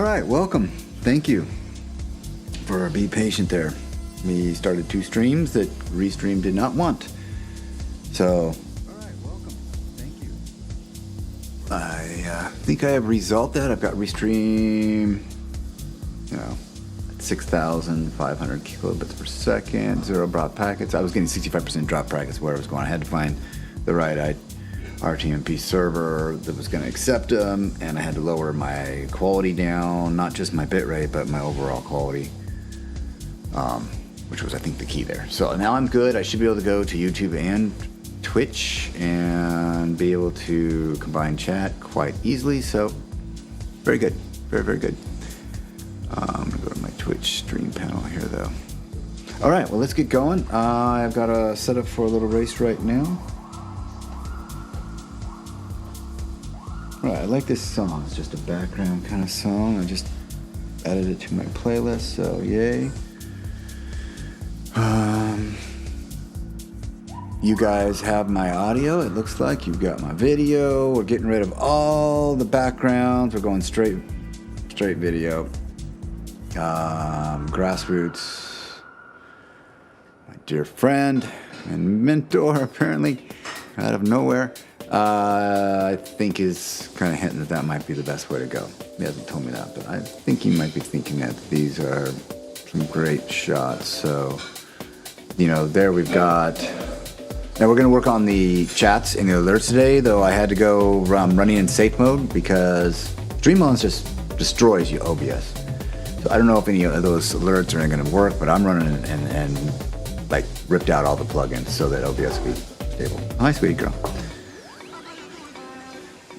All right, welcome. Thank you for being patient there. We started 2 streams that Restream did not want. So, all right, welcome. Thank you. I think I have resolved that. I've got Restream, at 6,500 kilobits per second, 0 drop packets. I was getting 65% drop packets where I was going. I had to find the right RTMP server that was going to accept them, and I had to lower my quality down, not just my bitrate, but my overall quality, which was, I think, the key there. So now I'm good. I should be able to go to YouTube and Twitch and be able to combine chat quite easily. So very good. Very, very good. I'm going to go to my Twitch stream panel here, though. All right, well, let's get going. I've got a setup for a little race right now. Right, I like this song. It's just a background kind of song. I just added it to my playlist, so yay. You guys have my audio. It looks like you've got my video. We're getting rid of all the backgrounds. We're going straight video. Grassroots, my dear friend and mentor, apparently, out of nowhere. I think is kind of hinting that might be the best way to go. He hasn't told me that, but I think he might be thinking that these are some great shots. So, there we've got... Now we're going to work on the chats and the alerts today, though I had to go running in safe mode because Dreamlines just destroys you, OBS. So I don't know if any of those alerts are going to work, but I'm running and ripped out all the plugins so that OBS will be stable. Hi, sweetie girl.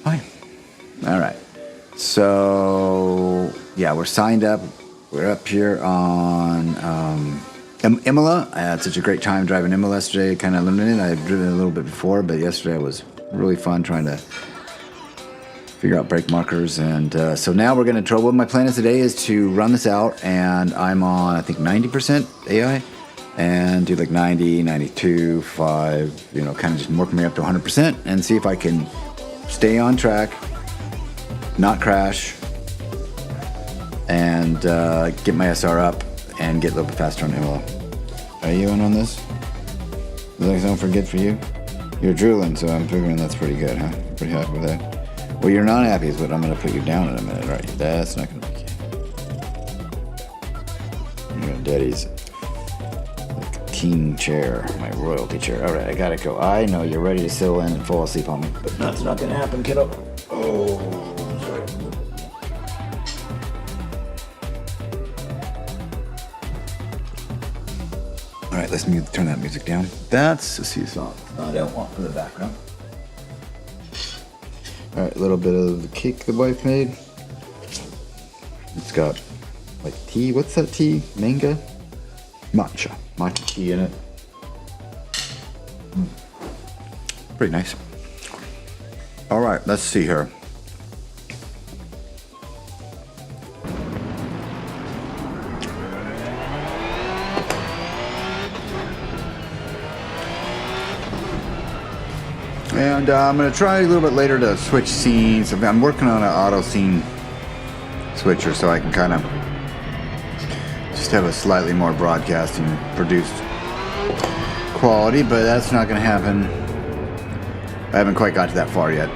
Hi. All right. So, yeah, we're signed up. We're up here on Imola. I had such a great time driving Imola yesterday, kind of limited. I've driven a little bit before, but yesterday was really fun trying to figure out brake markers. And so now we're going to try. What my plan is today is to run this out, and I'm on, I think, 90% AI. And do 90, 92, 5, kind of just work me up to 100% and see if I can stay on track, not crash, and get my SR up and get a little bit faster on Imola. Are you in on this? Does that sound good for you? You're drooling, so I'm figuring that's pretty good, huh? Pretty happy with that. Well, you're not happy is what I'm going to put you down in a minute, right? That's not going to be okay. You're in daddy's king chair, my royalty chair. All right, I got to go. I know you're ready to settle in and fall asleep on me, but that's not going to happen, kiddo. Oh, sorry. All right, let's turn that music down. That's a C song. I don't want for the background. All right, a little bit of the cake the wife made. It's got tea. What's that tea? Manga? Matcha tea in it. Pretty nice. All right, let's see here. And I'm going to try a little bit later to switch scenes. I'm working on an auto scene switcher so I can kind of just have a slightly more broadcasting produced quality, but that's not going to happen. I haven't quite got to that far yet.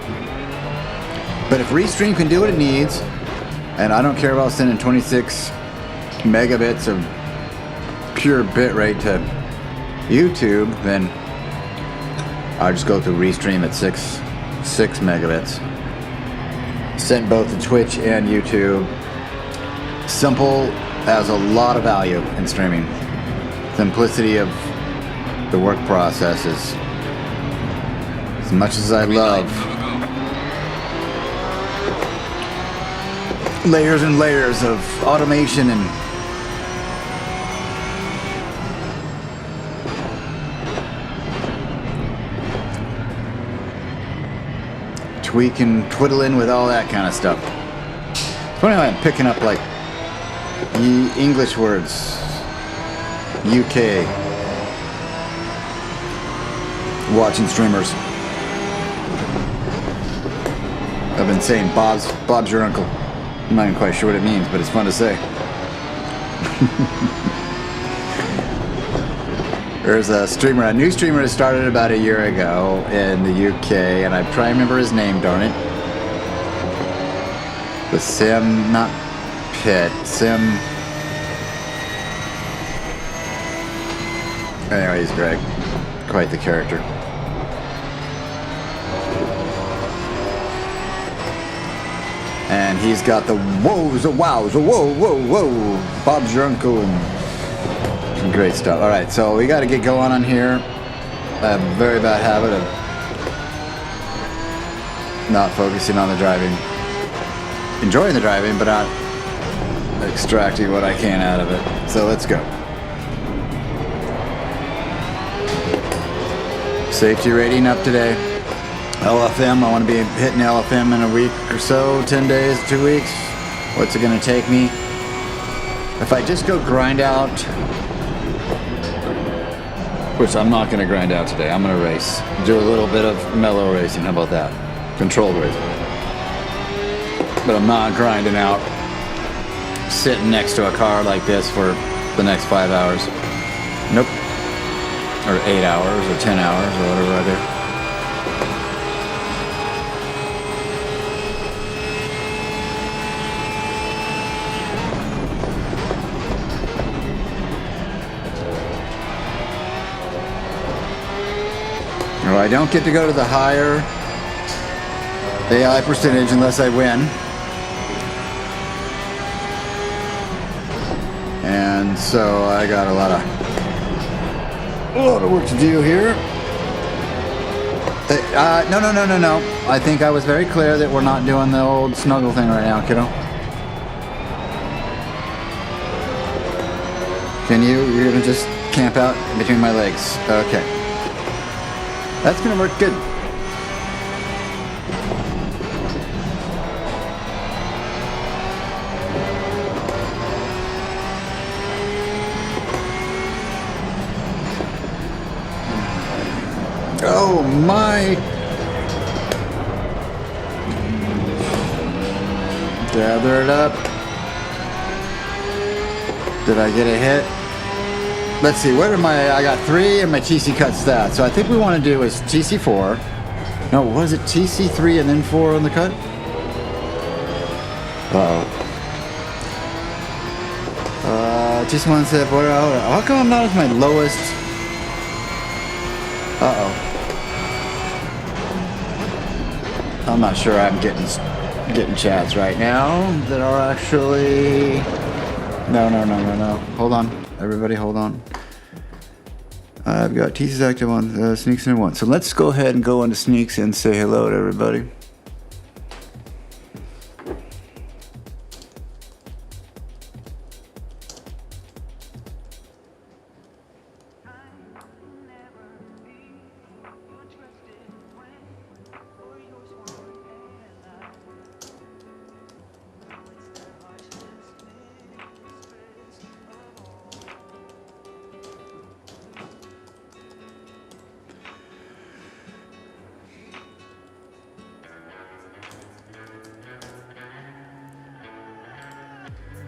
But if Restream can do what it needs, and I don't care about sending 26 megabits of pure bitrate to YouTube, then I'll just go through Restream at 6 megabits. Send both to Twitch and YouTube. Simple has a lot of value in streaming. Simplicity of the work process is, as much as I love layers and layers of automation and tweaking, twiddling with all that kind of stuff. It's funny how I'm picking up English words, UK, watching streamers. I've been saying Bob's your uncle. I'm not even quite sure what it means, but it's fun to say. There's a streamer, a new streamer that started about a year ago in the UK, and I try to remember his name, darn it. The Sim, not Pit, Sim. Anyway, he's Greg. Quite the character. And he's got the wows, a wows, a whoa, whoa, whoa. Bob's your uncle and some great stuff. All right, so we got to get going on here. I have a very bad habit of not focusing on the driving. Enjoying the driving, but not extracting what I can out of it. So let's go. Safety rating up today. LFM, I want to be hitting LFM in a week or so, 10 days, 2 weeks. What's it going to take me? If I just go grind out, which I'm not going to grind out today, I'm going to race. Do a little bit of mellow racing, how about that? Controlled racing. But I'm not grinding out, sitting next to a car like this for the next 5 hours. Nope. Or 8 hours, or 10 hours, or whatever I do. Well, I don't get to go to the higher AI percentage unless I win. And so I got a lot of work to do here. No. I think I was very clear that we're not doing the old snuggle thing right now, kiddo. You're gonna just camp out between my legs. Okay. That's gonna work good. Oh my! Gather it up. Did I get a hit? Let's see, what am I got 3 and my TC cut stats. So I think we want to do is TC4. No, what is it? TC3 and then 4 on the cut? TC1 said, how come I'm not at my lowest? I'm not sure I'm getting chats right now that are actually... No. Hold on. Everybody hold on. I've got TC's active on Sneaks in 1. So let's go ahead and go into Sneaks and say hello to everybody.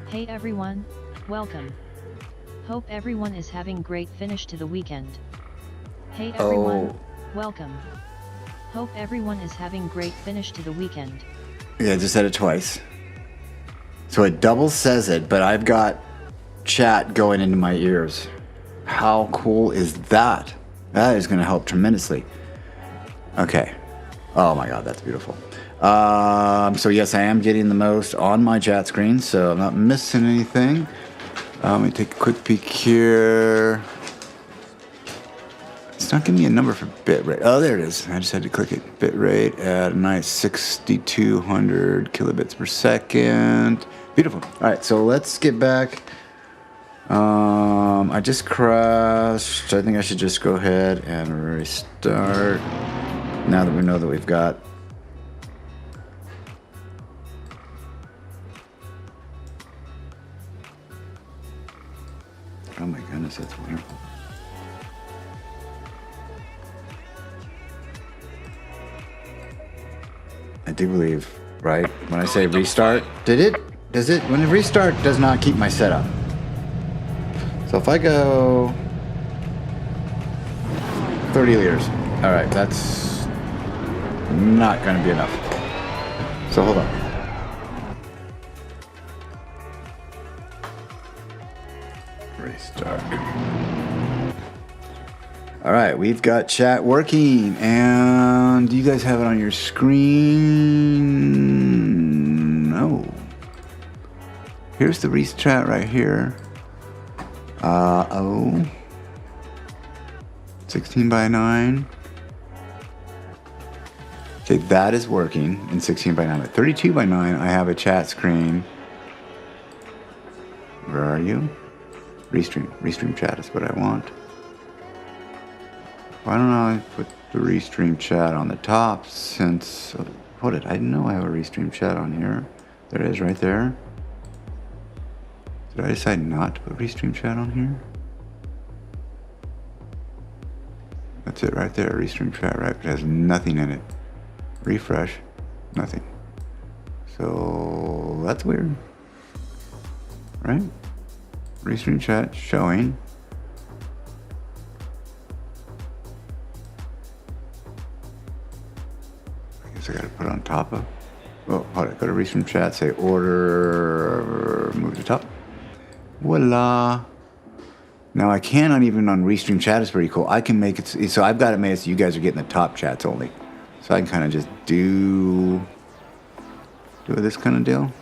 Hey everyone, welcome. Hope everyone is having great finish to the weekend. Hey everyone, welcome. Hope everyone is having great finish to the weekend. Yeah, I just said it twice. So it double says it, but I've got chat going into my ears. How cool is that? That is going to help tremendously. Okay. Oh my God, that's beautiful. So yes, I am getting the most on my chat screen, so I'm not missing anything. Let me take a quick peek here. It's not giving me a number for bitrate. Oh, there it is. I just had to click it. Bitrate at a nice 6,200 kilobits per second. Beautiful. All right, so let's get back. I just crashed. I think I should just go ahead and restart. Now that we know that we've got... Oh my goodness, that's wonderful. I do believe, right? When I say restart, did it? does it, when the restart does not keep my setup. So if I go 30 liters, all right, that's not going to be enough. So hold on. Restart. All right, we've got chat working, and do you guys have it on your screen? No. Here's the restart right here. 16:9. Okay, that is working in 16:9. At 32:9, I have a chat screen. Where are you? Restream chat is what I want. Why don't I put the restream chat on the top since... Hold it, I didn't know I have a restream chat on here. There it is right there. Did I decide not to put restream chat on here? That's it right there, restream chat, right? It has nothing in it. Refresh, nothing. So that's weird, right? Restream chat showing. I guess I gotta put it on top of. Oh, hold it. Go to restream chat, say order, move to top. Voila. Now I cannot even on restream chat. It's pretty cool. I can make it so I've got it made so you guys are getting the top chats only. So I can kind of just do this kind of deal.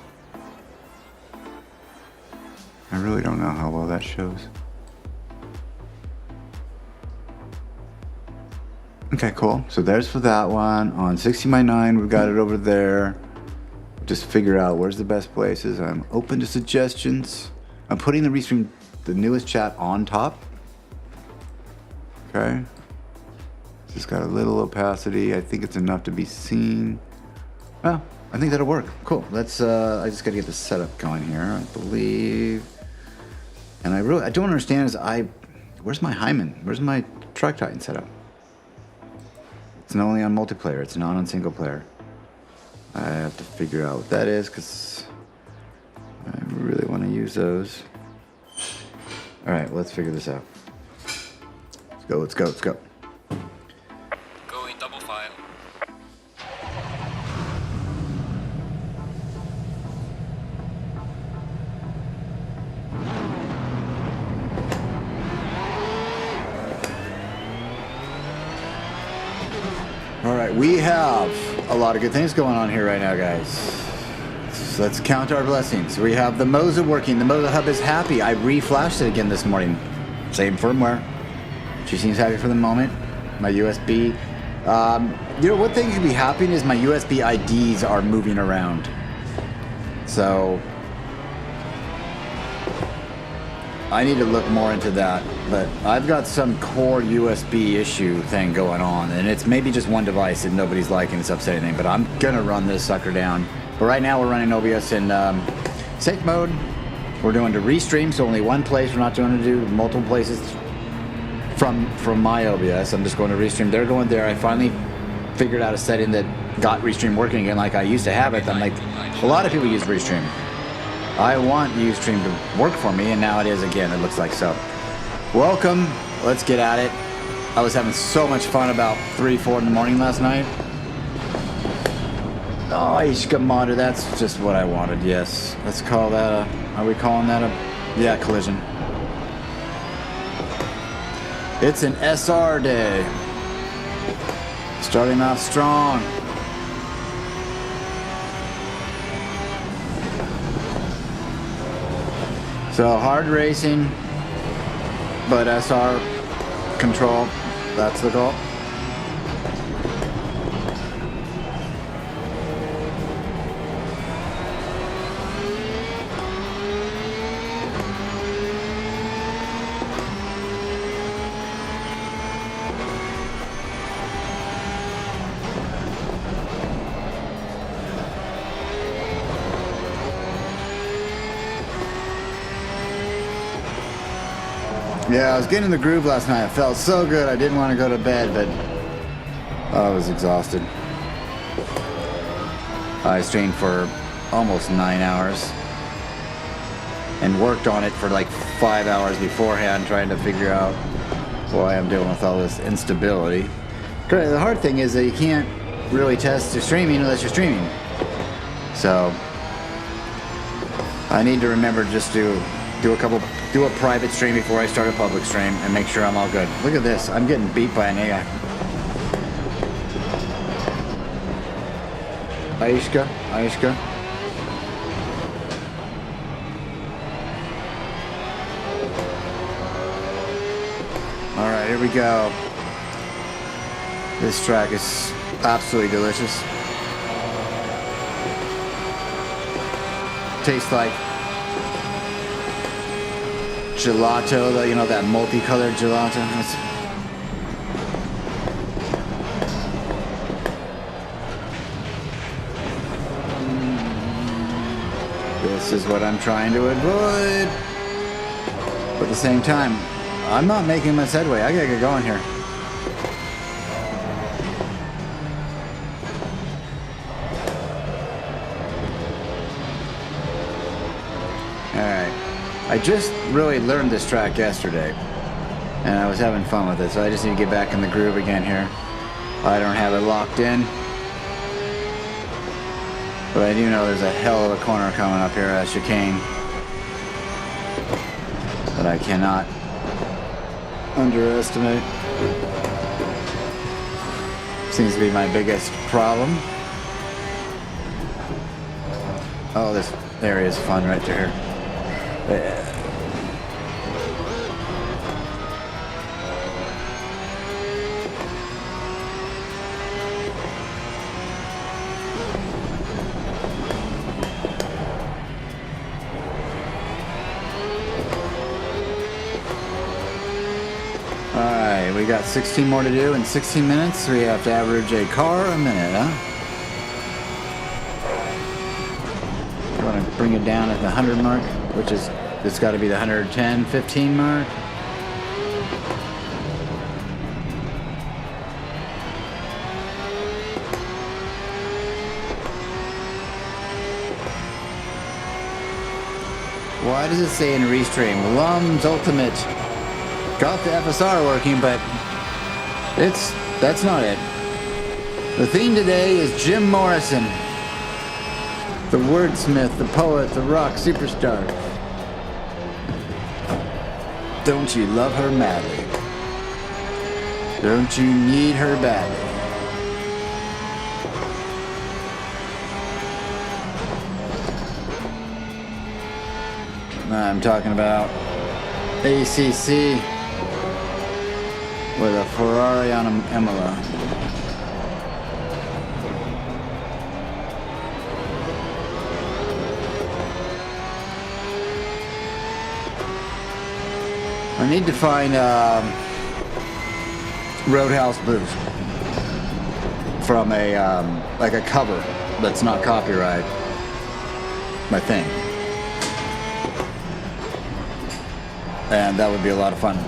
I really don't know how well that shows. Okay, cool. So there's for that one. On 16:9, we've got it over there. Just figure out where's the best places. I'm open to suggestions. I'm putting the restream, the newest chat on top. Okay. It's just got a little opacity. I think it's enough to be seen. Well, I think that'll work. Cool. Let's, I just got to get the setup going here, I believe. And I don't understand is where's my Hyman? Where's my Truck Titan setup? It's not only on multiplayer, it's not on single player. I have to figure out what that is because I really want to use those. All right, let's figure this out. Let's go, let's go, let's go. Going double file. All right, we have a lot of good things going on here right now, guys. So let's count our blessings. We have the Moza working. The Moza Hub is happy. I re-flashed it again this morning. Same firmware. She seems happy for the moment. My USB. You know, one thing you can be happy is my USB IDs are moving around. So I need to look more into that, but I've got some core USB issue thing going on, and it's maybe just one device that nobody's liking, it's upsetting anything, but I'm gonna run this sucker down. But right now we're running OBS in safe mode. We're doing to restream, so only one place. We're not doing to do multiple places from my OBS. I'm just going to restream. They're going there. I finally figured out a setting that got restream working again like I used to have it. I'm like, a lot of people use restream. I want Ustream to work for me, and now it is again, it looks like so. Welcome, let's get at it. I was having so much fun about 3, 4 in the morning last night. Oh, Ishkamada, that's just what I wanted, yes. Let's call that a, are we calling that a, yeah, collision. It's an SR day. Starting off strong. So hard racing, but SR control, that's the goal. Yeah, I was getting in the groove last night. It felt so good. I didn't want to go to bed, but I was exhausted. I streamed for almost 9 hours. and worked on it for like 5 hours beforehand trying to figure out why I'm dealing with all this instability. The hard thing is that you can't really test your streaming unless you're streaming. So I need to remember just to do a private stream before I start a public stream and make sure I'm all good. Look at this, I'm getting beat by an AI. Aishka. All right, here we go. This track is absolutely delicious. Tastes like gelato, you know, that multicolored gelato. This is what I'm trying to avoid. But at the same time, I'm not making much headway. I gotta get going here. Alright. I just really learned this track yesterday, and I was having fun with it, so I just need to get back in the groove again here. I don't have it locked in, but I do know there's a hell of a corner coming up here at chicane that I cannot underestimate. Seems to be my biggest problem. Oh, this area is fun right there. Yeah. Alright, we got 16 more to do in 16 minutes. We have to average a car a minute, huh? I want to bring it down at the 100 mark, which is, it's got to be the 110, 15 mark. Why does it say in Restream, Lum's Ultimate? Got the FSR working, but that's not it. The theme today is Jim Morrison, the wordsmith, the poet, the rock superstar. Don't you love her madly? Don't you need her badly? I'm talking about ACC with a Ferrari on an Imola. I need to find Roadhouse Blues from a like a cover that's not copyright. My thing. And that would be a lot of fun.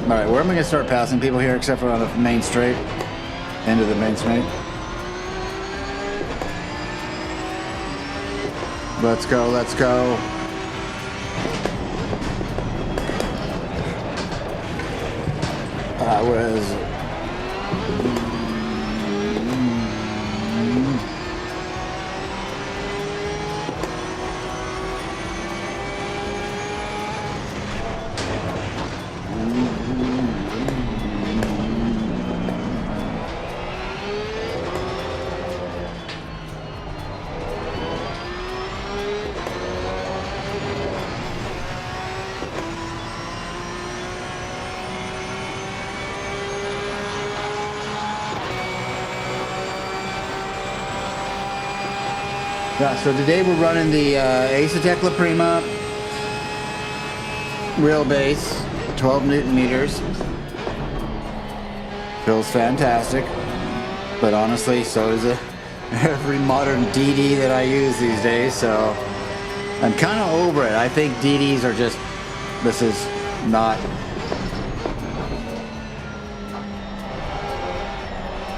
All right, where am I gonna start passing people here except for on the main straight? End of the main straight. Let's go, let's go. I was... Yeah, so today we're running the Asetec Prima Wheelbase, 12 Newton meters. Feels fantastic, but honestly, so does every modern DD that I use these days, so I'm kind of over it. I think DDs are just, this is not,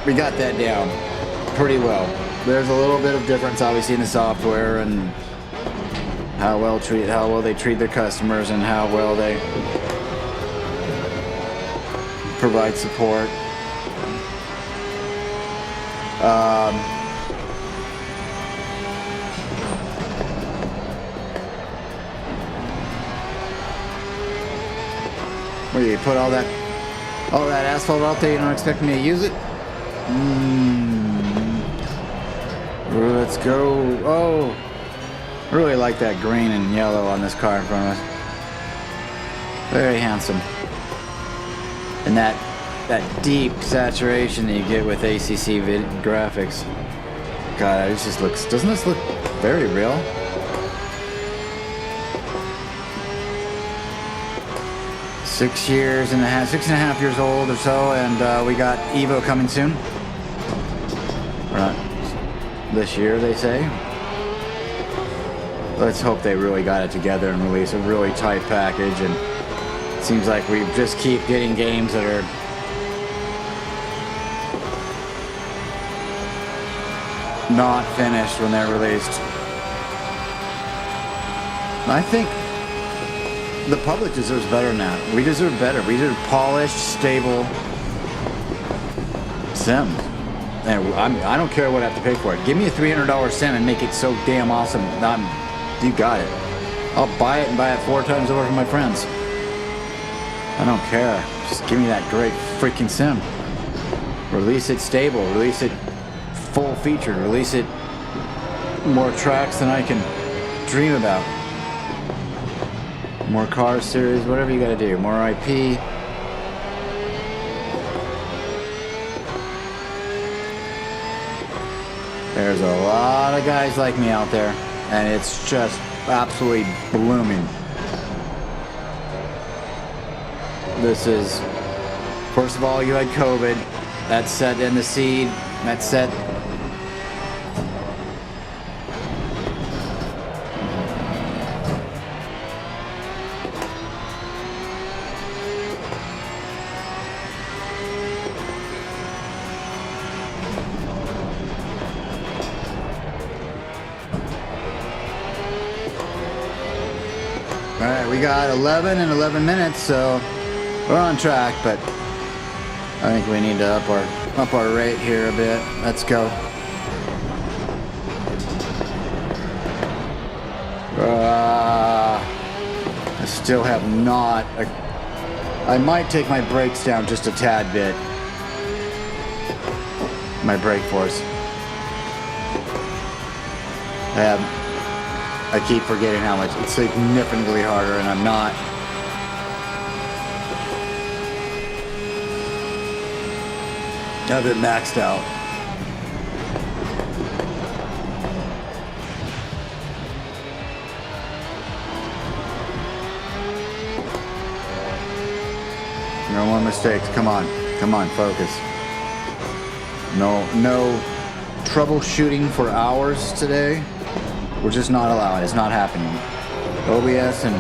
we got that down pretty well. There's a little bit of difference obviously in the software and how well they treat their customers and how well they provide support. Where you put all that asphalt out there, you don't expect me to use it? Let's go. Oh, really like that green and yellow on this car in front of us. Very handsome. And that deep saturation that you get with ACC graphics. God, it just looks, doesn't this look very real? Six and a half years old or so, and we got Evo coming soon. This year, they say. Let's hope they really got it together and release a really tight package. And it seems like we just keep getting games that are not finished when they're released. I think the public deserves better than that. We deserve better. We deserve polished, stable sims. And I don't care what I have to pay for it. Give me a $300 sim and make it so damn awesome. You got it. I'll buy it and buy it 4 times over for my friends. I don't care. Just give me that great freaking sim. Release it stable. Release it full featured. Release it more tracks than I can dream about. More car series, whatever you gotta do. More IP. There's a lot of guys like me out there, and it's just absolutely blooming. This is, first of all, you had COVID. That set in the seed. That set. Alright, we got 11 and 11 minutes, so we're on track, but I think we need to up our rate here a bit. Let's go. I still have not... I might take my brakes down just a tad bit. My brake force. I keep forgetting how much. It's significantly harder, and I'm not. I have it maxed out. No more mistakes. Come on, focus. No troubleshooting for hours today. We're just not allowing it. It's not happening. OBS and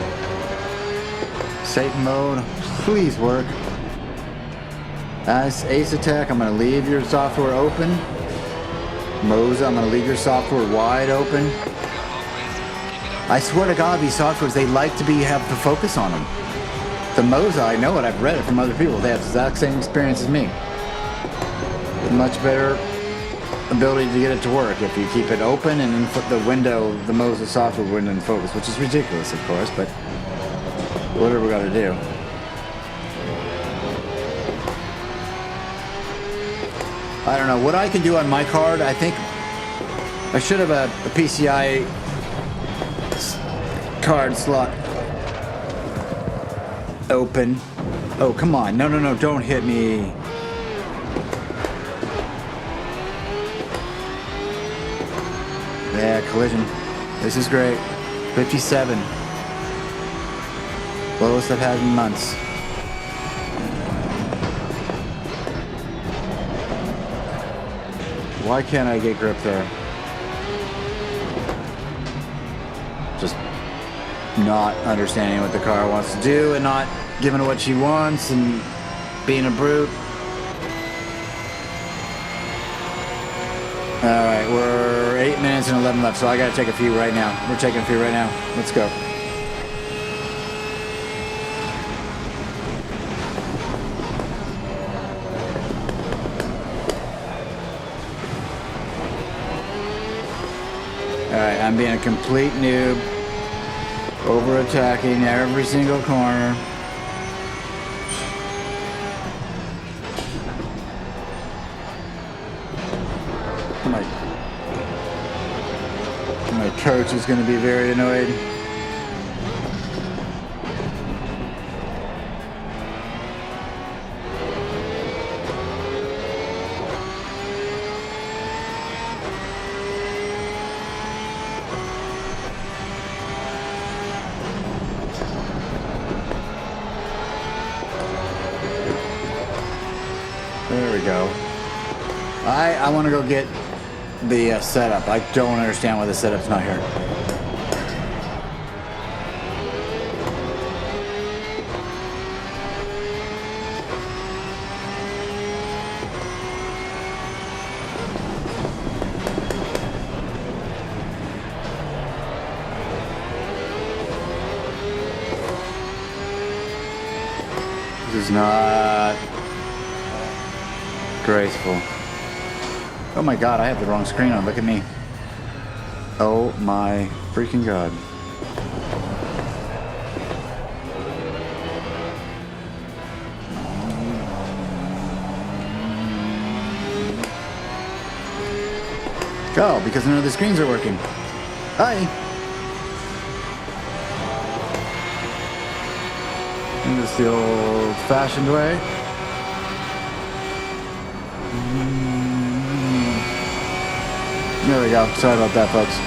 safe mode, please work. As Asetec, I'm going to leave your software open. Moza, I'm going to leave your software wide open. I swear to God, these softwares, they like to have the focus on them. The Moza, I know it. I've read it from other people. They have the exact same experience as me. Much better ability to get it to work if you keep it open and then put the window, the Moza software window in focus, which is ridiculous, of course, but whatever we got to do. I don't know what I can do on my card. I think I should have a PCI card slot open. Oh, come on. No, don't hit me. Yeah, collision. This is great. 57. Lowest I've had in months. Why can't I get grip there? Just not understanding what the car wants to do and not giving her what she wants and being a brute. Alright, we're 8 minutes and 11 left, so I gotta take a few right now. We're taking a few right now. Let's go. Alright, I'm being a complete noob. Over-attacking every single corner. My coach is going to be very annoyed. There we go. I want to go get the setup. I don't understand why the setup's not here. This is not graceful. Oh my god, I have the wrong screen on. Look at me. Oh my freaking god. Go, because none of the screens are working. Hi. And this is the old-fashioned way. There we go. Sorry about that, folks.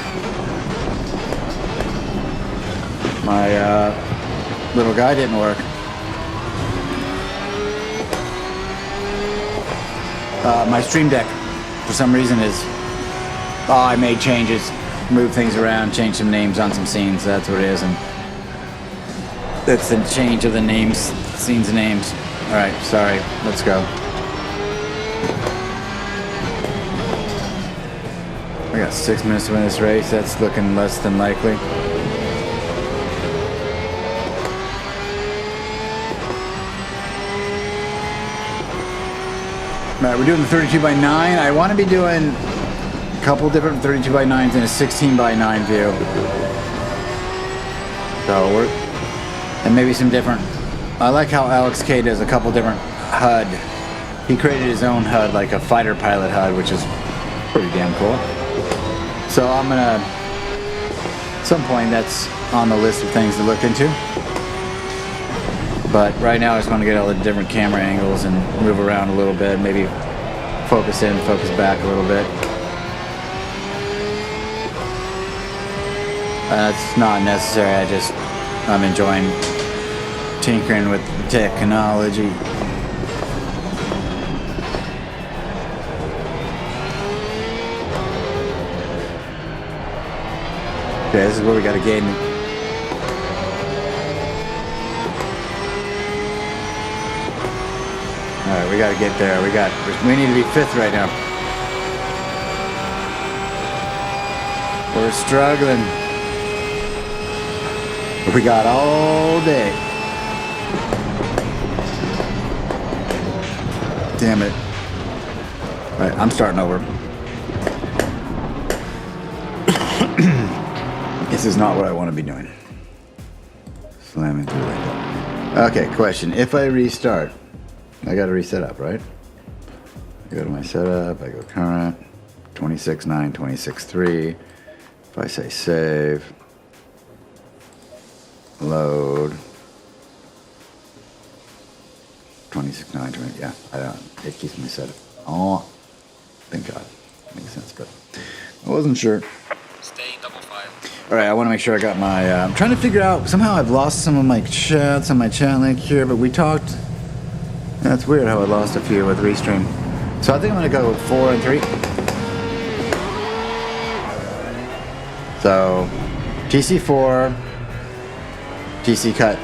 My little guy didn't work. My Stream Deck, for some reason, is... Oh, I made changes. Moved things around, changed some names on some scenes. That's what it is. And that's the change of the names, scenes names. Alright, sorry. Let's go. I got 6 minutes to win this race. That's looking less than likely. Alright, we're doing the 32x9. I want to be doing a couple different 32x9s and a 16x9 view. So we're... And maybe some different... I like how Alex K does a couple different HUD. He created his own HUD, like a fighter pilot HUD, which is pretty damn cool. So I'm gonna, at some point, that's on the list of things to look into. But right now I just want to get all the different camera angles and move around a little bit, maybe focus in, focus back a little bit. That's not necessary, I'm enjoying tinkering with technology. Okay, this is where we gotta gain. Alright, we gotta get there. We need to be 5th right now. We're struggling. We got all day. Damn it. Alright, I'm starting over. This is not what I want to be doing. Slamming through like that. Okay, question. If I restart, I got to reset up, right? I go to my setup, I go current, 26.9, 26.3. If I say save, load, 26.9, 20, yeah, I don't, it keeps me set up. Oh, thank God. Makes sense, but I wasn't sure. Stay double file. All right, I want to make sure I got my, I'm trying to figure out, somehow I've lost some of my chats on my chat link here, but we talked, that's weird how I lost a few with Restream. So I think I'm going to go 4 and 3. So, TC4, TC cut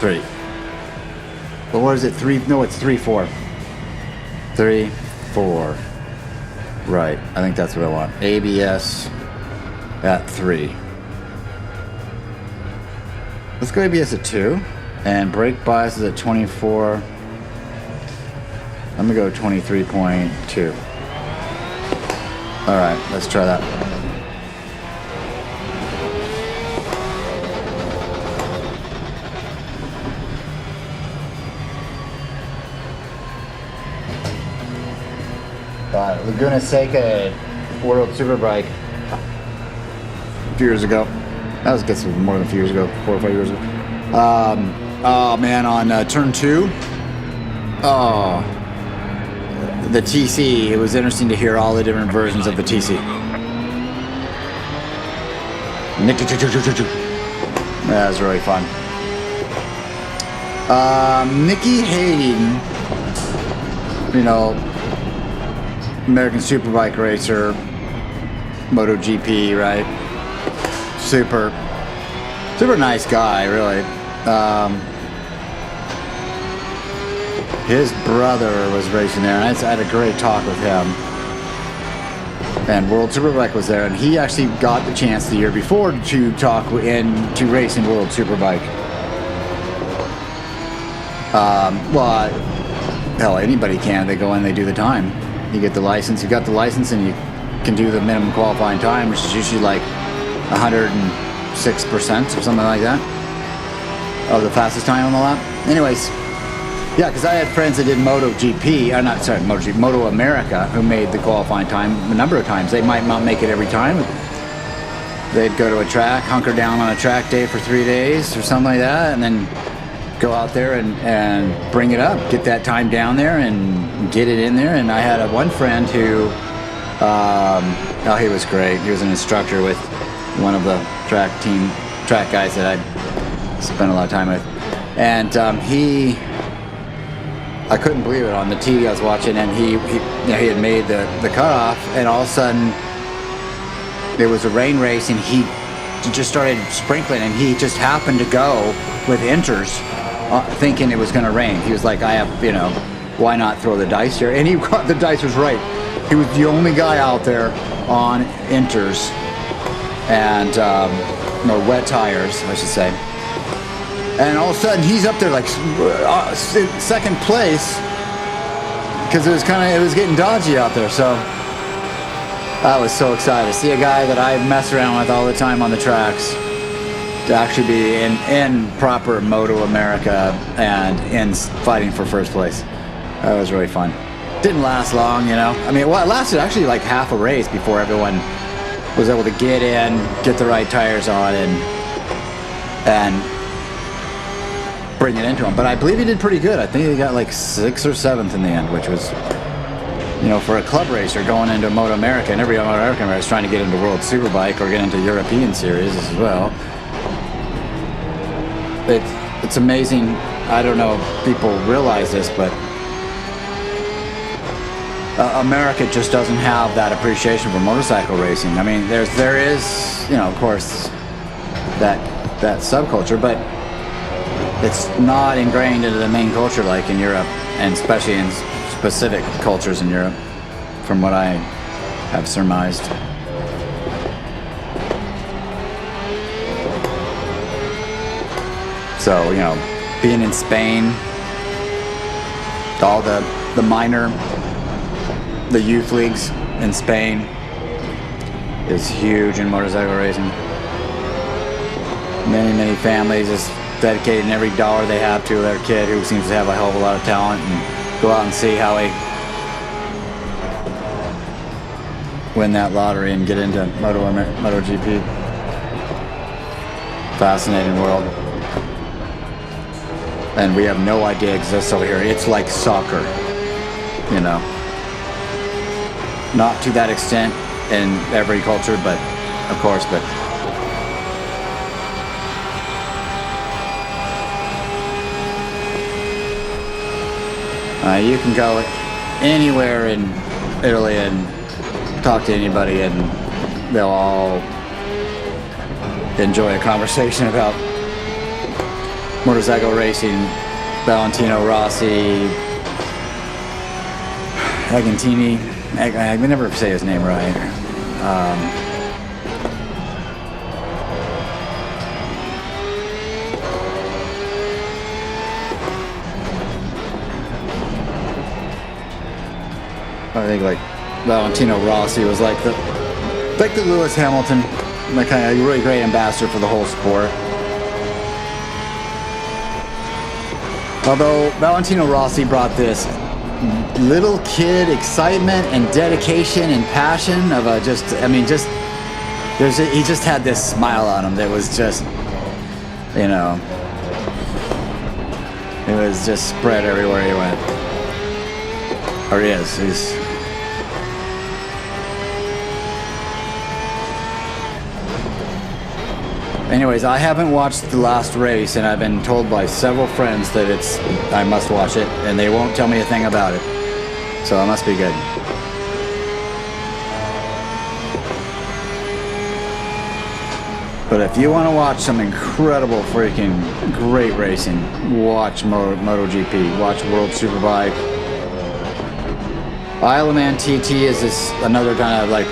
3. Well, what is it? 3, no, it's 3, 4. 3, 4. Right, I think that's what I want. ABS at 3. Let's go ABS at 2. And brake bias is at 24. I'm gonna go 23.2. Alright, let's try that. Laguna Seca World Superbike a few years ago. That was, I guess, more than a few years ago, 4 or 5 years ago. Oh man, on turn 2. Oh, the TC. It was interesting to hear all the different versions of the TC. That was really fun. Nikki Hayden, you know, American Superbike racer, MotoGP, right? Super nice guy, really. His brother was racing there, and I had a great talk with him. And World Superbike was there, and he actually got the chance the year before to talk and to race in World Superbike. Well, hell, anybody can. They go in, they do the time. You get the license. You got the license, and you can do the minimum qualifying time, which is usually like 106% or something like that of the fastest time on the lap. Anyways, yeah, because I had friends that did MotoGP, Moto America, who made the qualifying time a number of times. They might not make it every time. They'd go to a track, hunker down on a track day for 3 days or something like that, and then go out there and bring it up, get that time down there and get it in there. And I had one friend who, he was great. He was an instructor with one of the track guys that I spent a lot of time with. And I couldn't believe it. On the TV I was watching, and he had made the cutoff, and all of a sudden there was a rain race, and he just started sprinkling, and he just happened to go with inters, thinking it was going to rain. He was like, why not throw the dice here? And the dice was right. He was the only guy out there on inters and or wet tires, I should say. And all of a sudden he's up there like second place, because it was getting dodgy out there. So I was so excited to see a guy that I mess around with all the time on the tracks to actually be in proper Moto America and in fighting for first place. That was really fun. Didn't last long, you know. I mean, well, it lasted actually like half a race before everyone was able to get in, get the right tires on, and bring it into him. But I believe he did pretty good. I think he got like 6th or 7th in the end, which was, for a club racer going into Moto America, and every Moto American racer is trying to get into World Superbike or get into European Series as well. It's amazing. I don't know if people realize this, but America just doesn't have that appreciation for motorcycle racing. I mean, there is, of course, that subculture, but it's not ingrained into the main culture like in Europe, and especially in specific cultures in Europe, from what I have surmised. So, being in Spain, all the youth leagues in Spain is huge in motorcycle racing. Many families just dedicating every dollar they have to their kid who seems to have a hell of a lot of talent, and go out and see how they win that lottery and get into MotoGP. Fascinating world. And we have no idea it exists over here. It's like soccer, Not to that extent in every culture, but of course, but you can go anywhere in Italy and talk to anybody, and they'll all enjoy a conversation about motorcycle racing. Valentino Rossi, Agantini, I would never say his name right. I think like Valentino Rossi was like the Lewis Hamilton, like kind of a really great ambassador for the whole sport. Although Valentino Rossi brought this little kid excitement and dedication and passion of he just had this smile on him that was just, you know, it was just spread everywhere he went. Or he's anyways, I haven't watched the last race, and I've been told by several friends that I must watch it, and they won't tell me a thing about it. So it must be good. But if you want to watch some incredible freaking great racing, watch MotoGP, watch World Superbike. Isle of Man TT is this another kind of like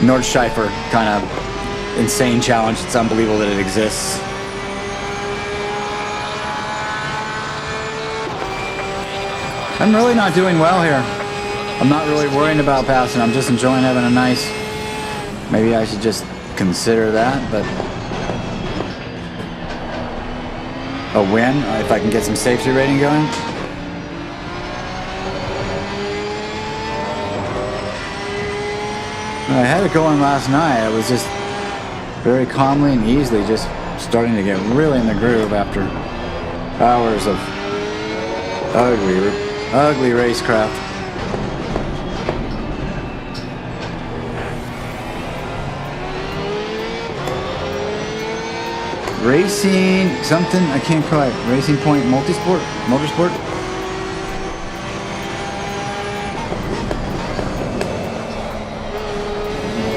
Nordschleifer kind of insane challenge. It's unbelievable that it exists. I'm really not doing well here. I'm not really worrying about passing. I'm just enjoying having a nice... Maybe I should just consider that, but... A win, if I can get some safety rating going. I had it going last night. I was just very calmly and easily just starting to get really in the groove after hours of ugly racecraft. Racing something, I can't quite. Racing Point Motorsport.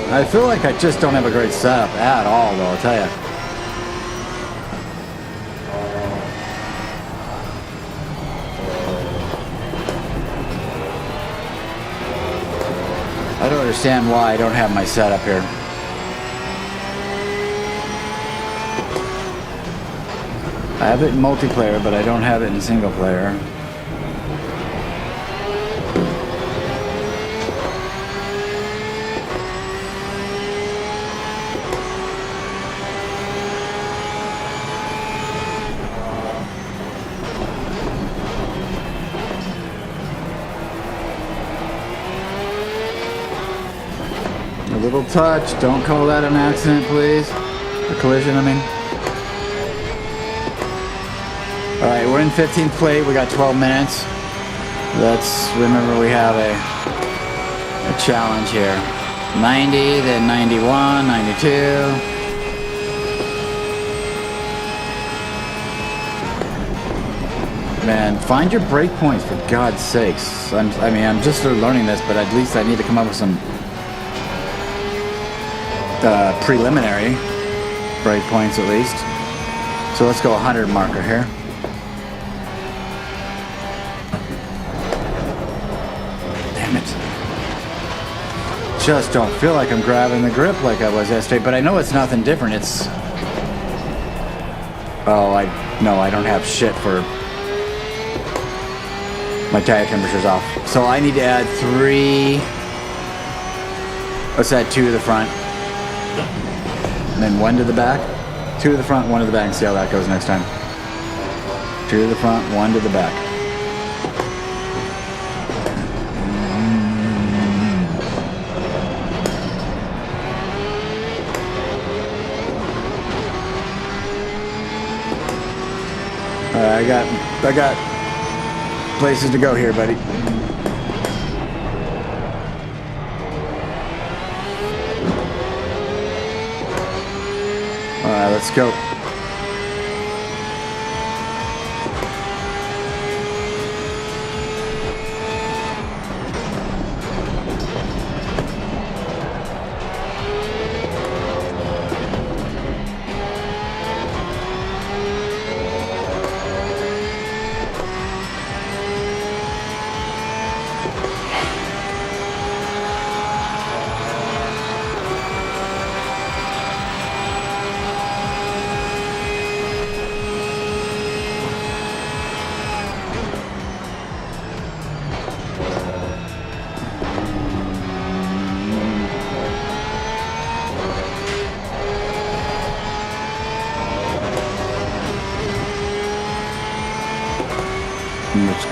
I feel like I just don't have a great setup at all, though, I'll tell you. I don't understand why I don't have my setup here. I have it in multiplayer, but I don't have it in single player. A little touch. Don't call that an accident, please. A collision, I mean. Alright, we're in 15th plate. We got 12 minutes. Let's remember we have a challenge here. 90, then 91, 92. Man, find your break points, for God's sakes. I'm just sort of learning this, but at least I need to come up with some preliminary break points at least. So let's go 100 marker here. Damn it. Just don't feel like I'm grabbing the grip like I was yesterday, but I know it's nothing different. It's... Oh, I don't have shit for... My tire temperature's off. So I need to add 3... Let's add 2 to the front. And then 1 to the back. 2 to the front, 1 to the back, and see how that goes next time. 2 to the front, 1 to the back. Alright, I got places to go here, buddy. Alright, let's go.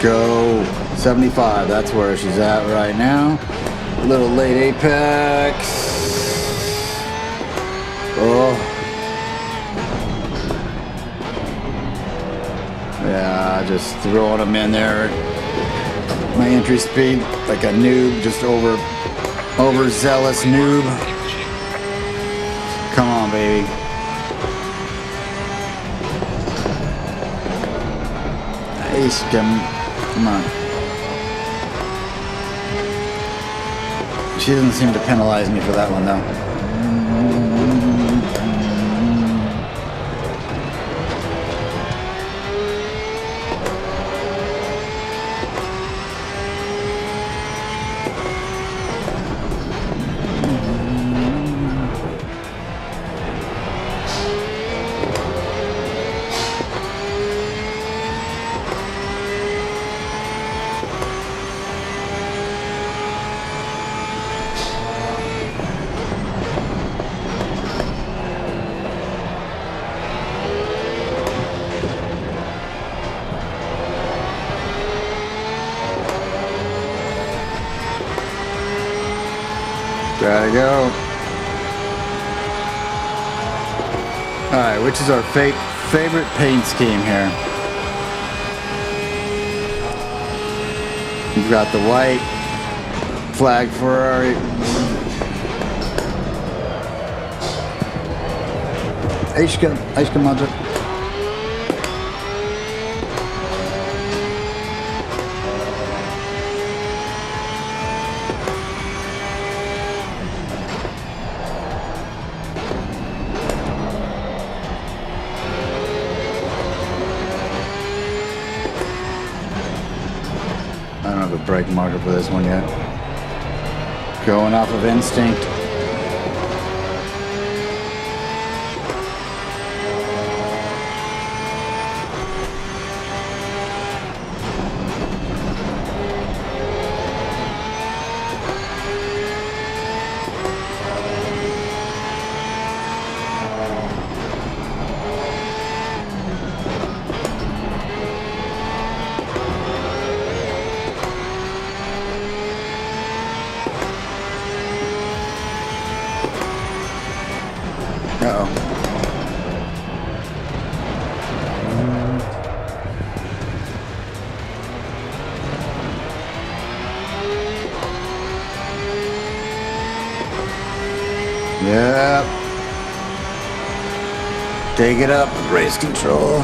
go. 75, that's where she's at right now. Little late apex. Oh. Yeah, just throwing them in there. My entry speed, like a noob, just overzealous noob. Keep pushing. Come on, baby. Nice, come on. She doesn't seem to penalize me for that one, though. Gotta go. Alright, which is our favorite paint scheme here? We've got the white flag Ferrari. Aşkım Moza. I don't have a brake marker for this one yet. Going off of instinct. Uh-oh. Yep. Take it up, race control.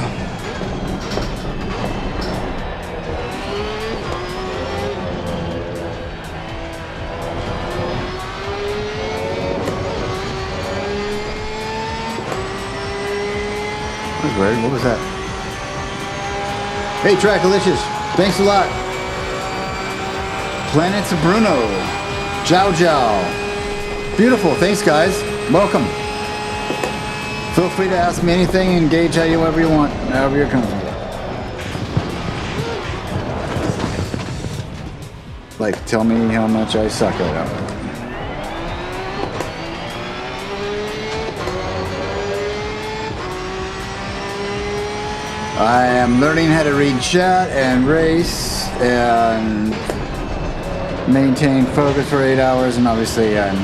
What was that? Hey, Trackalicious. Thanks a lot. Planets of Bruno. Jow Jow. Beautiful. Thanks, guys. Welcome. Feel free to ask me anything, engage however you want, however you're comfortable. Like, tell me how much I suck at it. I am learning how to read chat and race and maintain focus for 8 hours, and obviously I'm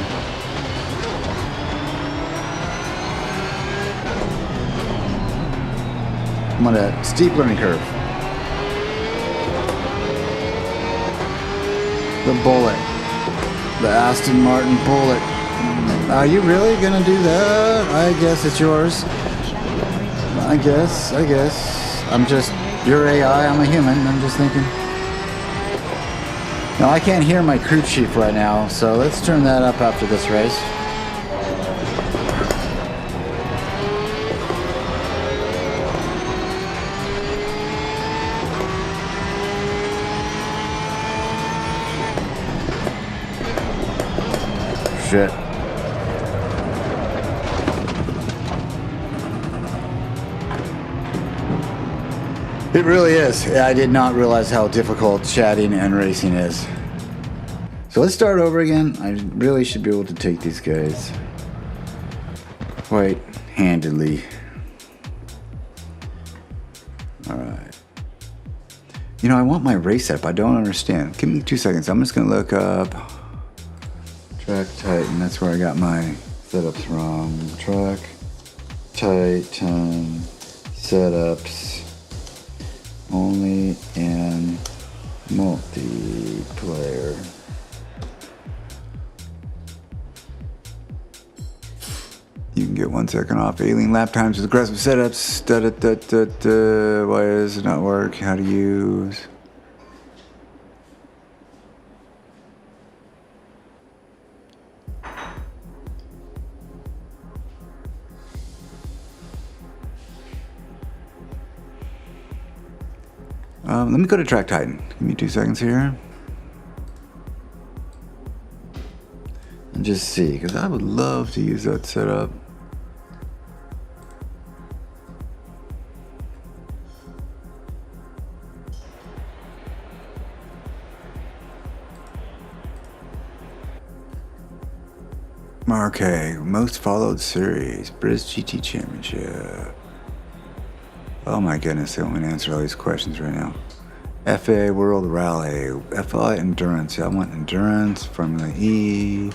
on a steep learning curve. The Bullet. The Aston Martin Bullet. Are you really gonna do that? I guess it's yours. I guess. I'm just, you're AI, I'm a human, I'm just thinking. Now I can't hear my crew chief right now, so let's turn that up after this race. Shit. It really is. I did not realize how difficult chatting and racing is. So let's start over again. I really should be able to take these guys quite handedly. Alright. You know, I want my race setup. I don't understand. Give me 2 seconds. I'm just going to look up Track Titan. That's where I got my setups from. Track Titan setups only in multiplayer. You can get 1 second off alien lap times with aggressive setups. Why does it not work? How to use? Let me go to Track Titan. Give me 2 seconds here. And just see, because I would love to use that setup. Okay, most followed series, British GT Championship. Oh my goodness, they want me to answer all these questions right now. FA World Rally, FI Endurance. I want Endurance, Formula E,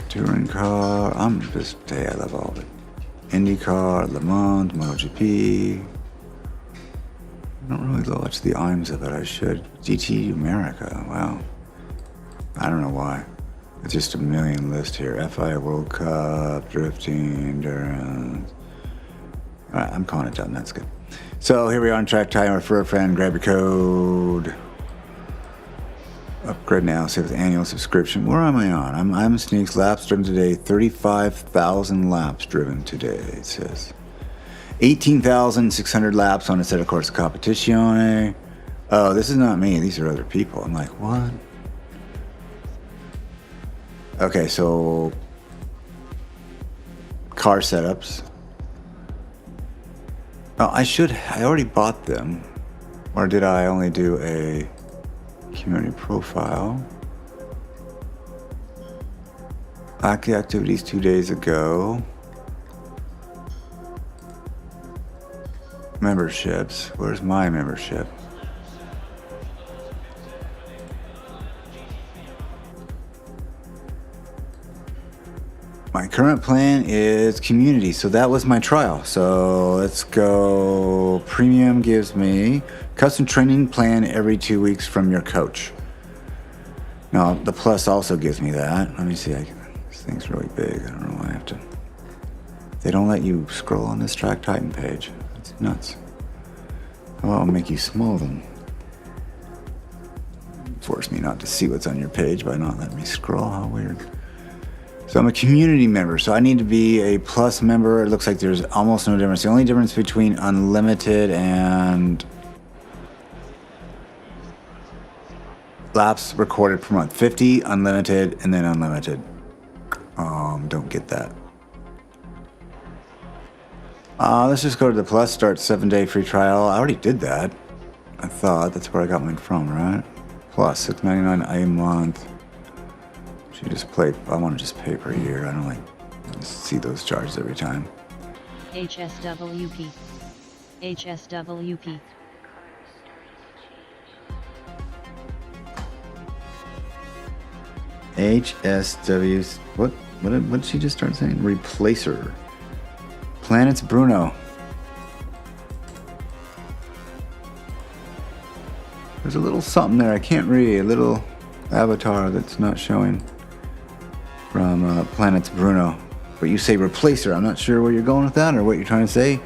Touring Car. Hey, I love all of it. IndyCar, Le Mans, MotoGP. I don't really watch the IMSA, but I should. GT America, wow. I don't know why. It's just a million list here. FI World Cup, Drifting, Endurance. All right, I'm calling it done. That's good. So here we are on Track Time. Refer a friend, grab your code. Upgrade now, save with annual subscription. Where am I on? I'm Sneaks. Laps driven today. 35,000 laps driven today, it says. 18,600 laps on Asetek Course Competizione. Oh, this is not me. These are other people. I'm like, what? Okay, so car setups. Oh, I already bought them. Or did I only do a community profile? Active activities 2 days ago. Memberships. Where's my membership? My current plan is community, so that was my trial. So let's go. Premium gives me custom training plan every 2 weeks from your coach. Now the plus also gives me that. Let me see. This thing's really big. I don't know why I have to. They don't let you scroll on this Track Titan page. That's nuts. How about I'll make you small then? Force me not to see what's on your page by not letting me scroll. How weird. So I'm a community member, so I need to be a plus member. It looks like there's almost no difference. The only difference between unlimited and laps recorded per month. 50, unlimited, and then unlimited. Don't get that. Let's just go to the plus, start 7-day free trial. I already did that. I thought that's where I got mine from, right? Plus $6.99 a month. You just play. I want to just pay per year. I don't like to see those charges every time. HSWP. HSWP. HSW. What did she just start saying? Replacer. Planets Bruno. There's a little something there I can't read. A little avatar that's not showing. From Planets Bruno. But you say replacer. I'm not sure where you're going with that or what you're trying to say.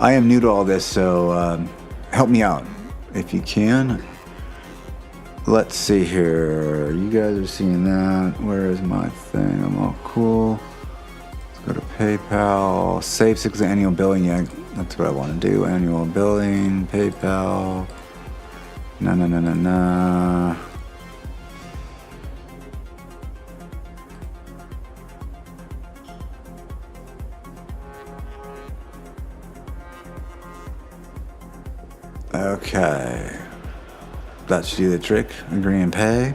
I am new to all this, so help me out if you can. Let's see here. You guys are seeing that. Where is my thing? I'm all cool. Let's go to PayPal. Save 6 annual billing. Yeah, that's what I want to do. Annual billing. PayPal. No. Okay, that should do the trick. Agree and pay.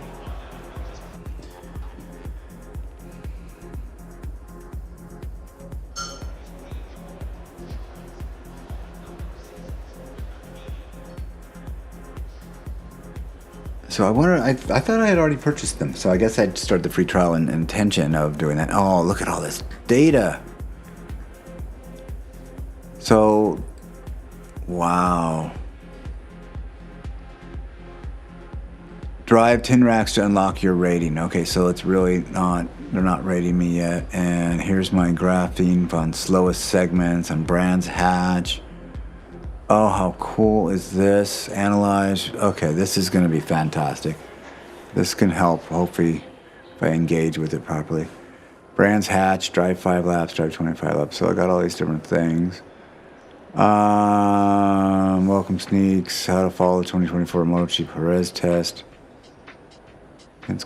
So I wonder, I thought I had already purchased them. So I guess I'd start the free trial in intention of doing that. Oh, look at all this data. So, wow. Drive 10 racks to unlock your rating. Okay, so it's really not, they're not rating me yet. And here's my graphing on slowest segments on Brands Hatch. Oh, how cool is this? Analyze. Okay, this is going to be fantastic. This can help, hopefully, if I engage with it properly. Brands Hatch, drive 5 laps, drive 25 laps. So I got all these different things. Welcome sneaks, how to follow the 2024 MotoGP Perez test.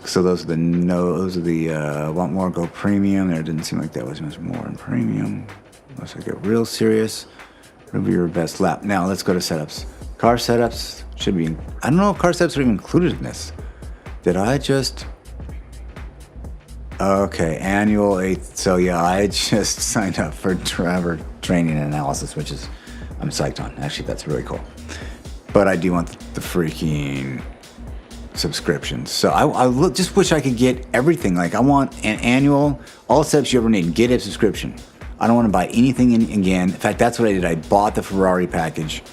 So those are the want more, go premium. There didn't seem like that was much more in premium. Unless I get real serious. Review your best lap. Now let's go to setups. Car setups should be, I don't know if car setups are even included in this. Did I just, okay, annual 8th. So yeah, I just signed up for driver training and analysis, which is, I'm psyched on. Actually, that's really cool. But I do want the freaking subscriptions. So I just wish I could get everything. Like I want an annual, all setups you ever need, get a subscription. I don't want to buy anything again. In fact, that's what I did. I bought the Ferrari package.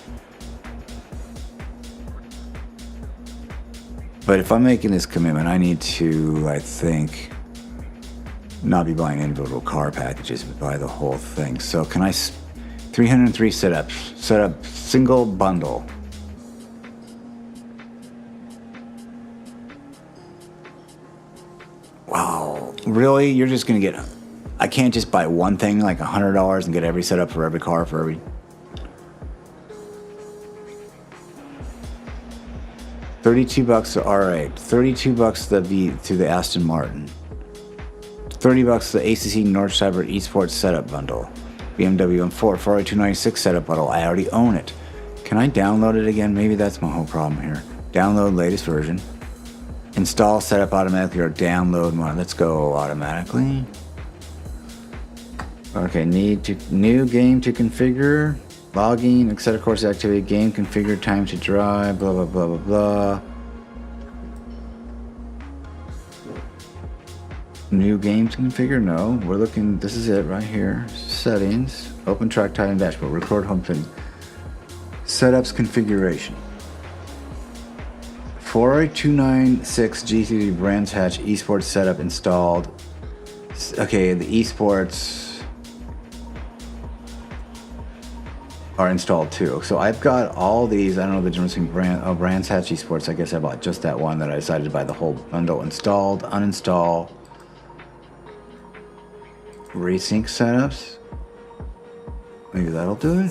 But if I'm making this commitment, I need to, I think, not be buying individual car packages, but buy the whole thing. So can I, 303 setups, set up single bundle. Wow, really? You're just gonna get, I can't just buy one thing like $100 and get every setup for every car for every. 32 bucks to R8, 32 bucks to the Aston Martin, 30 bucks to the ACC North Cyber Esports setup bundle, BMW M4 Ferrari 296 setup bundle. I already own it. Can I download it again? Maybe that's my whole problem here. Download latest version. Install setup automatically or download one. Let's go automatically. Okay, new game to configure, logging, etc. course activity, game configure, time to drive, blah blah blah blah blah. New game to configure? No, we're looking. This is it right here. Settings, open track time and dashboard, record home fitting, setups configuration. Ferrari 296 GT Brands Hatch esports setup installed. Okay, the esports are installed too. So I've got all these. I don't know the difference between Brands Hatch esports. I guess I bought just that one that I decided to buy the whole bundle. Installed, uninstall. Resync setups. Maybe that'll do it.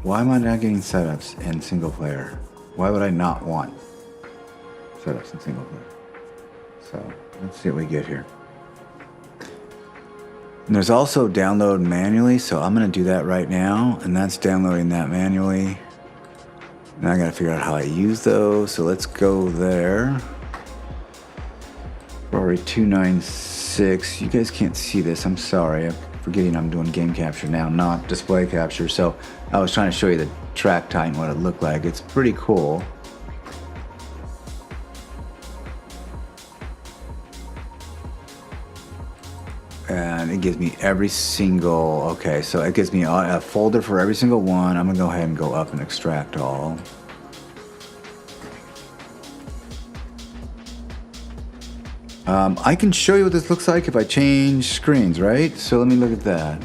Why am I not getting setups in single player? Why would I not want setups in single player? So let's see what we get here. And there's also download manually, so I'm gonna do that right now, and that's downloading that manually. Now I gotta figure out how I use those, so let's go there. Ferrari 296, you guys can't see this, I'm sorry. I'm forgetting I'm doing game capture now, not display capture. So I was trying to show you the track time, what it looked like. It's pretty cool. And it gives me every single, okay, so it gives me a folder for every single one. I'm gonna go ahead and go up and extract all. I can show you what this looks like if I change screens, right? So let me look at that.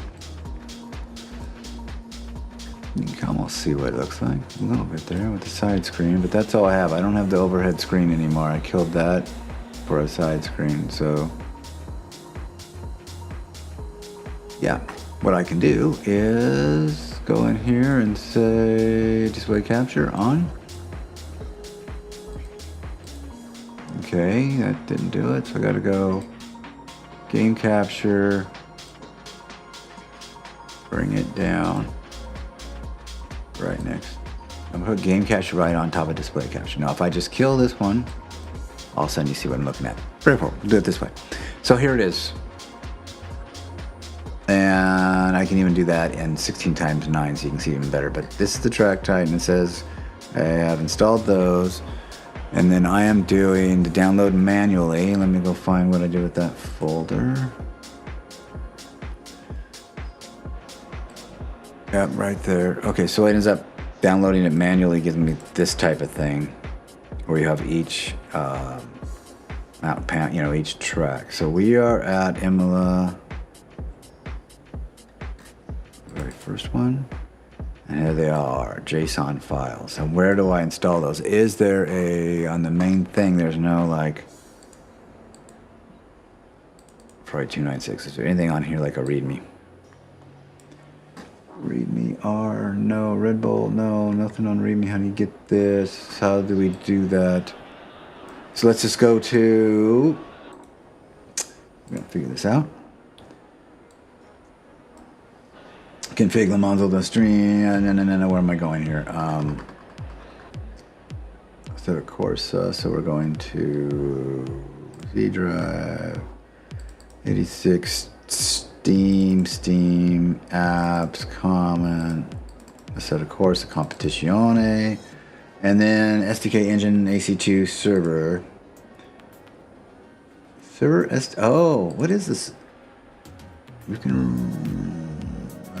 You can almost see what it looks like a little bit there with the side screen, but that's all I have. I don't have the overhead screen anymore. I killed that for a side screen, so. Yeah, what I can do is go in here and say display capture on. Okay, that didn't do it, so I gotta go game capture, bring it down right next. I'm gonna put game capture right on top of display capture. Now, if I just kill this one, all of a sudden you see what I'm looking at. Very cool, we'll do it this way. So here it is. And I can even do that in 16 times 9 so you can see even better. But this is the track type, and it says I have installed those. And then I am doing the download manually. Let me go find what I did with that folder. Yep, right there. Okay, so it ends up downloading it manually, giving me this type of thing, where you have each each track. So we are at Imola, the very first one, and here they are, JSON files. And where do I install those? Is there on the main thing, there's no like, probably 296, is there anything on here like a README? README R, no. Red Bull, no. Nothing on README. How do you get this? How do we do that? So let's just go to... We're going to figure this out. Config the Monzo the stream. No. Where am I going here? Set a course. So we're going to Z drive 86. Steam, apps, comment, a set of course, a competizione, and then SDK engine, AC2 server. What is this? We can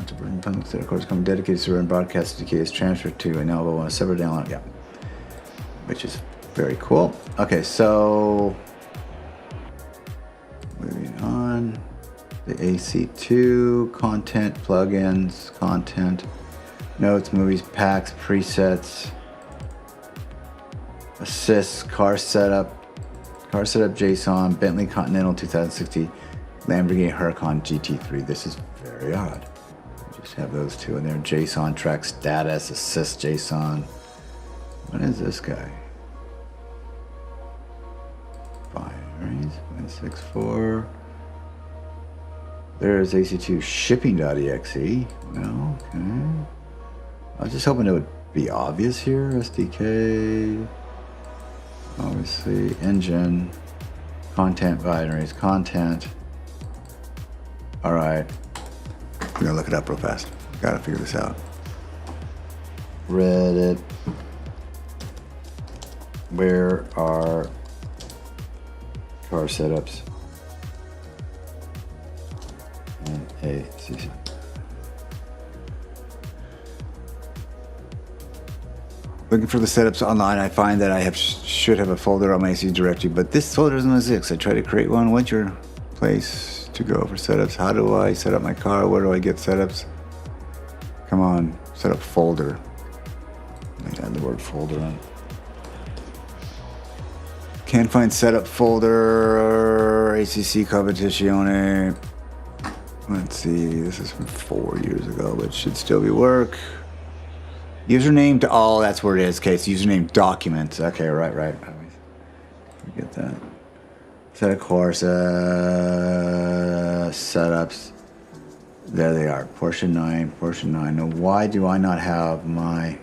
to bring public set of course, come dedicated server and broadcast SDK is transferred to an elbow on a separate download. Yeah, which is very cool. Okay, so moving on. The AC2, content, plugins, content, notes, movies, packs, presets, assists, car setup JSON, Bentley Continental 2060, Lamborghini Huracan GT3. This is very odd. Just have those two in there. JSON, track status, assist JSON. What is this guy? Binaries, 164. There's AC2 shipping.exe. No, okay. I was just hoping it would be obvious here. SDK, obviously, engine, content binaries, content. All right, we're gonna look it up real fast. Gotta figure this out. Reddit. Where are car setups? And ACC. Looking for the setups online, I find that I should have a folder on my AC directory, but this folder doesn't exist. I try to create one. What's your place to go for setups? How do I set up my car? Where do I get setups? Come on, set up folder. Let me add the word folder on. Can't find setup folder. ACC competizione. Let's see, this is from 4 years ago, but it should still be work. Username to all, that's where it is. Okay, it's username documents. Okay, right. I always forget that. Set of course, setups. There they are. Portion 9. Now, why do I not have my...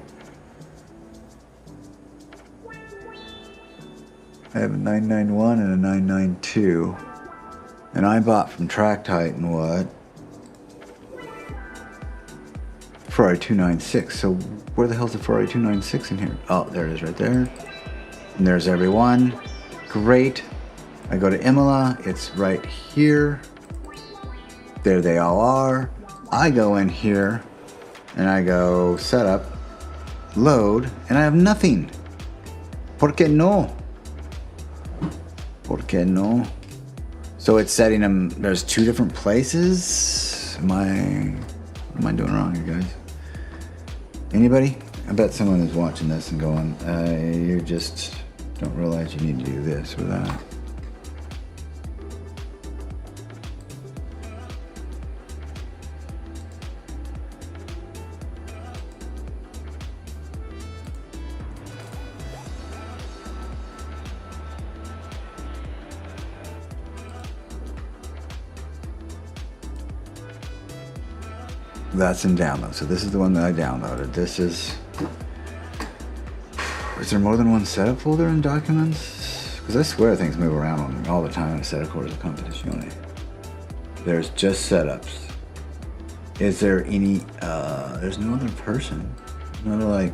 I have a 991 and a 992. And I bought from Track Titan what? Ferrari 296. So where the hell's the Ferrari 296 in here? Oh, there it is right there. And there's everyone. Great. I go to Imola. It's right here. There they all are. I go in here and I go setup, load, and I have nothing. ¿Por qué no? ¿Por qué no? So it's setting them, there's two different places. What am I doing wrong here, guys? Anybody? I bet someone is watching this and going, you just don't realize you need to do this or that. That's in download. So this is the one that I downloaded. This is there more than one setup folder in documents? Because I swear things move around all the time in a setup course of competizione. There's just setups. Is there any, there's no other person? No other like,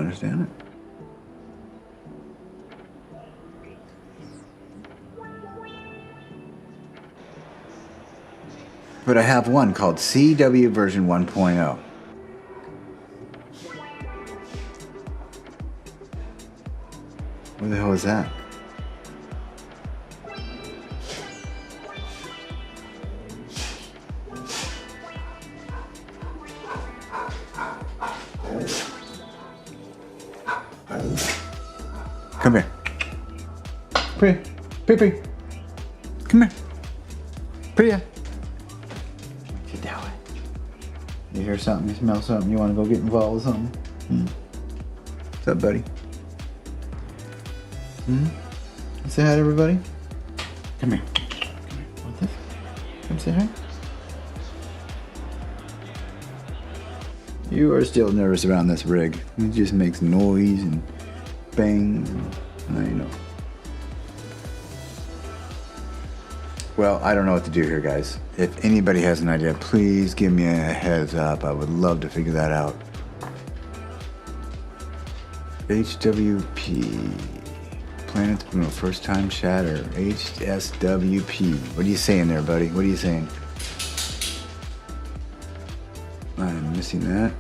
understand it. But I have one called CW version 1.0. Where the hell is that? Come here. Priya. Priya. Come here. Priya. Sit down. You hear something, you smell something, you want to go get involved with something? What's up, buddy? Say hi to everybody. Come here. Come here. Want this? Come say hi. You are still nervous around this rig. It just makes noise and bangs. I know. Well, I don't know what to do here, guys. If anybody has an idea, please give me a heads up. I would love to figure that out. HWP. Planet to Moon, first time shatter. HSWP. What are you saying there, buddy? What are you saying? I'm missing that.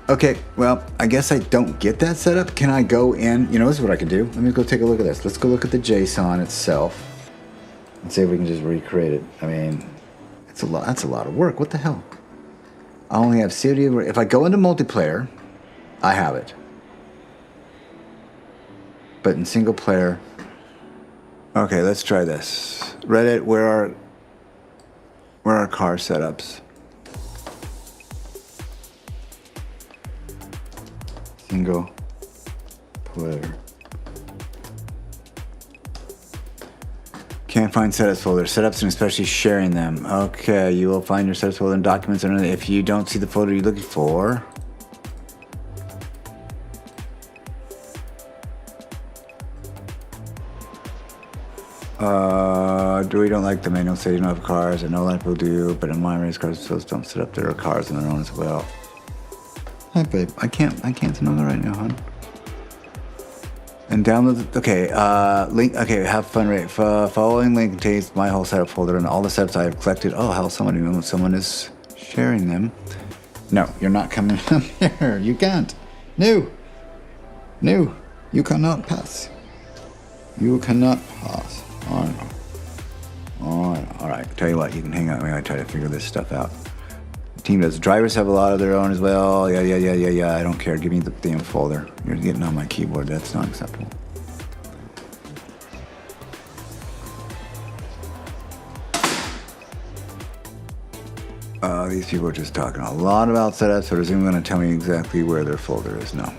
Okay, well, I guess I don't get that setup. Can I go in? You know, this is what I could do. Let me go take a look at this. Let's go look at the JSON itself and see if we can just recreate it. I mean, it's a lot. That's a lot of work. What the hell? I only have city. If I go into multiplayer, I have it. But in single player, okay, let's try this. Reddit, where are car setups? Single player. Can't find setups folder. Setups and especially sharing them. Okay, you will find your setups folder and documents under it. If you don't see the folder you're looking for. We don't like the manual say you don't have cars. I know a lot of people do, but in my race cars, so don't set up their cars on their own as well. Hi, babe. I can't know that right now, hon. And download the, okay, link, okay, have fun rate. Following link contains my whole setup folder and all the setups I have collected. Oh, hell, someone is sharing them. No, you're not coming up here. You can't. No. You cannot pass. You cannot pass. Oh, no. All right, tell you what, you can hang out with me. I try to figure this stuff out. The team does. Drivers have a lot of their own as well. Yeah. I don't care. Give me the damn folder. You're getting on my keyboard. That's not acceptable. These people are just talking a lot about setups, so they're even going to tell me exactly where their folder is. No.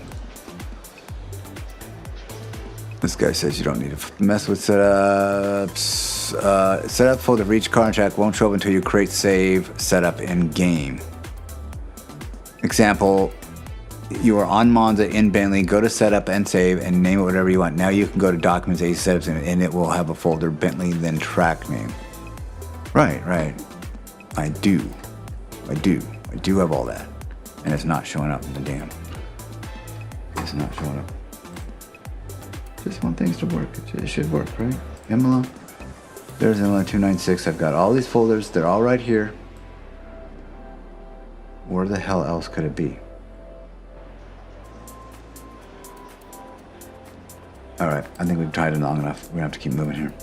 This guy says you don't need to mess with setups. Setup folder for each contract won't show up until you create save setup in game. Example, you are on Monza in Bentley, go to setup and save and name it whatever you want. Now you can go to documents, A setups, and it will have a folder Bentley, then track name. Right. I do have all that. And it's not showing up in the damn. It's not showing up. Just want things to work. It should work, right? Imola. There's Imola 296. I've got all these folders. They're all right here. Where the hell else could it be? All right. I think we've tried it long enough. We're going to have to keep moving here.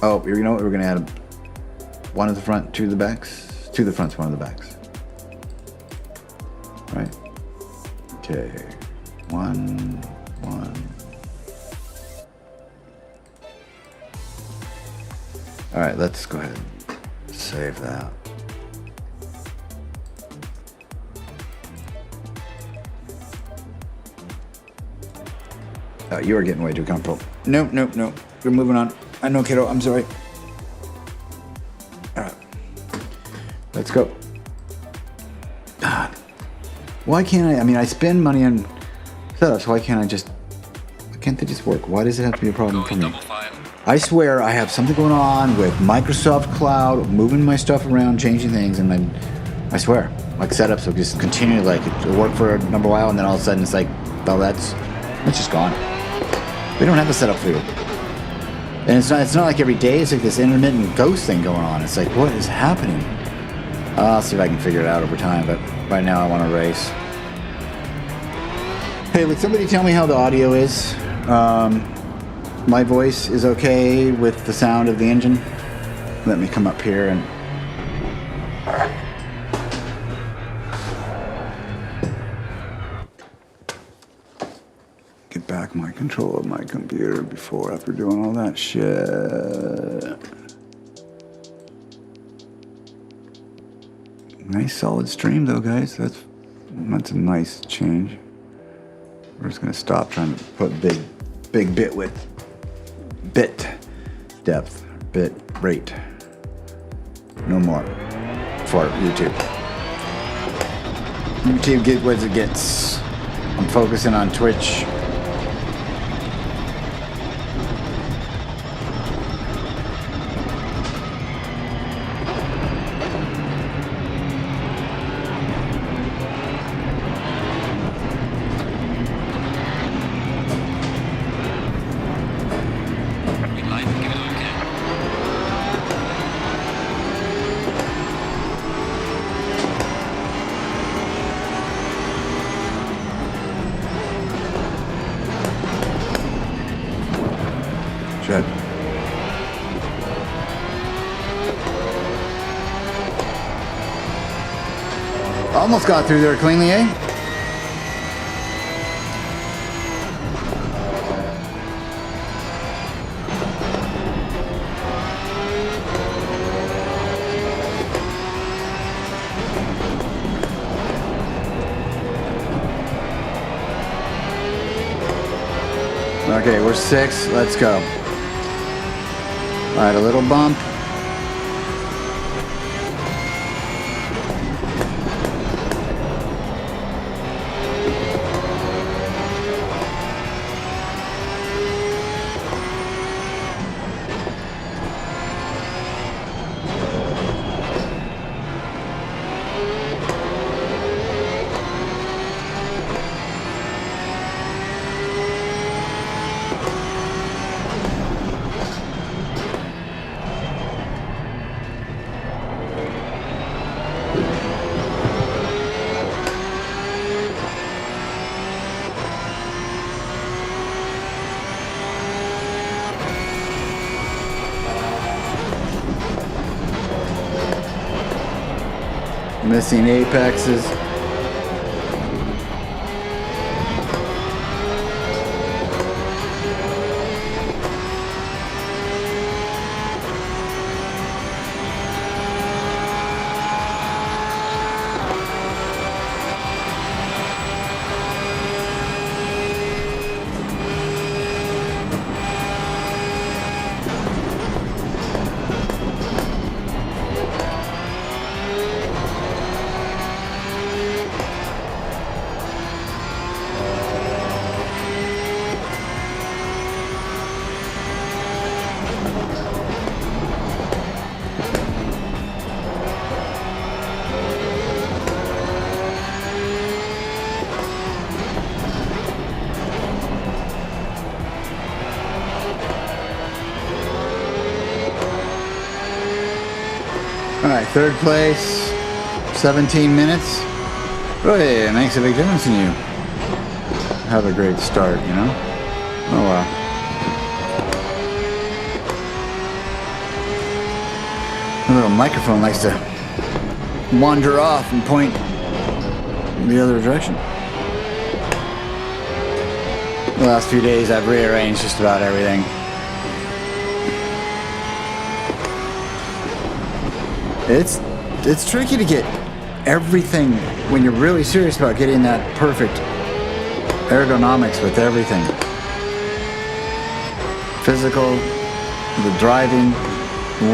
Oh, you know what? We're going to add one at the front, two to the backs. Two to the fronts, one of the backs. Right? Okay. One. All right, let's go ahead and save that. Oh, you are getting way too comfortable. Nope. We're moving on. I know, kiddo. I'm sorry. All right. Let's go. God. Why can't I mean, I spend money on setups. Why can't they just work? Why does it have to be a problem for me? Double file. I swear I have something going on with Microsoft Cloud, moving my stuff around, changing things, and then I swear, like setups will just continue, like it'll work for a number of while, and then all of a sudden it's like, oh, that's just gone. We don't have a setup for you. And it's not like every day, it's like this intermittent ghost thing going on. It's like, what is happening? I'll see if I can figure it out over time, but right now I want to race. Hey, would somebody tell me how the audio is? My voice is okay with the sound of the engine. Let me come up here and... get back my control of my computer after doing all that shit. Nice solid stream though, guys. That's a nice change. We're just gonna stop trying to put big bit width. Bit depth, bit rate. No more for YouTube. YouTube get what it gets. I'm focusing on Twitch. Almost got through there cleanly, eh? Okay, we're 6. Let's go. All right, a little bump. Missing apexes. Alright, third place, 17 minutes. Really, it makes a big difference in you. Have a great start, you know? Oh wow. The little microphone likes to wander off and point the other direction. The last few days I've rearranged just about everything. It's tricky to get everything when you're really serious about getting that perfect ergonomics with everything. Physical, the driving,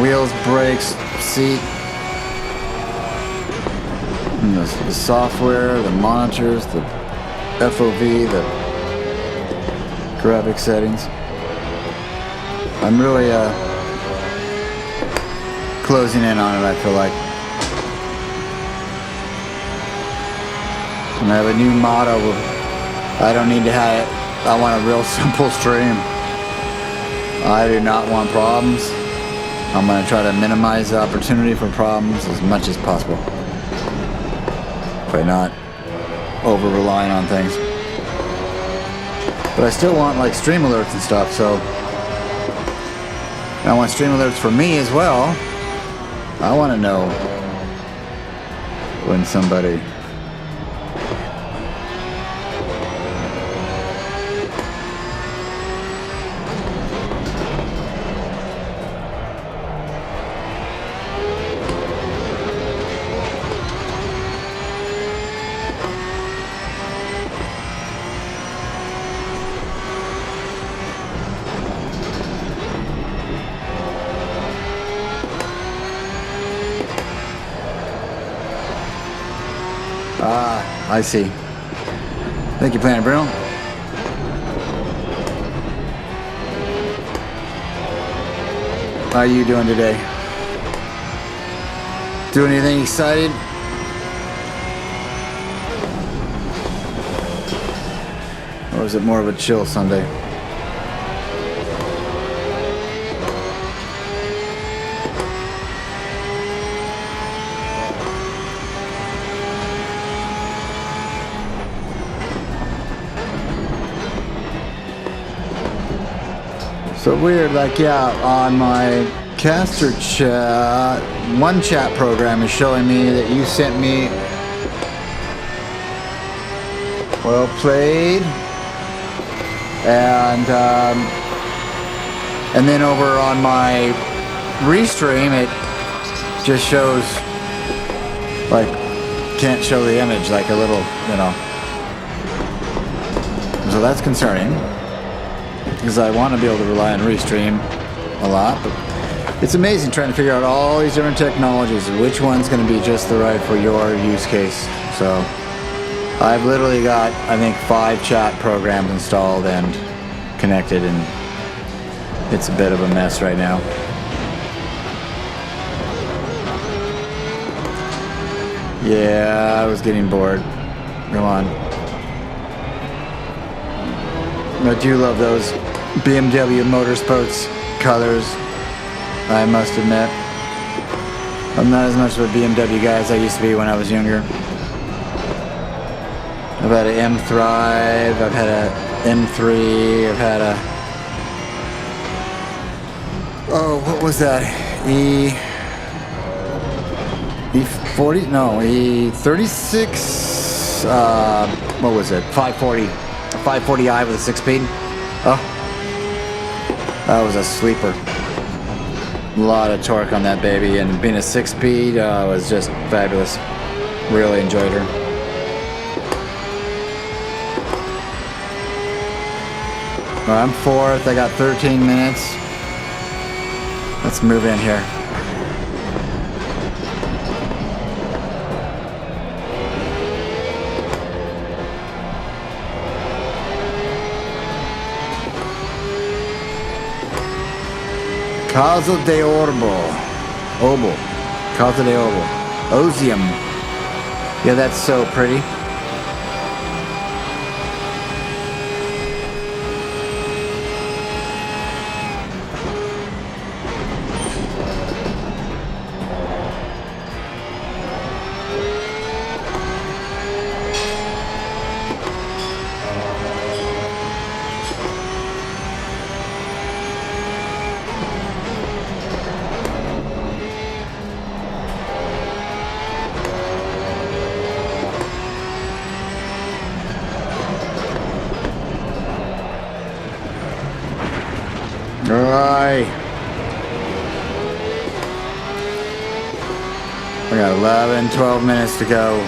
wheels, brakes, seat, and the software, the monitors, the FOV, the graphic settings. I'm really closing in on it, I feel like. And I have a new motto. I don't need to have it. I want a real simple stream. I do not want problems. I'm going to try to minimize the opportunity for problems as much as possible. By not over-relying on things. But I still want like stream alerts and stuff, so I want stream alerts for me as well. I want to know when somebody I see. Thank you, Planet Bruno. How are you doing today? Doing anything excited? Or is it more of a chill Sunday? So weird, like, yeah, on my caster chat, one chat program is showing me that you sent me well played, and then over on my restream it just shows, like, can't show the image, like a little, you know, so that's concerning. Because I want to be able to rely on Restream a lot, but it's amazing trying to figure out all these different technologies and which one's going to be just the right for your use case. So I've literally got, I think, 5 chat programs installed and connected, and it's a bit of a mess right now. Yeah, I was getting bored. Come on. I do love those BMW Motorsports colors, I must admit. I'm not as much of a BMW guy as I used to be when I was younger. I've had an M Thrive, I've had a M3, I've had a... Oh, what was that? E40? No, E36? What was it? 540. 540i with a 6-speed. Oh, that was a sleeper. A lot of torque on that baby, and being a 6-speed was just fabulous. Really enjoyed her. Well, I'm 4th. I got 13 minutes. Let's move in here. Casa de Obo. Casa de Obo. Osium. Yeah, that's so pretty. Alright. We got 11, 12 minutes to go.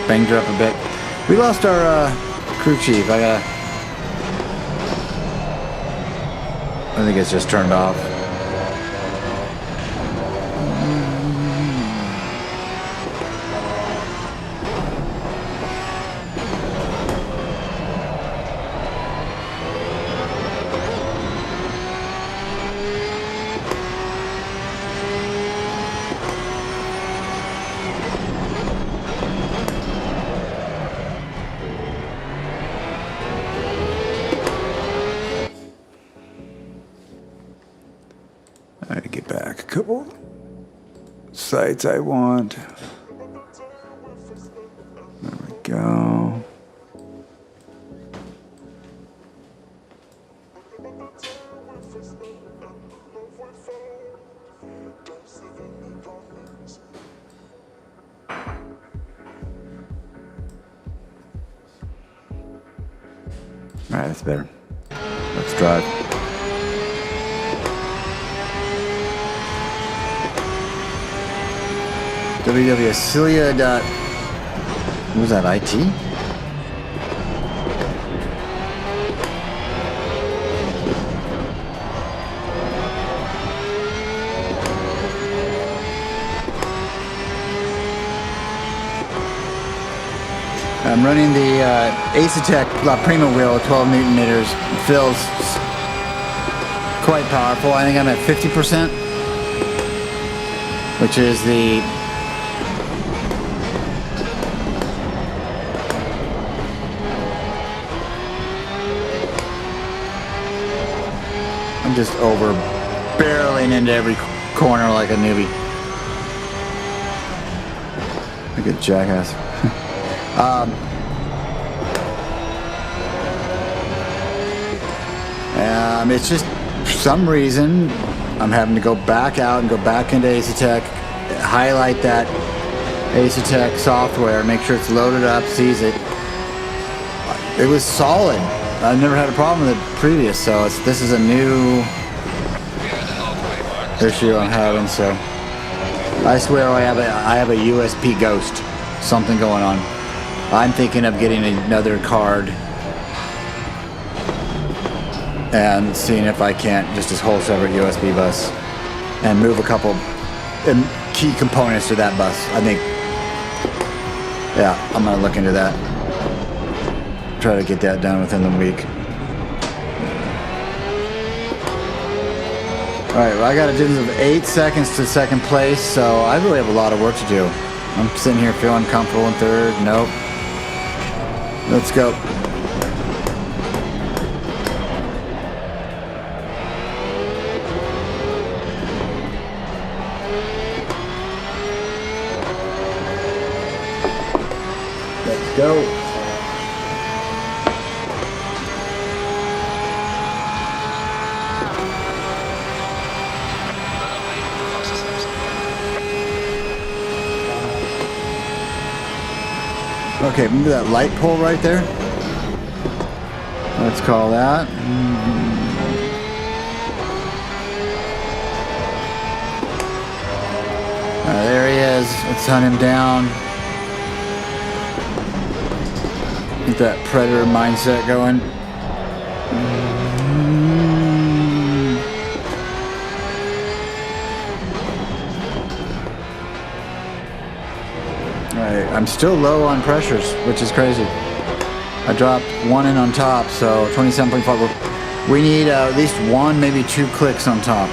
Banged her up a bit. We lost our crew chief. I think it's just turned off. I gotta get back a couple sites I want. There we go. All right, that's better. Let's drive. www.cilia. What was that, IT? I'm running the Asetec Prima wheel, 12 Newton meters. It feels quite powerful. I think I'm at 50%, which is the I'm just over barreling into every corner like a newbie. Like a jackass. It's just, for some reason, I'm having to go back out and go back into Asetec, highlight that Asetec software, make sure it's loaded up, sees it. It was solid. I've never had a problem with it previous, so this is a new issue I'm having. So I swear I have a USP ghost, something going on. I'm thinking of getting another card and seeing if I can't just a whole separate USB bus and move a couple key components to that bus. I think, yeah, I'm gonna look into that. Try to get that done within the week. All right, well, I got a distance of 8 seconds to second place, so I really have a lot of work to do. I'm sitting here feeling comfortable in third. Nope. Let's go. Let's go. Okay, remember that light pole right there? Let's call that. There he is. Let's hunt him down. Get that predator mindset going. Alright, I'm still low on pressures, which is crazy. I dropped one in on top, so 27.5. We need at least one, maybe 2 clicks on top.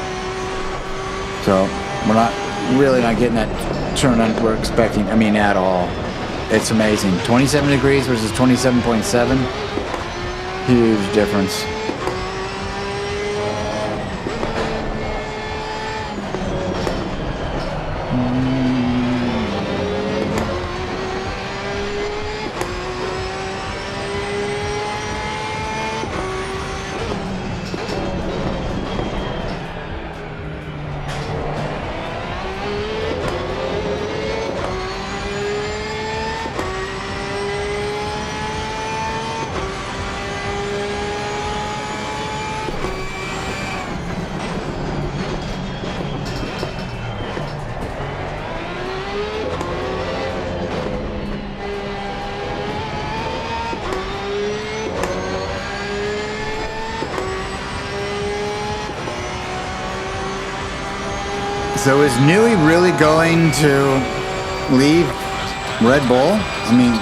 So we're really not getting that turn on we're expecting. I mean, at all. It's amazing. 27 degrees versus 27.7. Huge difference. So is Newey really going to leave Red Bull? I mean,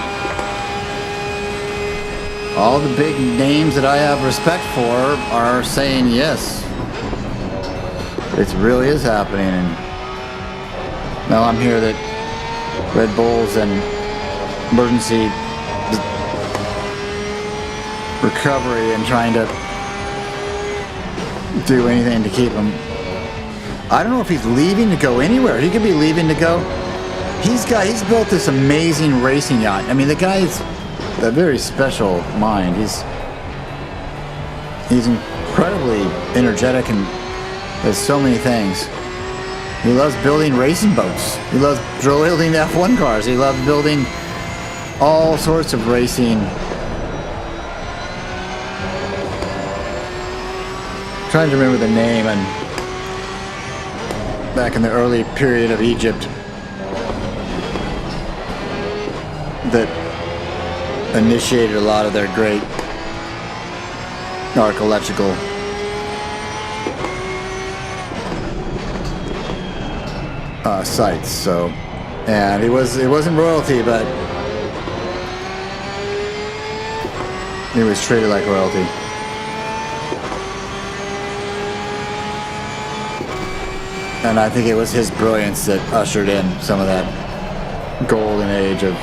all the big names that I have respect for are saying yes. It really is happening. And now I'm here that Red Bulls and emergency recovery and trying to do anything to keep them. I don't know if he's leaving to go anywhere. He could be leaving to go. He's built this amazing racing yacht. I mean, the guy's a very special mind. He's incredibly energetic and does so many things. He loves building racing boats. He loves building F1 cars. He loves building all sorts of racing. I'm trying to remember the name, and back in the early period of Egypt that initiated a lot of their great archaeological sites. So, and it wasn't royalty, but he was treated like royalty. And I think it was his brilliance that ushered in some of that golden age of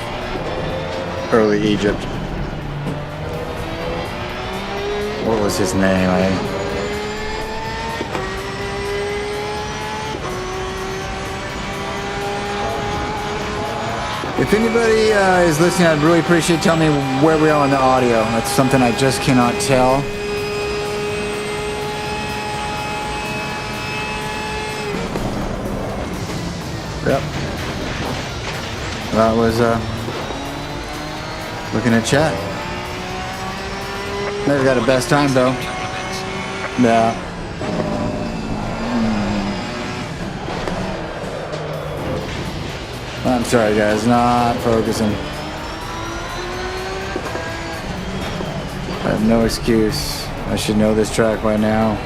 early Egypt. What was his name? If anybody is listening, I'd really appreciate telling me where we are on the audio. That's something I just cannot tell. Yep. That was looking at chat. Never got a best time though. Yeah. I'm sorry guys, not focusing. I have no excuse. I should know this track by now.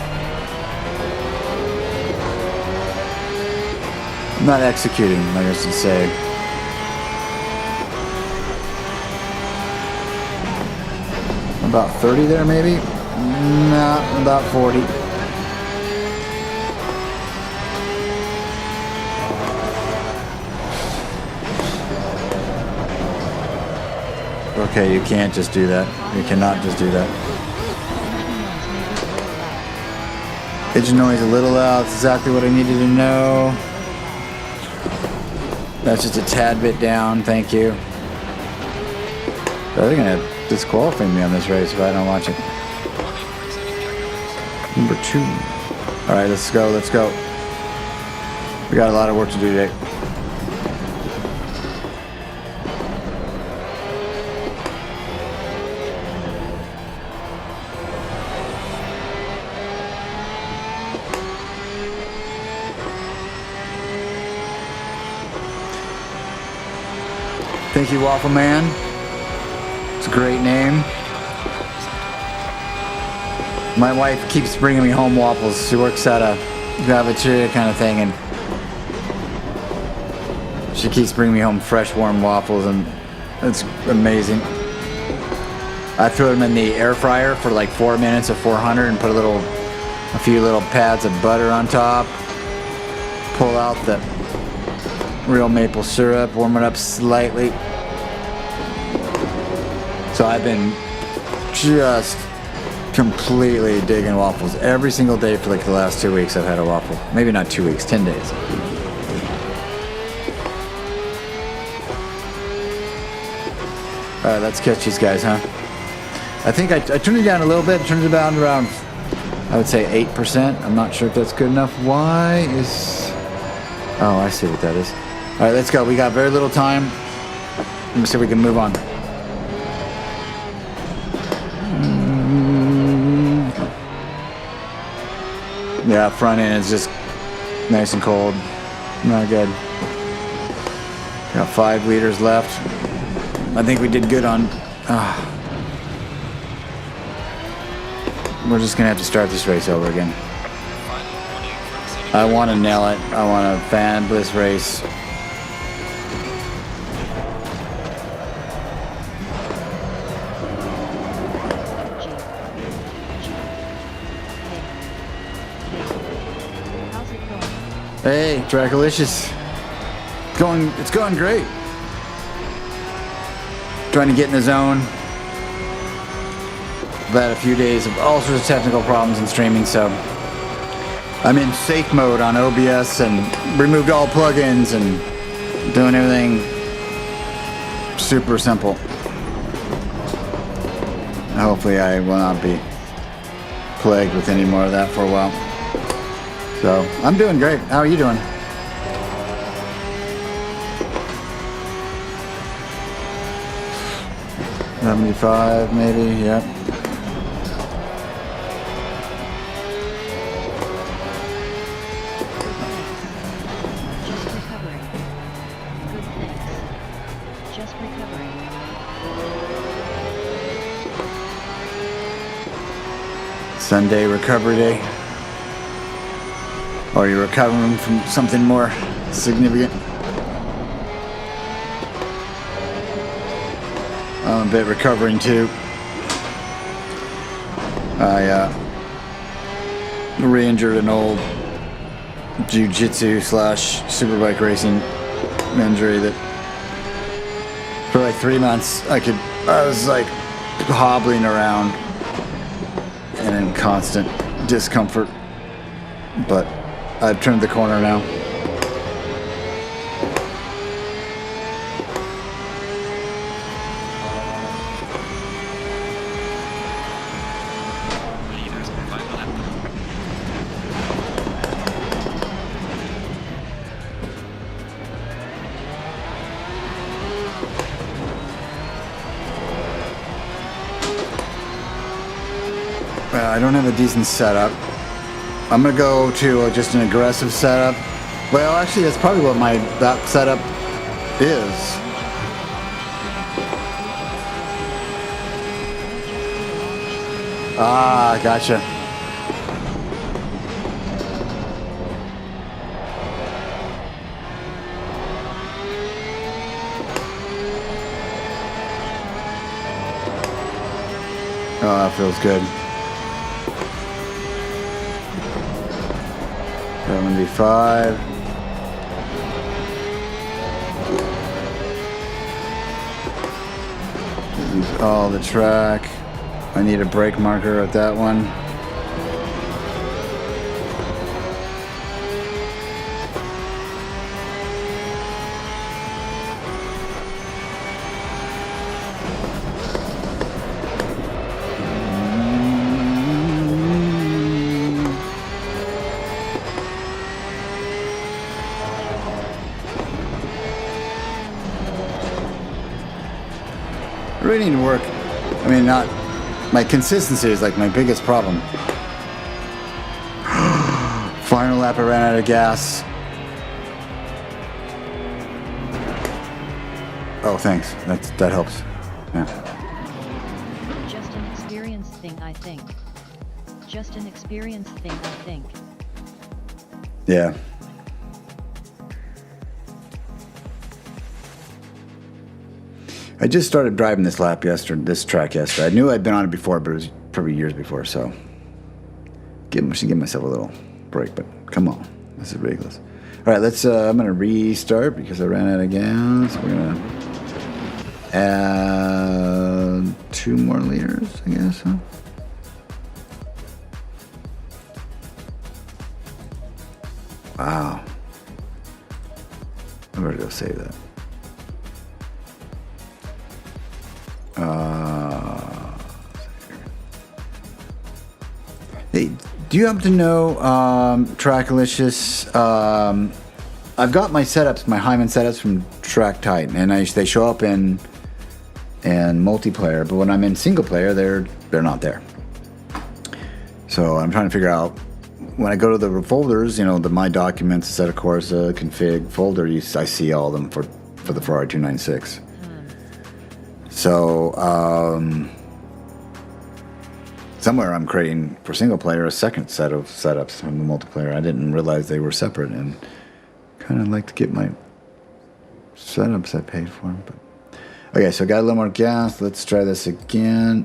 I'm not executing, like I should say. About 30 there maybe? Nah, about 40. Okay, you can't just do that. You cannot just do that. Engine noise a little loud. That's exactly what I needed to know. That's just a tad bit down. Thank you. They're gonna disqualify me on this race if I don't watch it. Number 2. All right, let's go. Let's go. We got a lot of work to do today. Thank you, Waffle Man. It's a great name. My wife keeps bringing me home waffles. She works at a cafeteria kind of thing, and she keeps bringing me home fresh, warm waffles, and it's amazing. I throw them in the air fryer for like 4 minutes at 400 and put a few little pads of butter on top. Pull out the real maple syrup, warm it up slightly. So I've been just completely digging waffles. Every single day for like the last 2 weeks I've had a waffle. Maybe not 2 weeks, 10 days. Alright, let's catch these guys, huh? I think I turned it down a little bit. Turned it down around, I would say 8%. I'm not sure if that's good enough. Why is... Oh, I see what that is. Alright, let's go. We got very little time. Let me see if we can move on. Yeah, front end is just nice and cold. Not good. Got 5 liters left. I think we did good on... We're just going to have to start this race over again. I want to nail it. I want to fan this race. Hey, Dracolicious. It's going great. Trying to get in the zone. I've had a few days of all sorts of technical problems in streaming, so I'm in safe mode on OBS and removed all plugins and doing everything super simple. Hopefully I will not be plagued with any more of that for a while. So I'm doing great. How are you doing? $75 maybe, yep. Just recovering. Good thanks. Just recovering. Sunday recovery day. Or you're recovering from something more significant? I'm a bit recovering too. I re-injured an old jiu-jitsu / superbike racing injury that for like 3 months I was like hobbling around and in constant discomfort, but I've turned the corner now. Leaders in final lap. I don't have a decent setup. I'm gonna go to just an aggressive setup. Well, actually, that's probably what that setup is. Ah, gotcha. Oh, that feels good. 75. Use all the track. I need a brake marker at that one. I really need to work. I mean, not my consistency is like my biggest problem. Final lap, I ran out of gas. Oh, thanks. That helps. Yeah. Just an experience thing, I think. Just an experience thing, I think. Yeah. I just started driving this track yesterday. I knew I'd been on it before, but it was probably years before, so I should give myself a little break, but come on. This is ridiculous. All right, I'm going to restart because I ran out of gas. We're going to add 2 more liters, I guess, huh? Wow. I'm going to go save that. Hey, do you happen to know Trackalicious? I've got my setups, my Hyman setups from Track Titan, and they show up in multiplayer, but when I'm in single player, they're not there. So I'm trying to figure out when I go to the folders, you know, my documents, set of course, config folder. I see all of them for the Ferrari 296. So somewhere I'm creating for single player a second set of setups from the multiplayer. I didn't realize they were separate, and kind of like to get my setups I paid for. But okay, so got a little more gas. Let's try this again.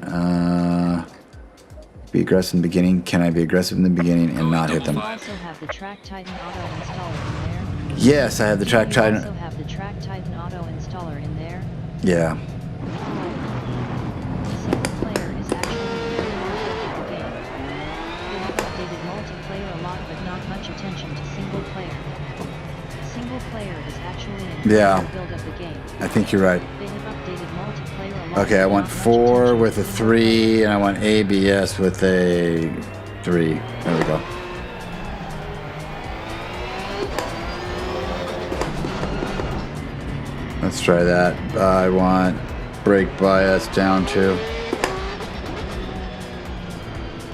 Be aggressive in the beginning. Can I be aggressive in the beginning and not hit them? You also have the Track Titan Auto installer in there. Yes, I have the Track Titan. You also have the Track Titan Auto installer in there. Yeah. Single player is actually a very good game. They have updated multiplayer a lot, but not much much attention to single player. Single player is actually an Yeah. build of the game. I think you're right. They have updated multiplayer a lot. Okay, I want Not much 4 attention with to a single 3, and I want ABS with a 3. There we go. Let's try that. I want brake bias down to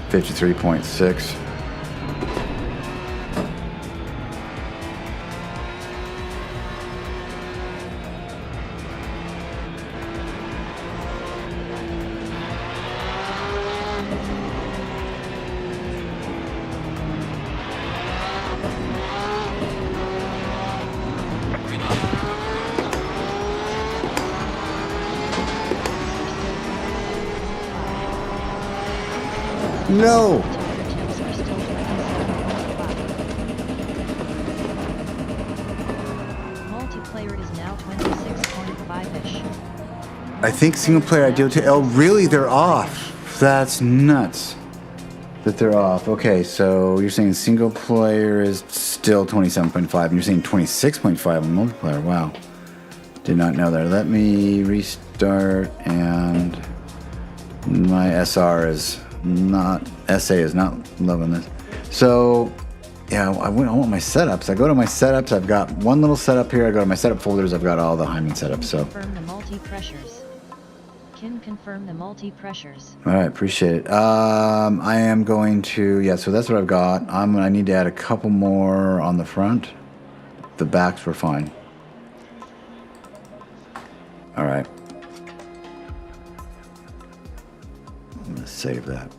53.6. No! Multiplayer is now 26.5-ish. I think single player ideal to L. Really, they're off. That's nuts. That they're off. Okay, so you're saying single player is still 27.5, and you're saying 26.5 on multiplayer. Wow. Did not know that. Let me restart, and my SR is not, SA is not loving this. So, yeah, I want my setups. I go to my setups. I've got one little setup here. I go to my setup folders. I've got all the Hyman setups. So. Confirm the multi-pressures. Can confirm the multi-pressures. All right, appreciate it. I am going to, yeah, so that's what I've got. I need to add a couple more on the front. The backs were fine. All right. I'm going to save that.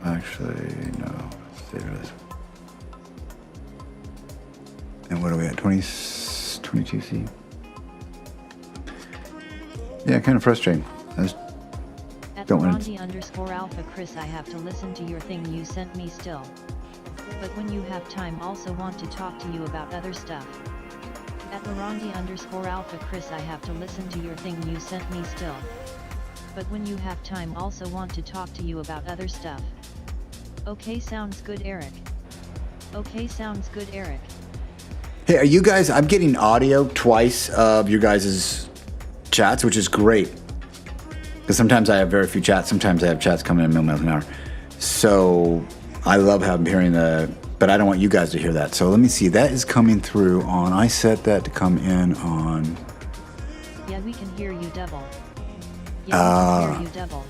Actually, no. Save this. And what are we at? 22C? Yeah, kind of frustrating. I just At don't want Rondi_Alpha Chris, I have to listen to your thing you sent me still. But when you have time, also want to talk to you about other stuff. At Rondi_Alpha Chris, I have to listen to your thing you sent me still. But when you have time, also want to talk to you about other stuff. Okay, sounds good, Eric. Okay, sounds good, Eric. Hey, are you guys, I'm getting audio twice of your guys' chats, which is great. Because sometimes I have very few chats, sometimes I have chats coming in a million miles an hour. So I love hearing but I don't want you guys to hear that. So let me see, that is coming through on, I set that to come in on. Yeah, we can hear you double. Yeah, we can hear you double.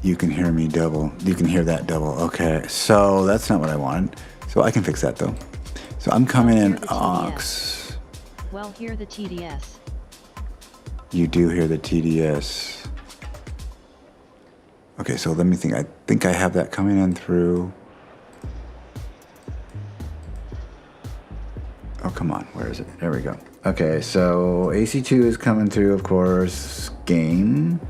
You can hear me double. You can hear that double. Okay, so that's not what I wanted. So I can fix that though. So I'm coming in aux. Well, hear the TDS. You do hear the TDS. Okay, so let me think. I think I have that coming in through. Oh, come on. Where is it? There we go. Okay, so AC2 is coming through, of course, gain.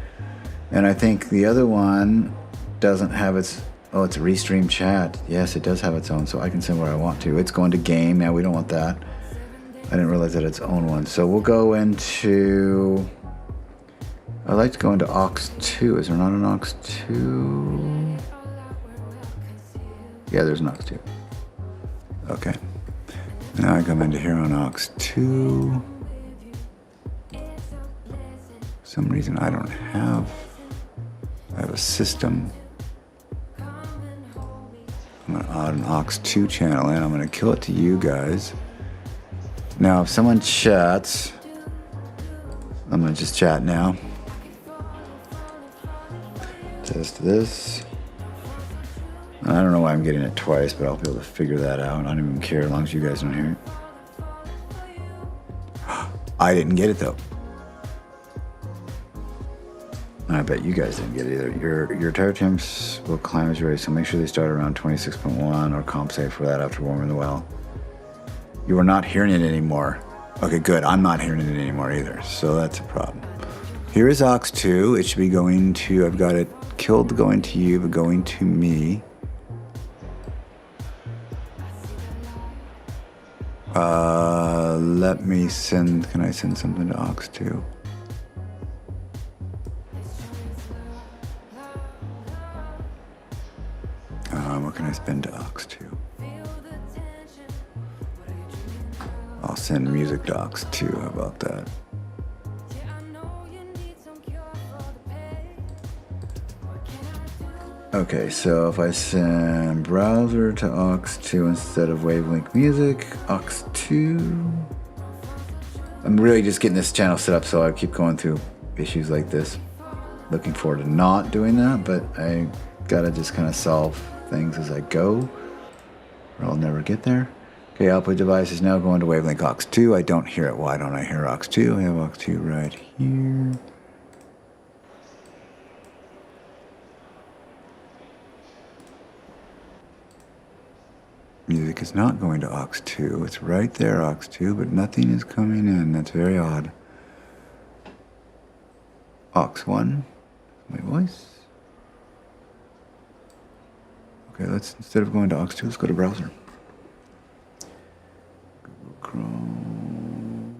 And I think the other one doesn't have its, oh, it's a restream chat. Yes, it does have its own, so I can send where I want to. It's going to game. Now we don't want that. I didn't realize that it's own one. So we'll go into, I'd like to go into aux 2. Is there not an aux 2? Yeah, there's an aux 2. Okay. Now I come into here on aux 2. For some reason I don't have, I have a system. I'm gonna add an aux 2 channel in. I'm gonna kill it to you guys. Now, if someone chats, I'm gonna just chat now. Test this. I don't know why I'm getting it twice, but I'll be able to figure that out. I don't even care as long as you guys don't hear it. I didn't get it though. I bet you guys didn't get it either. Your tire temps will climb as you race, so make sure they start around 26.1 or compensate for that after warming the well. You are not hearing it anymore. Okay, good. I'm not hearing it anymore either, so that's a problem. Here is aux 2. It should be going to, I've got it killed going to you, but going to me. Let me send, can I send something to aux 2? what can I spin to aux2? I'll send music to aux2. How about that? Okay, so if I send browser to aux2 instead of wavelength music, aux2. I'm really just getting this channel set up, so I keep going through issues like this. Looking forward to not doing that, but I gotta just kind of solve things as I go, or I'll never get there. Okay, output device is now going to wavelength aux2. I don't hear it. Why don't I hear aux2? I have aux2 right here. Music is not going to aux2. It's right there, aux2, but nothing is coming in. That's very odd. aux1, my voice. Okay, let's, instead of going to aux2, let's go to browser. Google Chrome.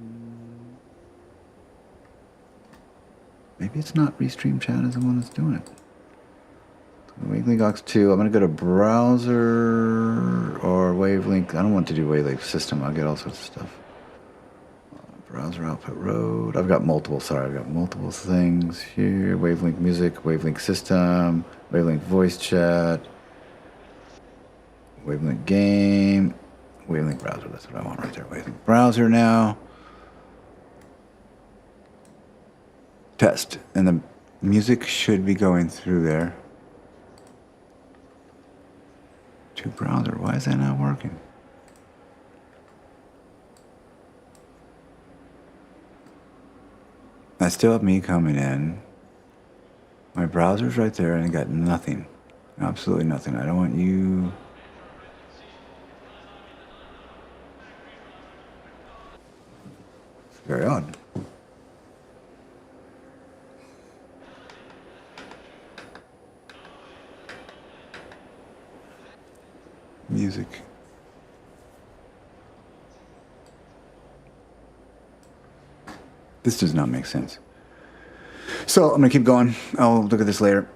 Maybe it's not Restream Chat is the one that's doing it. Wavelength aux2. I'm going to go to browser or wavelength. I don't want to do wavelength system. I'll get all sorts of stuff. Browser output road. I've got multiple. Sorry, I've got multiple things here. Wavelength music, wavelength system, wavelength voice chat, wavelength game, wavelength browser. That's what I want right there. Wavelength browser now. Test. And the music should be going through there. To browser. Why is that not working? I still have me coming in. My browser's right there and I got nothing. Absolutely nothing. I don't want you. It's very odd. Music. This does not make sense. So I'm going to keep going. I'll look at this later.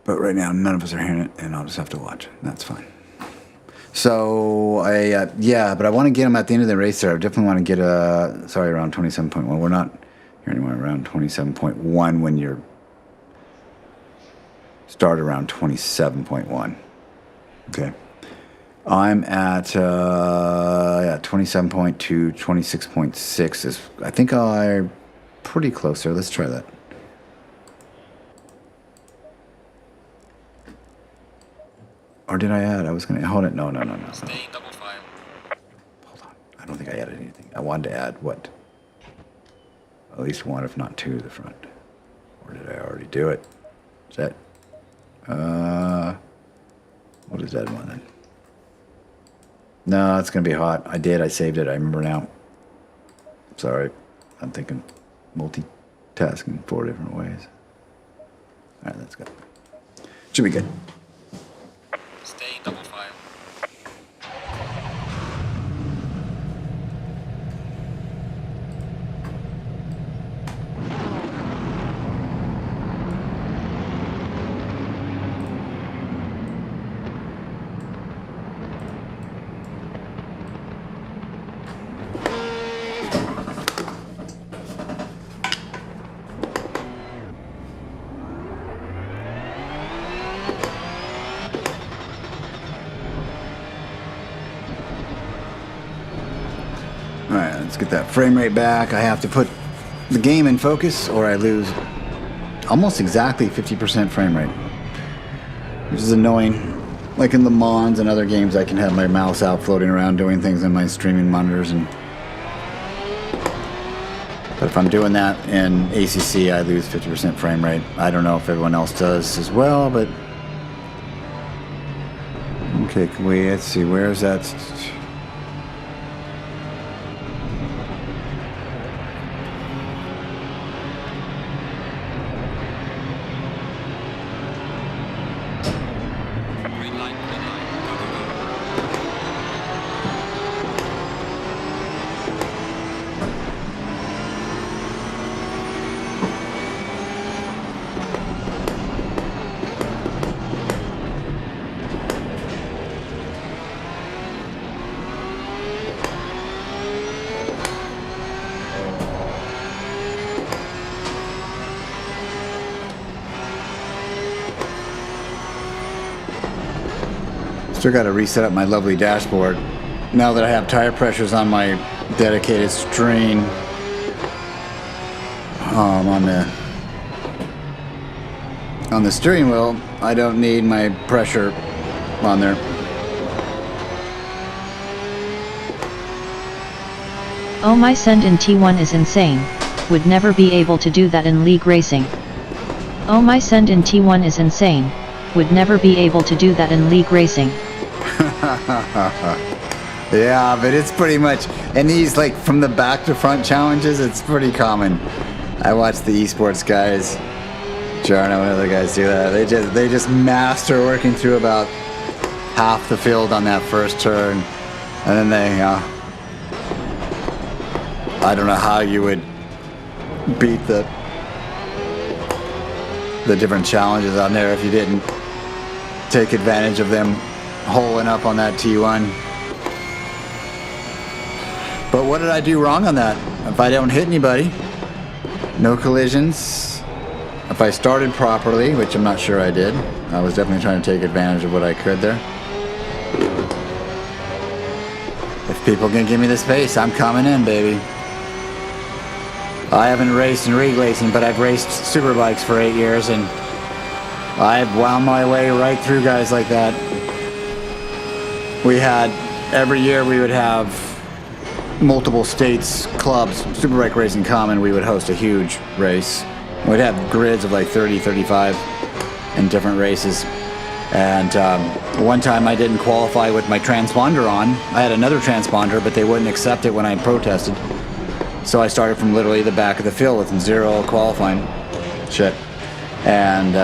But right now, none of us are hearing it, and I'll just have to watch. That's fine. So yeah, but I want to get them at the end of the race there. I definitely want to get around 27.1. We're not here anymore, around 27.1 when you're start around 27.1. Okay. I'm at 27.2, 26.6 is, I think I'm pretty close there. Let's try that. Or did I add? I was going to hold it. No. Stay double file. Hold on. I don't think I added anything. I wanted to add what? At least one, if not two, to the front. Or did I already do it? Is that? What is that one then? No, it's going to be hot. I did. I saved it. I remember now. Sorry. I'm thinking multitasking 4 different ways. All right, let's go. Should be good. Stay double file. Alright, let's get that frame rate back. I have to put the game in focus or I lose almost exactly 50% frame rate, which is annoying. Like in Le Mans and other games, I can have my mouse out floating around doing things on my streaming monitors. But if I'm doing that in ACC, I lose 50% frame rate. I don't know if everyone else does as well, but... Okay, let's see, where's that... Green light, go, go, go. Still got to reset up my lovely dashboard. Now that I have tire pressures on my dedicated string on the steering wheel, I don't need my pressure on there. Oh, my send in T1 is insane. Would never be able to do that in league racing. Oh, my send in T1 is insane. Would never be able to do that in league racing. Yeah, but it's pretty much, and these like from the back to front challenges, it's pretty common. I watch the esports guys, Jarno and other guys do that. They just master working through about half the field on that first turn, and then they, I don't know how you would beat the different challenges on there if you didn't take advantage of them holing up on that T1. But what did I do wrong on that? If I don't hit anybody, no collisions, if I started properly, which I'm not sure I did, I was definitely trying to take advantage of what I could there. If people can give me the space, I'm coming in, baby. I haven't raced in league racing, but I've raced superbikes for 8 years, and I've wound my way right through guys like that. We had, every year we would have multiple states, clubs, Superbike Racing Common, we would host a huge race. We'd have grids of like 30, 35 in different races. And one time I didn't qualify with my transponder on. I had another transponder, but they wouldn't accept it when I protested. So I started from literally the back of the field with 0 qualifying shit. And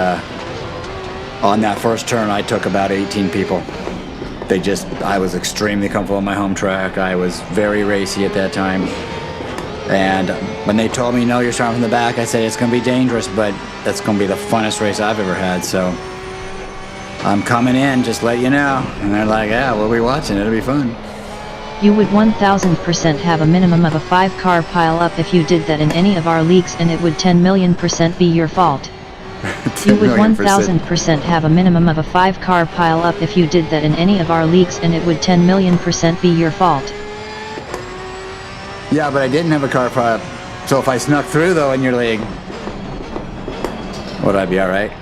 on that first turn, I took about 18 people. I was extremely comfortable on my home track. I was very racy at that time. And when they told me, no, you're starting from the back, I said, it's going to be dangerous, but that's going to be the funnest race I've ever had. So I'm coming in, just let you know. And they're like, yeah, we'll be watching. It'll be fun. You would 1000% have a minimum of a 5-car pile-up if you did that in any of our leagues, and it would 10 million% be your fault. You would 1000% have a minimum of a 5-car pile-up if you did that in any of our leagues, and it would 10 million% be your fault. Yeah, but I didn't have a car pile-up. So if I snuck through, though, in your league, would I be alright?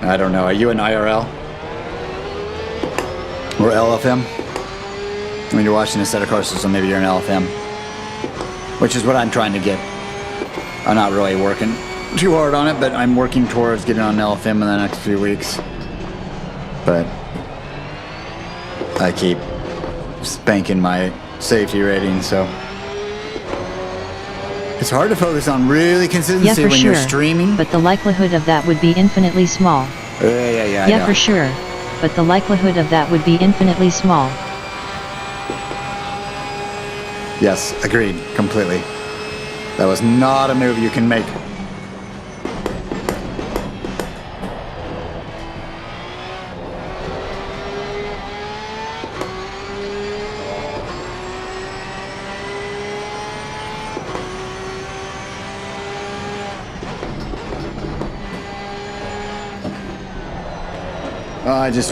I don't know. Are you an IRL? Or LFM? I mean, you're watching a set of courses, so maybe you're an LFM. Which is what I'm trying to get. I'm not really working too hard on it, but I'm working towards getting on LFM in the next few weeks. But I keep spanking my safety rating, so it's hard to focus on really consistency when you're streaming. But the likelihood of that would be infinitely small. Yeah, for sure. But the likelihood of that would be infinitely small. Yes, agreed, completely. That was not a move you can make.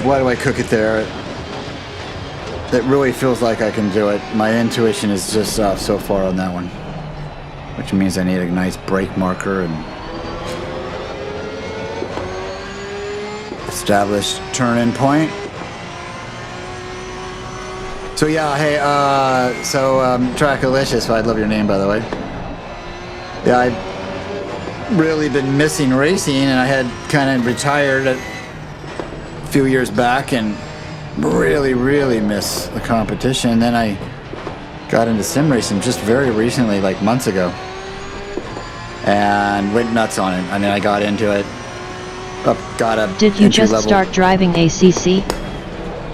Why do I cook it there? It really feels like I can do it. My intuition is just off so far on that one. Which means I need a nice brake marker and established turn-in point. So yeah, hey, Trackalicious, I'd love your name, by the way. Yeah, I've really been missing racing, and I had kind of retired a few years back and really miss the competition. Then I got into sim racing just very recently, like months ago, and went nuts on it. I mean, I got into it. Did you just start driving ACC?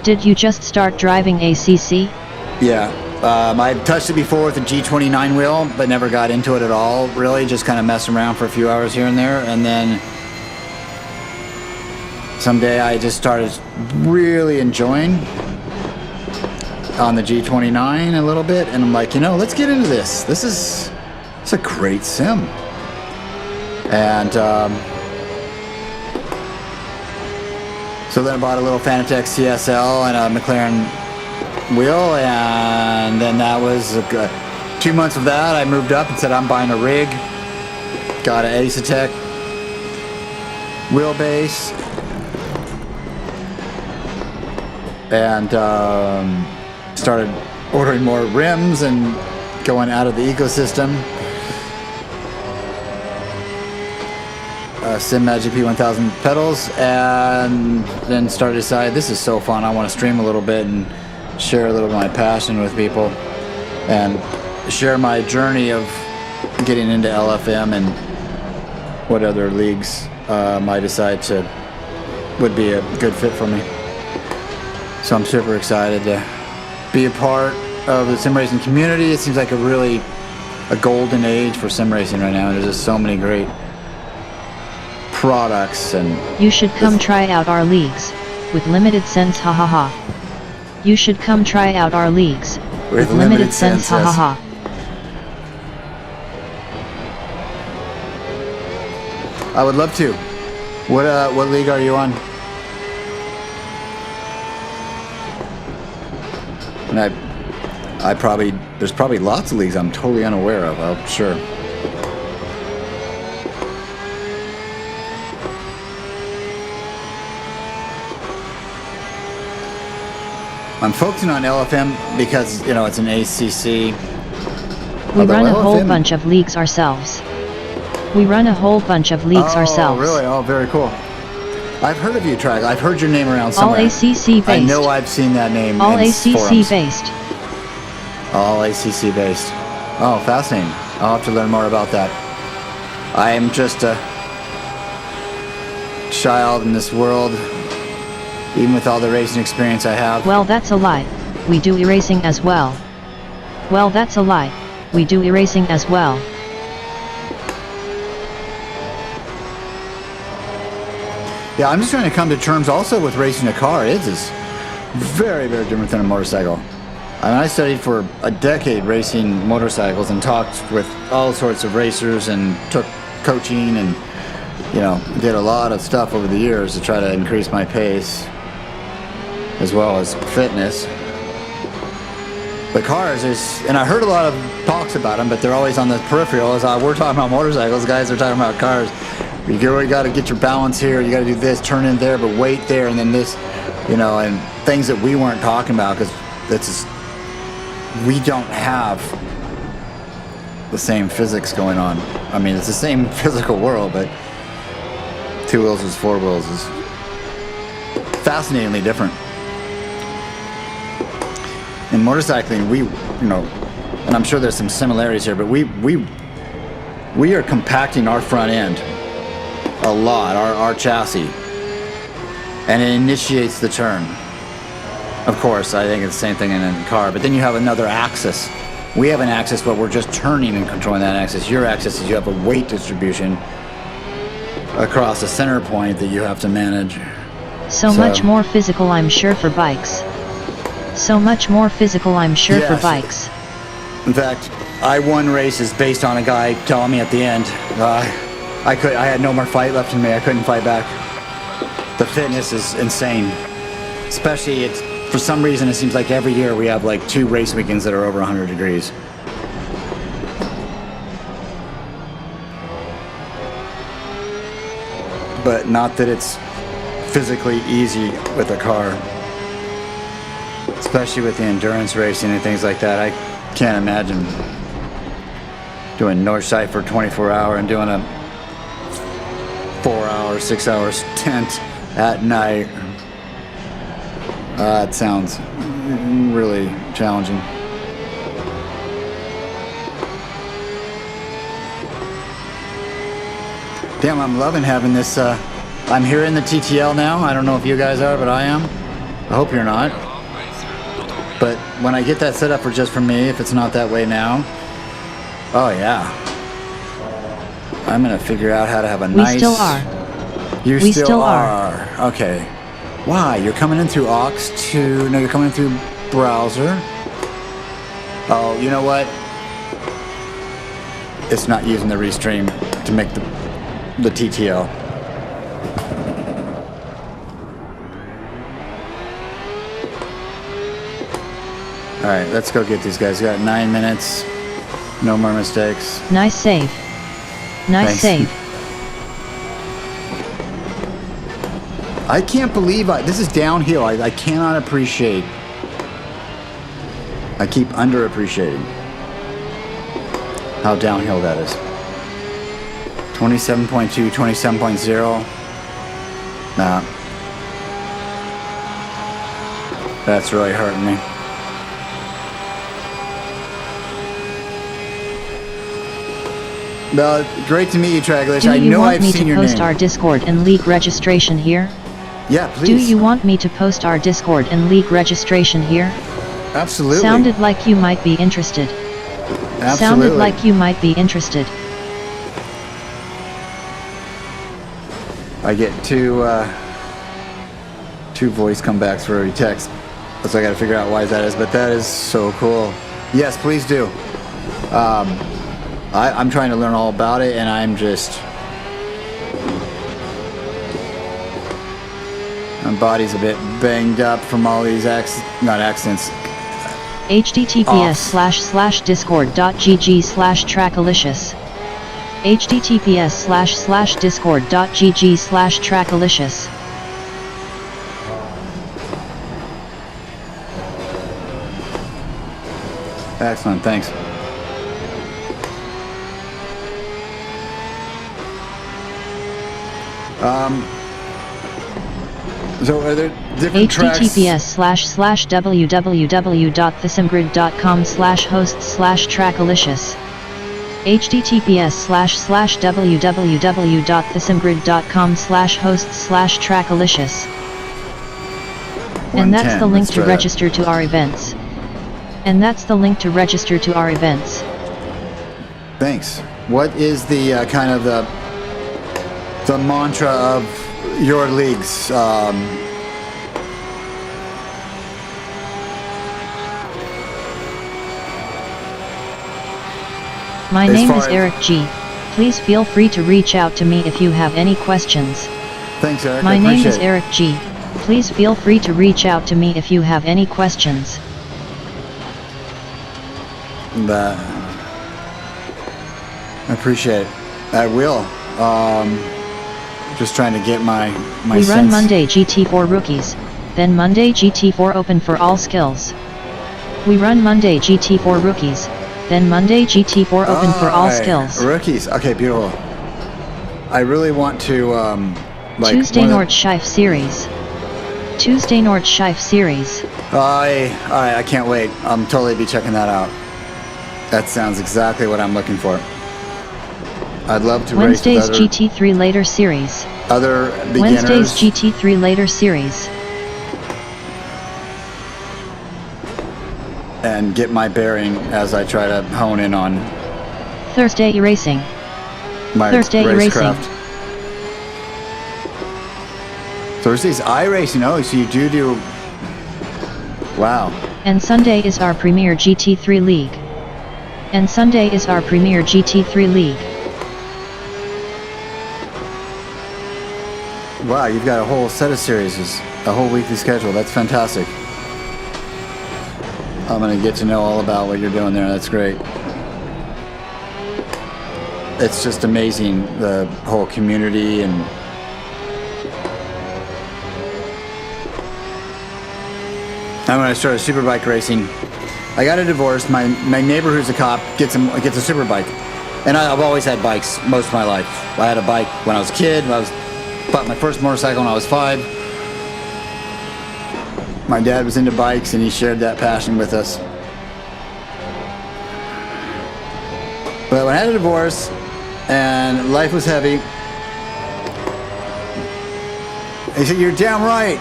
Did you just start driving ACC? Yeah, I've touched it before with the G29 wheel, but never got into it at all, really. Just kind of messing around for a few hours here and there, and then someday I just started really enjoying on the G29 a little bit, and I'm like, you know, let's get into this. It's a great sim. And So then I bought a little Fanatec CSL and a McLaren wheel, and then that was 2 months of that. I moved up and said I'm buying a rig. Got an Asetec wheelbase, and started ordering more rims and going out of the ecosystem. Simagic P1000 pedals, and then started to decide this is so fun. I want to stream a little bit and share a little of my passion with people and share my journey of getting into LFM and what other leagues might decide would be a good fit for me. So I'm super excited to be a part of the sim racing community. It seems like a golden age for sim racing right now, and there's just so many great products. And you should come try out our leagues with limited sense, ha ha ha. You should come try out our leagues with limited sense, ha ha ha. I would love to. What league are you on? And there's probably lots of leagues I'm totally unaware of, I'm sure. I'm focusing on LFM because, you know, it's an ACC. We run a whole bunch of leagues ourselves. We run a whole bunch of leagues ourselves. Oh, really? Oh, very cool. I've heard of you, Track. I've heard your name around somewhere. All ACC based. I know I've seen that name. All in ACC forums. based. All ACC based. Oh, fascinating. I'll have to learn more about that. I am just a child in this world, even with all the racing experience I have. Well, that's a lie. We do erasing as well. Well, that's a lie. We do erasing as well. Yeah, I'm just trying to come to terms also with racing a car. It is very, very different than a motorcycle. I mean, I studied for a decade racing motorcycles and talked with all sorts of racers and took coaching and, you know, did a lot of stuff over the years to try to increase my pace as well as fitness. The cars is, and I heard a lot of talks about them, but they're always on the peripheral. As we're talking about motorcycles, guys are talking about cars. You got to get your balance here, you got to do this, turn in there, but wait there, and then this, you know, and things that we weren't talking about because we don't have the same physics going on. I mean, it's the same physical world, but 2 wheels is 4 wheels is fascinatingly different. In motorcycling, you know, and I'm sure there's some similarities here, but we are compacting our front end a lot, our chassis, and it initiates the turn. Of course, I think it's the same thing in a car, but then you have another axis. We have an axis, but we're just turning and controlling that axis. Your axis is you have a weight distribution across a center point that you have to manage. So much more physical, I'm sure, for bikes. So much more physical, I'm sure, for bikes. In fact, I won races based on a guy telling me at the end, I had no more fight left in me. I couldn't fight back. The fitness is insane. Especially, for some reason, it seems like every year we have like 2 race weekends that are over 100 degrees. But not that it's physically easy with a car. Especially with the endurance racing and things like that. I can't imagine doing Northside for 24-hour and doing a 4-hour, 6-hour stint at night. It sounds really challenging. Damn, I'm loving having this. I'm here in the TTL now. I don't know if you guys are, but I am. I hope you're not. But when I get that set up for me, if it's not that way now, oh yeah. I'm gonna figure out how to have a nice... We still are. We still are. Okay. Why? You're coming in through aux to... No, you're coming in through browser. Oh, you know what? It's not using the restream to make the TTL. Alright, let's go get these guys. We got 9 minutes. No more mistakes. Nice save. Nice Thanks. save. I can't believe this is downhill. I cannot appreciate. I keep underappreciating how downhill that is. 27.2, 27.0. Nah. That's really hurting me. Well, great to meet you, Traglish. Do I you know want I've me seen to your post name. our Discord and league registration here? Yeah, please. Do you want me to post our Discord and league registration here? Absolutely. Sounded like you might be interested. Absolutely. Sounded like you might be interested. I get two voice comebacks for every text. So I got to figure out why that is, but that is so cool. Yes, please do. I'm trying to learn all about it, and I'm just... my body's a bit banged up from all these not accidents. https://discord.gg/trackalicious. https://discord.gg/trackalicious. Excellent, thanks. So are there different tracks? https://www.thesimgrid.com/hosts/trackalicious. https://www.thesimgrid.com/hosts/trackalicious. And that's the link to register to our events. And that's the link to register to our events. Thanks. What is the kind of the mantra of your leagues? My name is Eric G. Please feel free to reach out to me if you have any questions. Thanks, Eric. My name is Eric G. Please feel free to reach out to me if you have any questions. I appreciate it. I will. Just trying to get my We sense. run Monday GT4 rookies, then Monday GT4 open for all skills. We run Monday GT4 rookies, then Monday GT4 open for all skills. Rookies. Okay, beautiful. I really want to like Tuesday Nordschleife series. Tuesday Nordschleife series. I can't wait. I'm totally be checking that out. That sounds exactly what I'm looking for. I'd love to Wednesday's race with GT3 later series. other beginners. Wednesday's GT3 later series. And get my bearing as I try to hone in on Thursday racing. my Thursday racecraft. Thursday's iRacing. Oh, so you do. Wow. And Sunday is our premier GT3 league. And Sunday is our premier GT3 league. Wow, you've got a whole set of series, a whole weekly schedule. That's fantastic. I'm going to get to know all about what you're doing there. That's great. It's just amazing, the whole community and when I started superbike racing, I got a divorce. My neighbor who's a cop gets a superbike. And I've always had bikes most of my life. I had a bike when I was a kid. Bought my first motorcycle when I was 5. My dad was into bikes and he shared that passion with us. But when I had a divorce and life was heavy, he said, "You're damn right,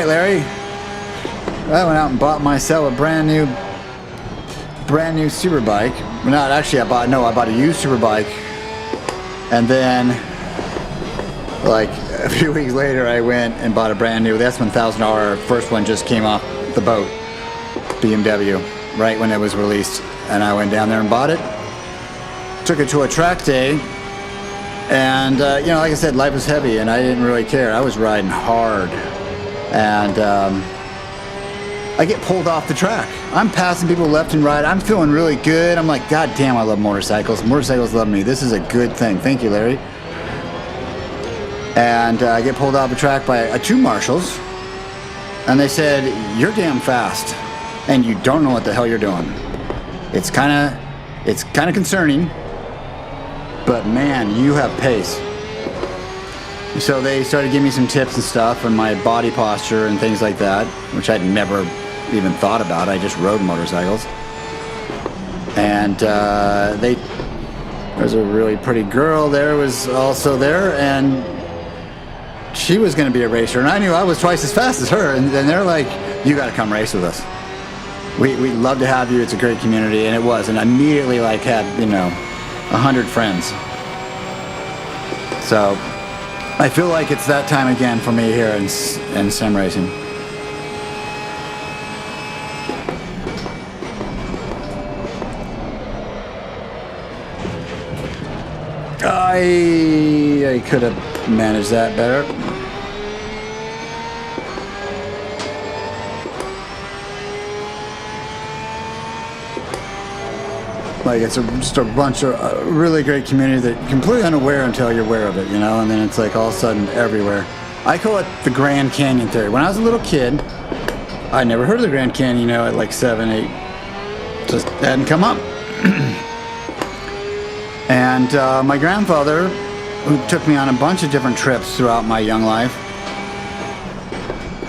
Larry." I went out and bought myself a brand new superbike. Not actually, I bought a used superbike. And then, like a few weeks later, I went and bought a brand new. That's $1,000. First one just came off the boat, BMW, right when it was released. And I went down there and bought it. Took it to a track day. And like I said, life was heavy, and I didn't really care. I was riding hard, and I get pulled off the track. I'm passing people left and right. I'm feeling really good. I'm like, God damn, I love motorcycles. Motorcycles love me. This is a good thing. Thank you, Larry. And I get pulled off the track by two marshals. And they said, you're damn fast. And you don't know what the hell you're doing. It's kind of concerning. But man, you have pace. So they started giving me some tips and stuff on my body posture and things like that, which I'd never even thought about. I just rode motorcycles. And there's a really pretty girl there was also there, and she was going to be a racer, and I knew I was twice as fast as her, and they're like, you got to come race with us. We'd love to have you. It's a great community, and it was, and I immediately like had 100 friends. So I feel like it's that time again for me here in sim racing. I could have managed that better. Like it's just a bunch of really great community that completely unaware until you're aware of it, and then it's like all of a sudden everywhere. I call it the Grand Canyon theory. When I was a little kid, I never heard of the Grand Canyon, at like 7, 8. Just hadn't come up. And my grandfather, who took me on a bunch of different trips throughout my young life,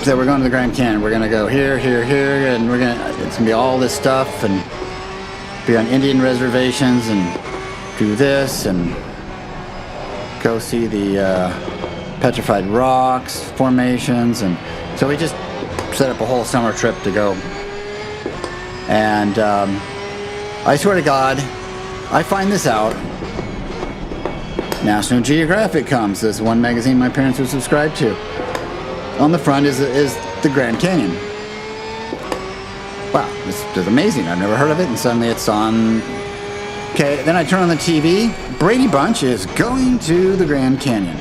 said, we're going to the Grand Canyon. We're going to go here, here, here, and it's going to be all this stuff, and be on Indian reservations, and do this, and go see the petrified rocks formations. And so we just set up a whole summer trip to go. And I swear to God, I find this out. National Geographic comes. This one magazine my parents would subscribe to. On the front is the Grand Canyon. Wow, this is amazing. I've never heard of it, and suddenly it's on. Okay, then I turn on the TV. Brady Bunch is going to the Grand Canyon.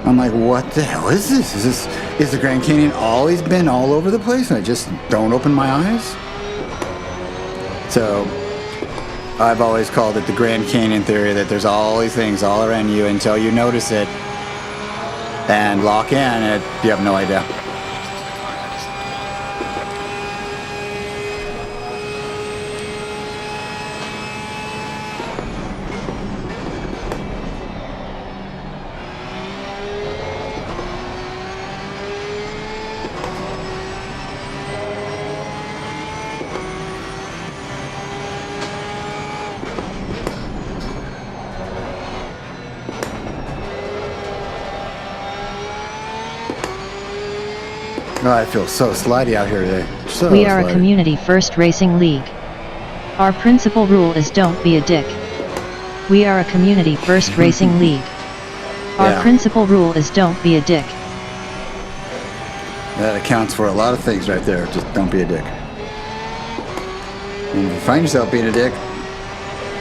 I'm like, what the hell is this? Is the Grand Canyon always been all over the place, and I just don't open my eyes? So I've always called it the Grand Canyon theory, that there's always things all around you until you notice it and lock in, and you have no idea. Oh, I feel so slidey out here today. So we are slidey. a community first racing league. Our principal rule is don't be a dick. We are a community first racing league. Our principal rule is don't be a dick. That accounts for a lot of things right there. Just don't be a dick. And if you find yourself being a dick,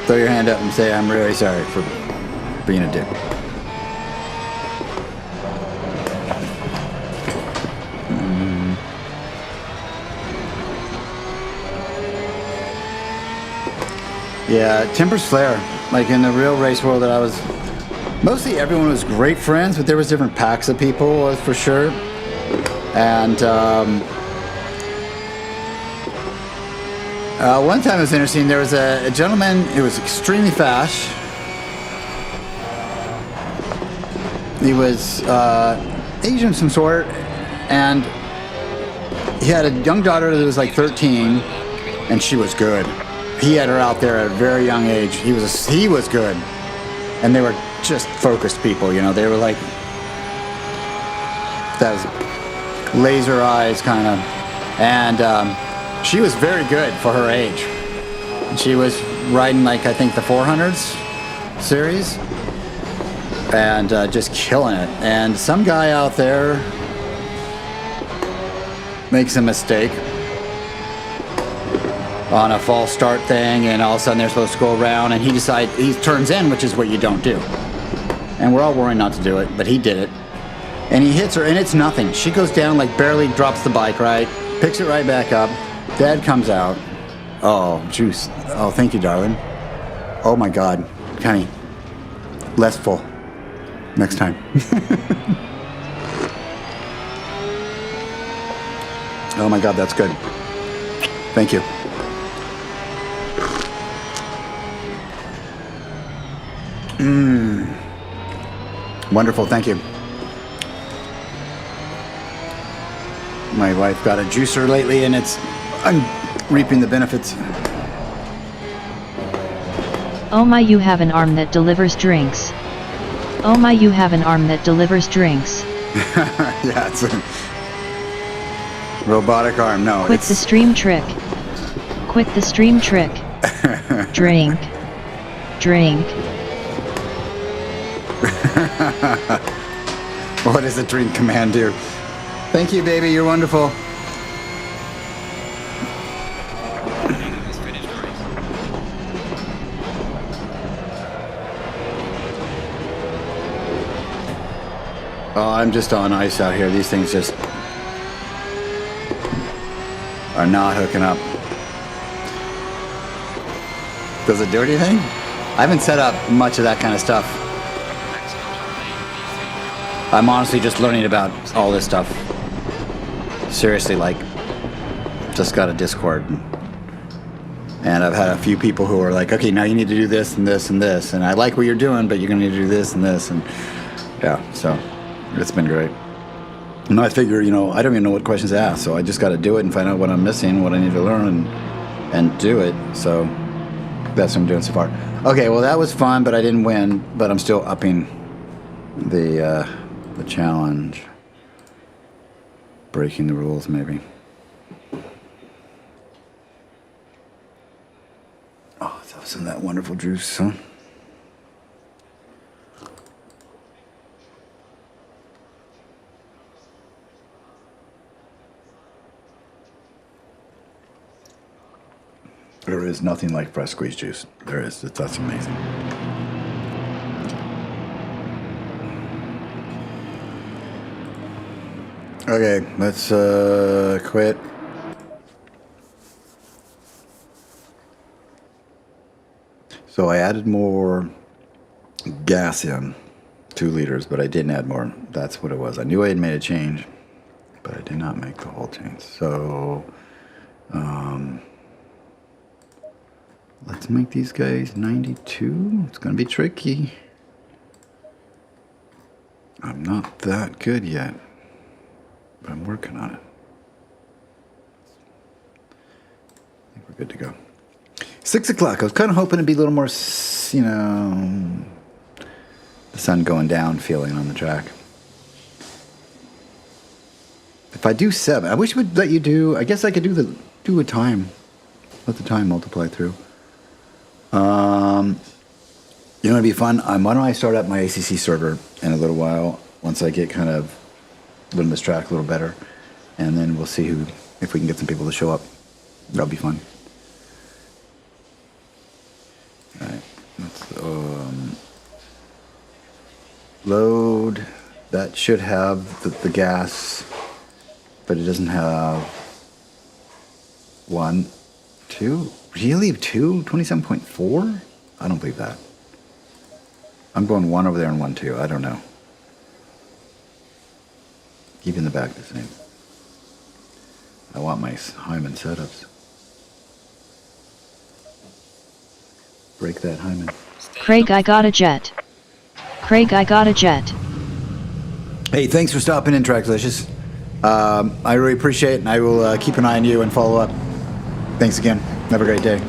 throw your hand up and say, I'm really sorry for being a dick. Yeah, Timber's Flare. Like in the real race world that I was, mostly everyone was great friends, but there was different packs of people, for sure. And one time it was interesting. There was a gentleman who was extremely fast. He was Asian of some sort, and he had a young daughter that was like 13, and she was good. He had her out there at a very young age. He was good, and they were just focused people. They were like that was laser eyes kind of, and she was very good for her age. And she was riding like I think the 400s series, and just killing it. And some guy out there makes a mistake on a false start thing, and all of a sudden they're supposed to go around, and he turns in, which is what you don't do. And we're all worrying not to do it, but he did it. And he hits her, and it's nothing. She goes down, like barely drops the bike, right? Picks it right back up. Dad comes out. Oh, juice. Oh, thank you, darling. Oh my God. Kenny, less full. Next time. Oh my God, that's good. Thank you. Wonderful, thank you. My wife got a juicer lately and I'm reaping the benefits. Oh my, you have an arm that delivers drinks. Oh my, you have an arm that delivers drinks. Yeah, it's a robotic arm. No, Quit the stream trick. Quit the stream trick. Drink. Drink. What does the drink command do? Thank you, baby. You're wonderful. Let's finish the race. Oh, I'm just on ice out here. These things just are not hooking up. Does it do anything? I haven't set up much of that kind of stuff. I'm honestly just learning about all this stuff. Seriously, like, just got a Discord. And I've had a few people who are like, okay, now you need to do this and this and this. And I like what you're doing, but you're going to need to do this and this. And yeah, so it's been great. And I figure, you know, I don't even know what questions to ask. So I just got to do it and find out what I'm missing, what I need to learn, and do it. So that's what I'm doing so far. Okay, well, that was fun, but I didn't win. But I'm still upping the challenge. Breaking the rules, maybe. Oh, that was in that wonderful juice, huh? There is nothing like fresh squeezed juice. There is. That's amazing. Okay, let's quit. So I added more gas in, 2 liters, but I didn't add more. That's what it was. I knew I had made a change, but I did not make the whole change. So let's make these guys 92. It's going to be tricky. I'm not that good yet, but I'm working on it. I think we're good to go. 6 o'clock. I was kind of hoping it'd be a little more, you know, the sun going down feeling on the track. If I do 7, I wish it would let you do, I guess I could do a time. Let the time multiply through. You know, it'd be fun. Why don't I start up my ACC server in a little while once I get kind of learn this track a little better, and then we'll see if we can get some people to show up. That'll be fun. All right, let's load. That should have the gas, but it doesn't have 1, 2. Really? 2? 27.4? I don't believe that. I'm going 1 over there and 1, 2. I don't know. Keeping the back the same. I want my Hyman setups. Break that Hyman. Craig, I got a jet. Craig, I got a jet. Hey, thanks for stopping in, Tracklicious. I really appreciate it, and I will keep an eye on you and follow up. Thanks again. Have a great day.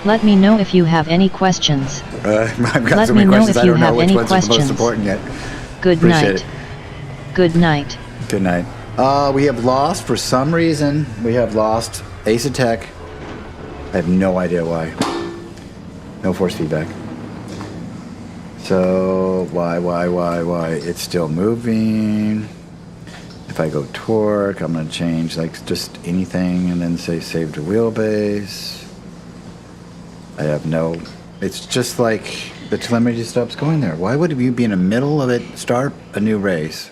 Let me know if you have any questions. I've got Let so me many know questions. if I you don't know have which any ones are the most questions. important yet. Good Appreciate night. it. Good night. Good night. We have lost, for some reason, we have lost Asetec. I have no idea why. No force feedback. So, why? It's still moving. If I go torque, I'm going to change like just anything and then say save to wheelbase. I have no, it's just like the telemetry stops going there. Why would you be in the middle of it, start a new race?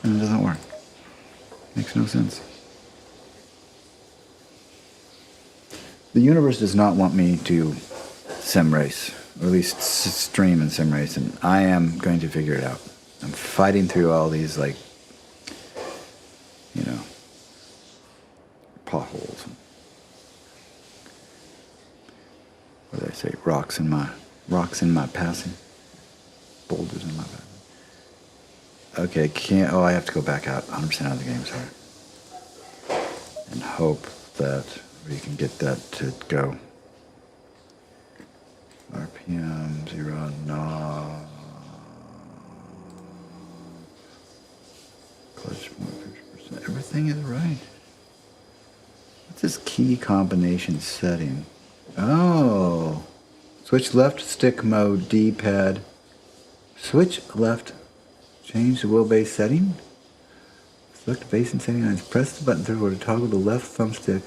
and it doesn't work. Makes no sense. The universe does not want me to sim race, or at least stream and sim race, and I am going to figure it out. I'm fighting through all these, like, you know, potholes. What did I say? Rocks in my passing. Boulders in my passing. Okay, I have to go back out 100% out of the game, sorry. And hope that we can get that to go. RPM 0, no. Clutch more 50%. Everything is right. What's this key combination setting? Oh. Switch left stick mode, D-pad. Switch left. Change the wheelbase setting. Select base and setting lines. Press the button through to toggle the left thumbstick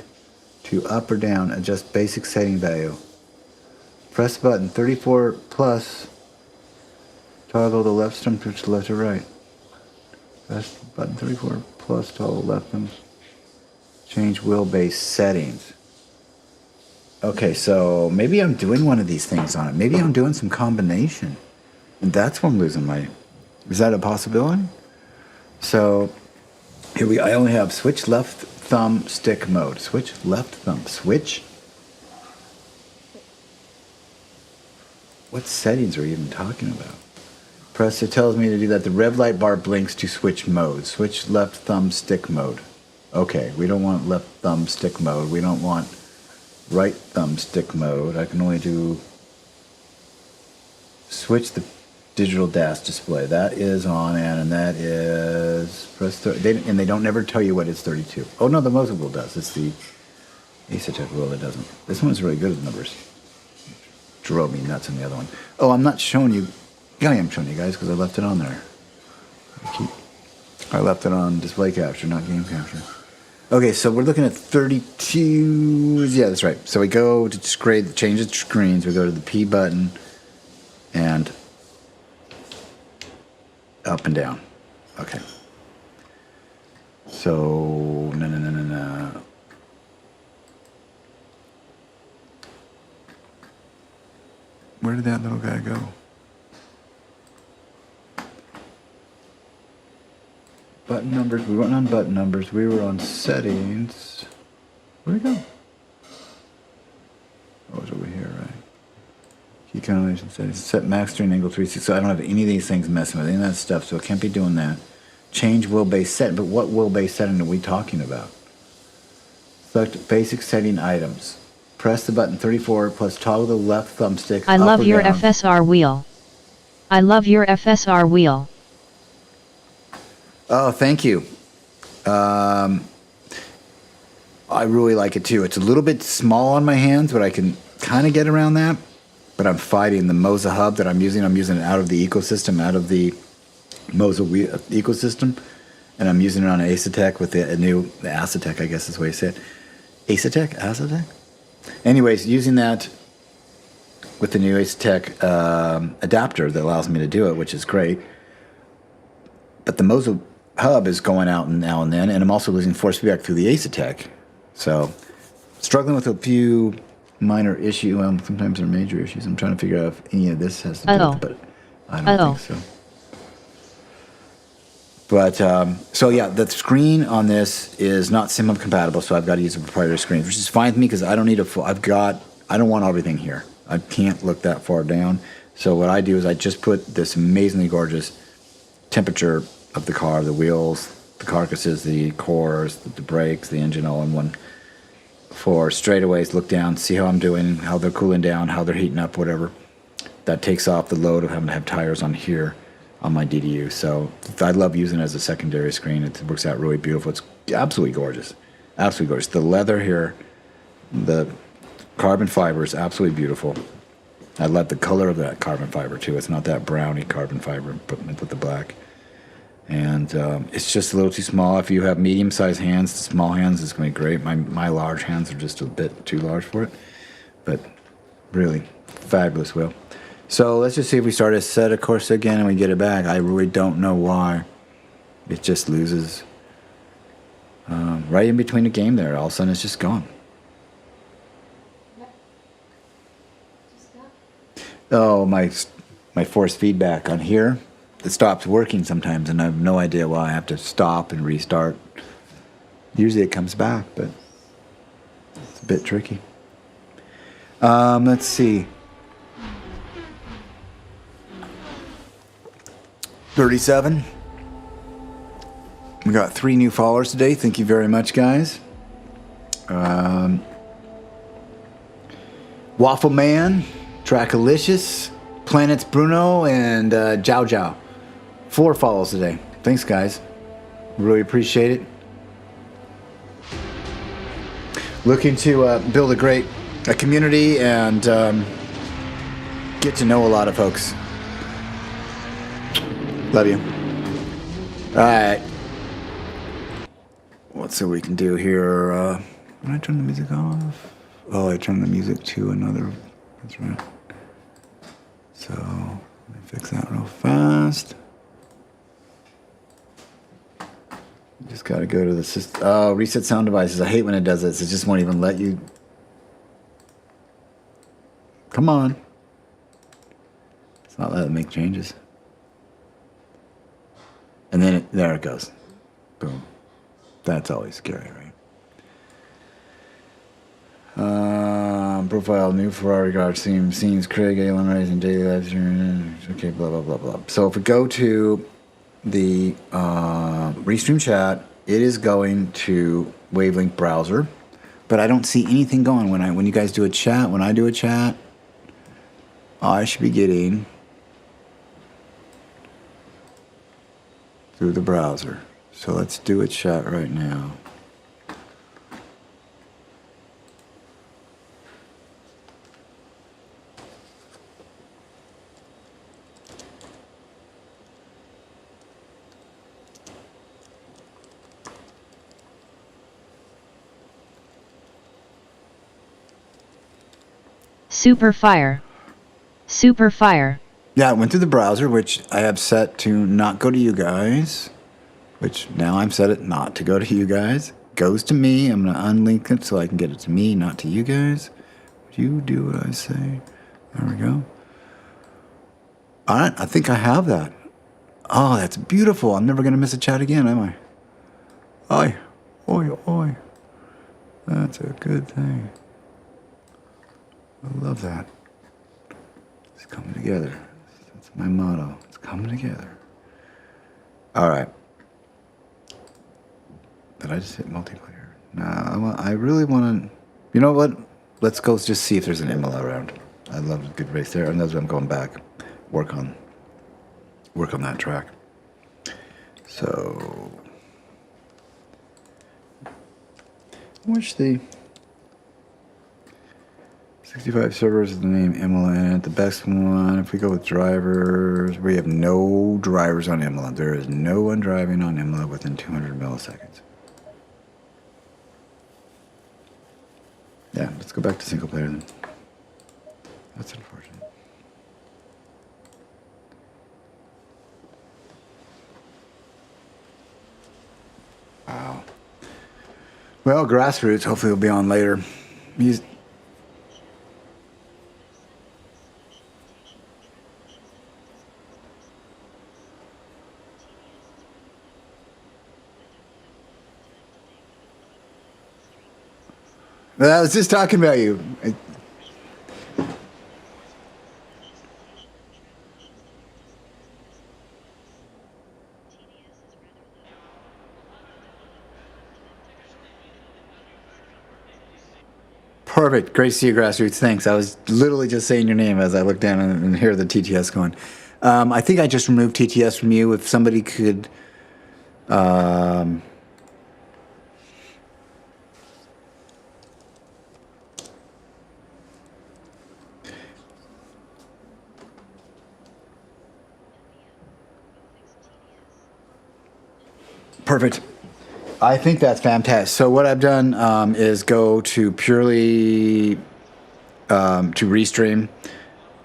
to up or down. Adjust basic setting value. Press the button 34 plus. Toggle the left thumbstick to left or right. Press the button 34 plus. Toggle left thumb. Change wheelbase settings. Okay, so maybe I'm doing one of these things on it. Maybe I'm doing some combination. And that's where I'm losing my... Is that a possibility? So, here I only have switch left thumb stick mode. Switch left thumb. Switch? What settings are you even talking about? Press, it tells me to do that. The red light bar blinks to switch mode. Switch left thumb stick mode. Okay, we don't want left thumb stick mode. We don't want right thumb stick mode. I can only do switch the digital dash display. That is on, and that is press 30. And they don't never tell you what it's 32. Oh no, the Moza wheel does. It's the Asetec wheel that doesn't. This one's really good with numbers. Drove me nuts in the other one. Oh, I'm not showing you. Yeah, I am showing you guys because I left it on there. I left it on display capture, not game capture. Okay, so we're looking at 32. Yeah, that's right. So we go to change the screens. We go to the P button and up and down. Okay. So, no. Where did that little guy go? Button numbers. We weren't on button numbers. We were on settings. Where'd it go? Oh, it's over here, right? Key combination settings. Set max strain angle 360. So I don't have any of these things messing with any of that stuff, so I can't be doing that. Change wheelbase setting. But what wheelbase setting are we talking about? Select basic setting items. Press the button 34 plus toggle the left thumbstick. I love your FSR wheel. I love your FSR wheel. Oh, thank you. I really like it too. It's a little bit small on my hands, but I can kind of get around that. But I'm fighting the Moza hub that I'm using. I'm using it out of the ecosystem, out of the Moza ecosystem. And I'm using it on Asetec with the new Asetec, I guess is the way you say it. Asetec? Anyways, using that with the new Asetec adapter that allows me to do it, which is great. But the Moza hub is going out now and then, and I'm also losing force feedback through the Asetec. So, struggling with a few minor issues. Well, sometimes they're major issues. I'm trying to figure out if any of this has to do with it, but I don't think so. But, so yeah, the screen on this is not Simhub compatible, so I've got to use a proprietary screen, which is fine with me because I don't need a full, I don't want everything here. I can't look that far down. So what I do is I just put this amazingly gorgeous temperature of the car, the wheels, the carcasses, the cores, the brakes, the engine all in one for straightaways, look down, see how I'm doing, how they're cooling down, how they're heating up, whatever. That takes off the load of having to have tires on here on my DDU. So I love using it as a secondary screen. It works out really beautiful. It's absolutely gorgeous. Absolutely gorgeous. The leather here, the carbon fiber is absolutely beautiful. I love the color of that carbon fiber too. It's not that browny carbon fiber, but with the black. And it's just a little too small. If you have medium-sized hands, small hands, it's going to be great. My large hands are just a bit too large for it. But really, fabulous wheel. So let's just see if we start a set of course again and we get it back. I really don't know why it just loses right in between the game there. All of a sudden, it's just gone. Oh, my force feedback on here, it stops working sometimes, and I have no idea why. I have to stop and restart. Usually it comes back, but it's a bit tricky. Let's see. 37. We got 3 new followers today. Thank you very much, guys. Waffle Man, Trackalicious, Planets Bruno, and Jiao Jiao. 4 follows today. Thanks, guys. Really appreciate it. Looking to build a community and get to know a lot of folks. Love you. All right. Let's see what we can do here. Did I turn the music off? Oh, I turned the music to another. That's right. So let me fix that real fast. Just gotta go to the system. Oh, reset sound devices. I hate when it does this. It just won't even let you. Come on. It's not letting it make changes. And then there it goes. Boom. That's always scary, right? Profile, new Ferrari guard scenes, Craig, Alan Rising, daily lives. Okay, blah, blah, blah, blah. So if we go to the Restream chat, it is going to Wavelength browser, but I don't see anything going. When you guys do a chat, when I do a chat, I should be getting through the browser. So let's do a chat right now. Super fire. Super fire. Yeah, I went through the browser, which I have set to not go to you guys, which now I'm set it not to go to you guys. Goes to me. I'm going to unlink it so I can get it to me, not to you guys. You do what I say. There we go. All right, I think I have that. Oh, that's beautiful. I'm never going to miss a chat again, am I? Oi, oi, oi. That's a good thing. I love that. It's coming together. That's my motto. It's coming together. All right. Did I just hit multiplayer? No, I really want to... You know what? Let's go just see if there's an ML around. I love a good race there. And that's what I'm going back. Work on that track. So... I wish the... 65 servers is the name MLN. The best one, if we go with drivers, we have no drivers on MLN. There is no one driving on MLN within 200 milliseconds. Yeah, let's go back to single player then. That's unfortunate. Wow. Well, Grassroots hopefully will be on later. I was just talking about you. Perfect. Great to see you, Grassroots. Thanks. I was literally just saying your name as I look down and hear the TTS going. I think I just removed TTS from you. If somebody could... Perfect. I think that's fantastic. So what I've done is go to purely to Restream.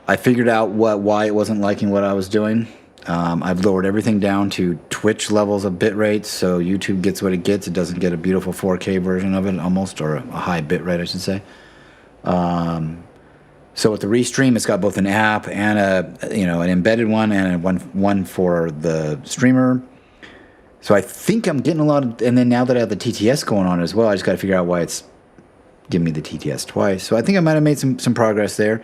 I figured out why it wasn't liking what I was doing. I've lowered everything down to Twitch levels of bit rates, so YouTube gets what it gets. It doesn't get a beautiful 4K version of it, almost, or a high bit rate, I should say. So with the Restream, it's got both an app and an embedded one and one for the streamer. So I think I'm getting a lot of, and then now that I have the TTS going on as well, I just got to figure out why it's giving me the TTS twice. So I think I might have made some progress there.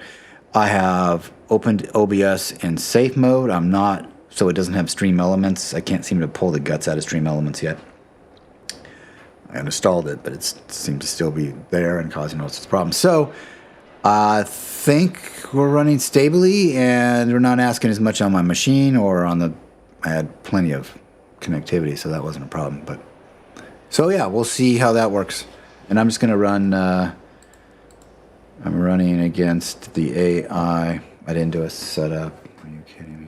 I have opened OBS in safe mode. I'm not, so it doesn't have stream elements. I can't seem to pull the guts out of stream elements yet. I uninstalled it, but it seems to still be there and causing all sorts of problems. So I think we're running stably, and we're not asking as much on my machine or on the. I had plenty of connectivity, so that wasn't a problem. But so yeah, we'll see how that works. And I'm just going to run. I'm running against the AI. I didn't do a setup. Are you kidding me?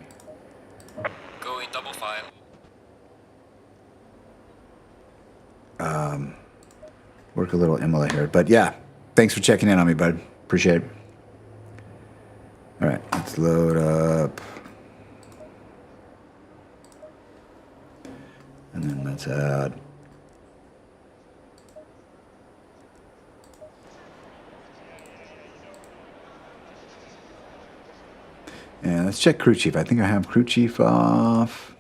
Going double file. Work a little emulate here, but yeah. Thanks for checking in on me, bud. Appreciate it. All right, let's load up. And then let's add. And let's check crew chief. I think I have crew chief off.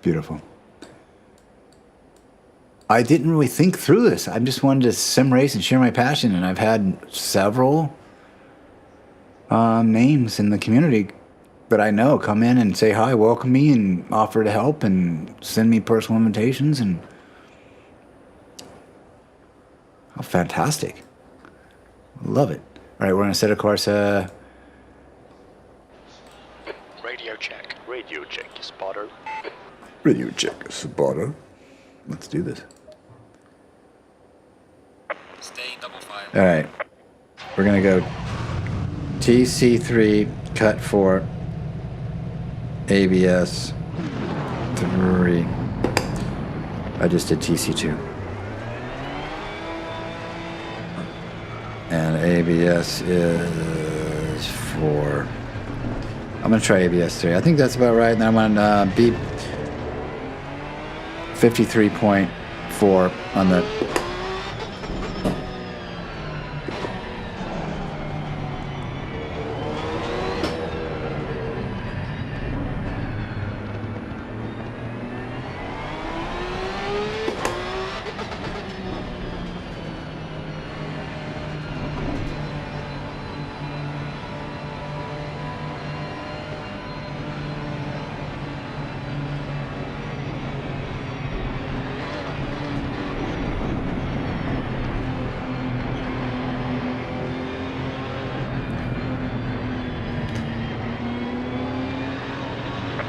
Beautiful. I didn't really think through this. I just wanted to sim race and share my passion, and I've had several names in the community that I know come in and say hi, welcome me, and offer to help and send me personal invitations. And how fantastic. Love it. All right, we're going to set a course. Radio check. Radio check, spotter. Radio check, spotter. Let's do this. Stay double file. All right. We're going to go TC3, cut 4, ABS 3. I just did TC2. And ABS is 4. I'm going to try ABS 3. I think that's about right. And then I'm on beep 53.4 on the.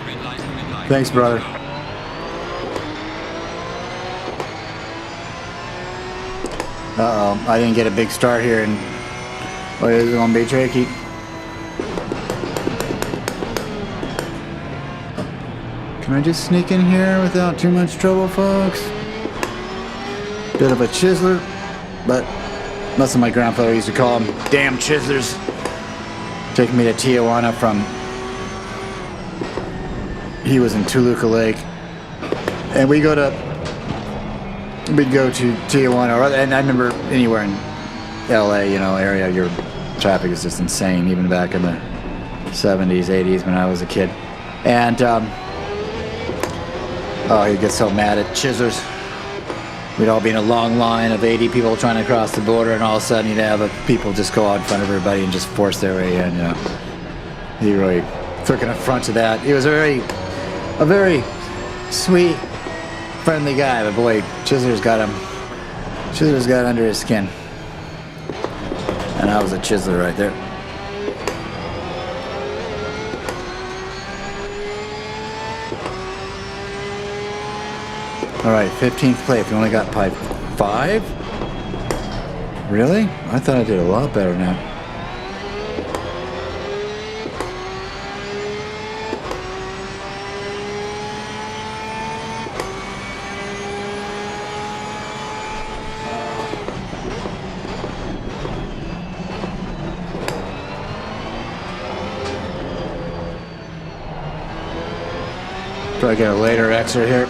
Green light, green light. Thanks, brother. Uh-oh, I didn't get a big start here, and well, this is gonna be tricky. Can I just sneak in here without too much trouble, folks? Bit of a chiseler, but that's what my grandfather used to call them, damn chiselers. Taking me to Tijuana from, he was in Toluca Lake, and we'd go to Tijuana, and I remember anywhere in LA, area, your traffic is just insane, even back in the 70s, 80s when I was a kid. And, he'd get so mad at chiselers. We'd all be in a long line of 80 people trying to cross the border, and all of a sudden you'd have people just go out in front of everybody and just force their way in, He really took an affront to that. He was a very sweet, friendly guy, but boy, Chiseler's got under his skin. And I was a chiseler right there. All right, 15th place. We only got 5? Really? I thought I did a lot better now. I get a later exit here.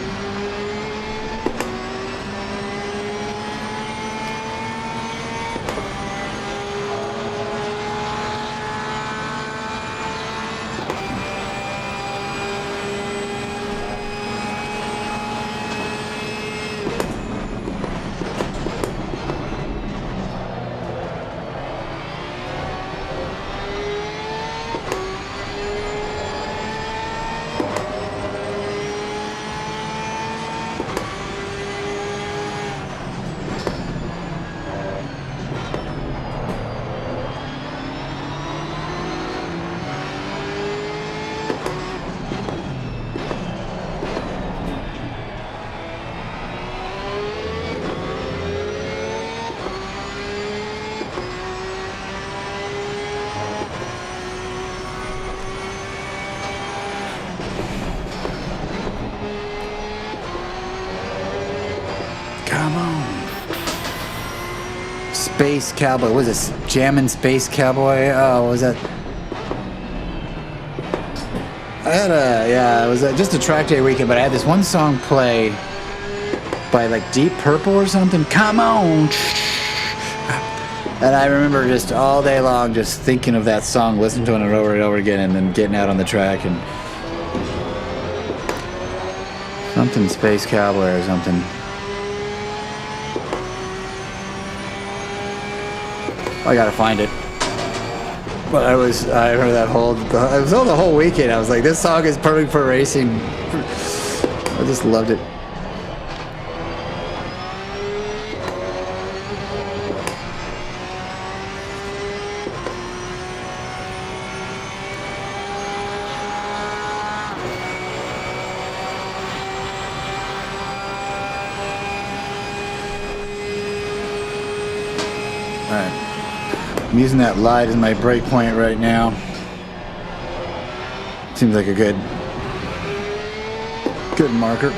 Come on. Space Cowboy. What was this? Jammin' Space Cowboy? Oh, what was that? I had it was just a track day weekend, but I had this one song play by like Deep Purple or something. Come on. And I remember just all day long just thinking of that song, listening to it over and over again, and then getting out on the track and something Space Cowboy or something. I gotta find it. But I remember that it was all the whole weekend. I was like, this song is perfect for racing. I just loved it. Alright. I'm using that light as my brake point right now. Seems like a good marker.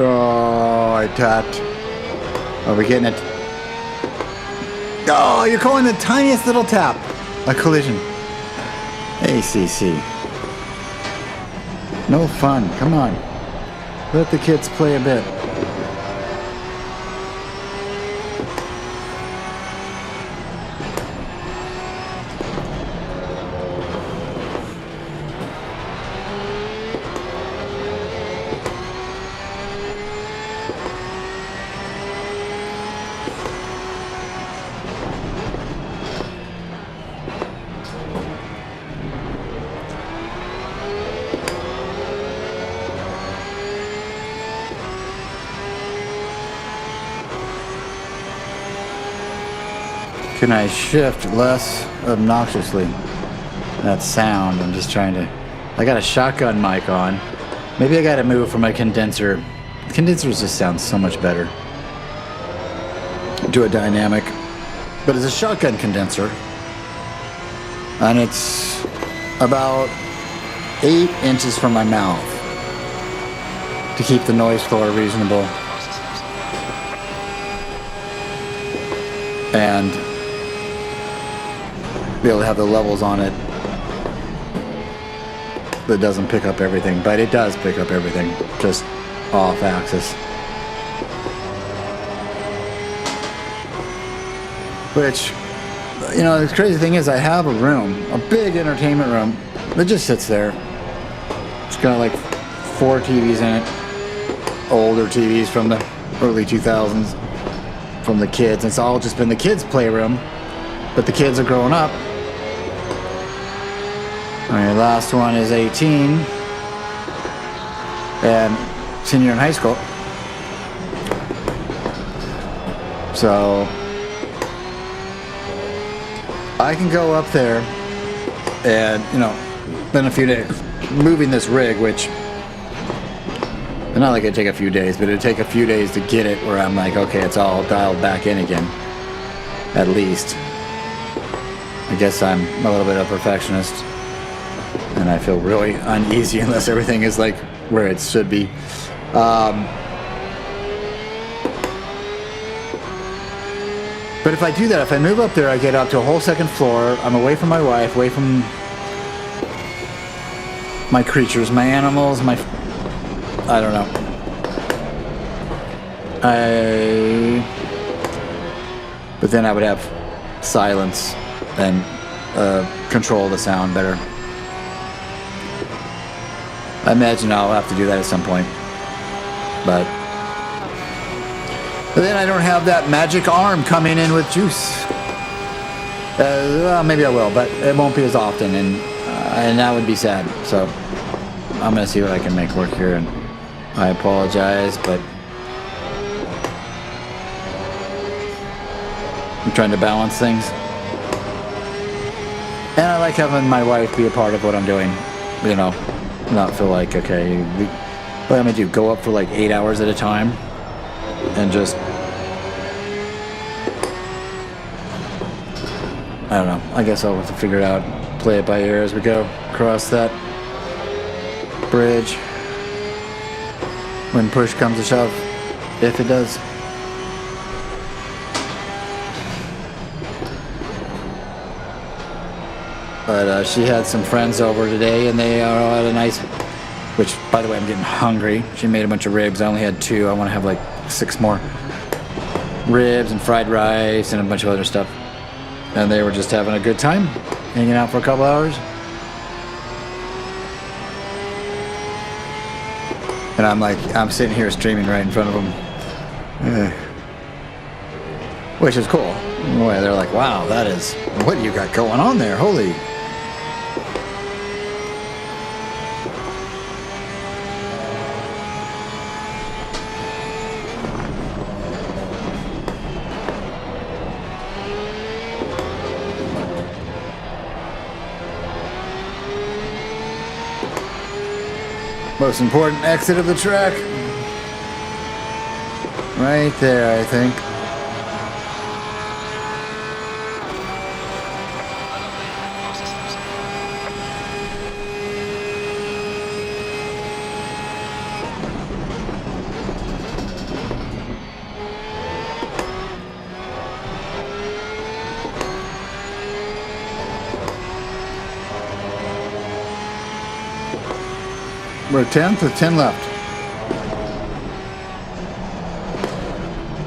Oh, I tapped. Are we getting it? Oh, you're calling the tiniest little tap a collision. ACC. No fun. Come on. Let the kids play a bit. Can I shift less obnoxiously? That sound, I'm just trying to... I got a shotgun mic on. Maybe I gotta move from my condenser. The condensers just sound so much better. Do a dynamic. But it's a shotgun condenser. And it's about 8 inches from my mouth. To keep the noise floor reasonable. And be able to have the levels on it that doesn't pick up everything, but it does pick up everything, just off axis. Which, you know, the crazy thing is I have a room, a big entertainment room that just sits there. It's got like 4 TVs in it, older TVs from the early 2000s, from the kids. It's all just been the kids' playroom, but the kids are growing up. Alright, last one is 18 and senior in high school. So I can go up there and, you know, spend a few days moving this rig, which not like it'd take a few days, but it'd take a few days to get it where I'm like, okay, it's all dialed back in again, at least. I guess I'm a little bit of a perfectionist, and I feel really uneasy unless everything is like where it should be. But if I do that, if I move up there, I get up to a whole second floor. I'm away from my wife, away from my creatures, my animals, I don't know. But then I would have silence and control the sound better. I imagine I'll have to do that at some point. But then I don't have that magic arm coming in with juice. Well, maybe I will, but it won't be as often, and that would be sad. So I'm gonna see what I can make work here, and I apologize, but I'm trying to balance things. And I like having my wife be a part of what I'm doing, you know, not feel like, okay, what I'm gonna do, go up for like 8 hours at a time and just, I don't know, I guess I'll have to figure it out, play it by ear as we go across that bridge when push comes to shove, if it does. But she had some friends over today, and they are at a nice, which, by the way, I'm getting hungry. She made a bunch of ribs. I only had 2. I want to have like 6 more ribs and fried rice and a bunch of other stuff. And they were just having a good time, hanging out for a couple hours. And I'm sitting here streaming right in front of them. Which is cool. Boy, they're like, wow, what do you got going on there? Holy. Most important exit of the track. Right there, I think. We're 10th with 10 left.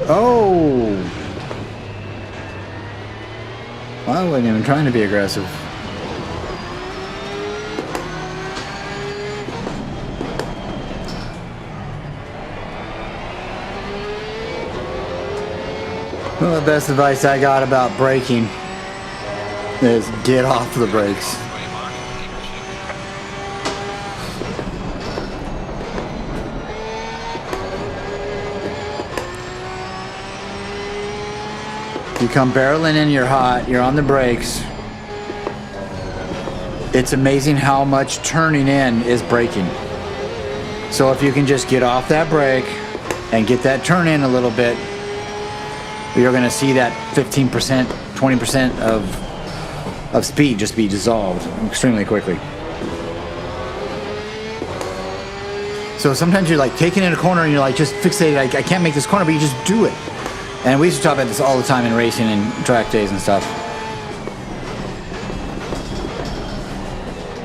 Oh! I wasn't even trying to be aggressive. Well, the best advice I got about braking is get off the brakes. You come barreling in, you're hot, you're on the brakes. It's amazing how much turning in is braking. So if you can just get off that brake and get that turn in a little bit, you're gonna see that 15%, 20% of speed just be dissolved extremely quickly. So sometimes you're like taking in a corner and you're like just fixated, I can't make this corner, but you just do it. And we used to talk about this all the time in racing and track days and stuff.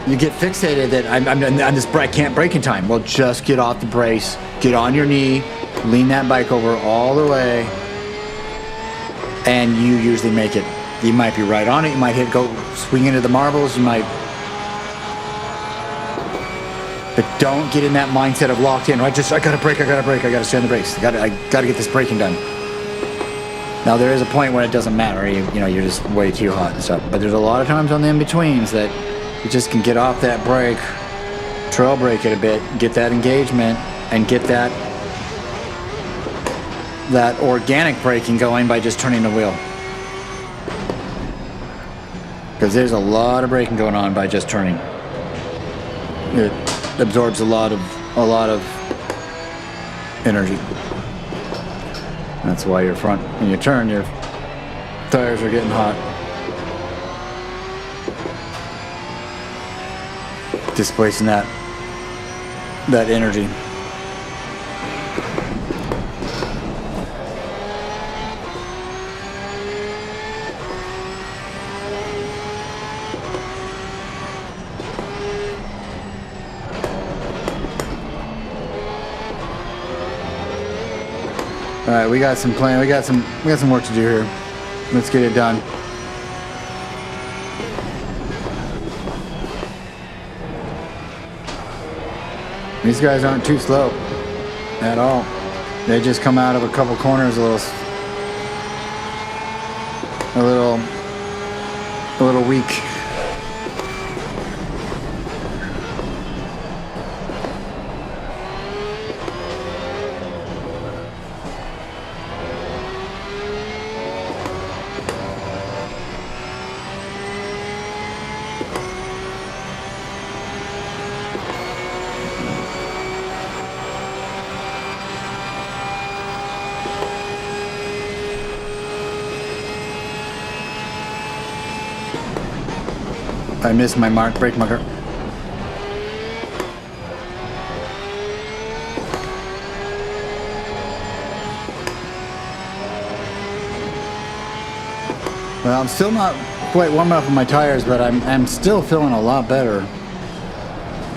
You get fixated that I can't brake in time. Well, just get off the brakes, get on your knee, lean that bike over all the way, and you usually make it. You might be right on it, you might go swing into the marbles, you might. But don't get in that mindset of locked in, right? Just, I gotta brake, I gotta stay on the brakes. I gotta get this braking done. Now there is a point when it doesn't matter, you know, you're just way too hot and stuff. But there's a lot of times on the in-betweens that you just can get off that brake, trail brake it a bit, get that engagement, and get that organic braking going by just turning the wheel. Because there's a lot of braking going on by just turning. It absorbs a lot of energy. That's why when you turn, your tires are getting hot. displacing that energy. All right, we got some plan. We got some work to do here. Let's get it done. These guys aren't too slow at all. They just come out of a couple corners a little weak. I missed my brake marker. Well, I'm still not quite warm up on my tires, but I'm still feeling a lot better.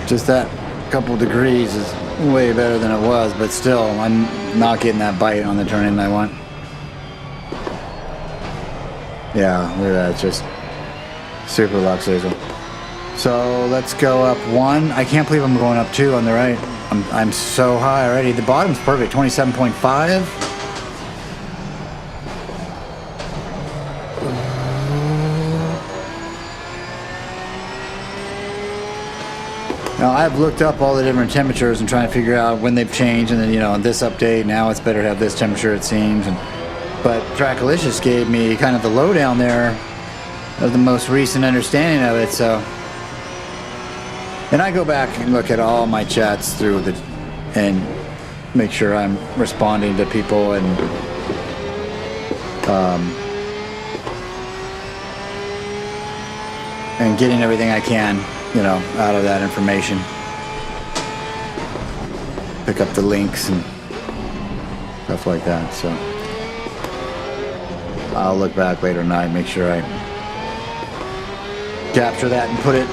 Just that couple degrees is way better than it was, but still, I'm not getting that bite on the turn-in I want. Yeah, look at that, it's just super luxe diesel. So let's go up 1. I can't believe I'm going up 2 on the right. I'm so high already. The bottom's perfect, 27.5. Now I've looked up all the different temperatures and trying to figure out when they've changed, and then, you know, in this update now it's better to have this temperature, it seems. But Trackalicious gave me kind of the lowdown there of the most recent understanding of it. So, and I go back and look at all my chats through and make sure I'm responding to people and getting everything I can, you know, out of that information. Pick up the links and stuff like that. So I'll look back later tonight, make sure I capture that and put it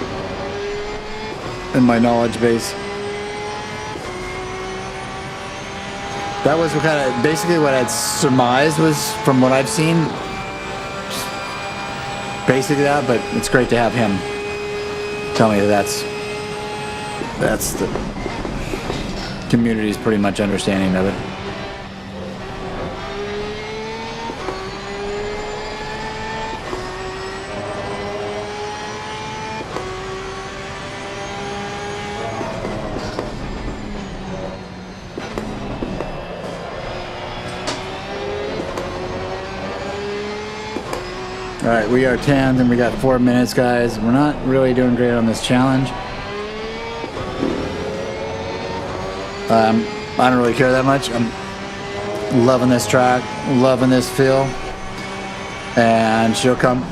in my knowledge base. That was kind of basically what I'd surmised was from what I've seen. Just basically that, but it's great to have him tell me that's the community's pretty much understanding of it. All right, we are 10, and we got 4 minutes, guys. We're not really doing great on this challenge. I don't really care that much. I'm loving this track, loving this feel, and she'll come.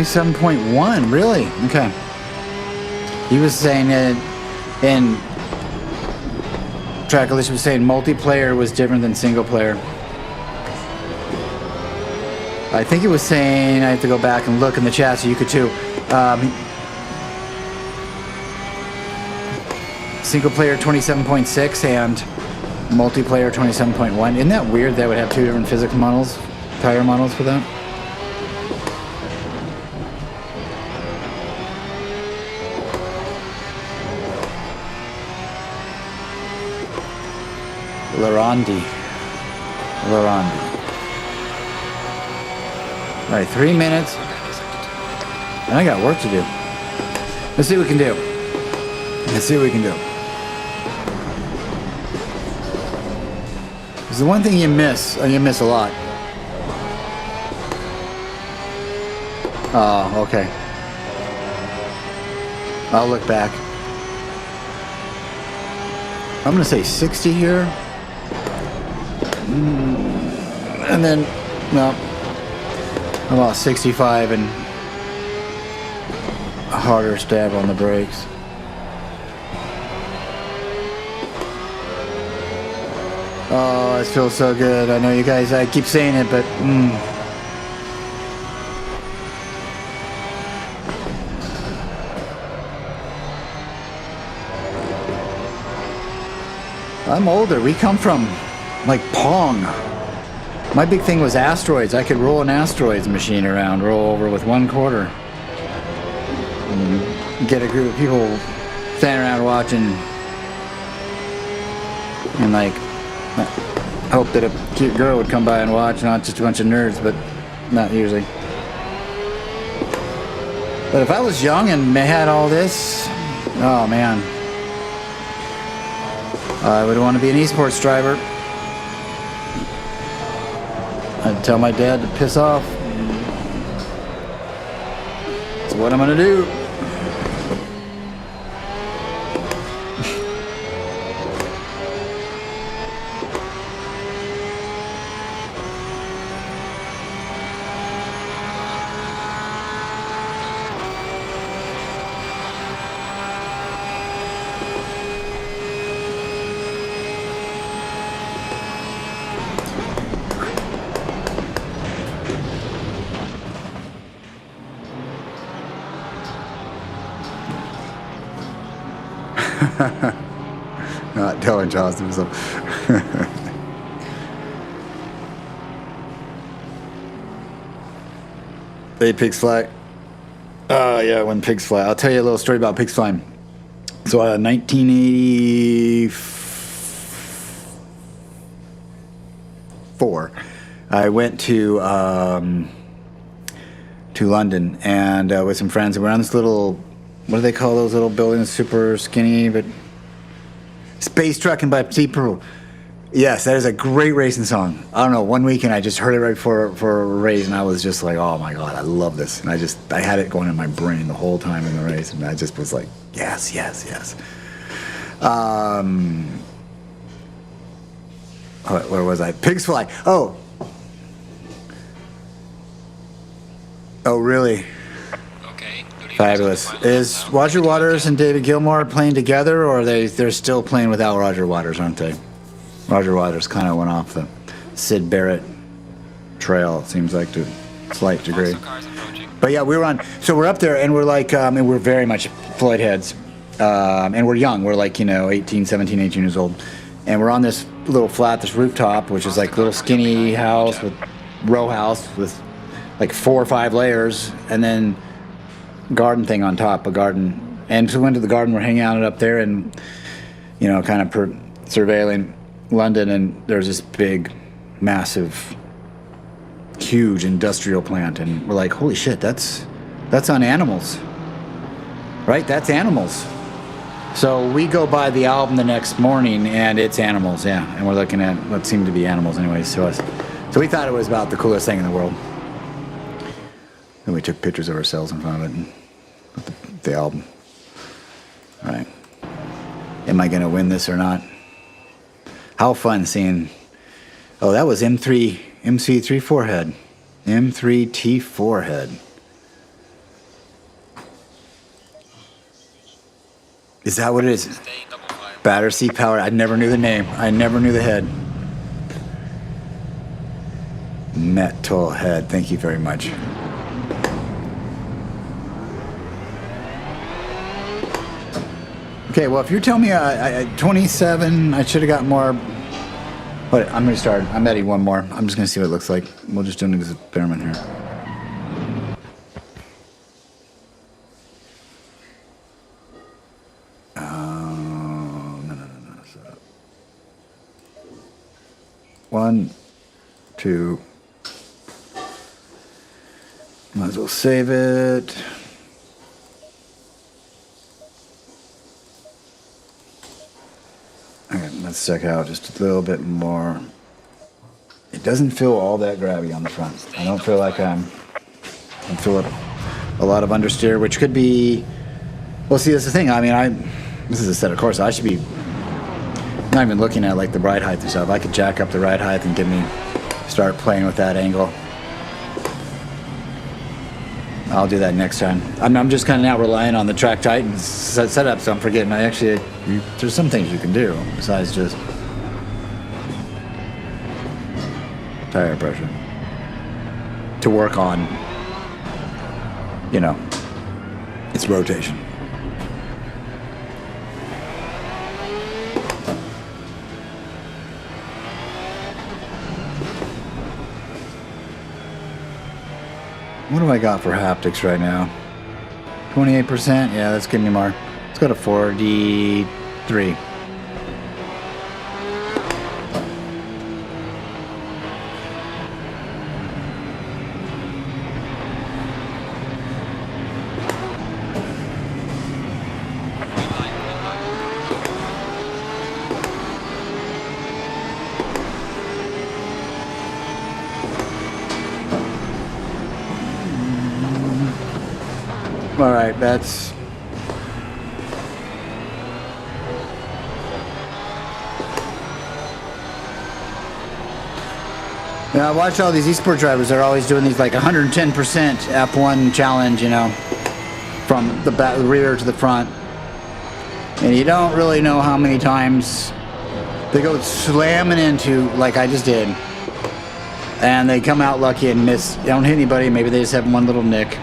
.1, really? Okay. He was saying that, and Trackalicious was saying multiplayer was different than single player. I think he was saying, I have to go back and look in the chat so you could too. Single player 27.6 and multiplayer 27.1. Isn't that weird that would have 2 different physical models, tire models for that? Larandi. All right, 3 minutes. And I got work to do. Let's see what we can do. Let's see what we can do. Because the one thing you miss a lot. Oh, okay. I'll look back. I'm gonna say 60 here. And then, no, about 65 and a harder stab on the brakes. Oh, it feels so good. I know you guys, I keep saying it, but I'm older. We come from like Pong. My big thing was asteroids. I could roll an asteroids machine around, roll over with 1/4. And get a group of people standing around watching and like hope that a cute girl would come by and watch, not just a bunch of nerds, but not usually. But if I was young and had all this, oh man, I would want to be an esports driver. I'd tell my dad to piss off. That's what I'm gonna do. Not telling Charles himself. Hey, pigs fly. Oh yeah, when pigs fly. I'll tell you a little story about pigs flying. So 1984, I went to London and with some friends, and we're on this little, what do they call those little buildings? Super skinny, but Space Trucking by Deep Purple. Yes, that is a great racing song. I don't know, one weekend I just heard it right before for a race, and I was just like, oh my god, I love this. And I had it going in my brain the whole time in the race, and I just was like, yes, yes, yes. Where was I? Pigs Fly. Oh, really? Okay. Fabulous. Is Roger Waters and David Gilmour playing together, or they're still playing without Roger Waters, aren't they? Roger Waters kind of went off the Sid Barrett trail, it seems like, to a slight degree. But yeah, we were on, so we're up there, and we're like, and we're very much Floyd heads, and we're young. We're like, 18 years old. And we're on this little flat, this rooftop, which is like a little skinny house with row house with like 4 or 5 layers, and then garden thing on top, a garden. And so we went to the garden, we're hanging out up there, and kind of surveilling London, and there's this big, massive, huge industrial plant, and we're like, holy shit, that's on animals, right? That's animals. So we go by the album the next morning, and it's animals, yeah, and we're looking at what seemed to be animals anyways to us. So we thought it was about the coolest thing in the world. And we took pictures of ourselves in front of it, and the album. All right. Am I gonna win this or not? How fun seeing, oh, that was MC34 head. M3T4 head. Is that what it is? Battersea power. I never knew the name. I never knew the head. Metal head. Thank you very much. Okay, well, if you're telling me 27, I should have got more. But I'm going to start. I'm adding one more. I'm just going to see what it looks like. We'll just do an experiment here. No. So, 1, 2. Might as well save it. Okay, let's check out just a little bit more. It doesn't feel all that grabby on the front. I don't feel like I feel a lot of understeer, which could be Well, see, that's the thing. I mean, this is a set of course. I should be not even looking at like the ride height and stuff. I could jack up the ride height and start playing with that angle. I'll do that next time. I'm just kind of now relying on the track Titan setup, so I'm forgetting. There's some things you can do besides just tire pressure to work on, you know, its rotation. What do I got for haptics right now? 28%? Yeah, that's getting me more. Let's go to 43. All right, that's yeah. I watch all these eSport drivers. They're always doing these like 110% F1 challenge, you know, from the back, the rear to the front, and you don't really know how many times they go slamming into, like I just did, and they come out lucky and miss. They don't hit anybody. Maybe they just have one little nick.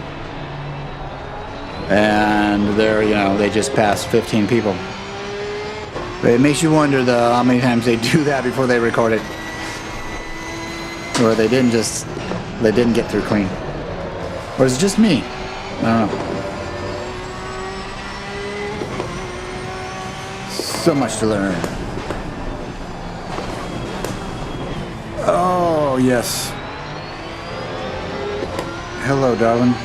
And they're, you know, they just passed 15 people. But it makes you wonder though how many times they do that before they record it. Or they didn't get through clean. Or is it just me? I don't know. So much to learn. Oh, yes. Hello, darling.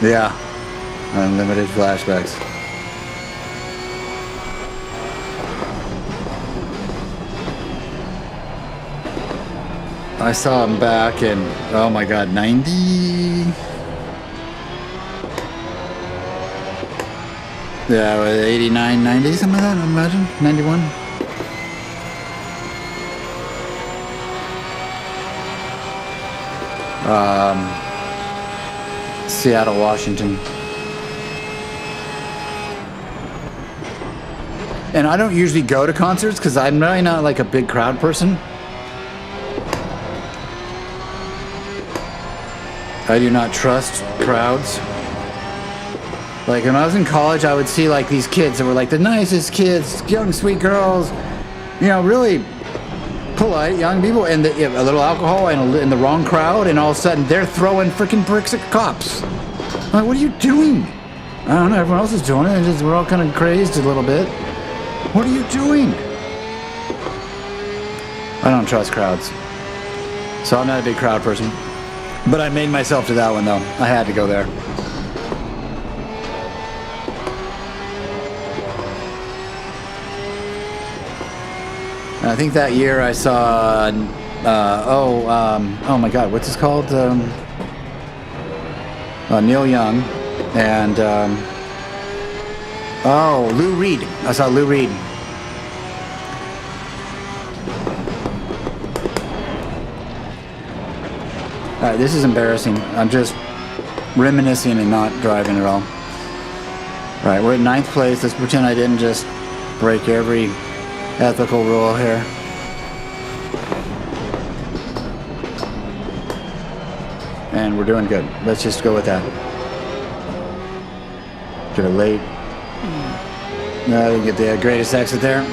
Yeah, unlimited flashbacks. I saw him back in, oh my god, 90? Yeah, 89, 90, something like that, I imagine, 91. Seattle, Washington. And I don't usually go to concerts because I'm really not like a big crowd person. I do not trust crowds. Like when I was in college, I would see like these kids that were like the nicest kids, young sweet girls, you know, really polite young people, and a little alcohol and in the wrong crowd, and all of a sudden they're throwing freaking bricks at cops. I'm like, what are you doing? I don't know, everyone else is doing it, and we're all kind of crazed a little bit. What are you doing? I don't trust crowds. So I'm not a big crowd person. But I made myself to that one though. I had to go there. And I think that year I saw, oh my God, what's this called? Neil Young and, Lou Reed. I saw Lou Reed. Alright, this is embarrassing. I'm just reminiscing and not driving at all. Alright, we're at 9th place. Let's pretend I didn't just break every ethical rule here. And we're doing good. Let's just go with that. Get a late. No, I didn't get the greatest exit there.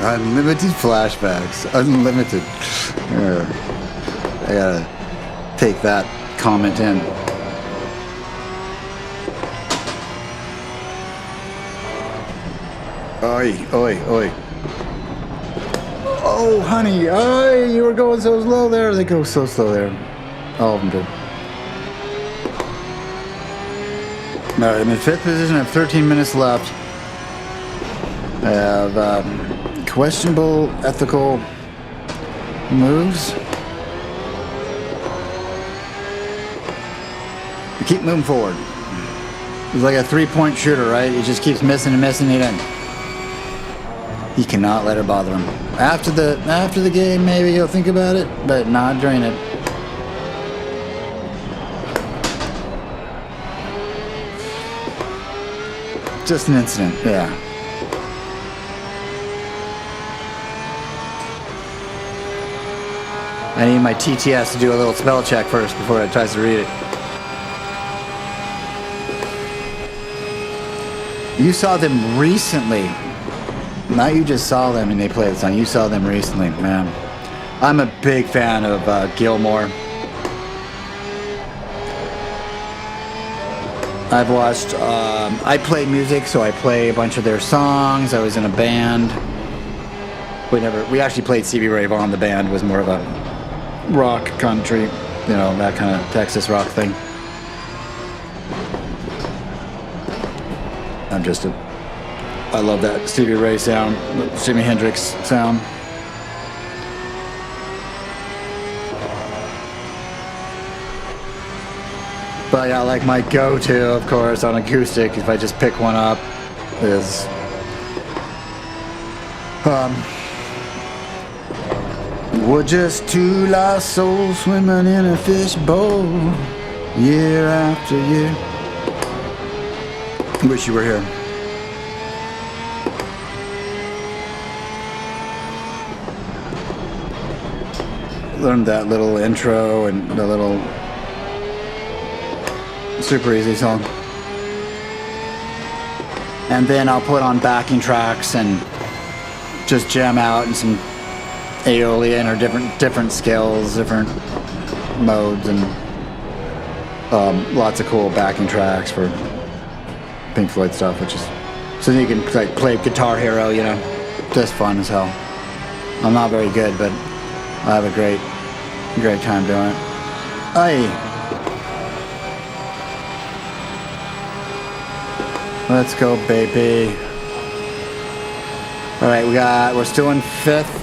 Unlimited flashbacks. Unlimited. I gotta take that comment in. Oi, oi, oi. Oh, honey. Oi, you were going so slow there. They go so slow there. All of them did. Alright, I'm in 5th position. I have 13 minutes left. I have questionable ethical moves. You keep moving forward. It's like a 3-point shooter, right? He just keeps missing and missing it in. He cannot let it bother him. After the game, maybe he'll think about it, but not during it. Just an incident, yeah. I need my TTS to do a little spell check first before it tries to read it. You saw them recently. Not you just saw them and they played the song. You saw them recently, man. I'm a big fan of Gilmore. I've watched, I play music, so I play a bunch of their songs. I was in a band. We actually played Stevie Ray Vaughan. The band was more of a rock, country, you know, that kind of Texas rock thing. I love that Stevie Ray sound, Jimi Hendrix sound. But yeah, like my go-to, of course, on acoustic, if I just pick one up, is we're just two lost souls swimming in a fishbowl, year after year. Wish you were here. Learned that little intro and the little super easy song. And then I'll put on backing tracks and just jam out in some Aeolian or different scales, different modes, and lots of cool backing tracks for Pink Floyd stuff, which is so you can like play Guitar Hero, you know, just fun as hell. I'm not very good, but I have a great time doing it. Aye. Let's go, baby. All right, we're still in 5th.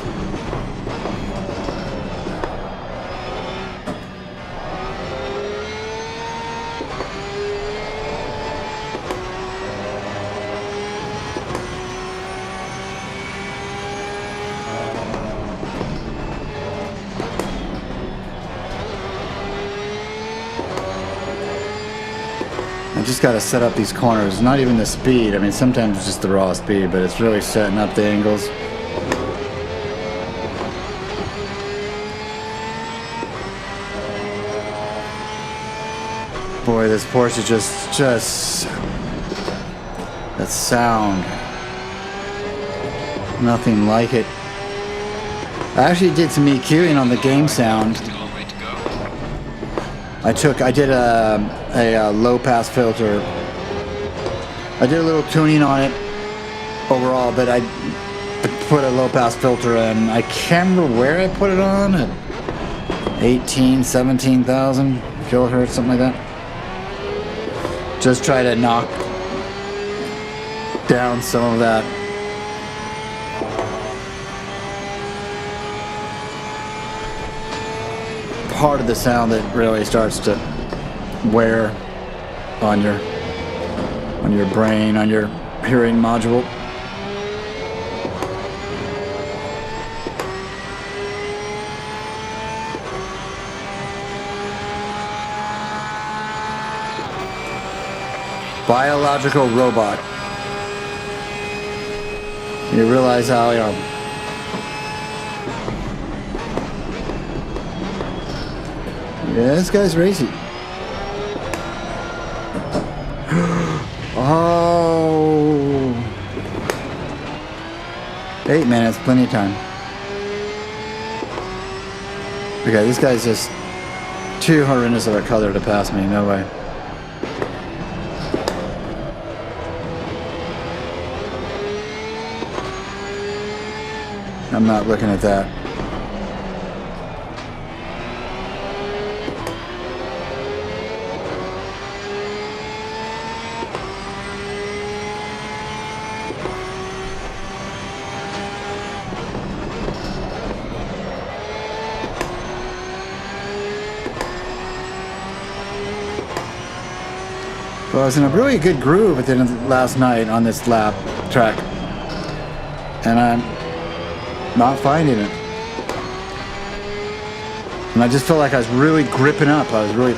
I just got to set up these corners, not even the speed. I mean, sometimes it's just the raw speed, but it's really setting up the angles. Boy, this Porsche just that sound. Nothing like it. I actually did some EQing on the game sound. Still a long way to go. I did a low pass filter. I did a little tuning on it overall, but I put a low pass filter in. I can't remember where I put it on, at 17,000 kilohertz, something like that. Just try to knock down some of that part of the sound that really starts to wear on your brain, on your hearing module. Biological robot. You realize how, you know, yeah, this guy's racy. Oh. 8 minutes, plenty of time. Okay, this guy's just too horrendous of a color to pass me. No way. I'm not looking at that. Well, I was in a really good groove at the end of last night on this lap track, and I'm not finding it. And I just felt like I was really gripping up. I was really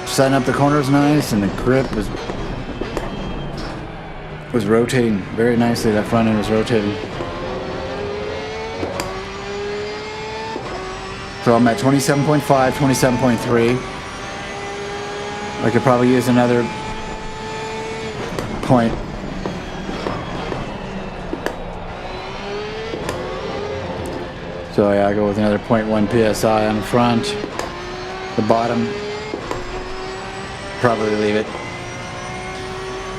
setting up the corners nice, and the grip was rotating very nicely. That front end was rotating. So I'm at 27.5, 27.3. I could probably use another point. So yeah, I go with another 0.1 psi on the front. The bottom, probably leave it.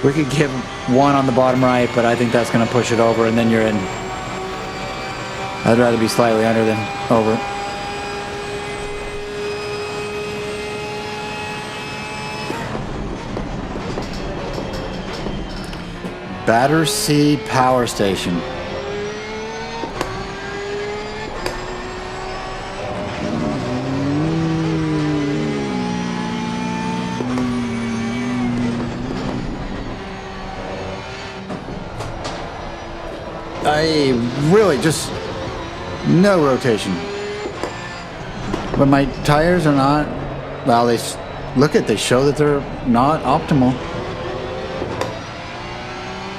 We could give 1 on the bottom right, but I think that's going to push it over, and then you're in. I'd rather be slightly under than over. Battersea Power Station. I really just no rotation. But my tires are not, well, they show that they're not optimal.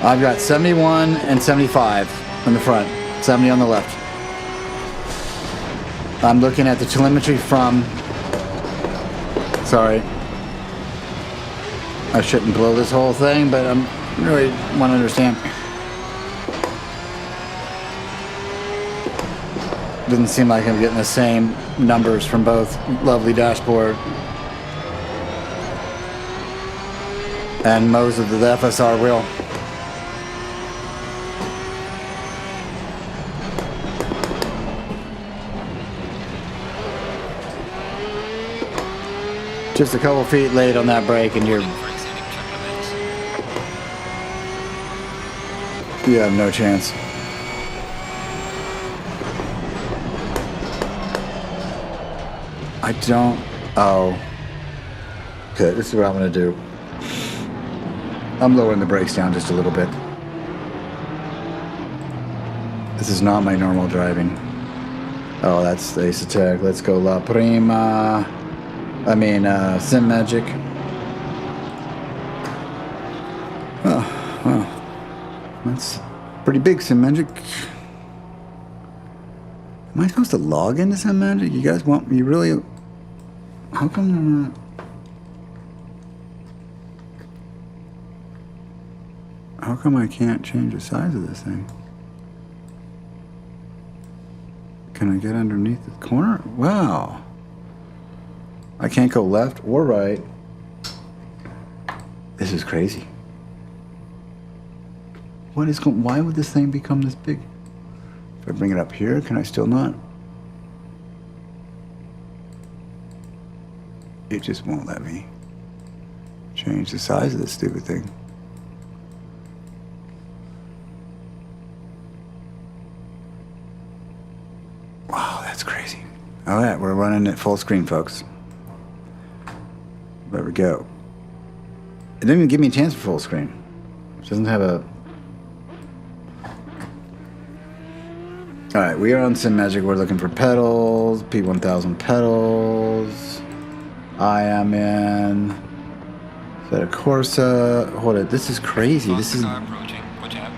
I've got 71 and 75 on the front, 70 on the left. I'm looking at the telemetry from, sorry, I shouldn't blow this whole thing, but I'm really want to understand. Doesn't seem like I'm getting the same numbers from both lovely dashboard and Moza the FSR Wheel. Just a couple feet late on that brake and you have no chance. I don't, oh. Okay, this is what I'm gonna do. I'm lowering the brakes down just a little bit. This is not my normal driving. Oh, that's the Asetec. Let's go La Prima. Simagic. Oh, wow. That's pretty big, Simagic. Am I supposed to log into Simagic? You guys want me really? How come they're not? How come I can't change the size of this thing? Can I get underneath the corner? Wow. I can't go left or right. This is crazy. What is going? Why would this thing become this big? If I bring it up here, can I still not? It just won't let me change the size of this stupid thing. Wow, that's crazy. All right, we're running at full screen, folks. There we go. It didn't even give me a chance for full screen. It doesn't have a... Alright, we are on Simagic. We're looking for pedals, P1000 pedals. I am in... Is that a Corsa? Hold it, this is crazy. This is... approaching. Watch out.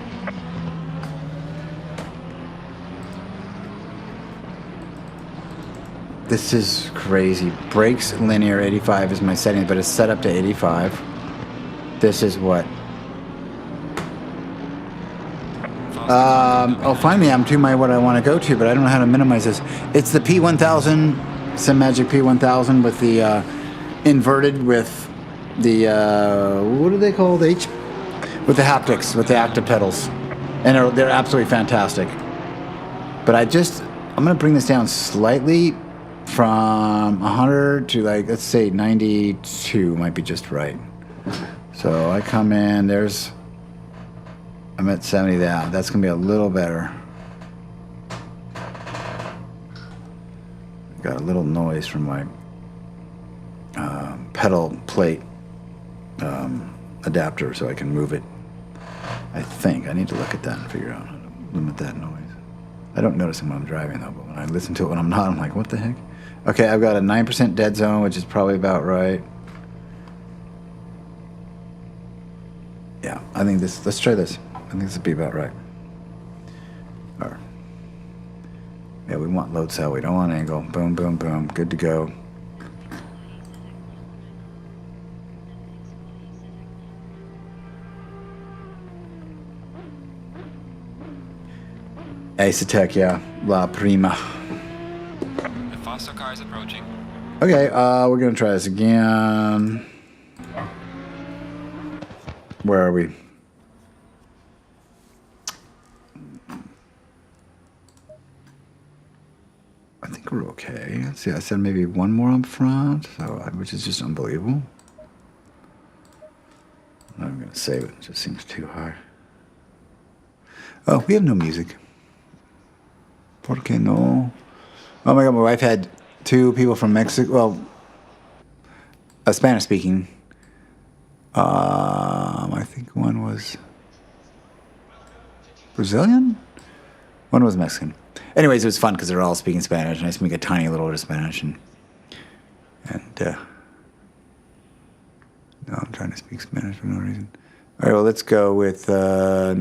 This is crazy. Brakes linear 85 is my setting, but it's set up to 85. This is what? Oh, finally I'm to my what I want to go to, but I don't know how to minimize this. It's the P1000, Simagic P1000 with the inverted with the what do they call with the haptics, with the active pedals, and they're absolutely fantastic. But I'm gonna bring this down slightly from 100 to like, let's say 92 might be just right. So I come in, I'm at 70 now. That's gonna be a little better. Got a little noise from my pedal plate adapter, so I can move it. I think I need to look at that and figure out how to limit that noise. I don't notice it when I'm driving though, but when I listen to it when I'm not, I'm like, what the heck? Okay, I've got a 9% dead zone, which is probably about right. Yeah, I think let's try this. I think this would be about right. Or, yeah, we want load cell, we don't want angle. Boom, boom, boom, good to go. Asetec, yeah, La Prima. The faster car is approaching. Okay, we're gonna try this again. Where are we? I think we're okay. Let's see, I said maybe one more up front, which is just unbelievable. I'm gonna save it, it just seems too high. Oh, we have no music. ¿Por qué no? Oh my God, my wife had two people from Mexico, well, a Spanish speaking. I think one was Brazilian? One was Mexican. Anyways, it was fun because they're all speaking Spanish, and I speak a tiny little bit of Spanish, and now I'm trying to speak Spanish for no reason. All right, well, let's go with, where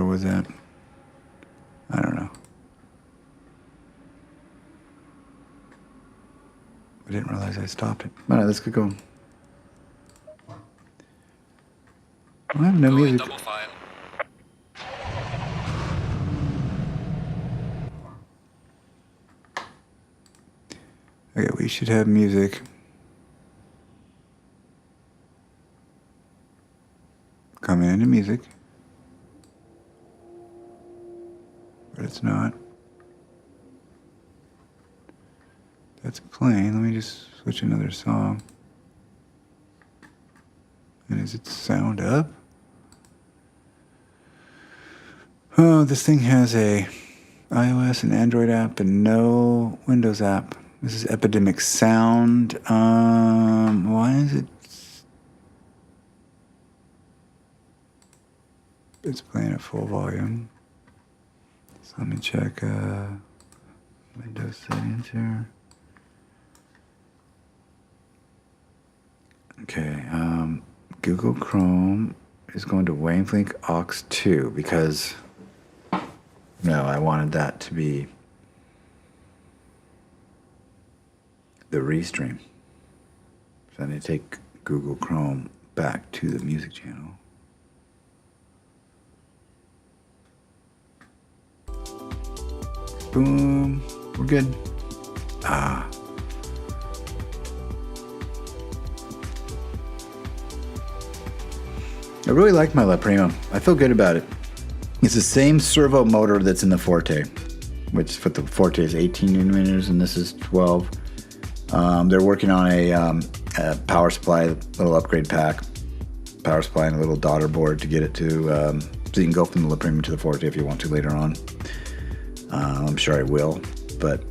was that? I don't know. I didn't realize I stopped it. All right, let's get going. I have no music. Double file. Okay, we should have music. Coming into music. But it's not. That's playing. Let me just switch another song. And is it sound up? Oh, this thing has a iOS and Android app and no Windows app. This is Epidemic Sound. Why is it? It's playing at full volume. So let me check Windows settings here. Okay, Google Chrome is going to Wavelength aux 2 because no, I wanted that to be the restream. So I need to take Google Chrome back to the music channel. Boom, we're good. I really like my La Prima. I feel good about it. It's the same servo motor that's in the Forte, which for the Forte is 18 newton-meters and this is 12. They're working on a power supply, little upgrade pack, power supply and a little daughter board to get it to, so you can go from the La Prima to the Forte if you want to later on. I'm sure I will, but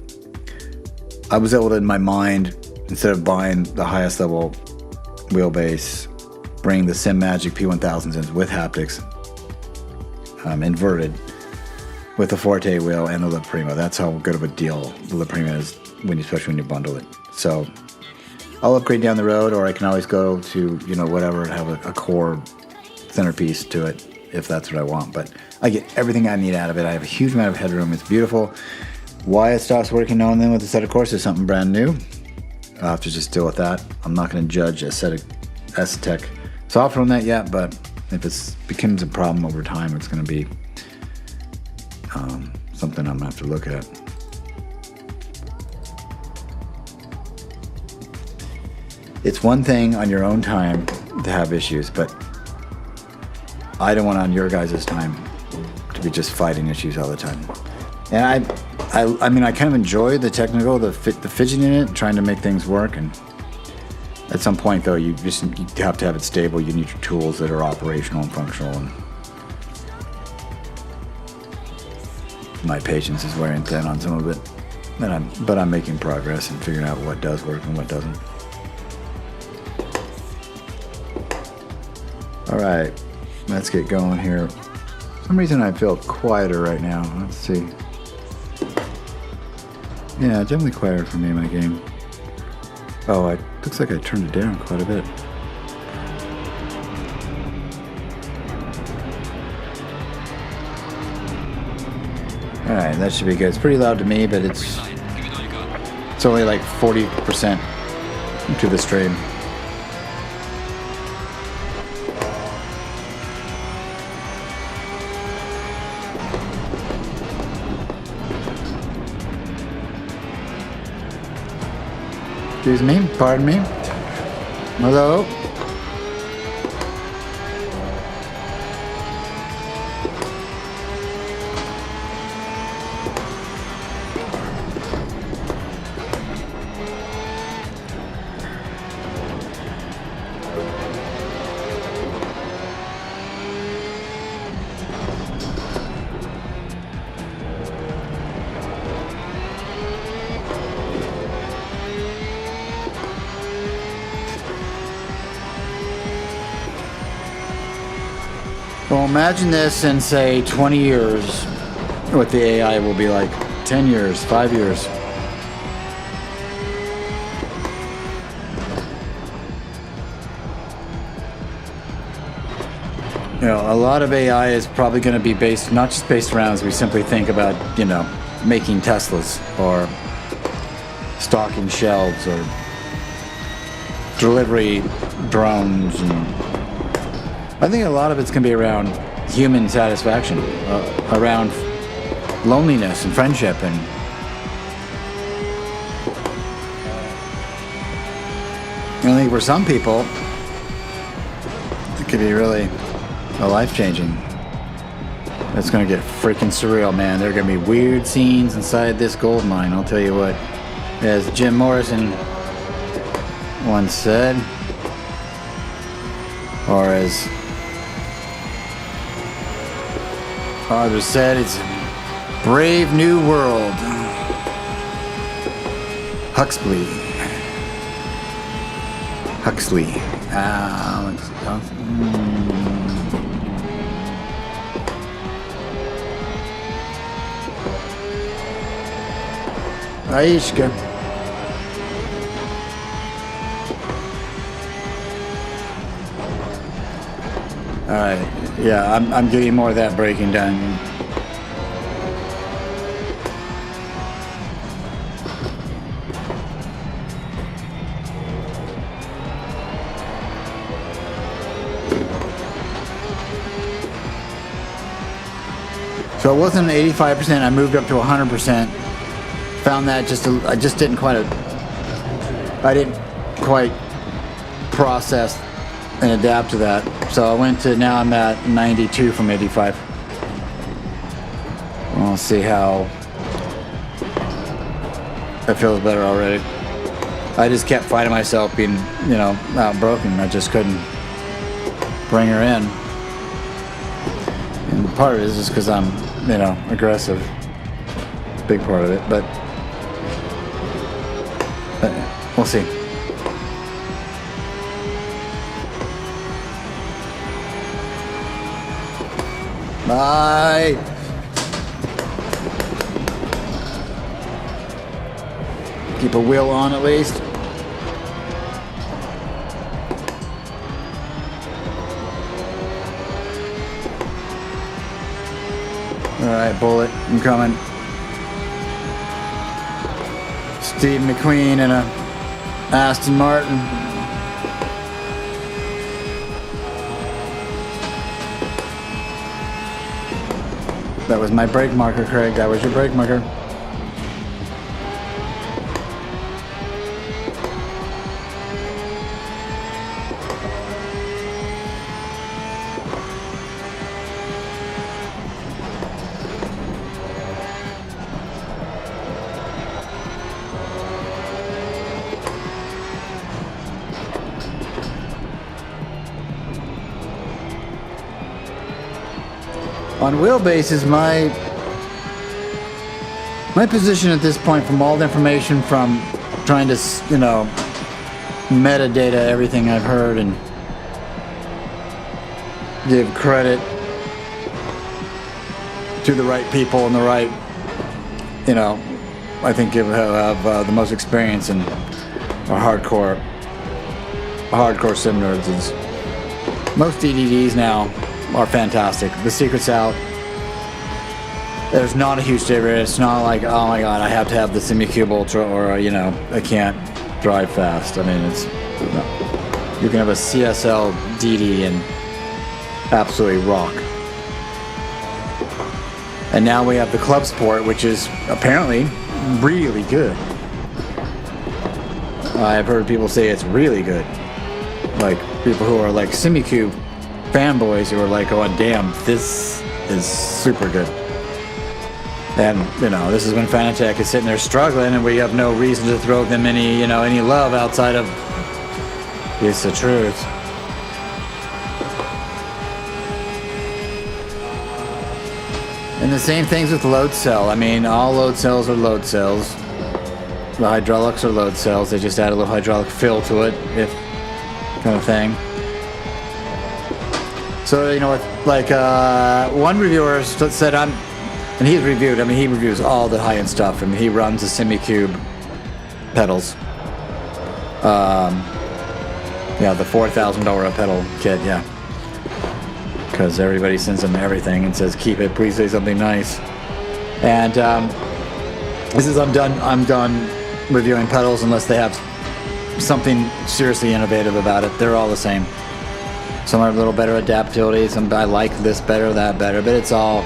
I was able to, in my mind, instead of buying the highest level wheelbase, bring the Simagic P1000s in with haptics, inverted, with the Forte wheel and the La Prima. That's how good of a deal the La Prima is, especially when you bundle it. So I'll upgrade down the road, or I can always go to, whatever, and have a core centerpiece to it if that's what I want. But I get everything I need out of it. I have a huge amount of headroom. It's beautiful. Why it stops working now and then with the set, of course, is something brand new. I'll have to just deal with that. I'm not going to judge Asetec software on that yet, but if it becomes a problem over time, it's going to be something I'm going to have to look at. It's one thing on your own time to have issues, but I don't want on your guys' time to be just fighting issues all the time. And I mean, I kind of enjoy the technical, the fidgeting in it, trying to make things work. And at some point, though, you have to have it stable. You need your tools that are operational and functional. And my patience is wearing thin on some of it, but I'm making progress and figuring out what does work and what doesn't. All right, let's get going here. For some reason I feel quieter right now. Let's see. Yeah, definitely quieter for me in my game. Oh, it looks like I turned it down quite a bit. All right, that should be good. It's pretty loud to me, but it's only like 40% to the stream. Excuse me, pardon me. Hello? Well, imagine this in, say, 20 years, what the AI will be like. 10 years, 5 years. You know, a lot of AI is probably going to be based, not just based around as we simply think about, you know, making Teslas or stocking shelves or delivery drones. And I think a lot of it's going to be around human satisfaction, around loneliness and friendship. And I think for some people, it could be really life-changing. It's going to get freaking surreal, man. There are going to be weird scenes inside this gold mine, I'll tell you what. As Jim Morrison once said, or as others said, it's a brave new world. Huxley. Aishka. All right. Yeah, I'm getting more of that breaking down. So it wasn't 85%. I moved up to 100%. Found that I just didn't quite process and adapt to that. So I went to, now I'm at 92 from 85. We'll see how that feels better already. I just kept fighting myself being, you know, outbroken. I just couldn't bring her in. And part of it is just because I'm, you know, aggressive. Big part of it, but we'll see. Bye. Keep a wheel on at least. All right, Bullet, I'm coming. Steve McQueen and a Aston Martin. That was my brake marker, Craig. That was your brake marker. On Wheelbase is my position at this point, from all the information from trying to, you know, metadata everything I've heard and give credit to the right people and the right, you know, I think have the most experience and are hardcore sim nerds. Most DDDs now are fantastic. The secret's out. There's not a huge difference. It's not like, oh my god, I have to have the SimiCube Ultra, or you know, I can't drive fast. I mean, it's no. You can have a CSL DD and absolutely rock. And now we have the Club Sport, which is apparently really good. I've heard people say it's really good. Like people who are like SimiCube fanboys who are like, oh damn, this is super good. And you know, this is when Fanatec is sitting there struggling, and we have no reason to throw them any love outside of it's the truth. And the same things with load cell. I mean, all load cells are load cells. The hydraulics are load cells. They just add a little hydraulic fill to it, if kind of thing. So, you know, like one reviewer said, and he's reviewed, I mean, he reviews all the high-end stuff, and he runs the SimiCube pedals. Yeah, the $4,000 a pedal kit, yeah. Because everybody sends him everything and says, keep it, please say something nice. And this is, I'm done reviewing pedals unless they have something seriously innovative about it. They're all the same. Some are a little better adaptability, some I like this better, that better, but it's all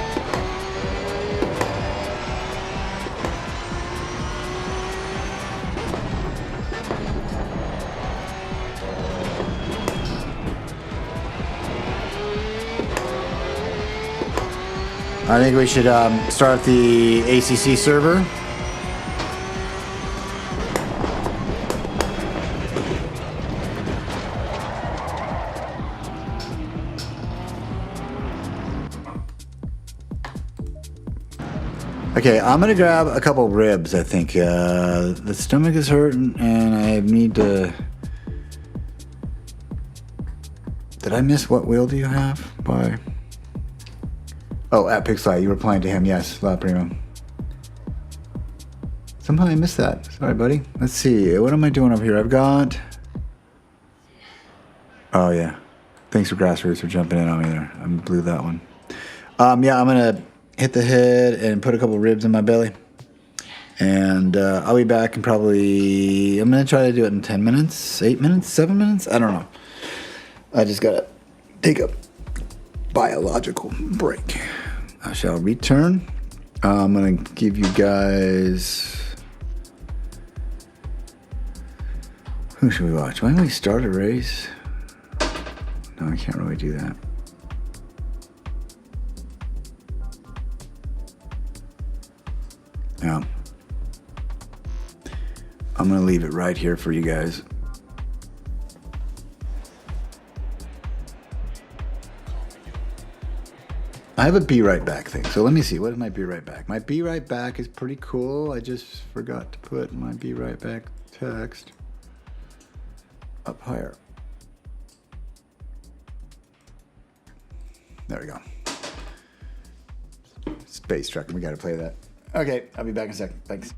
I think we should start the ACC server. Okay, I'm gonna grab a couple ribs, I think. The stomach is hurting and I need to... Did I miss what wheel do you have? By... Oh, at Pixelite, you were replying to him. Yes, La Prima. Somehow I missed that. Sorry, buddy. Let's see. What am I doing over here? I've got... Oh, yeah. Thanks for Grassroots for jumping in on me there. I blew that one. Yeah, I'm going to hit the head and put a couple ribs in my belly. And I'll be back in probably... I'm going to try to do it in 10 minutes, 8 minutes, 7 minutes? I don't know. I just got to take a biological break. I shall return. I'm going to give you guys... Who should we watch? Why don't we start a race? No, I can't really do that. Yeah. I'm going to leave it right here for you guys. I have a be right back thing, so let me see. What is my be right back? My be right back is pretty cool. I just forgot to put my be right back text up higher. There we go. Space truck, we gotta play that. Okay, I'll be back in a second. Thanks.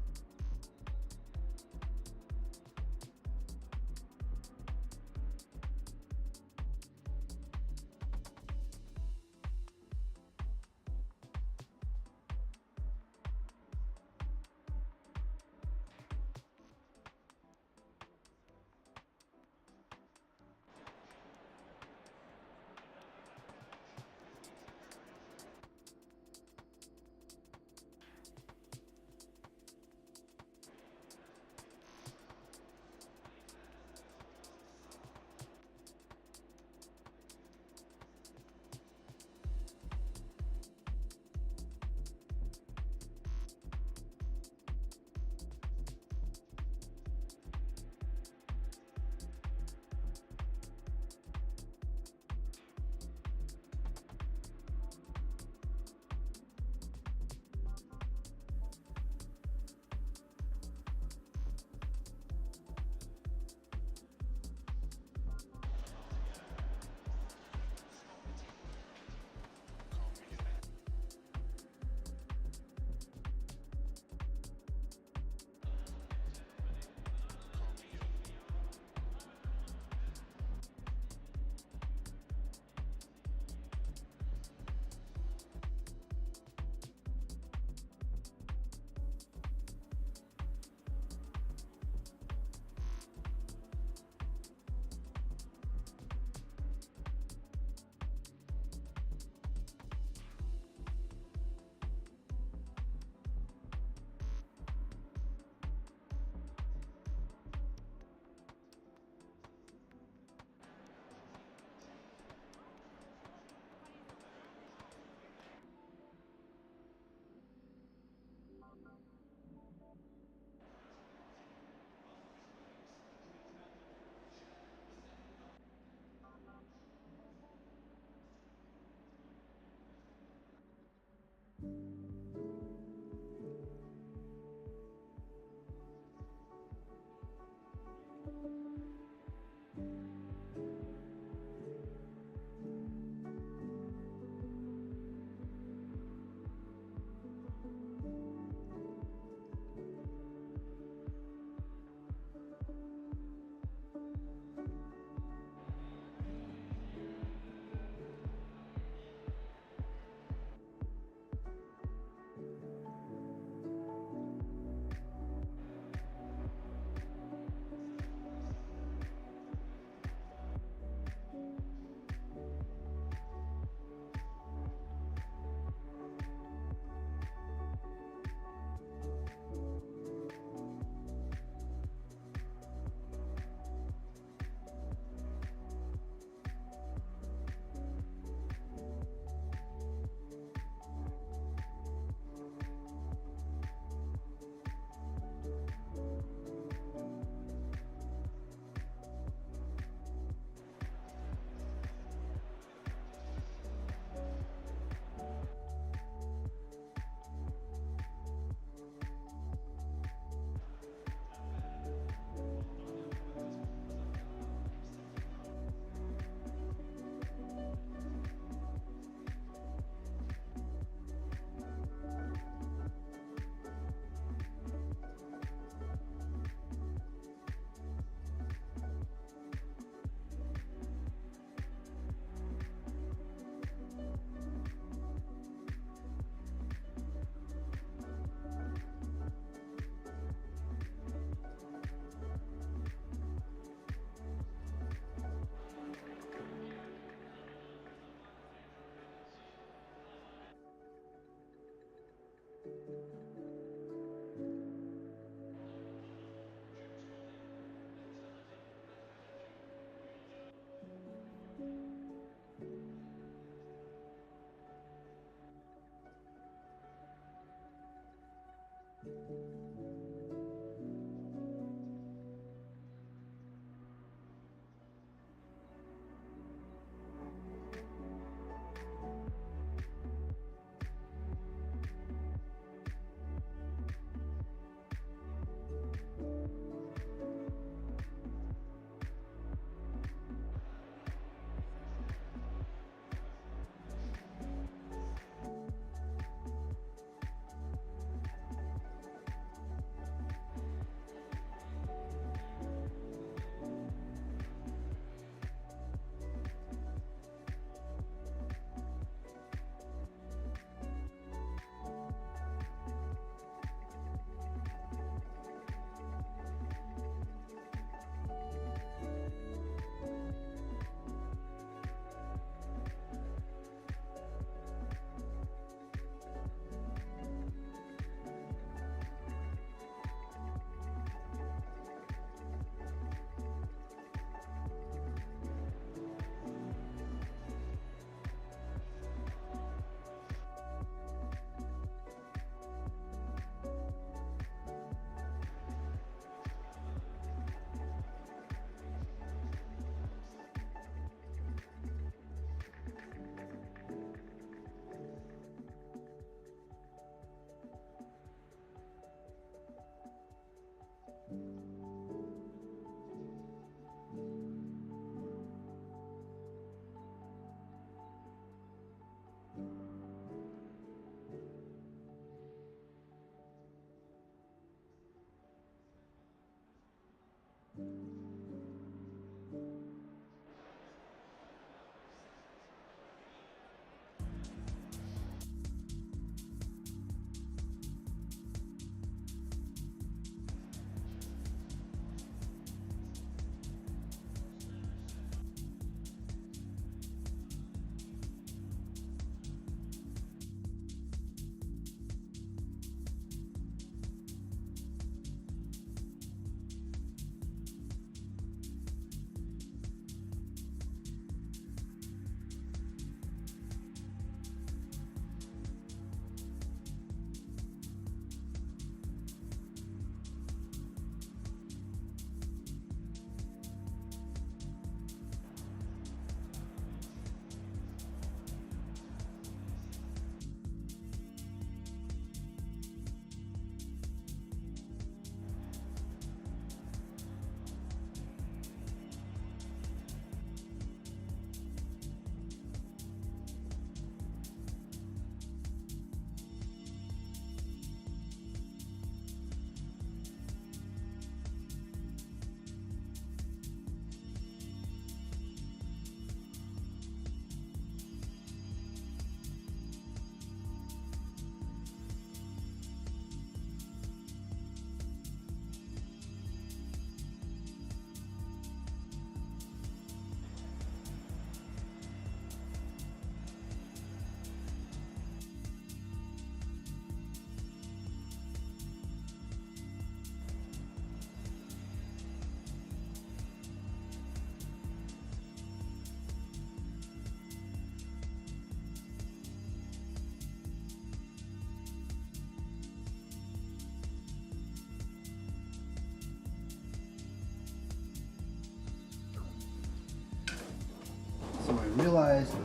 realized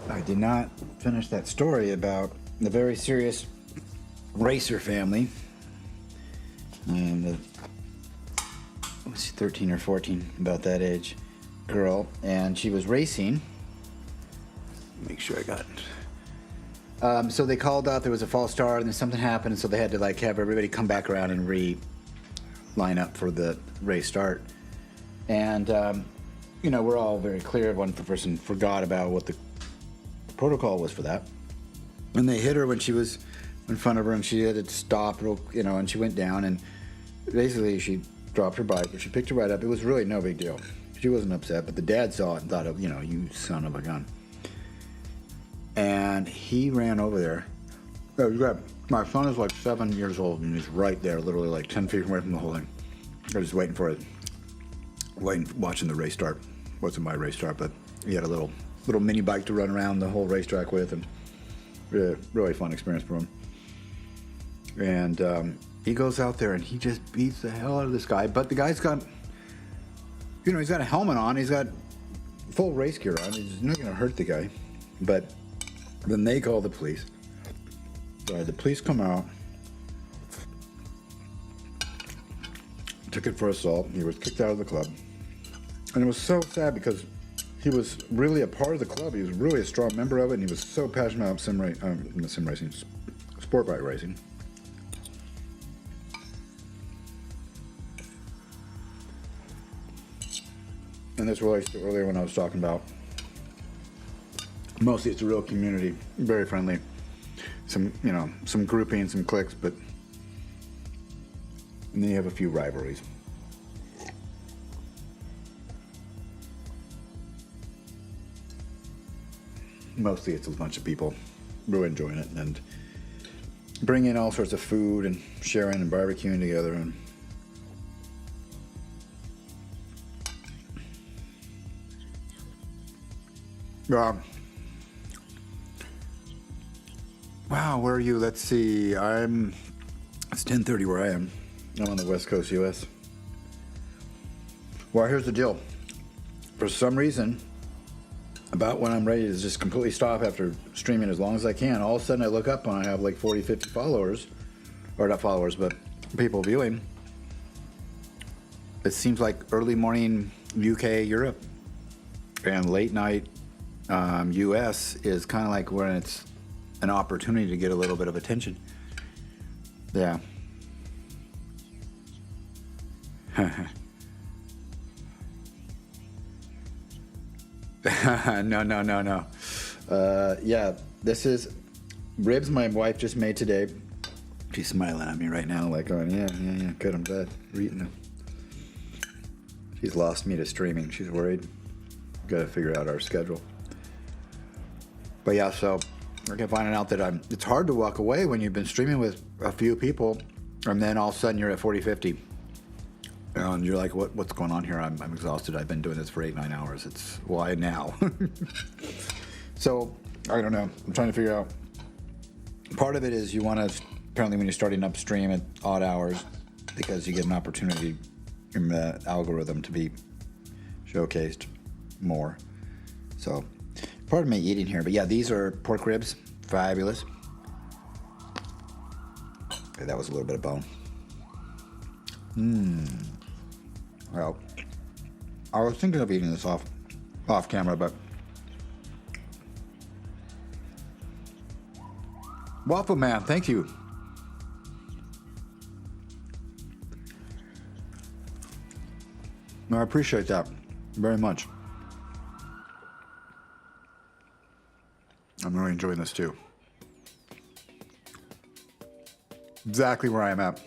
I did not finish that story about the very serious racer family. And the, was she 13 or 14, about that age, girl, and she was racing. Make sure I got it. So they called out there was a false start, and then something happened, and so they had to like have everybody come back around and line up for the race start. And you know, we're all very clear. One person forgot about what the protocol was for that, and they hit her when she was in front of her, and she had to stop, you know, and she went down, and basically she dropped her bike, but she picked her right up. It was really no big deal. She wasn't upset, but the dad saw it and thought, you know, you son of a gun. And he ran over there. My son is like 7 years old, and he's right there, literally like 10 feet away from the whole thing. I was just waiting for it, watching the race start. Wasn't my race start, but he had a little mini bike to run around the whole racetrack with, and really fun experience for him. And he goes out there and he just beats the hell out of this guy. But the guy's got, you know, he's got a helmet on, he's got full race gear on. He's not going to hurt the guy. But then they call the police. So the police come out, took it for assault. He was kicked out of the club. And it was so sad because he was really a part of the club. He was really a strong member of it, and he was so passionate about sport bike racing. And this relates to earlier when I was talking about, mostly it's a real community, very friendly. Some, you know, some grouping, some cliques, but and then you have a few rivalries. Mostly it's a bunch of people really enjoying it and bringing all sorts of food and sharing and barbecuing together. And wow, where are you? Let's see. It's 10:30 where I am. I'm on the West Coast, US. Well, here's the deal. For some reason, about when I'm ready to just completely stop after streaming as long as I can, all of a sudden I look up and I have like 40, 50 followers. Or not followers, but people viewing. It seems like early morning UK, Europe, and late night US is kind of like when it's an opportunity to get a little bit of attention. Yeah. No. Yeah, this is ribs my wife just made today. She's smiling at me right now, like going, yeah, good, I'm glad we're eating them. She's lost me to streaming. She's worried. Got to figure out our schedule. But yeah, so we're finding out that it's hard to walk away when you've been streaming with a few people, and then all of a sudden you're at 40, 50. And you're like, what's going on here? I'm exhausted. I've been doing this for 8-9 hours. It's why now? So, I don't know. I'm trying to figure out. Part of it is you want to, apparently when you're starting upstream at odd hours, because you get an opportunity in the algorithm to be showcased more. So, part of me eating here. But yeah, these are pork ribs. Fabulous. Okay, that was a little bit of bone. Well, I was thinking of eating this off camera, but Waffle Man, thank you. No, I appreciate that very much. I'm really enjoying this too. Exactly where I am at.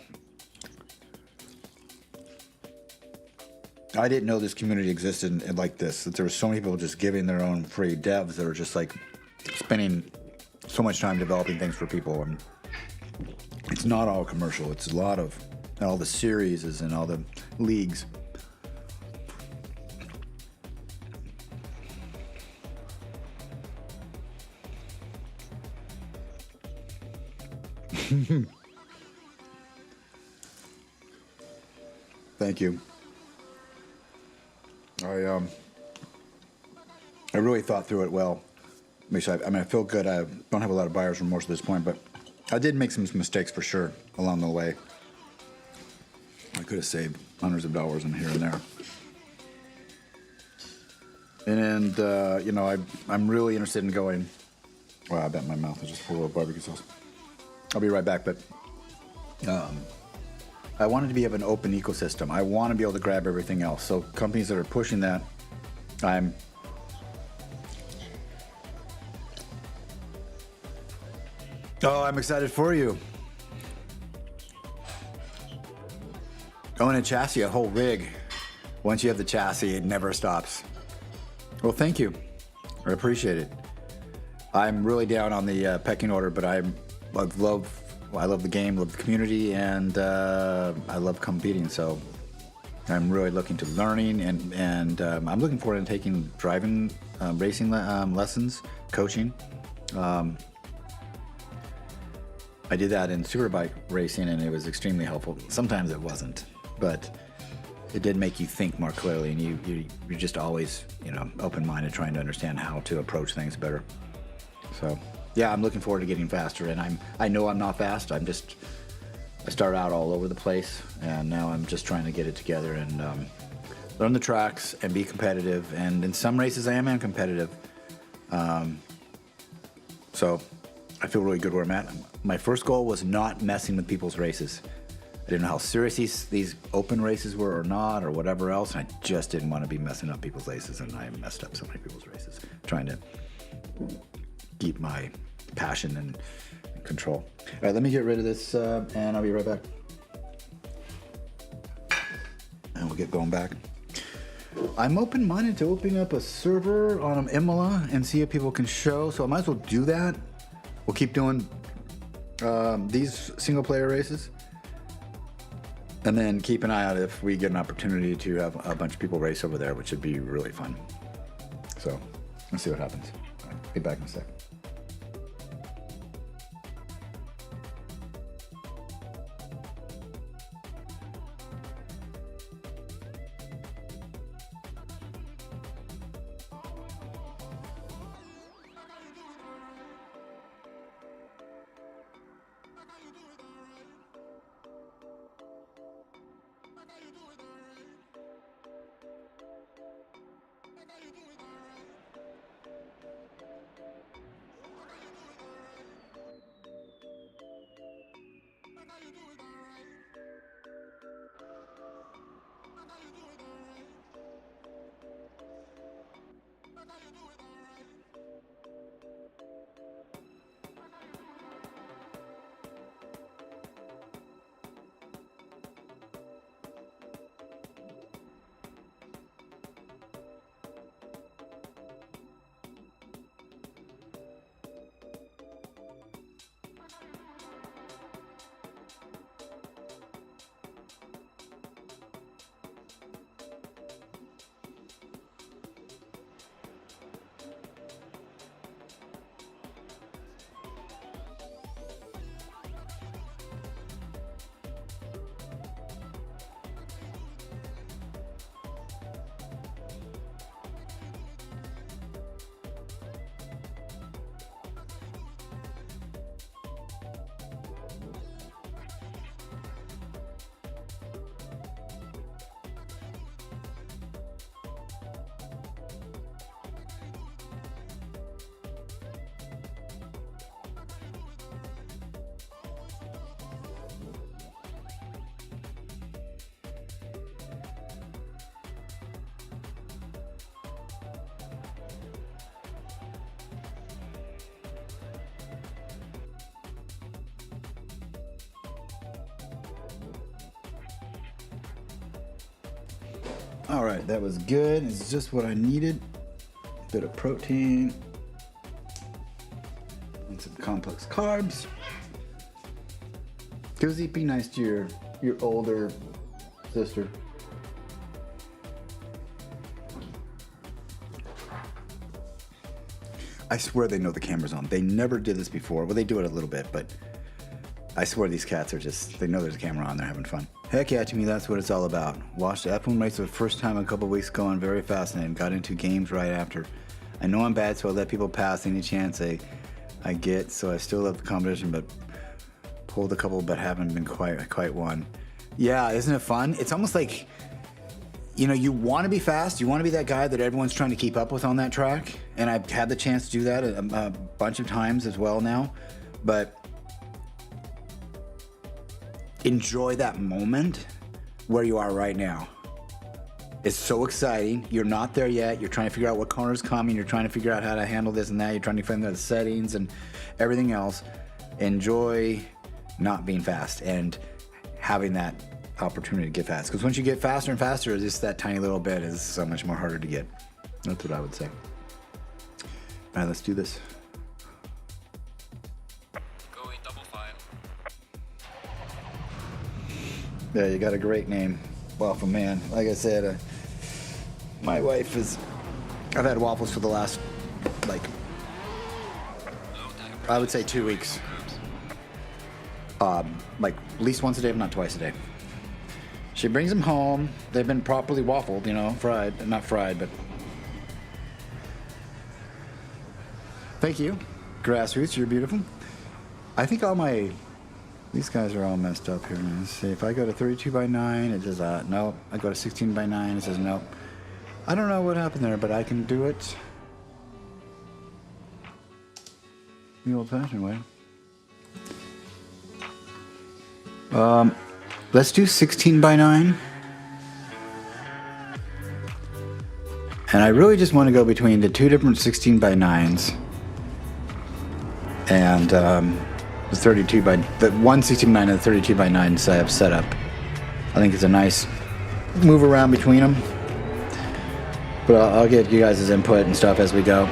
I didn't know this community existed like this, that there were so many people just giving their own free devs that are just like spending so much time developing things for people. And it's not all commercial. It's a lot of all the series and all the leagues. Thank you. I really thought through it well. I feel good. I don't have a lot of buyer's remorse at this point, but I did make some mistakes for sure along the way. I could have saved hundreds of dollars in here and there. And, you know, I'm really interested in going. Well, I bet my mouth is just full of barbecue sauce. I'll be right back, but I wanted to have an open ecosystem. I want to be able to grab everything else. So companies that are pushing that, I'm excited for you. Owning a chassis, a whole rig. Once you have the chassis, it never stops. Well, thank you. I appreciate it. I'm really down on the pecking order, but I love the game, love the community, and I love competing. So I'm really looking to learning, and I'm looking forward to taking driving, racing lessons, coaching. I did that in superbike racing, and it was extremely helpful. Sometimes it wasn't, but it did make you think more clearly, and you're just always, you know, open-minded, trying to understand how to approach things better. So, yeah, I'm looking forward to getting faster, and I know I'm not fast. I start out all over the place, and now I'm just trying to get it together and learn the tracks and be competitive. And in some races, I am competitive. So I feel really good where I'm at. My first goal was not messing with people's races. I didn't know how serious these open races were or not, or whatever else. And I just didn't want to be messing up people's races, and I messed up so many people's races, trying to keep my passion and control. All right, let me get rid of this, and I'll be right back. And we'll get going back. I'm open-minded to opening up a server on an Imola and see if people can show, so I might as well do that. We'll keep doing these single-player races, and then keep an eye out if we get an opportunity to have a bunch of people race over there, which would be really fun. So let's see what happens. All right, be back in a sec. All right, that was good. It's just what I needed. A bit of protein and some complex carbs. Koozie, be nice to your older sister. I swear they know the camera's on. They never did this before. Well, they do it a little bit, but I swear these cats are just, they know there's a camera on, they're having fun. Heck yeah, to me, that's what it's all about. Watched the F1 race for the first time a couple weeks ago and very fascinated. Got into games right after. I know I'm bad, so I let people pass any chance I get. So I still love the competition, but pulled a couple, but haven't been quite one. Yeah, isn't it fun? It's almost like, you know, you want to be fast. You want to be that guy that everyone's trying to keep up with on that track. And I've had the chance to do that a bunch of times as well now. But enjoy that moment where you are right now. It's so exciting. You're not there yet. You're trying to figure out what corner's coming. You're trying to figure out how to handle this and that. You're trying to find out the settings and everything else. Enjoy not being fast and having that opportunity to get fast. Because once you get faster and faster, just that tiny little bit is so much more harder to get. That's what I would say. All right, let's do this. Going double file. Yeah, you got a great name, Waffle Man. Like I said, my wife is. I've had waffles for the last, like, I would say 2 weeks. Like at least once a day, if not twice a day. She brings them home. They've been properly waffled, you know, fried. Not fried, but. Thank you, Grassroots. You're beautiful. I think these guys are all messed up here. Let's see. If I go to 32x9, it says no. I go to 16x9, it says no. I don't know what happened there, but I can do it the old-fashioned way. Let's do 16x9. And I really just want to go between the two different 16x9s and the 1 16x9 and the 32x9 I have set up. I think it's a nice move around between them. But I'll get you guys' input and stuff as we go.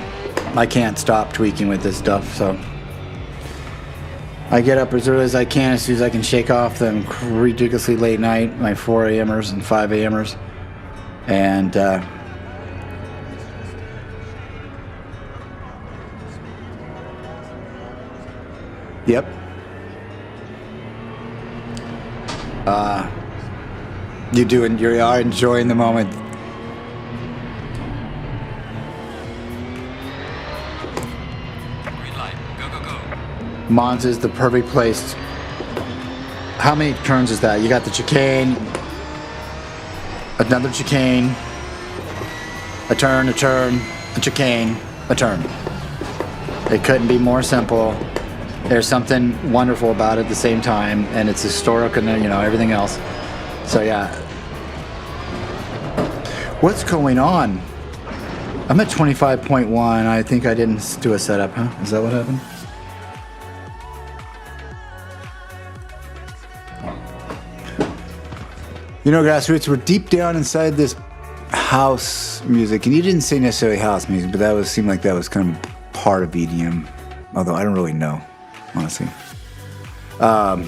I can't stop tweaking with this stuff, so I get up as early as I can, as soon as I can shake off them ridiculously late night, my 4 a.m.ers and 5 a.m.ers. And yep. You are enjoying the moment. Green light. Go, go, go. Mons is the perfect place. How many turns is that? You got the chicane, another chicane, a turn, a chicane, a turn. It couldn't be more simple. There's something wonderful about it at the same time, and it's historic and, you know, everything else. So yeah. What's going on? I'm at 25.1. I think I didn't do a setup, huh? Is that what happened? You know, Grassroots, we're deep down inside this house music, and you didn't say necessarily house music, but that seemed like that was kind of part of EDM, although I don't really know, honestly. But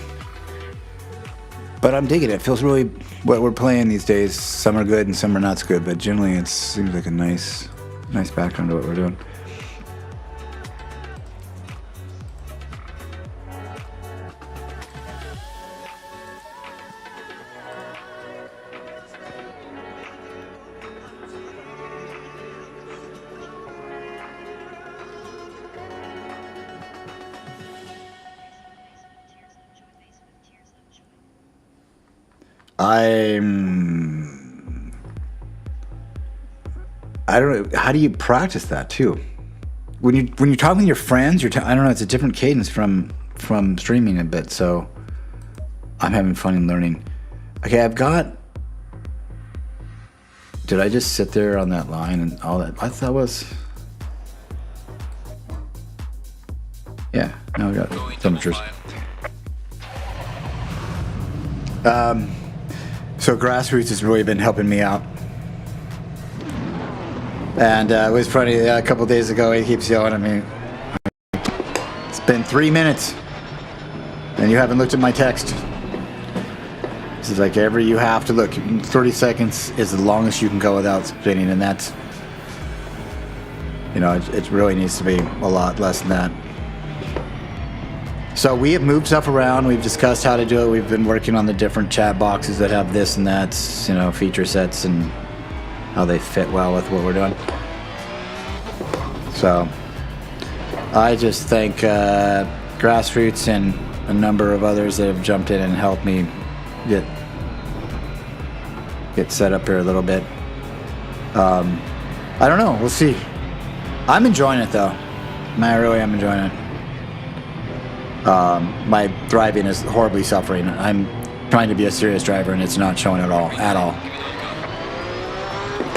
I'm digging it. It feels really what we're playing these days. Some are good and some are not so good, but generally it seems like a nice background to what we're doing. I don't know. How do you practice that too? When you're talking with your friends, I don't know. It's a different cadence from streaming a bit. So I'm having fun in learning. Okay, I've got. Did I just sit there on that line and all that? I thought that was. Yeah. Now we got temperatures. So Grassroots has really been helping me out. And it was funny, a couple days ago, he keeps yelling at me. It's been 3 minutes, and you haven't looked at my text. This is like you have to look. 30 seconds is the longest you can go without spinning, and that's, you know, it really needs to be a lot less than that. So we have moved stuff around. We've discussed how to do it. We've been working on the different chat boxes that have this and that, you know, feature sets and how they fit well with what we're doing. So I just thank Grassroots and a number of others that have jumped in and helped me get set up here a little bit. I don't know. We'll see. I'm enjoying it though. I really am enjoying it. My driving is horribly suffering. I'm trying to be a serious driver and it's not showing at all.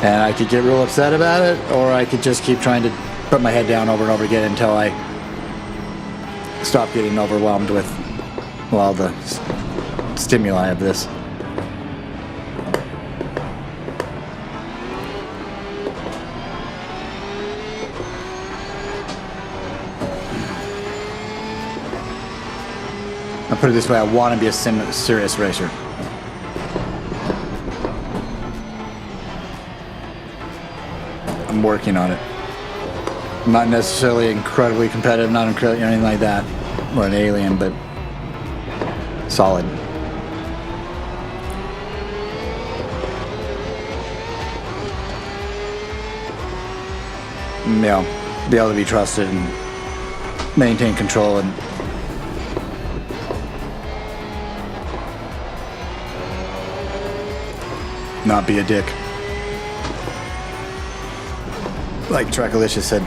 And I could get real upset about it, or I could just keep trying to put my head down over and over again until I stop getting overwhelmed with, well, the stimuli of this. I'll put it this way, I want to be a serious racer. I'm working on it. I'm not necessarily incredibly competitive, not incredibly anything like that, or an alien, but solid. You know, be able to be trusted and maintain control and not be a dick. Like Trackalicious said.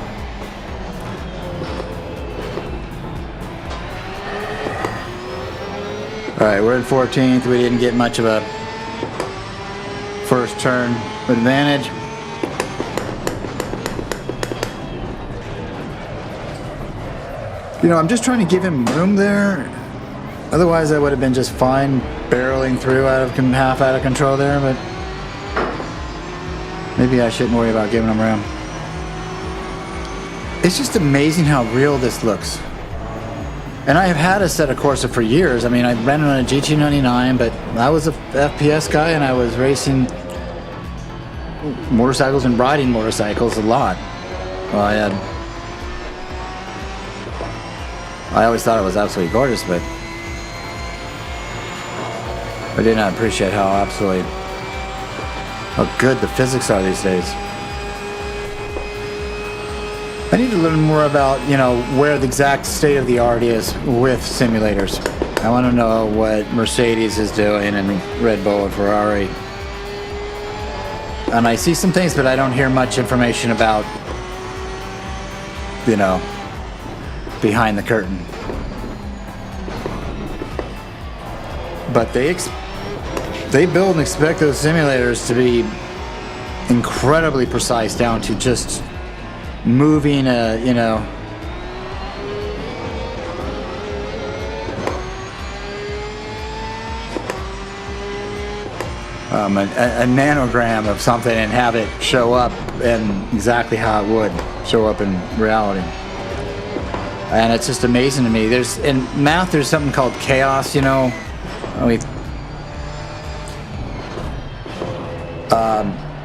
Alright, we're in 14th. We didn't get much of a first turn advantage. You know, I'm just trying to give him room there. Otherwise, I would have been just fine barreling through half out of control there, but maybe I shouldn't worry about giving him room. It's just amazing how real this looks. And I have had a set of Corsa for years. I mean, I ran on a GT99, but I was a FPS guy and I was racing motorcycles and riding motorcycles a lot. Well, I always thought it was absolutely gorgeous, but I did not appreciate how good the physics are these days. I need to learn more about, you know, where the exact state of the art is with simulators. I want to know what Mercedes is doing and Red Bull and Ferrari. And I see some things, but I don't hear much information about, you know, behind the curtain. But they build and expect those simulators to be incredibly precise down to just moving you know, a nanogram of something and have it show up and exactly how it would show up in reality. And it's just amazing to me. In math there's something called chaos, you know.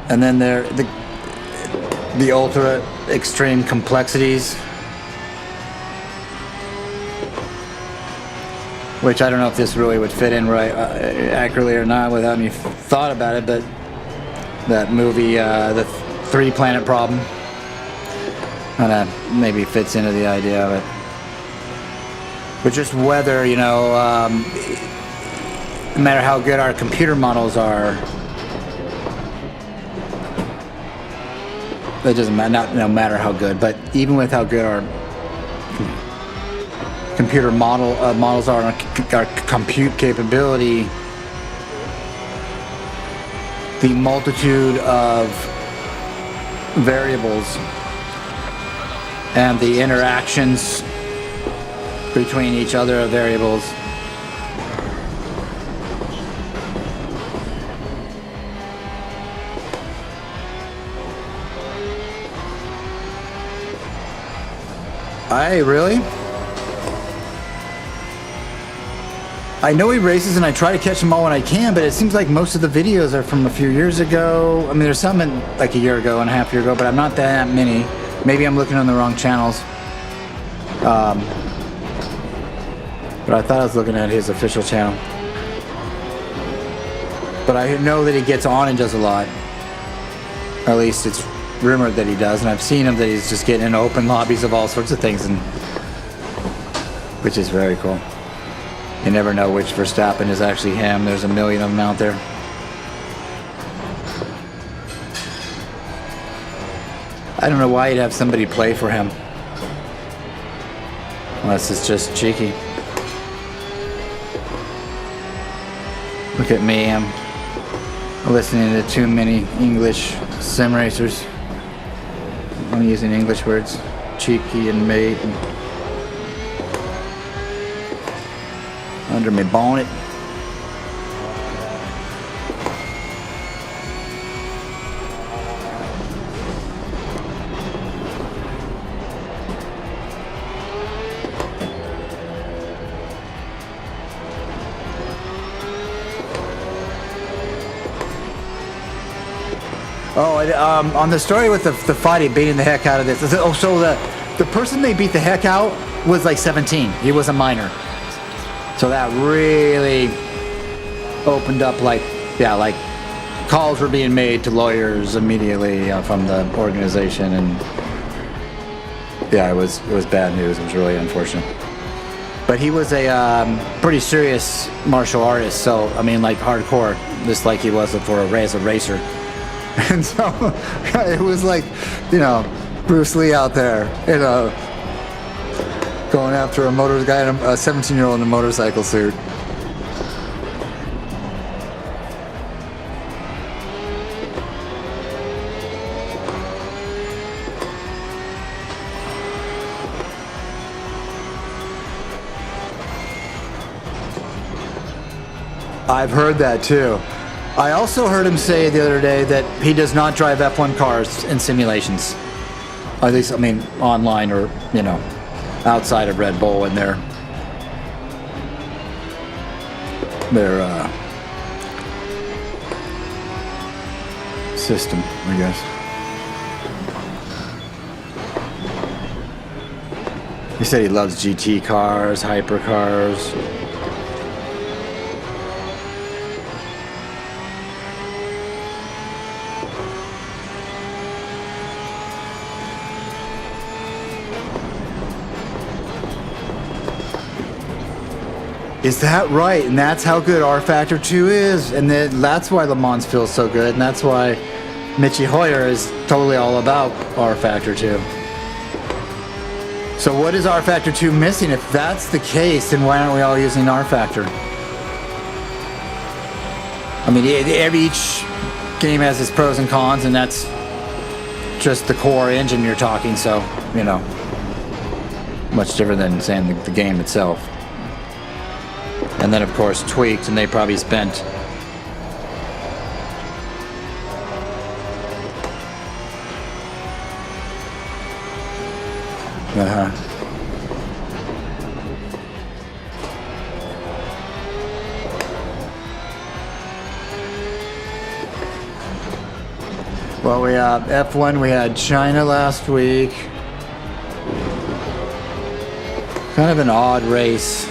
And then there the ultra extreme complexities, which I don't know if this really would fit in right accurately or not without any thought about it, but that movie, the 3-planet problem, kind of maybe fits into the idea of it. But just whether, you know, no matter how good our computer models are, that doesn't matter, no matter how good, but even with how good our computer models are, our compute capability, the multitude of variables and the interactions between each other of variables I know he races and I try to catch them all when I can, but it seems like most of the videos are from a few years ago. I mean, there's some like a year ago and a half year ago, but I'm not that many. Maybe I'm looking on the wrong channels. But I thought I was looking at his official channel. But I know that he gets on and does a lot. Or at least it's rumored that he does, and I've seen him that he's just getting in open lobbies of all sorts of things, and which is very cool. You never know which Verstappen is actually him. There's a million of them out there. I don't know why you'd have somebody play for him. Unless it's just cheeky. Look at me, I'm listening to too many English sim racers. I'm using English words. Cheeky and mate. And under my bonnet. Oh, on the story with the Forte beating the heck out of this. So the person they beat the heck out was like 17. He was a minor. So that really opened up like calls were being made to lawyers immediately from the organization, and yeah, it was bad news. It was really unfortunate. But he was a pretty serious martial artist, so I mean, like hardcore, just like he was as a racer. And so it was like, you know, Bruce Lee out there, you know, going after a 17-year-old in a motorcycle suit. I've heard that too. I also heard him say the other day that he does not drive F1 cars in simulations. At least, I mean, online or, you know, outside of Red Bull and their system, I guess. He said he loves GT cars, hypercars. Is that right? And that's how good R Factor 2 is. And that's why Le Mans feels so good. And that's why Michi Hoyer is totally all about R Factor 2. So what is R Factor 2 missing? If that's the case, then why aren't we all using R Factor? I mean, each game has its pros and cons, and that's just the core engine you're talking. So, you know, much different than saying the game itself. And then, of course, tweaked, and they probably spent Well, we have F1, we had China last week. Kind of an odd race.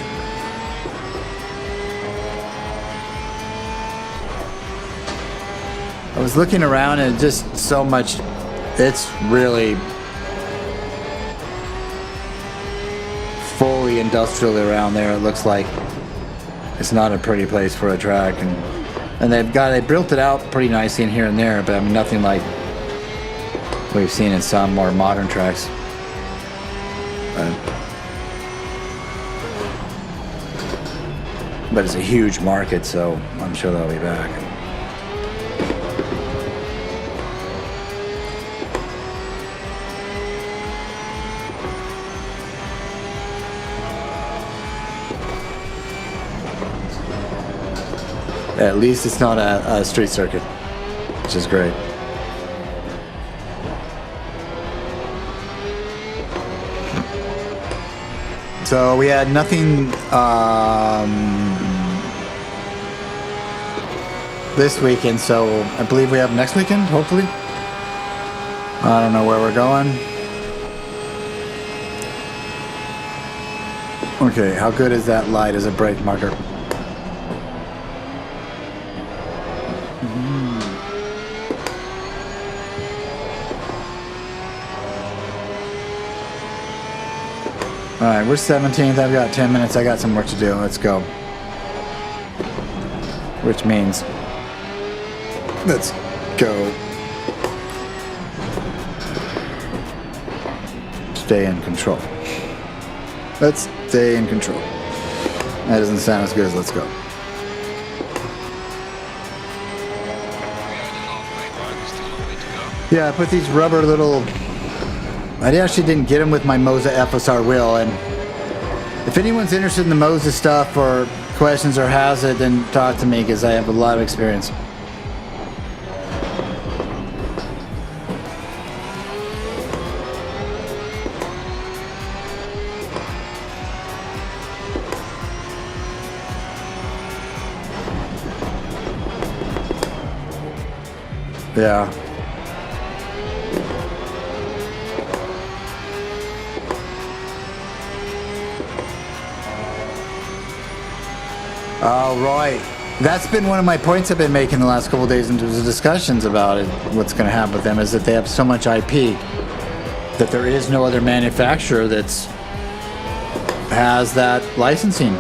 I was looking around and just so much, it's really fully industrial around there. It looks like it's not a pretty place for a track, and they built it out pretty nicely in here and there, but I mean nothing like we've seen in some more modern tracks. But it's a huge market, so I'm sure they'll be back. At least it's not a street circuit, which is great. So we had nothing this weekend, so I believe we have next weekend, hopefully. I don't know where we're going. Okay, how good is that light as a brake marker? Alright, we're 17th. I've got 10 minutes. I got some work to do. Let's go. Which means, let's go. Stay in control. Let's stay in control. That doesn't sound as good as let's go. Yeah, I put these rubber little... I actually didn't get them with my Moza FSR Wheel, and if anyone's interested in the Moza stuff or questions or has it, then talk to me because I have a lot of experience. Yeah. All right. That's been one of my points I've been making the last couple of days into the discussions about it. What's going to happen with them is that they have so much IP that there is no other manufacturer that's has that licensing.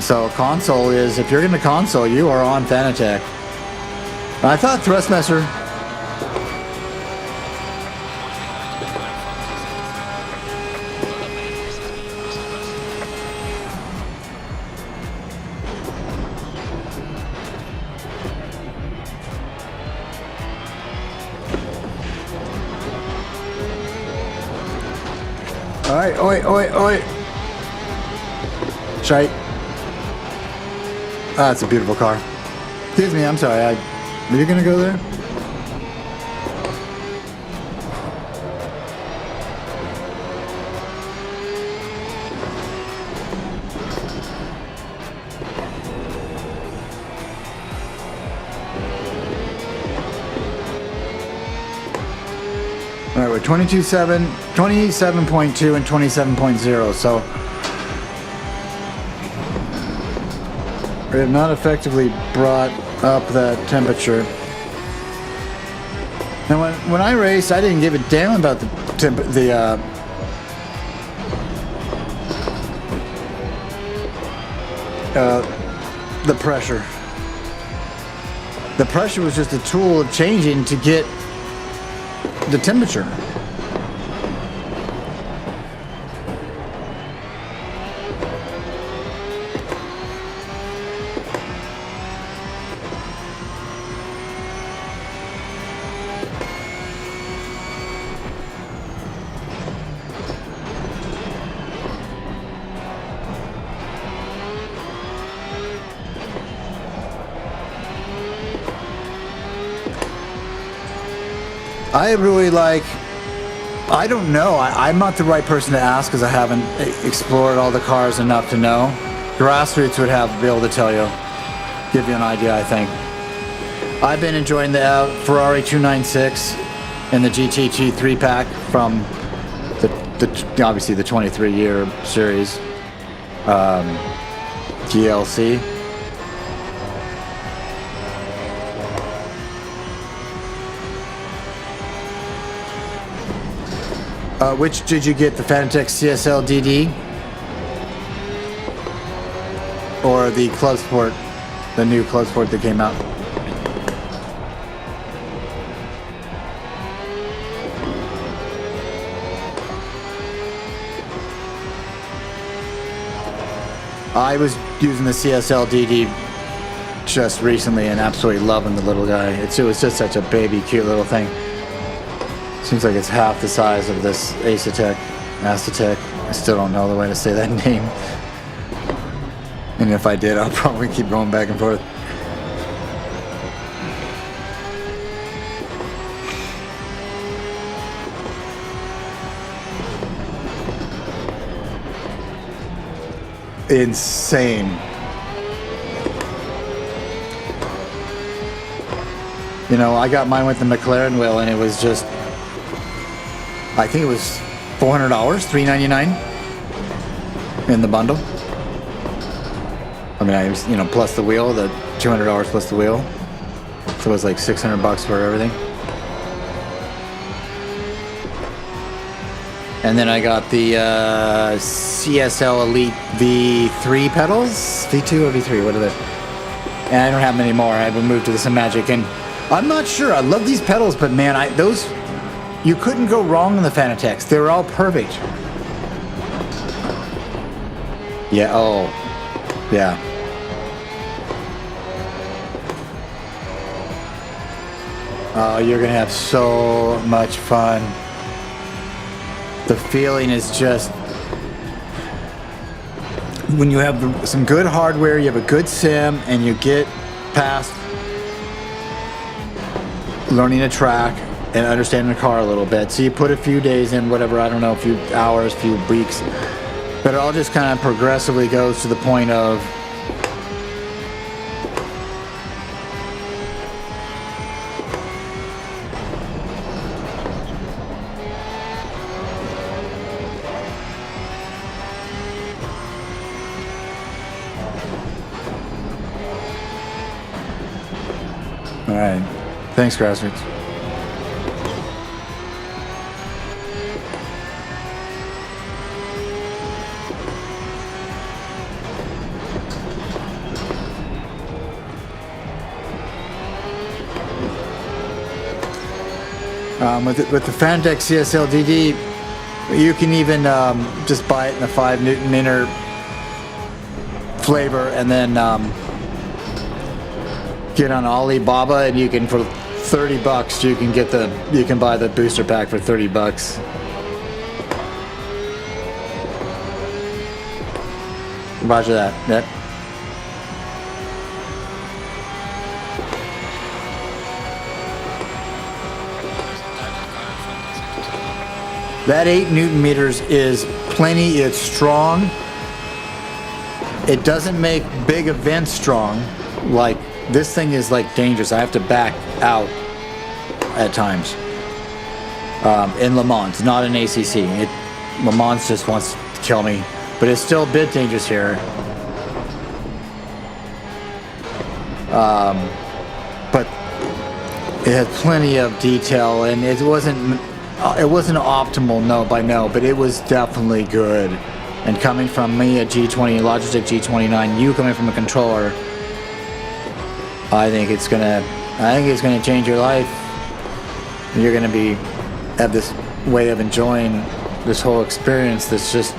So console is, if you're going to console, you are on Fanatec. I thought Thrustmaster. Oi, oi, oi, oi. Shite. Ah, it's a beautiful car. Excuse me, I'm sorry. Are you gonna go there? All right, we're 27.2 and 27.0, so we have not effectively brought up that temperature. Now, when I raced, I didn't give a damn about the pressure. The pressure was just a tool of changing to get the temperature. I really like, I don't know, I'm not the right person to ask because I haven't explored all the cars enough to know. Grassroots would be able to tell you, give you an idea, I think. I've been enjoying the Ferrari 296 and the GT 3-pack from the obviously the 23-year series GLC. Which did you get, the Fanatec CSL DD or the Club Sport, the new Club Sport that came out? I was using the CSL DD just recently and absolutely loving the little guy. It was just such a baby cute little thing. Seems like it's half the size of this Asetec. I still don't know the way to say that name. And if I did, I'll probably keep going back and forth. Insane. You know, I got mine with the McLaren wheel and it was just, I think it was $400, $399 in the bundle. I mean, I was, plus the wheel, the $200 plus the wheel. So it was like $600 for everything. And then I got the CSL Elite V3 pedals. V2 or V3, what are they? And I don't have many more. I moved to the Simagic, and I'm not sure. I love these pedals, but man, you couldn't go wrong in the Fanatics. They were all perfect. Yeah, oh, yeah. Oh, you're gonna have so much fun. The feeling is just, when you have some good hardware, you have a good sim, and you get past learning a track and understanding the car a little bit. So you put a few days in, whatever, I don't know, a few hours, a few weeks, but it all just kind of progressively goes to the point of all right. Thanks, Grassroots. With the Fanatec CSL DD, you can even just buy it in a 5 Newton inner flavor, and then get on Alibaba, and you can, for $30 you can buy the booster pack for $30. Roger that. Yep. That 8 Newton meters is plenty. It's strong. It doesn't make big events strong. Like, this thing is like dangerous. I have to back out at times. In Le Mans, not in ACC. Le Mans just wants to kill me, but it's still a bit dangerous here. But it had plenty of detail, and it wasn't optimal, but it was definitely good. And coming from me, a G20, Logitech G29, you coming from a controller, I think it's gonna change your life. You're gonna have this way of enjoying this whole experience that's just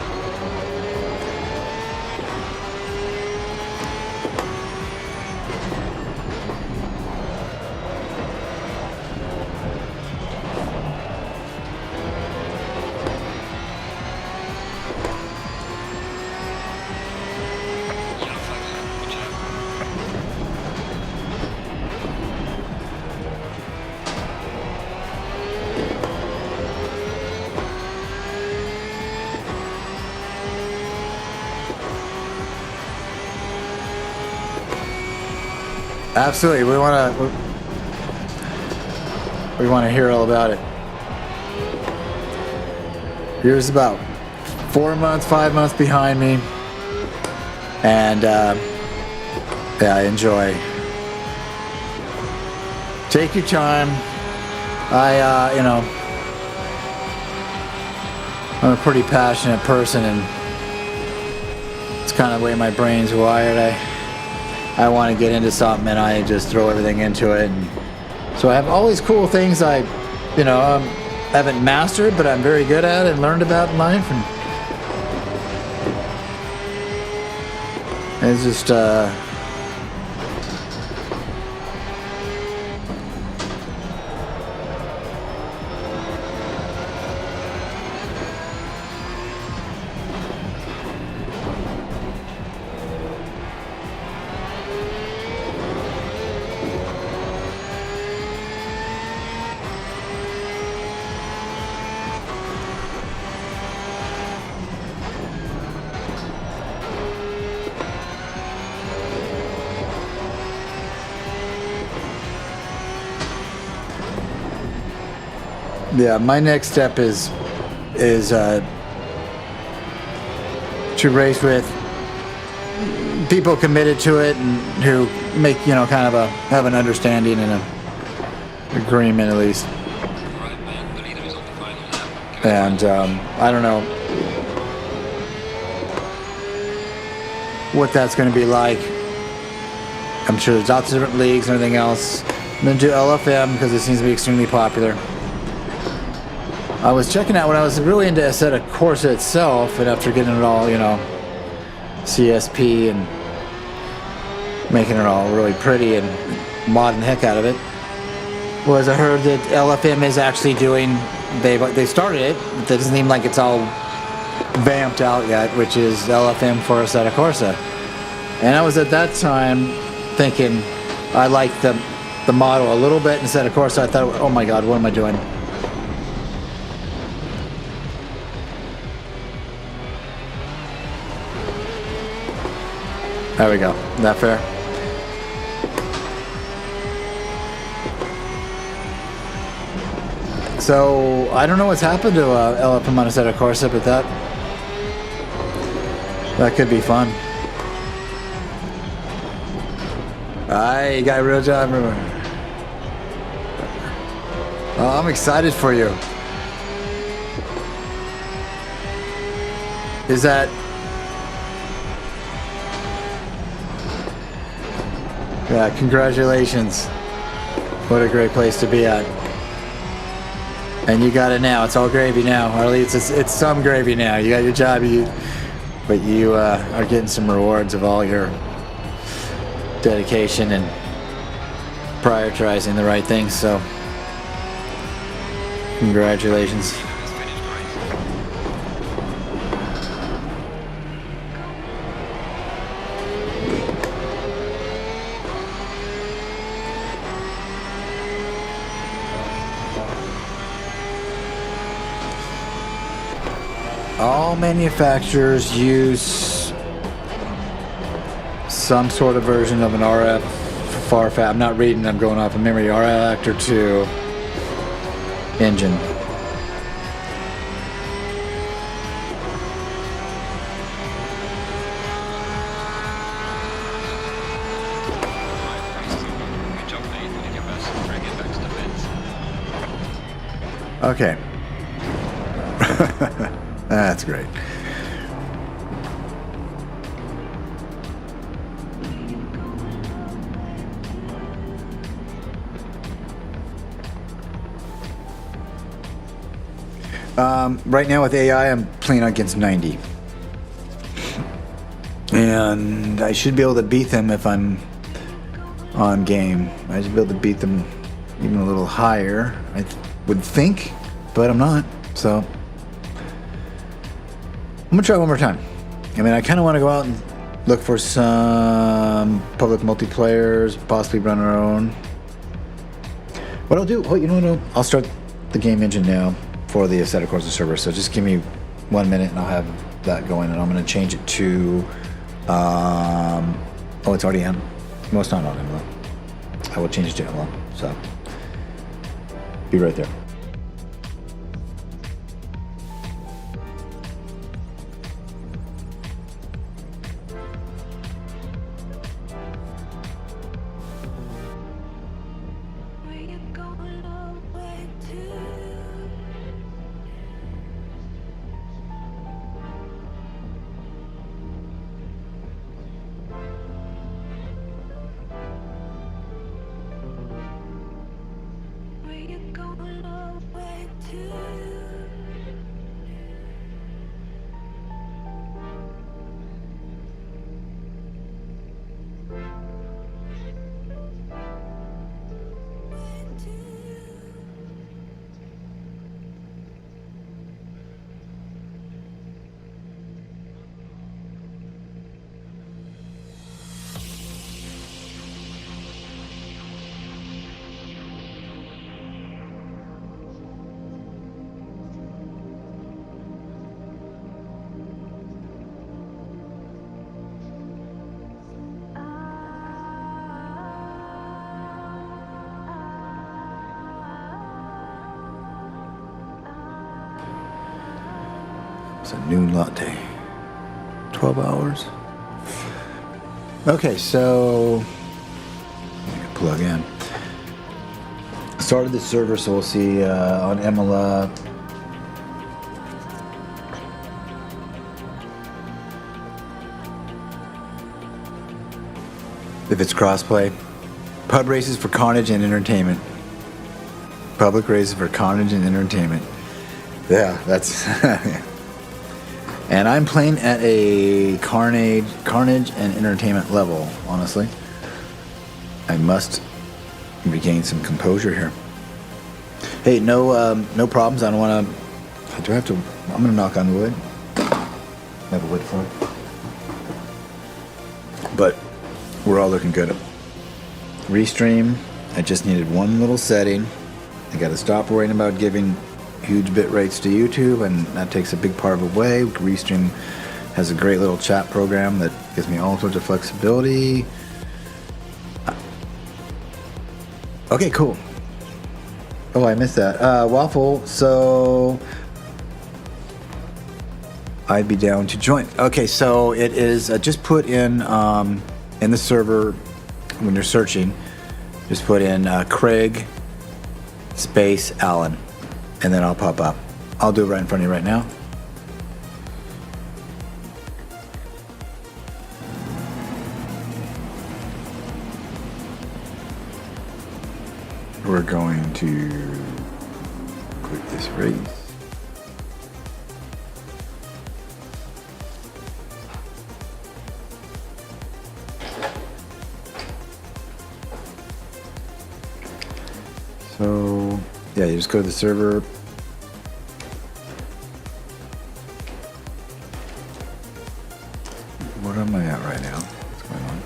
absolutely. We want to hear all about it. Yours is about 4 months, 5 months behind me, and yeah, enjoy. Take your time. I'm a pretty passionate person, and it's kind of the way my brain's wired. I want to get into something, and I just throw everything into it. And so I have all these cool things I haven't mastered, but I'm very good at and learned about in life. And it's just yeah, my next step is to race with people committed to it and who make kind of have an understanding and an agreement at least. Alright man, the leader is on the final lap. And I don't know what that's going to be like. I'm sure there's lots of different leagues and everything else. I'm going to do LFM because it seems to be extremely popular. I was checking out when I was really into Asetek Corsa itself, and after getting it all, you know, CSP and making it all really pretty and modding the heck out of it, was I heard that LFM is actually doing, they started it, but it doesn't seem like it's all vamped out yet, which is LFM for Asetek Corsa. And I was at that time thinking I liked the model a little bit instead of Corsa. I thought, oh my god, what am I doing? There we go. Is that fair? So I don't know what's happened to LFM on Asetek Corsa, but that could be fun. You got a real job. Oh, I'm excited for you. Is that... Yeah, congratulations. What a great place to be at. And you got it now. It's all gravy now. Or at least it's some gravy now. You got your job, but you are getting some rewards of all your dedication and prioritizing the right things. So, congratulations. All manufacturers use some sort of version of an RF FarFab. I'm not reading, I'm going off of memory. RF Actor 2 engine. Good job, mate. You did your best to bring it back to the bits. Okay. That's great. Right now with AI, I'm playing against 90. And I should be able to beat them if I'm on game. I should be able to beat them even a little higher, I would think, but I'm not, so I'm gonna try one more time. I mean, I kind of want to go out and look for some public multiplayers, possibly run our own. What I'll do, oh, you know what, I'll start the game engine now for the Asetek Corsa server, so just give me 1 minute and I'll have that going, and I'm going to change it to, oh, it's already on. No, it's not on MLA. I will change it to MLA, so be right there. It's a noon latte. 12 hours. Okay, so plug in. Started the server, so we'll see on MLA if it's crossplay. Pub races for carnage and entertainment. Public races for carnage and entertainment. Yeah, that's... And I'm playing at a carnage and entertainment level, honestly. I must regain some composure here. Hey, no problems. I don't want to... Do I have to... I'm going to knock on wood. I have a wood floor. But we're all looking good. Restream. I just needed one little setting. I got to stop worrying about giving huge bit rates to YouTube, and that takes a big part away. Restream has a great little chat program that gives me all sorts of flexibility. Okay, cool. Oh, I missed that. Waffle, so I'd be down to join. Okay, so it is just put in the server when you're searching, just put in Craig space Allen, and then I'll pop up. I'll do it right in front of you right now. We're going to click this race. So, yeah, you just go to the server. What am I at right now? What's going on?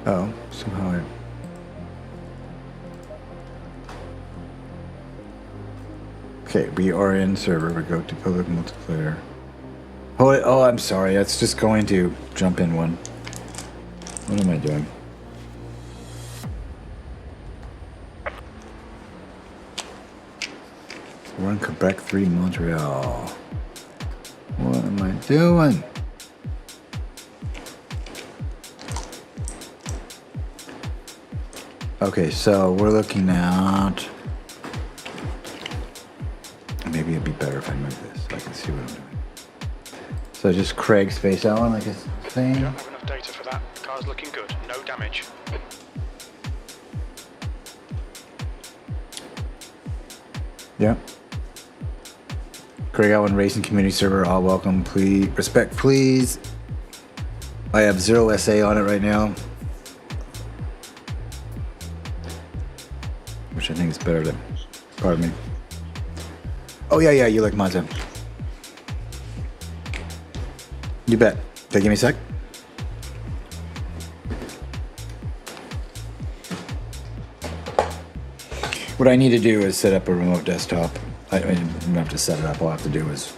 Oh, somehow I... Okay, we are in server. We go to public multiplayer. Oh, I'm sorry. It's just going to jump in one. What am I doing? We're in Quebec 3, Montreal. What am I doing? Okay, so we're looking at... Maybe it'd be better if I move this so I can see what I'm doing. So just Craig space Allen, like I was saying. Don't have enough data for that. Car's looking good. No damage. Yeah. Craig Allen Racing Community Server, all welcome. Please, respect, please. I have 0 SA on it right now, which I think is better than, pardon me. Oh yeah, you like Moza. You bet. Okay, give me a sec. What I need to do is set up a remote desktop. I don't have to set it up. All I have to do is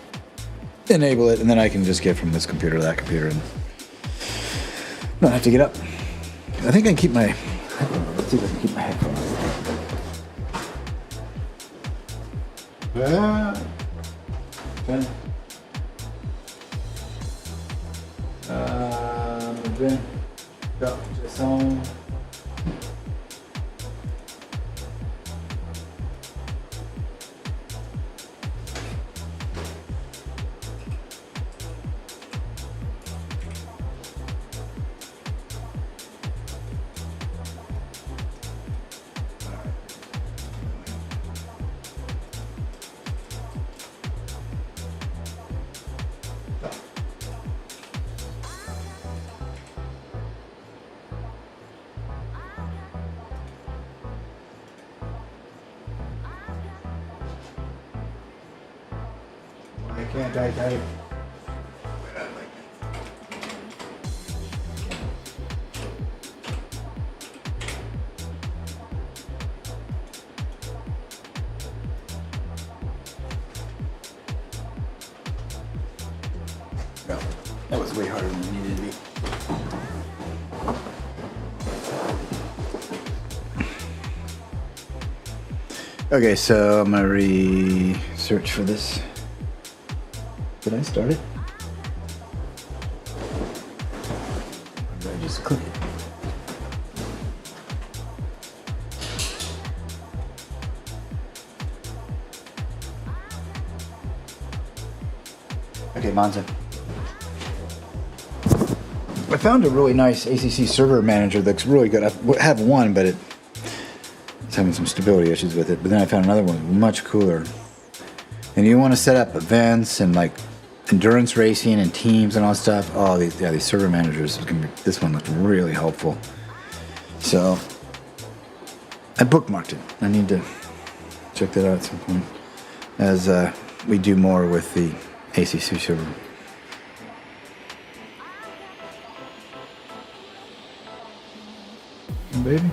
enable it, and then I can just get from this computer to that computer and not have to get up. I think I can keep my... Let's see if I can keep my headphones. Ben. Ben. Go. Just on. Can't I type? No, that was way harder than it needed to be. Okay, so I'm gonna re-search for this. Did I start it? Or did I just click it? Okay, Moza. I found a really nice ACC server manager that's really good. I have one, but it's having some stability issues with it. But then I found another one much cooler. And you want to set up events and like endurance racing and teams and all that stuff. Oh, these server managers. This one looked really helpful. So I bookmarked it. I need to check that out at some point as we do more with the ACC server. Baby,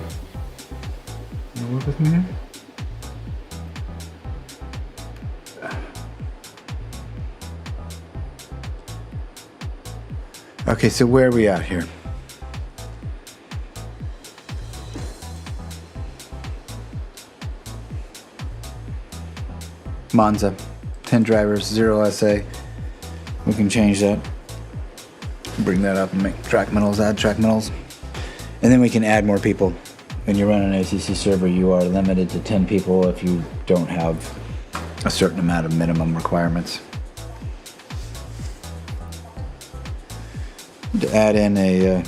you wanna work with me here? Okay, so where are we at here? Monza, 10 drivers, 0 SA. We can change that. Bring that up and make track medals, add track medals. And then we can add more people. When you run an ACC server, you are limited to 10 people if you don't have a certain amount of minimum requirements. To add in a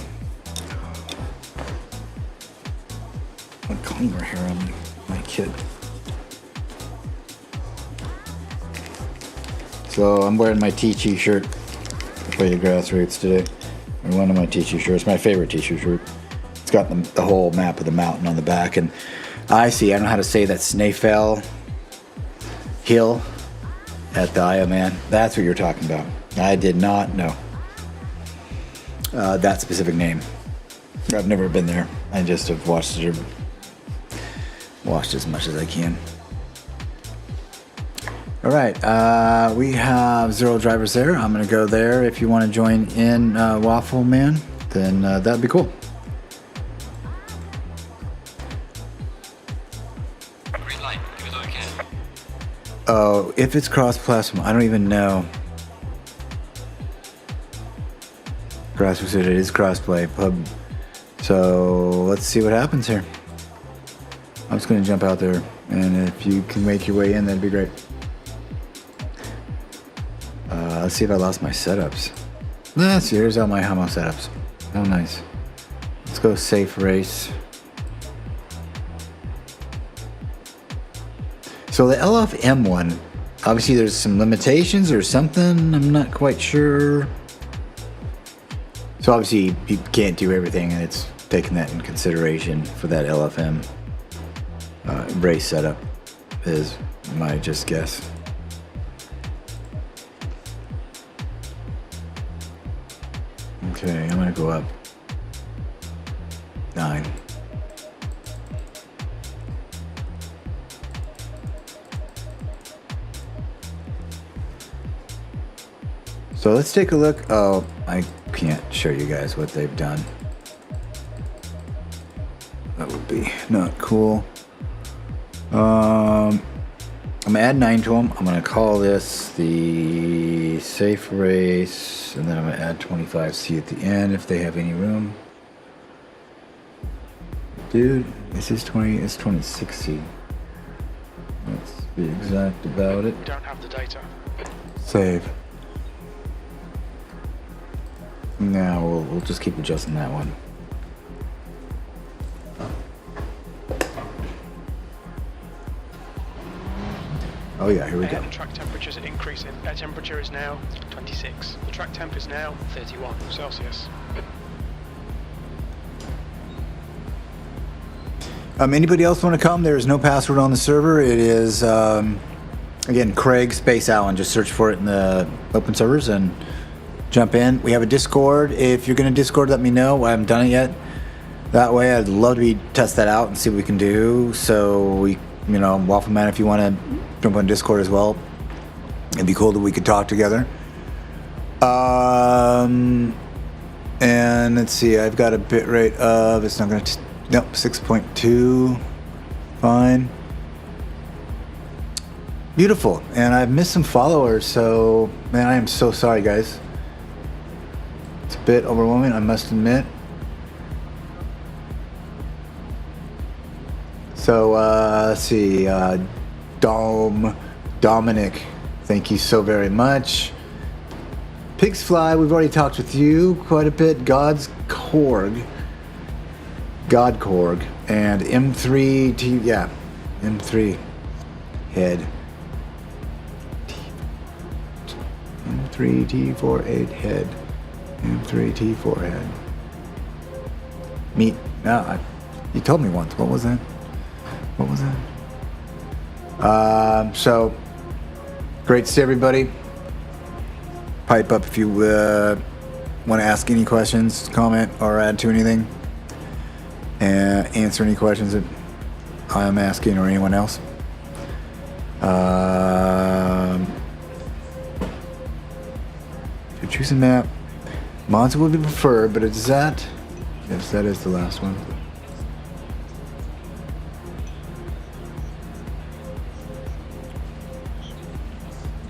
cleaner here on my kit. So I'm wearing my T-Chi shirt for your grassroots today. Or one of my T-Chi shirts, my favorite T-Chi shirt. It's got the whole map of the mountain on the back, and I don't know how to say that Snæfell hill at the Isle of Man. That's what you're talking about. I did not know that specific name. I've never been there. I just have watched as much as I can. All right, we have 0 drivers there. I'm gonna go there. If you want to join in, Waffle Man, then that'd be cool. Green light. Give it all you can. Oh, if it's cross-platform, I don't even know. Grassroots, it is crossplay pub. So let's see what happens here. I'm just gonna jump out there, and if you can make your way in, that'd be great. Let's see if I lost my setups. Let's see, here's all my Hamo setups. Oh, nice. Let's go safe race. So the LFM one, obviously there's some limitations or something. I'm not quite sure. So obviously you can't do everything, and it's taking that in consideration for that LFM race setup is my just guess. Okay, I'm gonna go up 9. So let's take a look. Oh, I can't show you guys what they've done. That would be not cool. I'm gonna add 9 to them. I'm gonna call this the safe race, and then I'm gonna add 25C at the end if they have any room. Dude, this is 26C. Let's be exact about it. Don't have the data. Save. Now we'll just keep adjusting that one. Oh yeah, here we go. The track temperatures are increasing. Air temperature is now 26. The track temp is now 31 Celsius. Anybody else want to come? There is no password on the server. It is, again, Craig Space Allen. Just search for it in the open servers and jump in. We have a Discord. If you're going to Discord, let me know. I haven't done it yet. That way, I'd love to test that out and see what we can do. So, Waffle Man, if you want to jump on Discord as well, it'd be cool that we could talk together. And let's see, I've got a bit rate of, it's not going to, nope, 6.2. Fine. Beautiful. And I've missed some followers, so, man, I am so sorry, guys. It's a bit overwhelming, I must admit. So, let's see, Dominic, thank you so very much. Pigs Fly, we've already talked with you quite a bit. God's Korg. God Korg. And M3T, yeah. M3 head. M3T48 head. M3T4 head. Meat. No, you told me once. What was that? What was that? So, great to see everybody. Pipe up if you want to ask any questions, comment, or add to anything. And answer any questions that I'm asking or anyone else. If you choose a map, Moza would be preferred, but is that? Yes, that is the last one.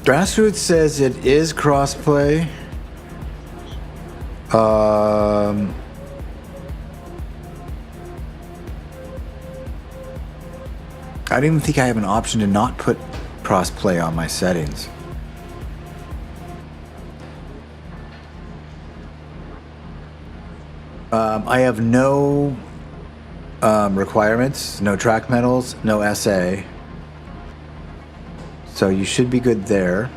Grassroots says it is crossplay. I don't even think I have an option to not put crossplay on my settings. I have no requirements, no track medals, no SA. So you should be good there.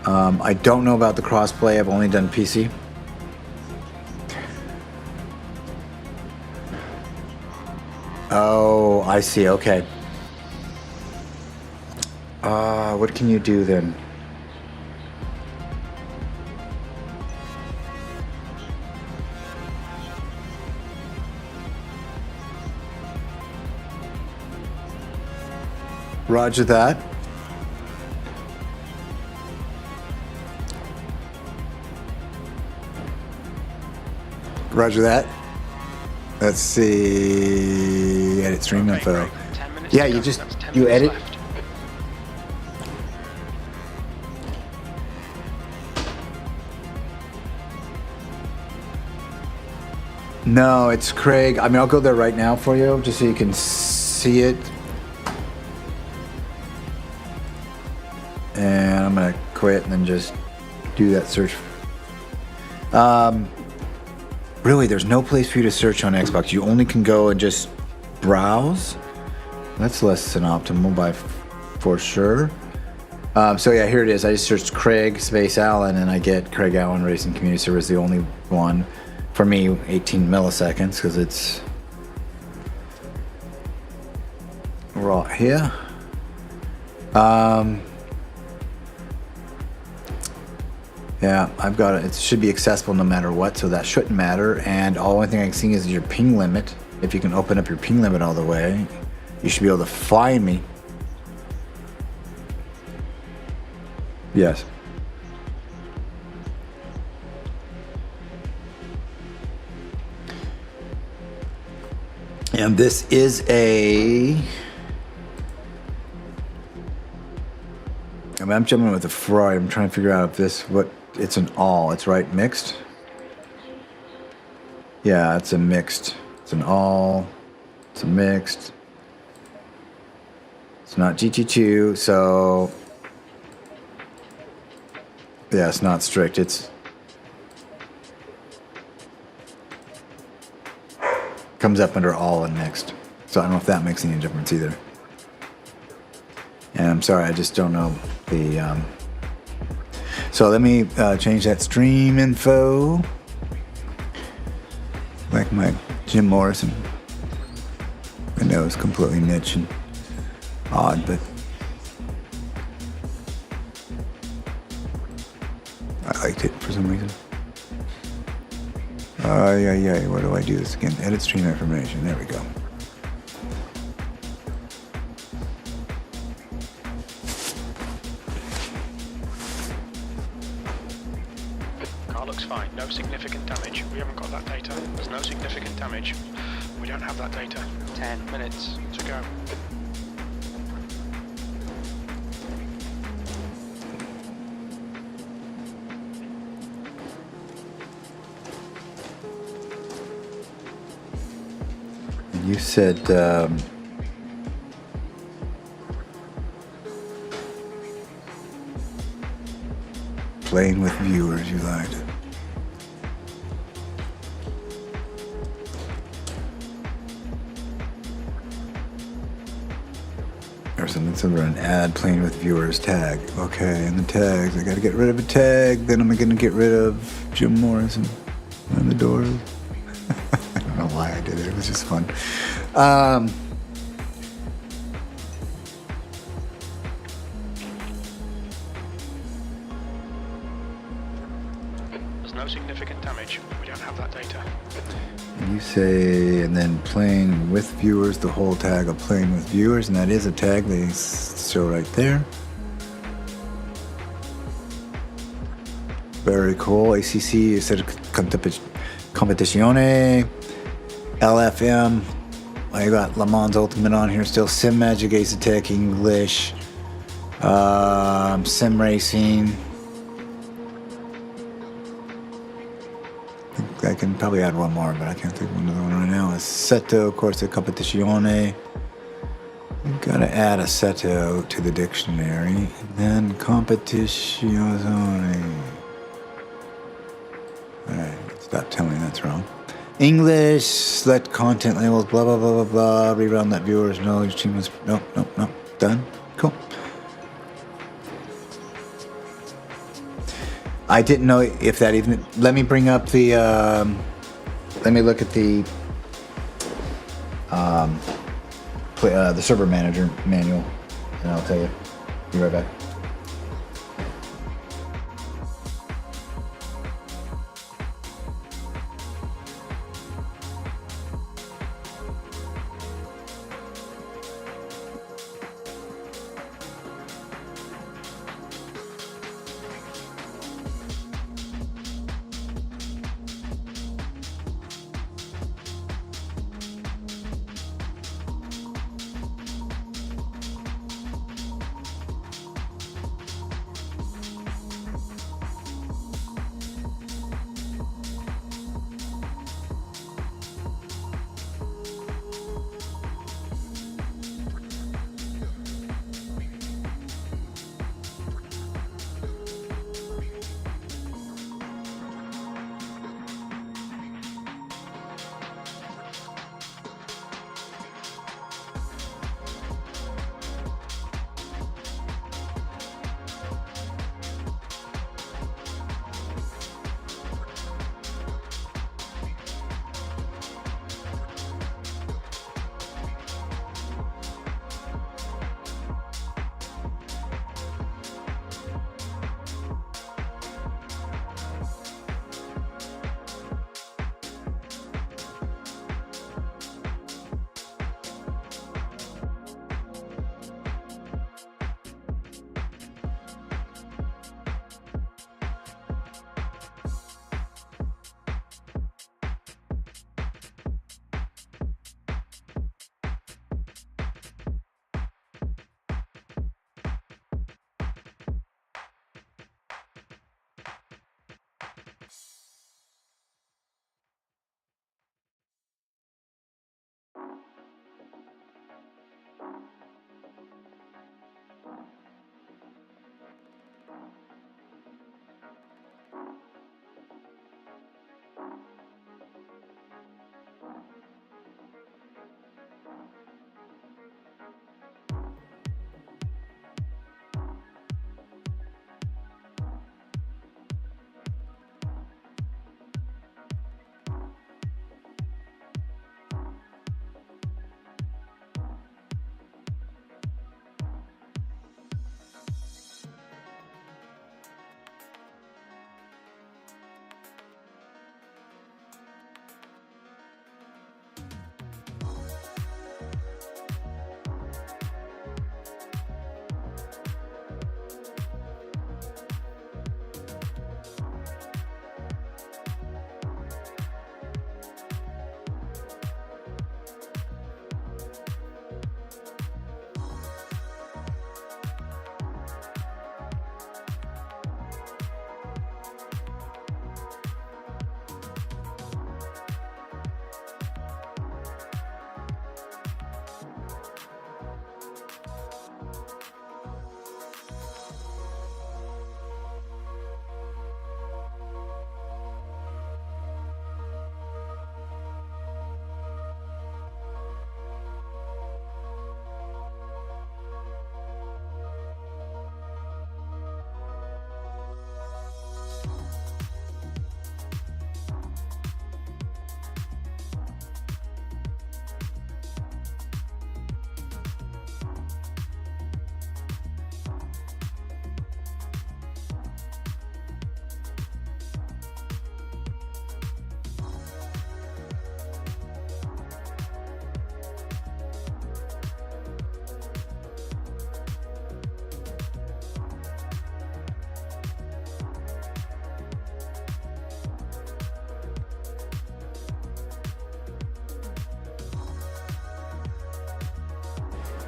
I don't know about the crossplay. I've only done PC. Oh, I see. Okay. What can you do then? Roger that. Roger that. Let's see. Edit stream info. Yeah, you just you edit. No, it's Craig. I mean, I'll go there right now for you, just so you can see it. And I'm gonna quit and then just do that search. Really, there's no place for you to search on Xbox. You only can go and just browse. That's less than optimal for sure. So yeah, here it is. I just searched Craig space Allen and I get Craig Allen Racing Community Server is the only one. For me, 18 milliseconds because it's raw here. Yeah, I've got it. It should be accessible no matter what, so that shouldn't matter. And the only thing I can see is your ping limit. If you can open up your ping limit all the way, you should be able to find me. Yes. And this is a... I mean, I'm jumping with the Ferrari. I'm trying to figure out if this, what, it's an all. It's right, mixed? Yeah, it's a mixed. It's an all. It's a mixed. It's not GT2, so... Yeah, it's not strict. It's... Comes up under all and mixed. So I don't know if that makes any difference either. And I'm sorry, I just don't know the... So let me change that stream info. Like my Jim Morrison. I know it's completely niche and odd, but... I liked it for some reason. Yeah. Where do I do this again? Edit stream information. There we go. Car looks fine. No significant damage. We haven't got that data. There's no significant damage. We don't have that data. 10 minutes to go. You said, playing with viewers, you lied. Or something similar, an ad playing with viewers tag. Okay, and the tags, I gotta get rid of a tag, then I'm gonna get rid of Jim Morrison on the doors. I don't know why I did it, it was just fun. There's no significant damage. We don't have that data. And you say, and then playing with viewers, the whole tag of playing with viewers, and that is a tag they show right there. Very cool. ACC, Asetek Competizione, LFM. I got Le Mans Ultimate on here still. Simagic, Asetec, English, Sim Racing. I can probably add one more, but I can't think of another one right now. Assetto, of course, the Competizione. You've got to add Assetto to the dictionary. And then Competizione. Alright, stop telling me that's wrong. English, select content labels, blah, blah, blah, blah, blah. Rerun that viewers know your team was. Nope. Done. Cool. I didn't know if that even. Let me bring up the. Let me look at the server manager manual, and I'll tell you. Be right back.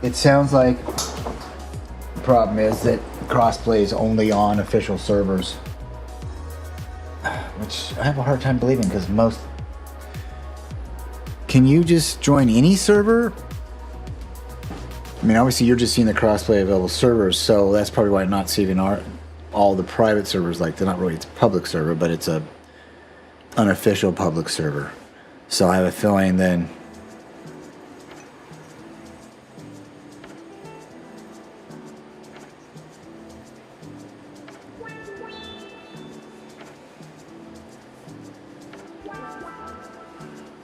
it sounds like the problem is that crossplay is only on official servers, which I have a hard time believing because most. Can you just join any server? I mean, obviously you're just seeing the crossplay available servers, so that's probably why I'm not seeing all the private servers. Like, they're not really, it's a public server, but it's a unofficial public server. So I have a feeling then.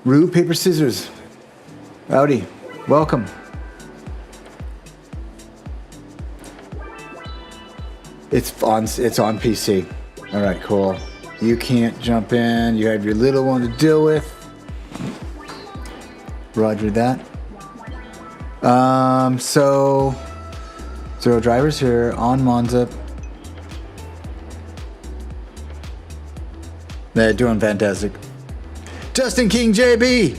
Rue, paper, scissors. Howdy, welcome. It's on PC. All right, cool. You can't jump in. You have your little one to deal with. Roger that. So 0 drivers here on Monza. They're doing fantastic. Justin King JB.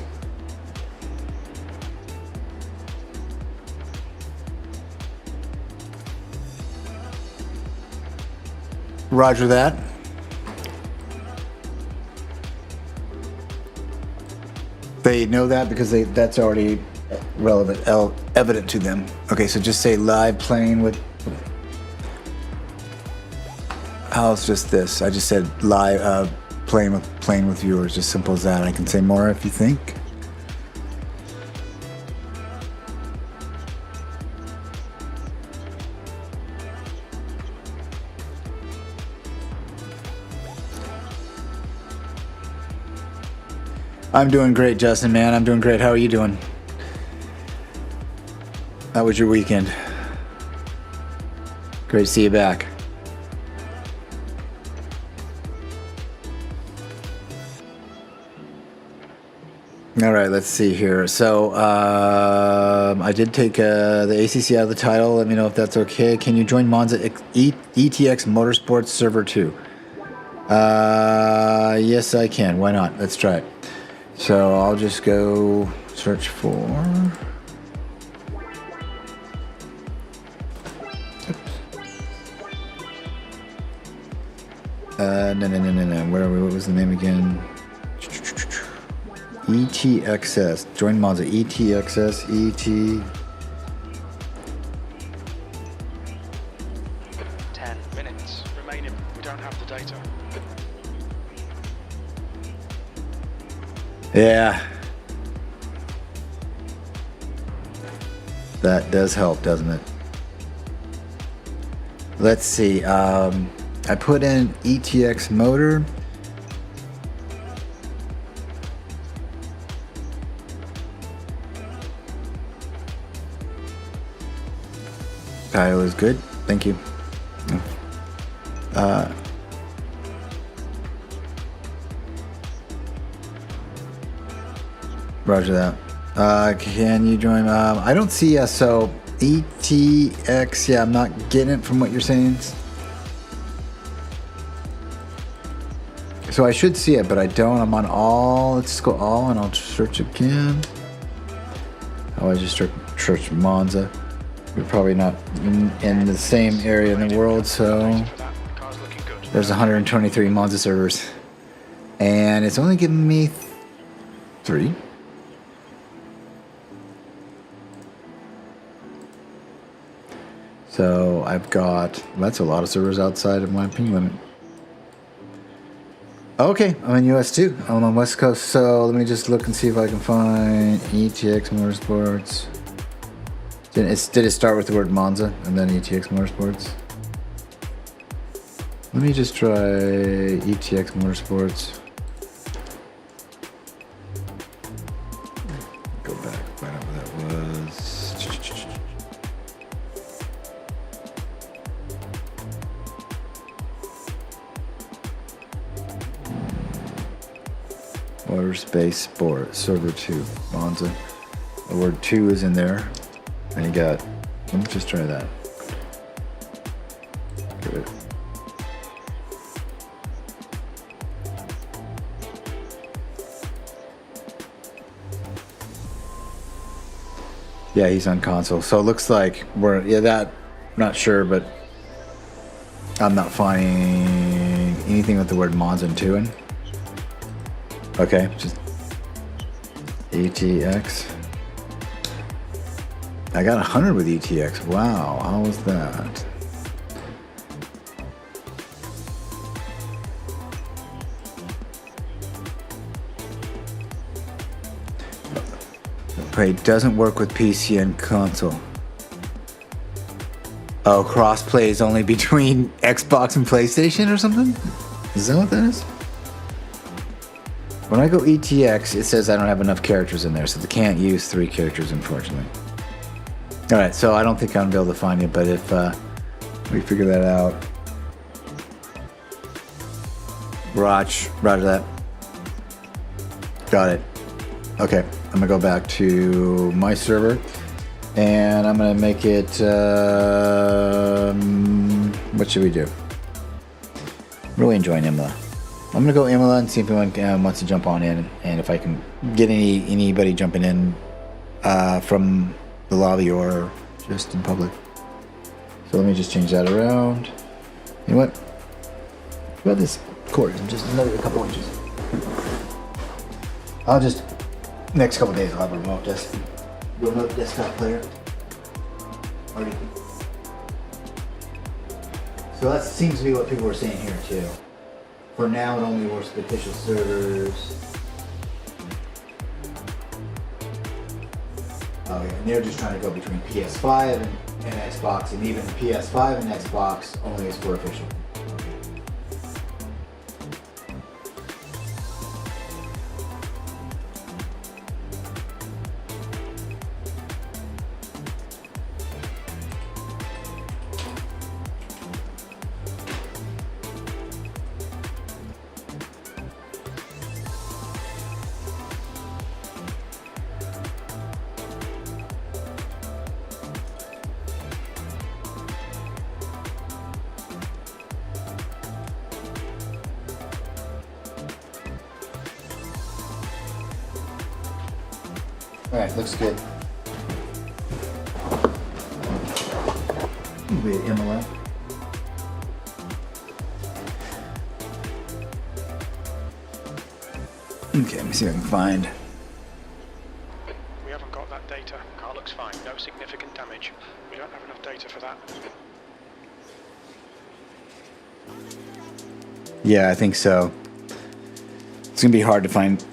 Roger that. They know that because that's already evident to them. Okay, so just say live playing with. How's just this? I just said live playing with viewers. Just simple as that. I can say more if you think. I'm doing great, Justin, man. I'm doing great. How are you doing? How was your weekend? Great to see you back. All right, let's see here. So I did take the ACC out of the title. Let me know if that's okay. Can you join Monza ETX Motorsports Server 2? Yes, I can. Why not? Let's try it. So I'll just go search for. No. Where are we? What was the name again? ETXS. Join Monza. ETXS. ET. 10 minutes remaining. We don't have the data. Yeah. That does help, doesn't it? Let's see. I put in ETX motor. Title is good. Thank you. Roger that. Can you join? I don't see us. So ETX. Yeah, I'm not getting it from what you're saying. So I should see it, but I don't. I'm on all. Let's go all, and I'll search again. Oh, I just searched Monza. We're probably not in the same area in the world, so there's 123 Monza servers, and it's only giving me 3. So I've got, that's a lot of servers outside of my ping limit. Okay, I'm in US too. I'm on West Coast, so let me just look and see if I can find ETX Motorsports. Did it start with the word Monza and then ETX Motorsports? Let me just try ETX Motorsports. Go back, find out where that was. Water Space Sport, Server 2, Monza. The word 2 is in there. And you got, let me just try that. Good. Yeah, he's on console. So it looks like we're, yeah, that, not sure, but I'm not finding anything with the word Moza and 2 in. Okay, just ETX. I got 100 with ETX. Wow, how was that? Wait, doesn't work with PC and console. Oh, crossplay is only between Xbox and PlayStation or something? Is that what that is? When I go ETX, it says I don't have enough characters in there, so they can't use 3 characters, unfortunately. Alright, so I don't think I'm going to be able to find it, but if we figure that out. Roger that. Got it. Okay, I'm going to go back to my server, and I'm going to make it, what should we do? Really enjoying Imola. I'm going to go Imola and see if anyone wants to jump on in, and if I can get anybody jumping in from the lobby or just in public. So let me just change that around. You know what? What about this cord? Just another couple inches. I'll just, next couple days I'll have a remote desktop player. So that seems to be what people were saying here too. For now, it only works with official servers. Oh yeah, and they're just trying to go between PS5 and Xbox, and even PS5 and Xbox only is for official. Alright, looks good. Be at Imola. Okay, let me see if I can find. We haven't got that data. Car looks fine. No significant damage. We don't have enough data for that. Yeah, I think so. It's gonna be hard to find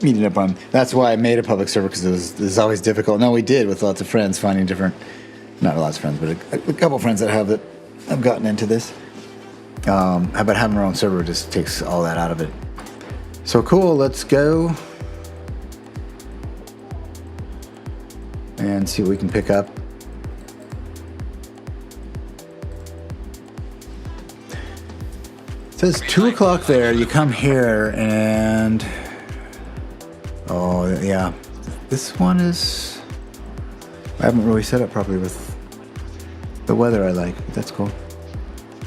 meeting up on. That's why I made a public server, because it was always difficult. No, we did with lots of friends finding different, not lots of friends, but a couple friends that have gotten into this. How about having our own server just takes all that out of it. So cool, let's go and see what we can pick up. It says 2 o'clock there. You come here and oh yeah, this one is, I haven't really set up properly with the weather I like, but that's cool.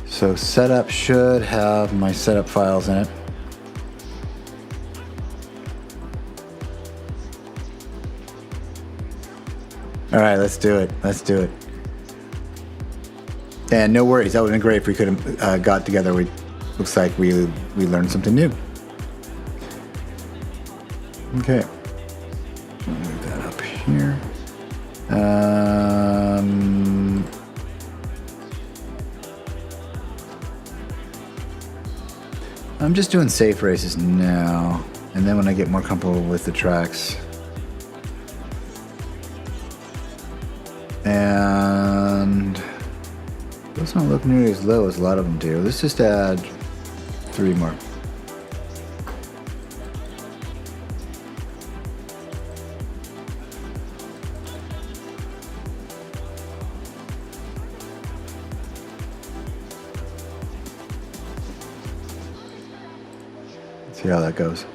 So setup should have my setup files in it. All right, let's do it. Let's do it. And no worries, that would have been great if we could have got together. Looks like we learned something new. Okay, I'll move that up here. I'm just doing safe races now, and then when I get more comfortable with the tracks. And those don't look nearly as low as a lot of them do. Let's just add 3 more. See how that goes.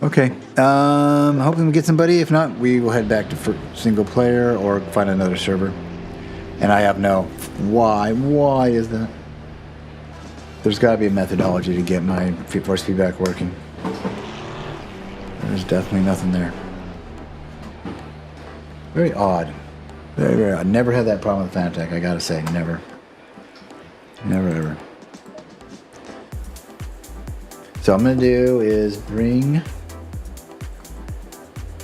Okay, hoping we get somebody. If not, we will head back to single player or find another server. And I have no why is that? There's got to be a methodology to get my force feedback working. There's definitely nothing there. Very odd. Very, very odd. Never had that problem with Fanatec, I gotta say. Never. Never, ever. So what I'm going to do is bring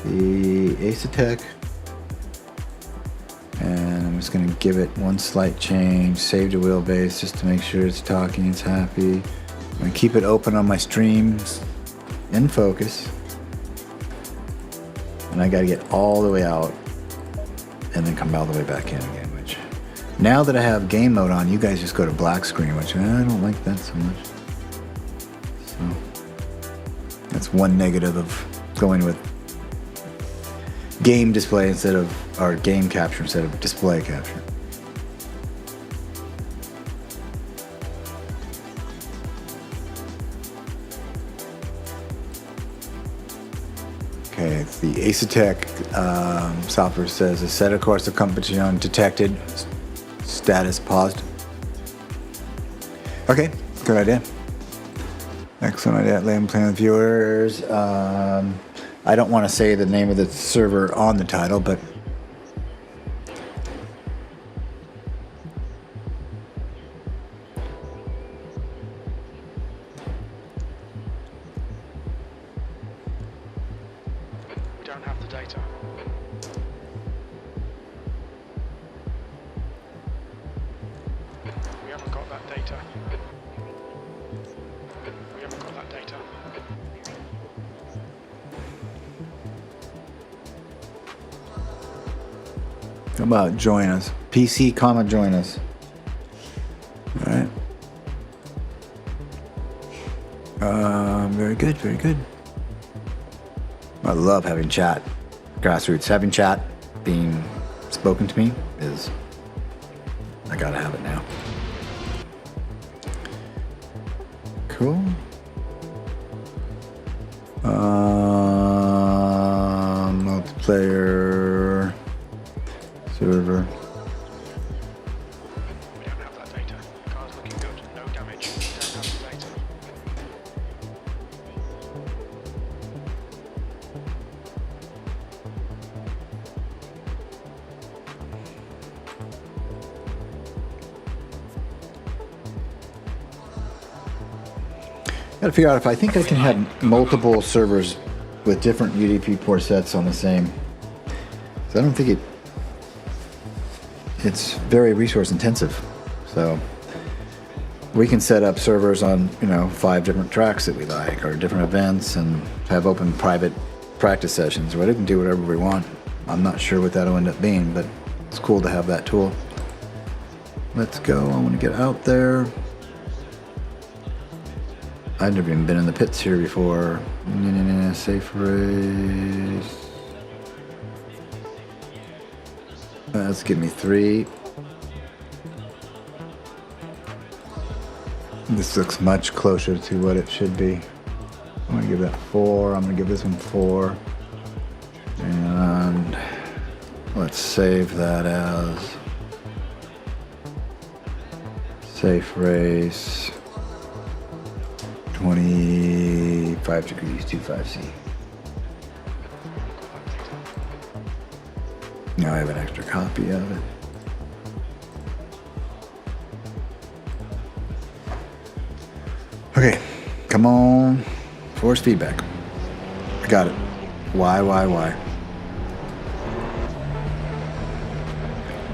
the Asetec, and I'm just going to give it one slight change, save to Wheelbase just to make sure it's talking, it's happy. I'm going to keep it open on my streams in focus. And I got to get all the way out and then come all the way back in again, which now that I have game mode on, you guys just go to black screen, which I don't like that so much. So that's one negative of going with game display instead of, or game capture instead of display capture. Okay, the Asetec software says a set of course of competition detected, status paused. Okay, good idea. Excellent idea. Land plan with viewers. I don't want to say the name of the server on the title, but We don't have the data. We haven't got that data. We haven't got that data. how about join us? PC, comma, join us. All right. Very good, very good. I love having chat. Grassroots, having chat being spoken to me is, I gotta have it now. Cool. Multiplayer server. We don't have that data. Car's looking good. No damage. We don't have the data. Gotta figure out if I think I can have multiple servers with different UDP port sets on the same. So I don't think it's very resource intensive. So we can set up servers on, 5 different tracks that we like, or different events, and have open private practice sessions, or we can do whatever we want. I'm not sure what that'll end up being, but it's cool to have that tool. Let's go. I want to get out there. I've never even been in the pits here before. Safe race. Let's give me 3. This looks much closer to what it should be. I'm gonna give that 4. I'm gonna give this one 4. And let's save that as safe race. 25 degrees, 25C. Now I have an extra copy of it. Okay, come on. Force feedback. I got it. Why?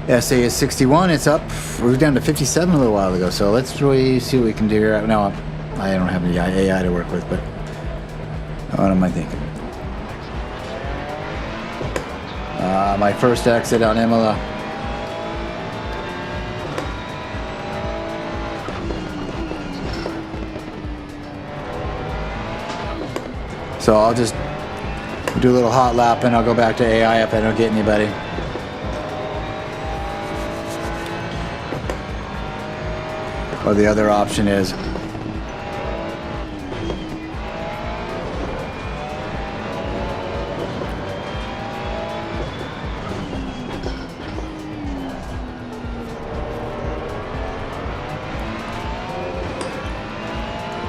SA is 61, it's up. We were down to 57 a little while ago, so let's really see what we can do here. No, I don't have any AI to work with, but what am I thinking? My first exit on Imola. So I'll just do a little hot lap and I'll go back to AI if I don't get anybody. Or the other option is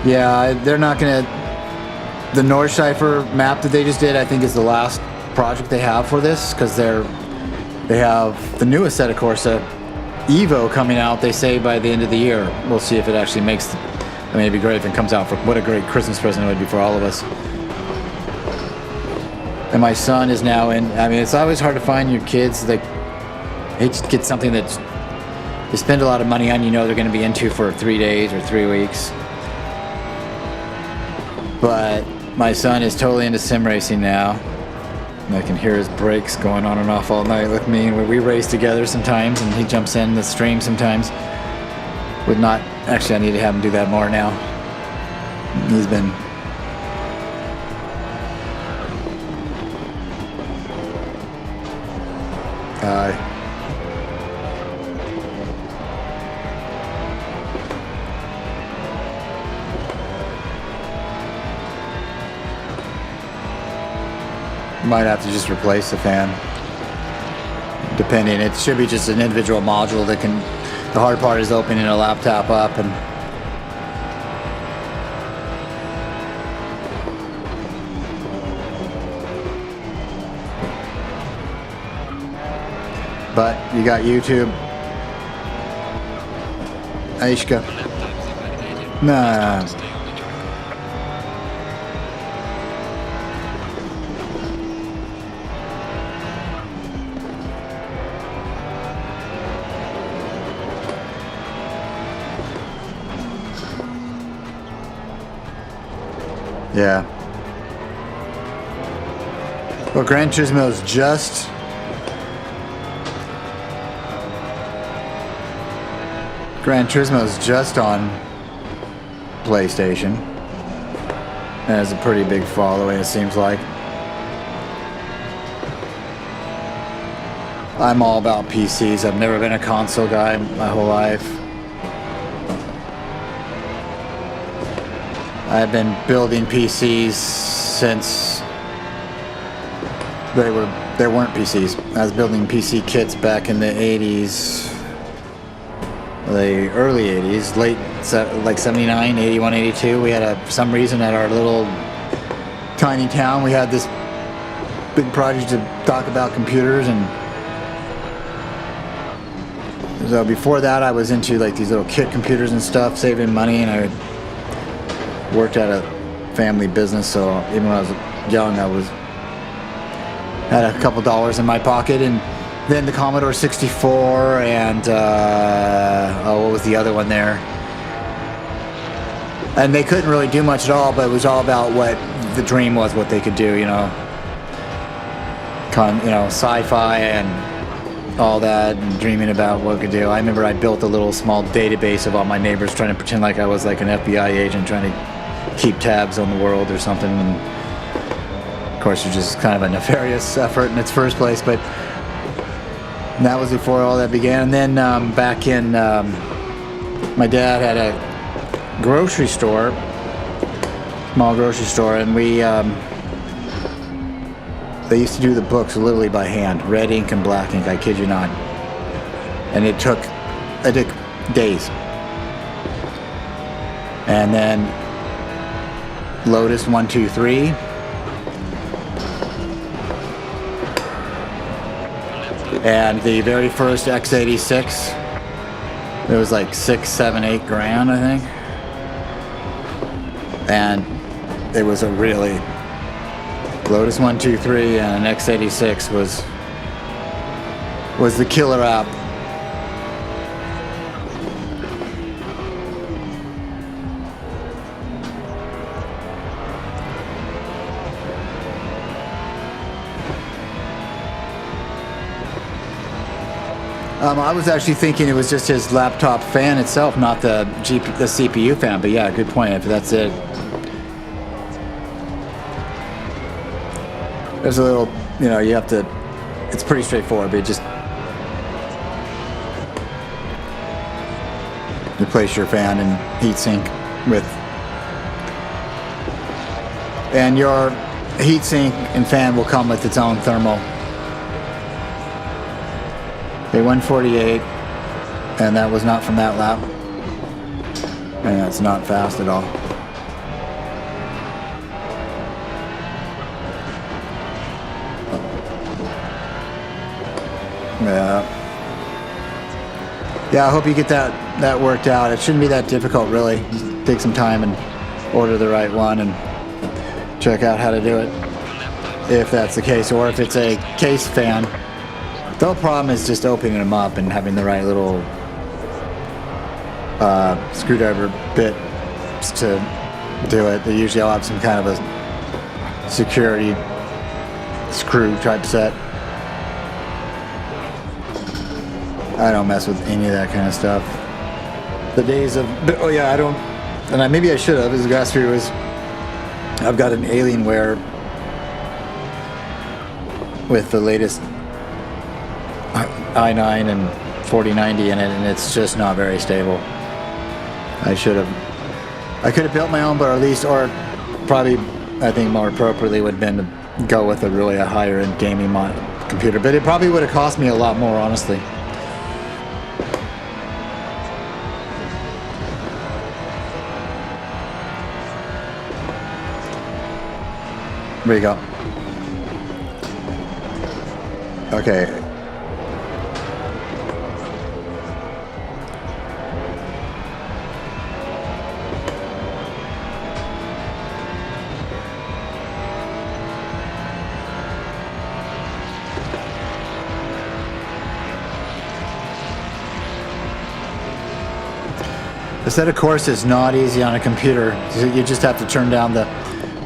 yeah, they're not gonna. The North Cipher map that they just did, I think, is the last project they have for this, because they're They have the new Asetek Corsa Evo coming out, they say, by the end of the year. We'll see if it actually makes... I mean, it'd be great if it comes out. What a great Christmas present it would be for all of us. And my son is now in... I mean, it's always hard to find your kids. Like, they just get something that they spend a lot of money on, you know they're going to be into for 3 days or 3 weeks. But my son is totally into sim racing now. And I can hear his brakes going on and off all night with me. We race together sometimes, and he jumps in the stream sometimes. Would not... Actually, I need to have him do that more now. He's been... Might have to just replace the fan. Depending, it should be just an individual module that can... The hard part is opening a laptop up and... But you got YouTube. Aishka. Nah. Yeah. Well, Gran Turismo's just... Gran Turismo's just on PlayStation. It has a pretty big following, it seems like. I'm all about PCs. I've never been a console guy my whole life. I've been building PCs since there weren't PCs. I was building PC kits back in the 80s, the early 80s, like 79, 81, 82. We had for some reason at our little tiny town, we had this big project to talk about computers, and so before that I was into like these little kit computers and stuff, saving money, and I worked at a family business, so even when I was young, I had a couple dollars in my pocket. And then the Commodore 64 and what was the other one there? And they couldn't really do much at all, but it was all about what the dream was, what they could do, you know, sci-fi and all that, and dreaming about what it could do. I remember I built a little small database of all my neighbors, trying to pretend like I was like an FBI agent, trying to keep tabs on the world or something. And of course, it's just kind of a nefarious effort in its first place, but that was before all that began. And then back in, my dad had a grocery store, small grocery store, and they used to do the books literally by hand, red ink and black ink, I kid you not. And it took days. And then Lotus 1, 2, 3. And the very first x86, it was like 6, 7, 8 grand, I think. And it was a really... Lotus 1, 2, 3 and an x86 was the killer app. I was actually thinking it was just his laptop fan itself, not the CPU fan, but yeah, good point, if that's it. There's a little, you have to, it's pretty straightforward, but just replace your fan and heatsink with, and your heatsink and fan will come with its own thermal. A148, and that was not from that lap, and that's not fast at all. Yeah. Yeah, I hope you get that worked out. It shouldn't be that difficult, really. Just take some time and order the right one and check out how to do it, if that's the case, or if it's a case fan. The whole problem is just opening them up and having the right little screwdriver bits to do it. They usually all have some kind of a security screw type set. I don't mess with any of that kind of stuff. The days of, oh yeah, I don't, and maybe I should have, as grass fear was, I've got an Alienware with the latest i9 and 4090 in it, and it's just not very stable. I could have built my own, but at least, or probably, I think more appropriately would have been to go with a higher end gaming computer, but it probably would have cost me a lot more, honestly. There you go. Okay. The set of course is not easy on a computer. You just have to turn down the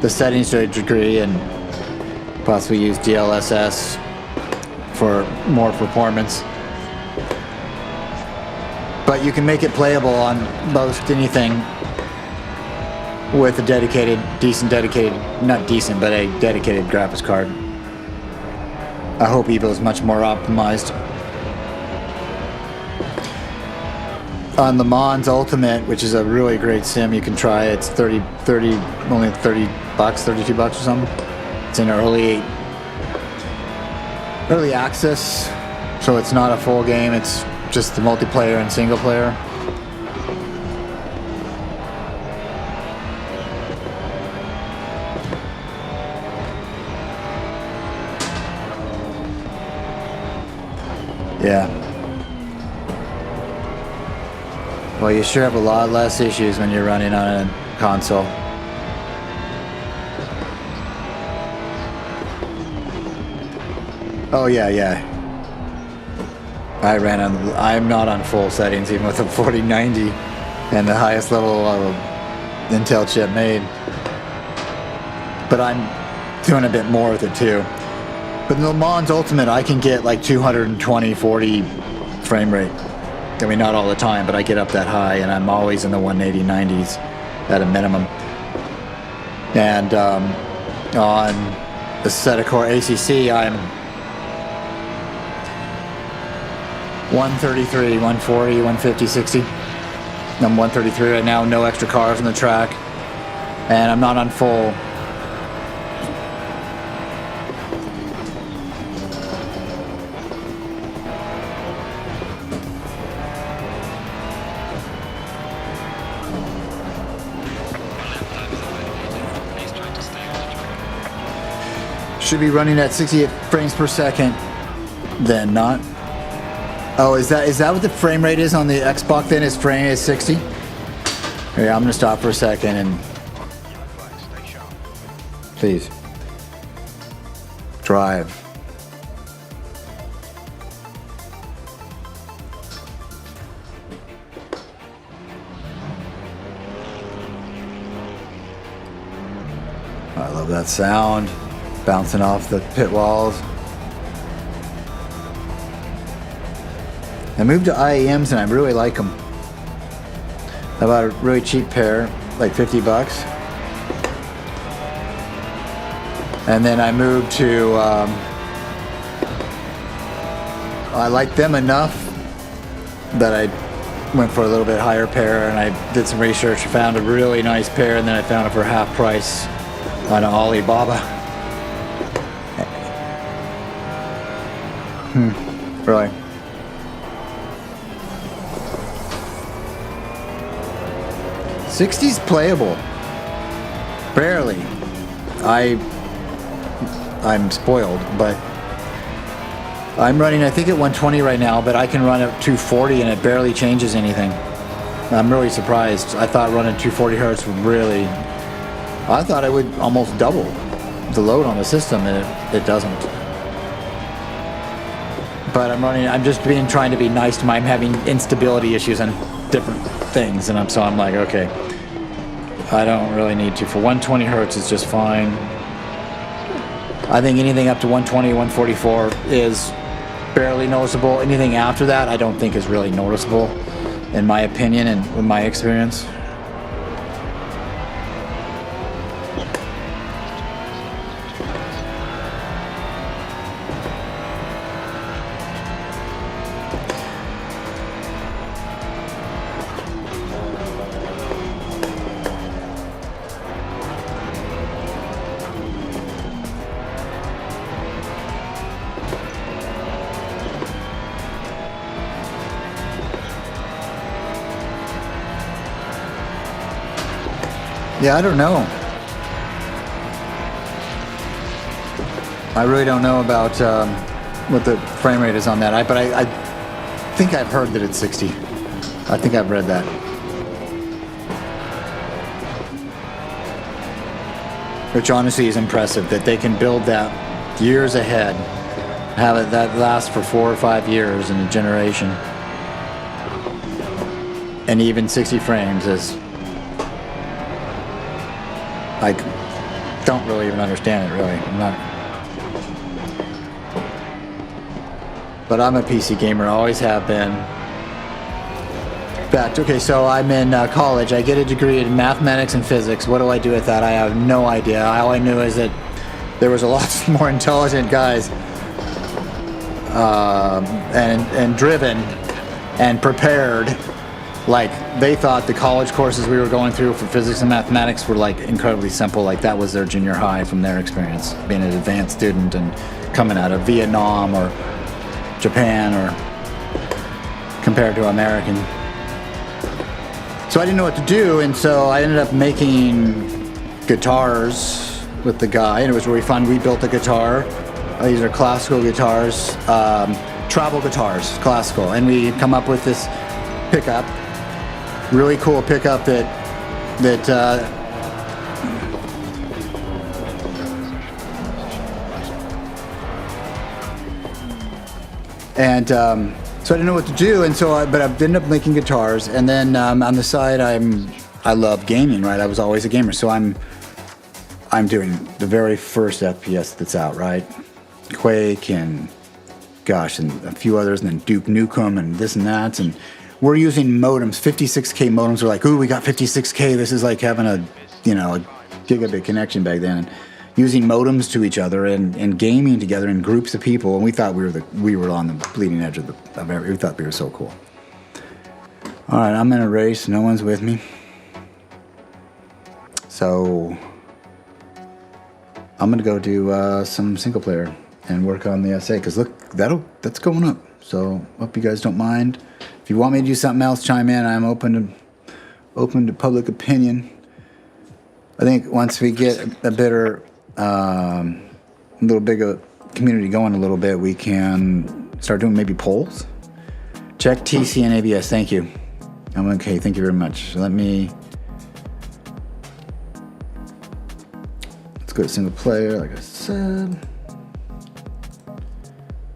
settings to a degree and possibly use DLSS for more performance. But you can make it playable on most anything with a dedicated, not decent, but a dedicated graphics card. I hope Evo is much more optimized. On the Mons Ultimate, which is a really great sim, you can try it. It's only 30 bucks, 32 bucks or something. It's in early access, so it's not a full game. It's just the multiplayer and single player. Yeah. Well, you sure have a lot less issues when you're running on a console. Oh yeah. I'm not on full settings even with a 4090 and the highest level of Intel chip made. But I'm doing a bit more with it too. But in the Mons Ultimate, I can get like 220, 40 frame rate. I mean, not all the time, but I get up that high, and I'm always in the 180, 90s at a minimum. And on the Asetek Core ACC, I'm 133, 140, 150, 60. I'm 133 right now, no extra cars on the track, and I'm not on full. Should be running at 68 frames per second, then not. Oh, is that what the frame rate is on the Xbox then? Is frame is 60? Yeah, I'm gonna stop for a second and please drive. I love that sound. Bouncing off the pit walls. I moved to IEMs and I really like them. I bought a really cheap pair, like 50 bucks. And then I moved to, I liked them enough that I went for a little bit higher pair, and I did some research, found a really nice pair, and then I found it for half price on Alibaba. Really? '60s playable. Barely. I'm spoiled, but I'm running, I think, at 120 right now, but I can run at 240 and it barely changes anything. I'm really surprised. I thought running 240 hertz would really... I thought it would almost double the load on the system, and it doesn't. But I'm just trying to be nice to I'm having instability issues on different things, and so I'm like, okay, I don't really need to. For 120 hertz is just fine. I think anything up to 120, 144 is barely noticeable. Anything after that, I don't think is really noticeable, in my opinion and with my experience. Yeah, I don't know. I really don't know about what the frame rate is on that. But I think I've heard that it's 60. I think I've read that. Which honestly is impressive that they can build that years ahead, have it that last for 4 or 5 years in a generation, and even 60 frames is. I don't really even understand it, really. I'm not. But I'm a PC gamer, always have been. In fact, okay, so I'm in college. I get a degree in mathematics and physics. What do I do with that? I have no idea. All I knew is that there was a lot more intelligent guys and driven and prepared. Like, they thought the college courses we were going through for physics and mathematics were, like, incredibly simple. Like, that was their junior high from their experience, being an advanced student and coming out of Vietnam or Japan or compared to American. So I didn't know what to do, and so I ended up making guitars with the guy, and it was really fun. We built a guitar. These are classical guitars, travel guitars, classical. And we come up with this pickup. Really cool pickup that so I didn't know what to do, and so but I ended up making guitars, and then on the side I love gaming, right? I was always a gamer, so I'm doing the very first FPS that's out, right? Quake and gosh, and a few others, and then Duke Nukem and this and that, and we're using modems, 56K modems. We're like, ooh, we got 56K. This is like having a gigabit connection back then. And using modems to each other and gaming together in groups of people. And we thought we were on the bleeding edge of everything. We thought we were so cool. All right, I'm in a race. No one's with me. So I'm gonna go do some single player and work on the SA. Because look, that's going up. So hope you guys don't mind. If you want me to do something else, chime in. I'm open to public opinion. I think once we get a better, little bigger community going a little bit, we can start doing maybe polls. Check TC and ABS. Thank you. I'm okay. Thank you very much. Let's go to single player, like I said.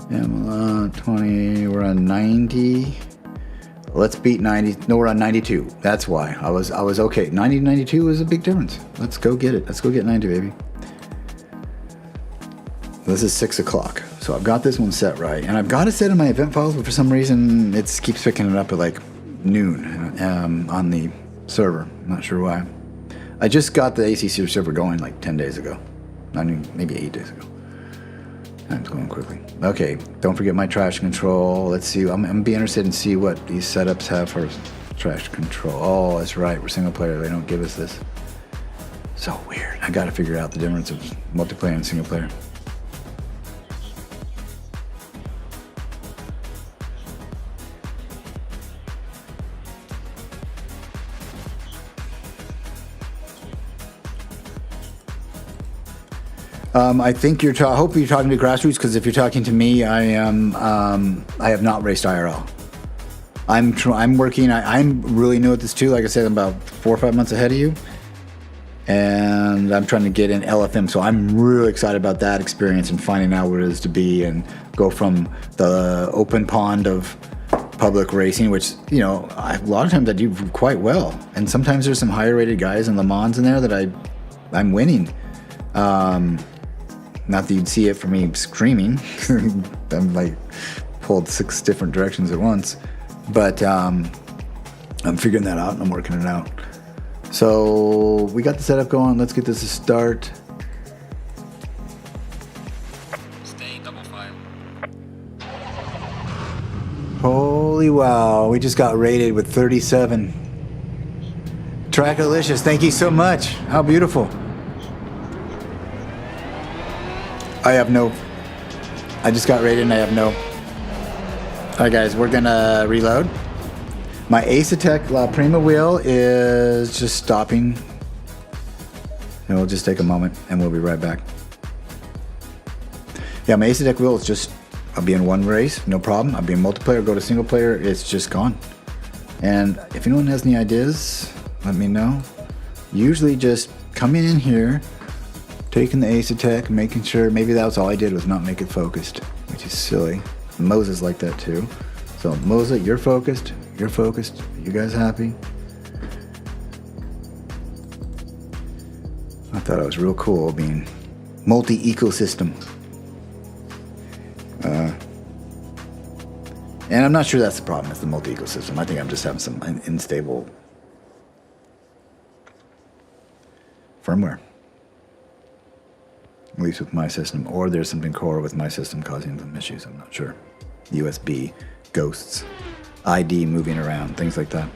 Yeah, 20. We're on 90. Let's beat 90. No, we're on 92. That's why. I was okay. 90 to 92 is a big difference. Let's go get it. Let's go get 90, baby. This is 6 o'clock. So I've got this one set right. And I've got it set in my event files, but for some reason it keeps picking it up at like noon on the server. I'm not sure why. I just got the ACC server going like 10 days ago. I mean, maybe 8 days ago. Time's going quickly. Okay, don't forget my trash control. Let's see. I'm gonna be interested in see what these setups have for trash control. Oh, that's right. We're single player. They don't give us this. So weird. I gotta figure out the difference of multiplayer and single player. I think I hope you're talking to grassroots, because if you're talking to me, I am. I have not raced IRL. I'm working. I'm really new at this too. Like I said, I'm about 4 or 5 months ahead of you, and I'm trying to get in LFM. So I'm really excited about that experience and finding out what it is to be and go from the open pond of public racing, which, you know, a lot of times I do quite well, and sometimes there's some higher rated guys in Le Mans in there that I'm winning. Not that you'd see it for me screaming. I'm like pulled 6 different directions at once, but I'm figuring that out and I'm working it out. So we got the setup going. Let's get this a start. Stay double file. Holy wow, we just got rated with 37. Trackalicious, thank you so much. How beautiful. I just got rated and I have no. Alright guys, we're gonna reload. My Asetec Prima wheel is just stopping. And we'll just take a moment and we'll be right back. Yeah, my Asetec wheel is just, I'll be in one race, no problem. I'll be in multiplayer, go to single player, it's just gone. And if anyone has any ideas, let me know. Usually just coming in here, taking the Asetec, making sure, maybe that's all I did was not make it focused, which is silly. Moza's like that too. So Moza, you're focused, you guys happy? I thought it was real cool being multi-ecosystem. And I'm not sure that's the problem, it's the multi-ecosystem. I think I'm just having some unstable firmware. At least with my system, or there's something core with my system causing some issues, I'm not sure. USB, ghosts, ID moving around, things like that.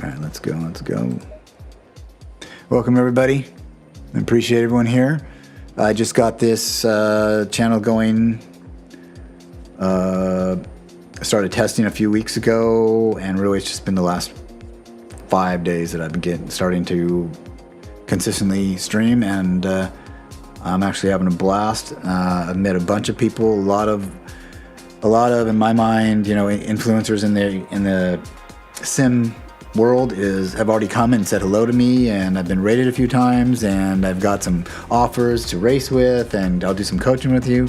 All right, let's go. Welcome everybody. I appreciate everyone here. I just got this channel going. I started testing a few weeks ago, and really it's just been the last 5 days that I've been starting to consistently stream, and I'm actually having a blast. I've met a bunch of people, a lot of, in my mind, you know, influencers in the sim world have already come and said hello to me, and I've been rated a few times, and I've got some offers to race with, and I'll do some coaching with you.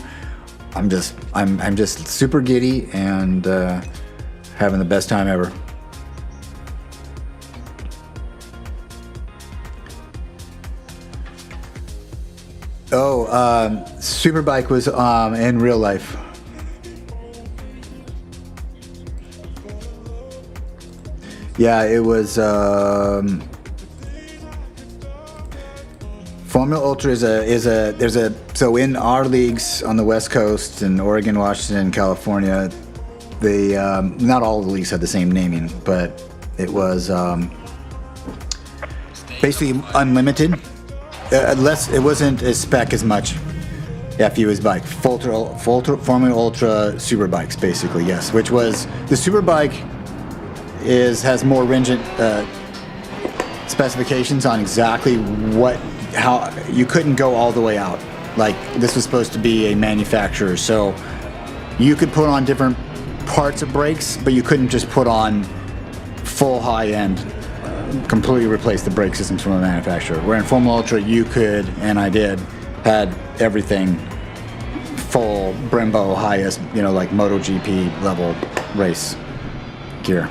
I'm just super giddy and having the best time ever. Oh, Superbike was in real life. Yeah, it was. Formula Ultra so in our leagues on the West Coast in Oregon, Washington, California, they not all the leagues had the same naming, but it was basically unlimited. It wasn't a spec as much. FU bike, Formula Ultra Superbikes, basically, yes. Which was the Superbike has more stringent specifications on exactly how you couldn't go all the way out. Like, this was supposed to be a manufacturer, so you could put on different parts of brakes, but you couldn't just put on full high-end, completely replace the brake systems from a manufacturer. Where in Formula Ultra you could, and I did, had everything full Brembo highest, you know, like MotoGP level race gear.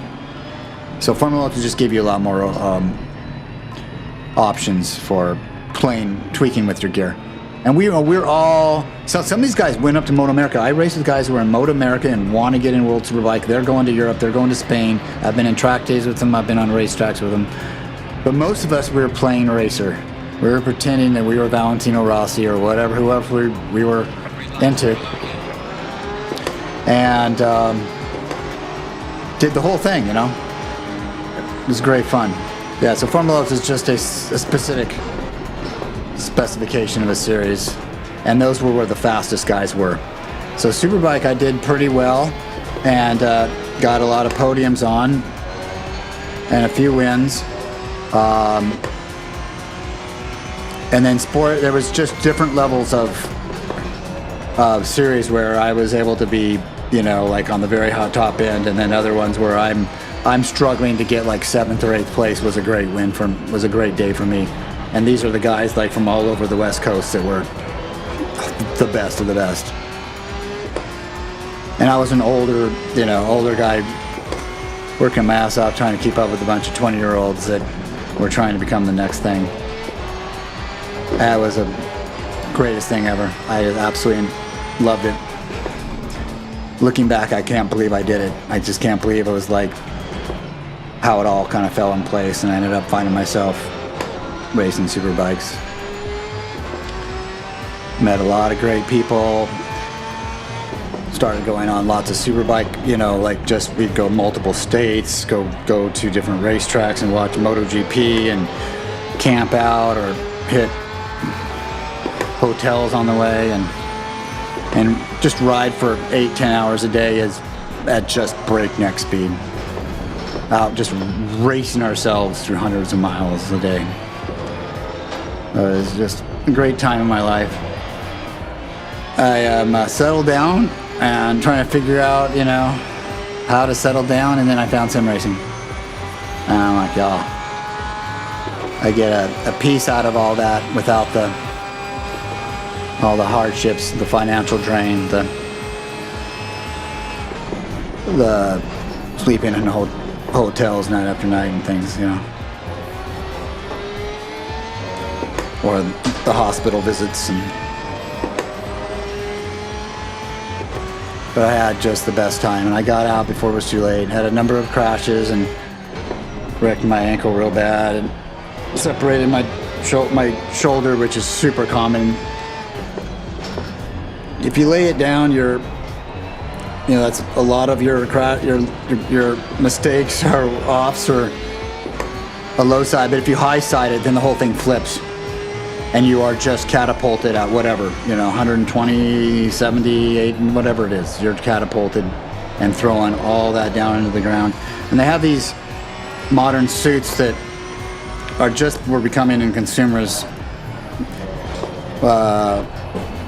So Formula Ultra just gave you a lot more options for tweaking with your gear. And we're all, so some of these guys went up to Moto America. I raced with guys who are in Moto America and want to get in World Superbike. They're going to Europe, they're going to Spain. I've been in track days with them, I've been on racetracks with them. But most of us, we were playing racer. We were pretending that we were Valentino Rossi or whoever we were into. And did the whole thing, you know? It was great fun. Yeah, so Formula Ultra is just a specific specification of a series, and those were where the fastest guys were. So Superbike I did pretty well, and got a lot of podiums on, and a few wins. And then sport, there was just different levels of series where I was able to be, you know, like on the very hot top end, and then other ones where I'm struggling to get like 7th or 8th place was a great win was a great day for me. And these are the guys like from all over the West Coast that were the best of the best. And I was an older guy working my ass off trying to keep up with a bunch of 20-year-olds that were trying to become the next thing. That was the greatest thing ever. I absolutely loved it. Looking back, I can't believe I did it. I just can't believe it was like how it all kind of fell in place, and I ended up finding myself racing super bikes. Met a lot of great people. Started going on lots of super bike, you know, like just we'd go multiple states, go to different racetracks and watch MotoGP and camp out or hit hotels on the way and just ride for 8-10 hours a day at just breakneck speed. Out just racing ourselves through hundreds of miles a day. It was just a great time in my life. I settled down and trying to figure out, you know, how to settle down, and then I found sim racing. And I'm like, y'all, I get a piece out of all that without all the hardships, the financial drain, the sleeping in hotels night after night and things, you know, or the hospital visits. But I had just the best time, and I got out before it was too late. Had a number of crashes and wrecked my ankle real bad and separated my shoulder, which is super common. If you lay it down, that's a lot of your mistakes or offs or a low side. But if you high side it, then the whole thing flips, and you are just catapulted at whatever, 120, 70, 8, whatever it is. You're catapulted and throwing all that down into the ground. And they have these modern suits that were becoming in consumers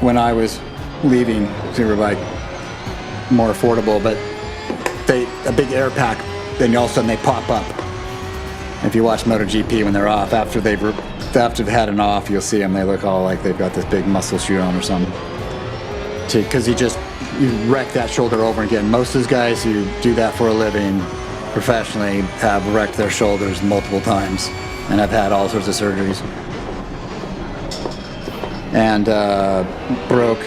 when I was leaving Superbike, more affordable, but a big air pack, then all of a sudden they pop up. If you watch MotoGP when they're off, after they've had an off, you'll see them, they look all like they've got this big muscle shoot on or something. Because you wreck that shoulder over again. Most of those guys who do that for a living professionally have wrecked their shoulders multiple times and have had all sorts of surgeries. And broke.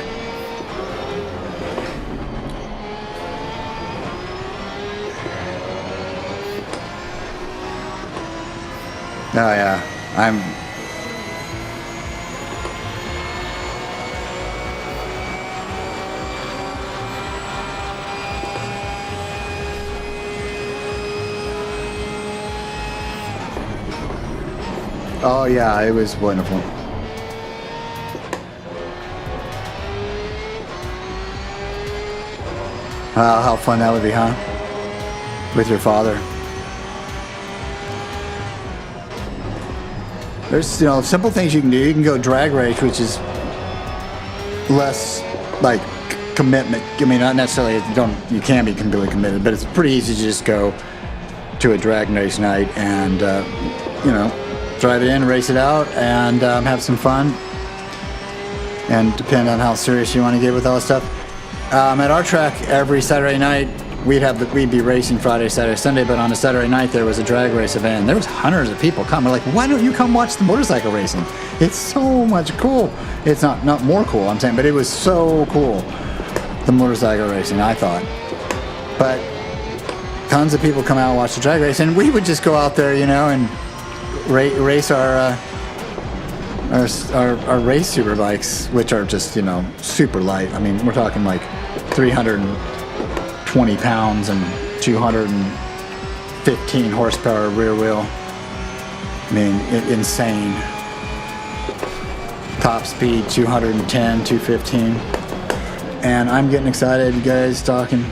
Oh yeah, oh yeah, it was wonderful. How fun that would be, huh? With your father. There's simple things you can do. You can go drag race, which is less like commitment. I mean, not necessarily you can be completely committed, but it's pretty easy to just go to a drag race night and drive it in, race it out, and have some fun. And depend on how serious you want to get with all that stuff. At our track, every Saturday night, we'd be racing Friday, Saturday, Sunday, but on a Saturday night there was a drag race event, and there was hundreds of people coming. We're like, why don't you come watch the motorcycle racing? It's so much cool. It's not more cool, I'm saying, but it was so cool, the motorcycle racing, I thought. But tons of people come out and watch the drag race, and we would just go out there, and race our race super bikes, which are just, super light. I mean, we're talking like 320 pounds and 215 horsepower rear wheel. I mean, insane. Top speed 210, 215. And I'm getting excited, you guys talking.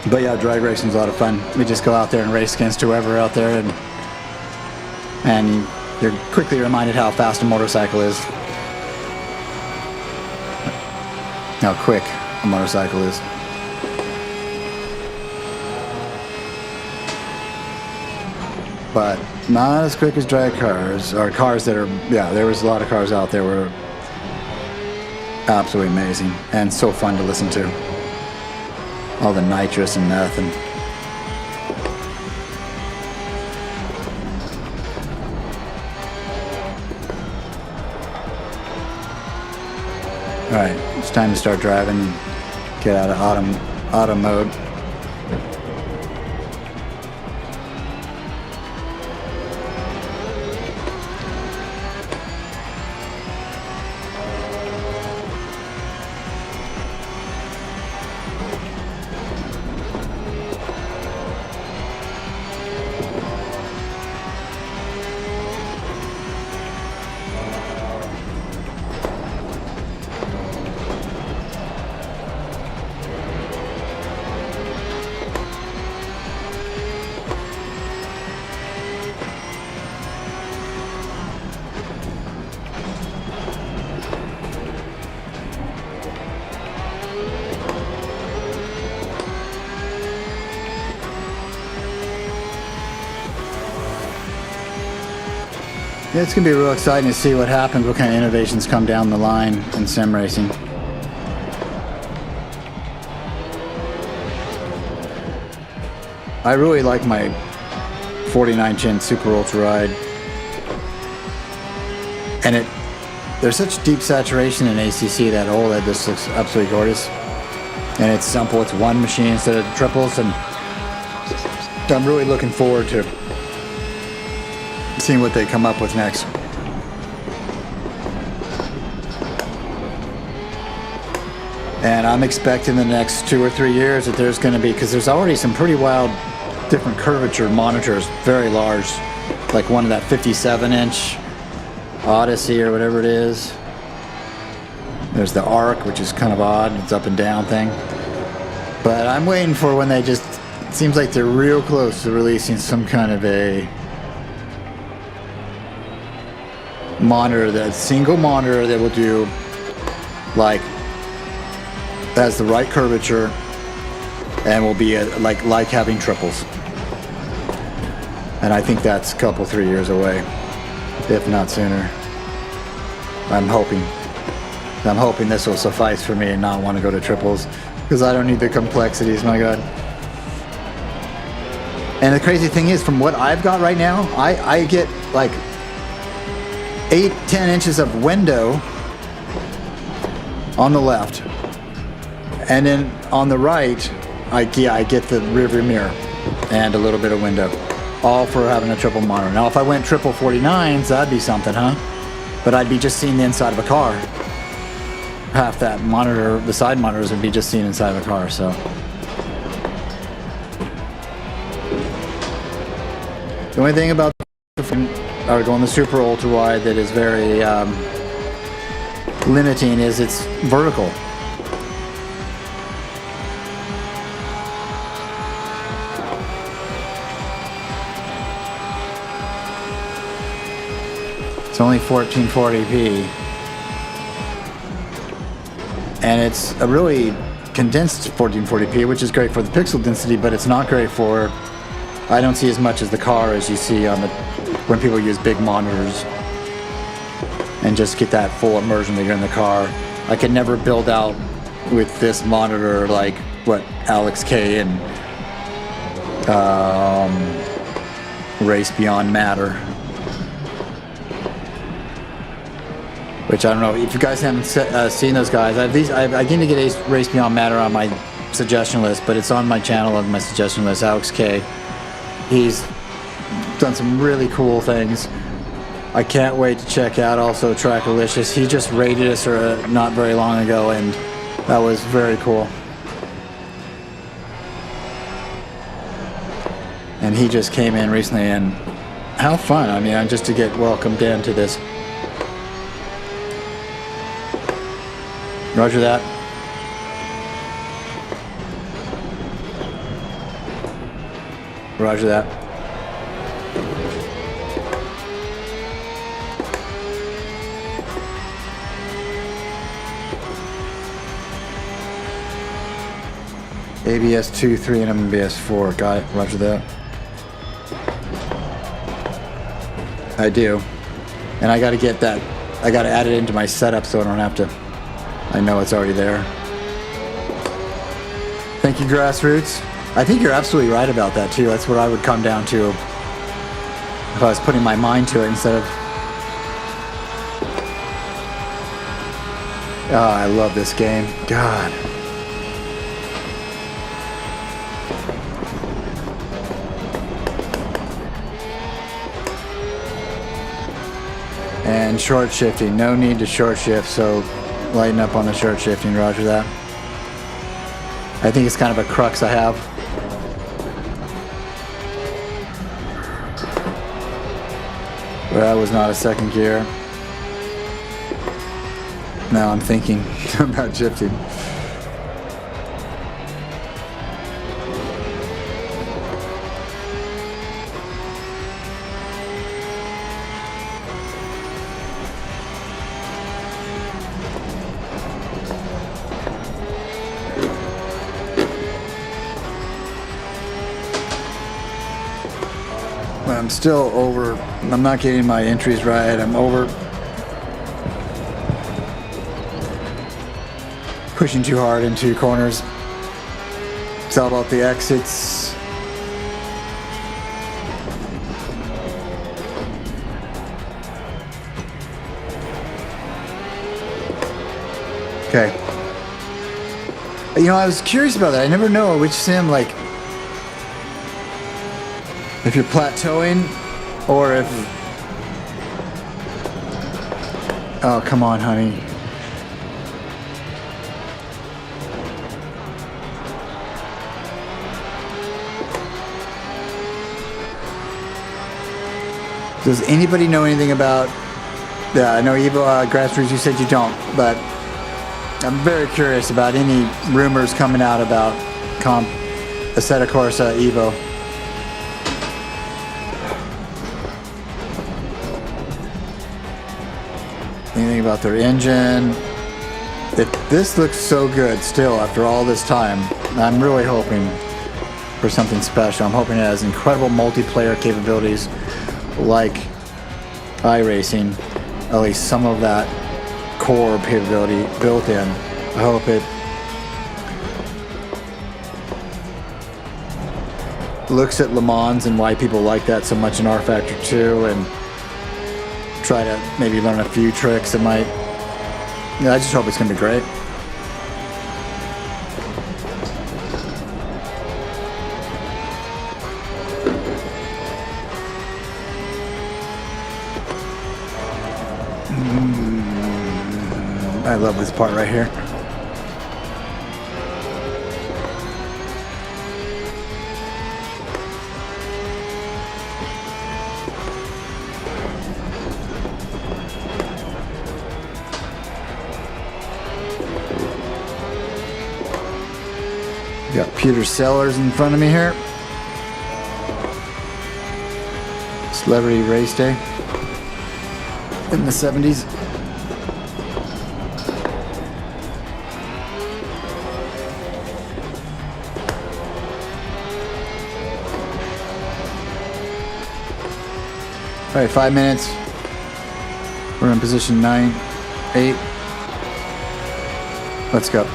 But yeah, drag racing's a lot of fun. We just go out there and race against whoever out there, and you're quickly reminded how fast a motorcycle is. How quick a motorcycle is. But not as quick as drag cars, or cars that are, yeah, there was a lot of cars out there were absolutely amazing and so fun to listen to. All the nitrous and nothing. Alright, it's time to start driving, get out of auto mode. Yeah, it's going to be real exciting to see what happens, what kind of innovations come down the line in sim racing. I really like my 49-chin Super Ultra Ride. And there's such deep saturation in ACC that OLED just looks absolutely gorgeous. And it's simple, it's one machine instead of triples, and I'm really looking forward to seeing what they come up with next. And I'm expecting the next 2 or 3 years that there's going to be, because there's already some pretty wild different curvature monitors, very large, like one of that 57-inch Odyssey or whatever it is. There's the Arc, which is kind of odd, it's up and down thing. But I'm waiting for when they just, it seems like they're real close to releasing some kind of a monitor, that single monitor that will do, like, has the right curvature and will be like having triples. And I think that's a couple, 3 years away, if not sooner. I'm hoping this will suffice for me and not want to go to triples, because I don't need the complexities, my God. And the crazy thing is, from what I've got right now, I get like 8-10 inches of window on the left, and then on the right I get the rear view mirror and a little bit of window, all for having a triple monitor. Now if I went triple 49s, that'd be something, huh? But I'd be just seeing the inside of a car. Half that monitor, the side monitors, would be just seen inside of a car. So the only thing about going the super ultra wide that is very limiting is it's vertical. It's only 1440p, and it's a really condensed 1440p, which is great for the pixel density, but it's not great for, I don't see as much as the car as you see on the, when people use big monitors and just get that full immersion that you're in the car. I could never build out with this monitor like what Alex K and Race Beyond Matter, which I don't know if you guys haven't seen those guys. I need to get a Race Beyond Matter on my suggestion list, but it's on my channel on my suggestion list. Alex K. He's done some really cool things. I can't wait to check out also Trackalicious. He just rated us not very long ago, and that was very cool. And he just came in recently, and how fun. I mean, just to get welcomed into this. Roger that. Roger that. ABS 2, 3, and MBS 4. Got it. Roger that. I do. And I got to get that. I got to add it into my setup so I don't have to. I know it's already there. Thank you, Grassroots. I think you're absolutely right about that too. That's what I would come down to if I was putting my mind to it instead of. Oh, I love this game. God. And short shifting. No need to short shift, so lighten up on the short shifting. Roger that. I think it's kind of a crux I have. But that was not a second gear. Now I'm thinking about shifting. I'm still over. I'm not getting my entries right. I'm over pushing too hard into corners. It's all about the exits. Okay. You know, I was curious about that. I never know which sim, like, if you're plateauing or if... Oh, come on, honey. Does anybody know anything about... Yeah, I know Evo, Grassroots, you said you don't, but I'm very curious about any rumors coming out about Asetec Corsa Evo. Anything about their engine. This looks so good still after all this time. I'm really hoping for something special. I'm hoping it has incredible multiplayer capabilities like iRacing, at least some of that core capability built in. I hope it looks at Le Mans and why people like that so much in R Factor 2 and try to maybe learn a few tricks that might... Yeah, I just hope it's going to be great. I love this part right here. Got Peter Sellers in front of me here. Celebrity race day in the 70s. All right, 5 minutes. We're in position 9, 8. Let's go.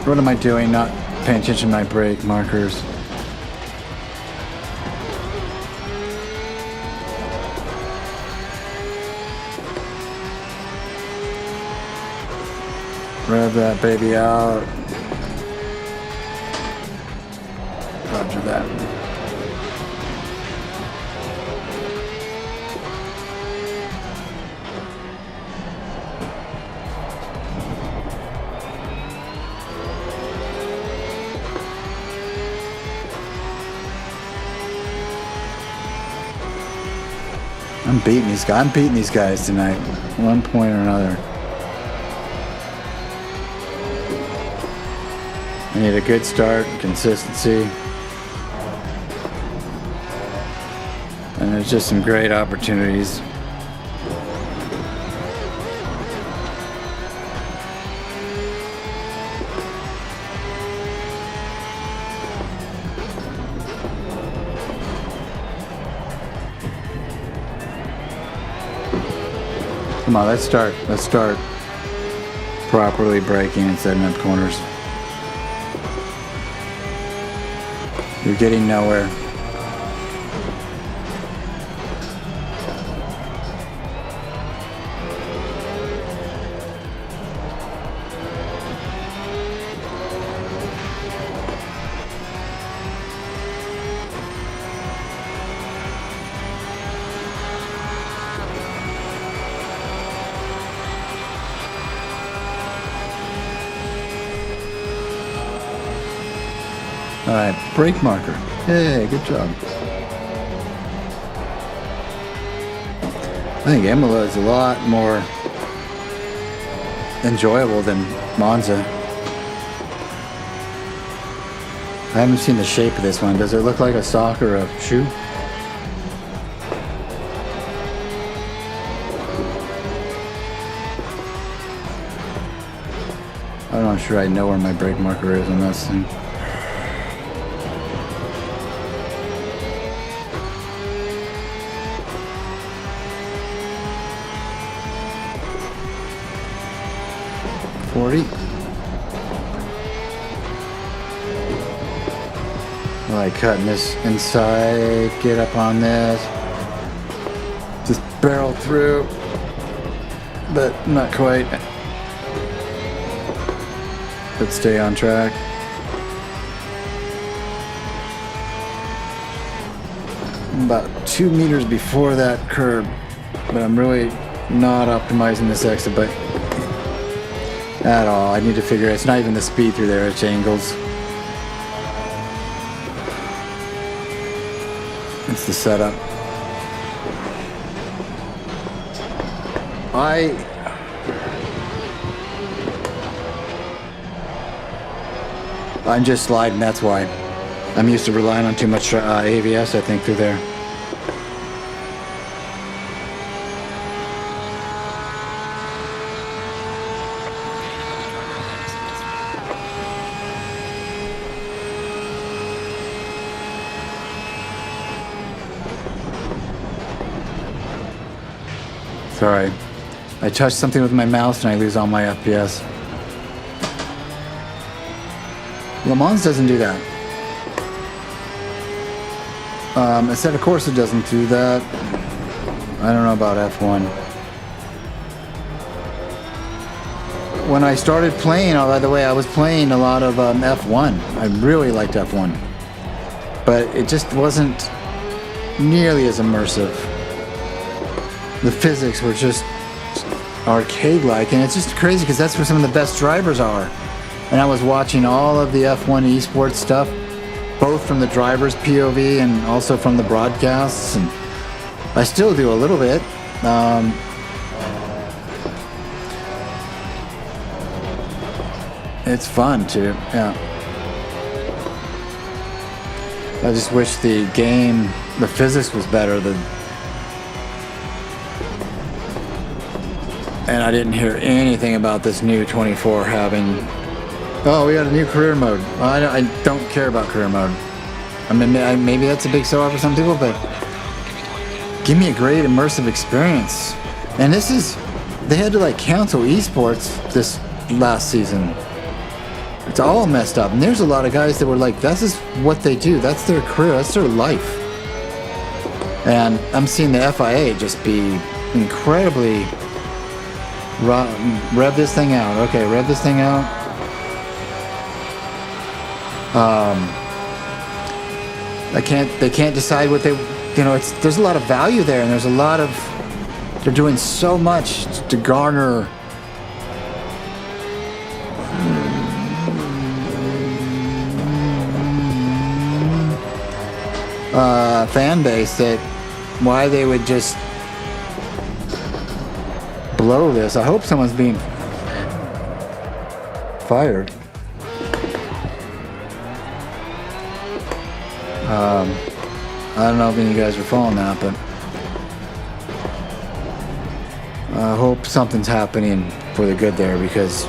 What am I doing? Not paying attention to my brake markers. Rev that baby out. Roger that. I'm beating these guys tonight, one point or another. I need a good start, consistency. And there's just some great opportunities. Come on, let's start properly braking and setting up corners. You're getting nowhere. All right, brake marker. Hey, good job. I think Imola is a lot more enjoyable than Monza. I haven't seen the shape of this one. Does it look like a sock or a shoe? I'm not sure I know where my brake marker is on this thing. I like cutting this inside, get up on this, just barrel through, but not quite. But stay on track. I'm about 2 meters before that curb, but I'm really not optimizing this exit bike at all. I need to figure it's not even the speed through there, it's angles. It's the setup. I'm just sliding, that's why. I'm used to relying on too much ABS, I think, through there. Sorry. I touched something with my mouse and I lose all my FPS. Le Mans doesn't do that. Asetek, of course, it doesn't do that. I don't know about F1. When I started playing, oh, by the way, I was playing a lot of F1. I really liked F1. But it just wasn't nearly as immersive. The physics were just arcade-like, and it's just crazy because that's where some of the best drivers are. And I was watching all of the F1 esports stuff, both from the driver's POV and also from the broadcasts, and I still do a little bit. It's fun too, yeah. I just wish the game, the physics was better. And I didn't hear anything about this new 24 having... Oh, we got a new career mode. I don't care about career mode. I mean, maybe that's a big sell for some people, but give me a great immersive experience. And this is... They had to like cancel esports this last season. It's all messed up. And there's a lot of guys that were like, this is what they do. That's their career. That's their life. And I'm seeing the FIA just be incredibly... Rev this thing out. Okay, rev this thing out. They can't decide what they, there's a lot of value there, and there's a lot of, they're doing so much to garner fan base, that why they would just blow this. I hope someone's being fired. I don't know if any of you guys are following that, but I hope something's happening for the good there, because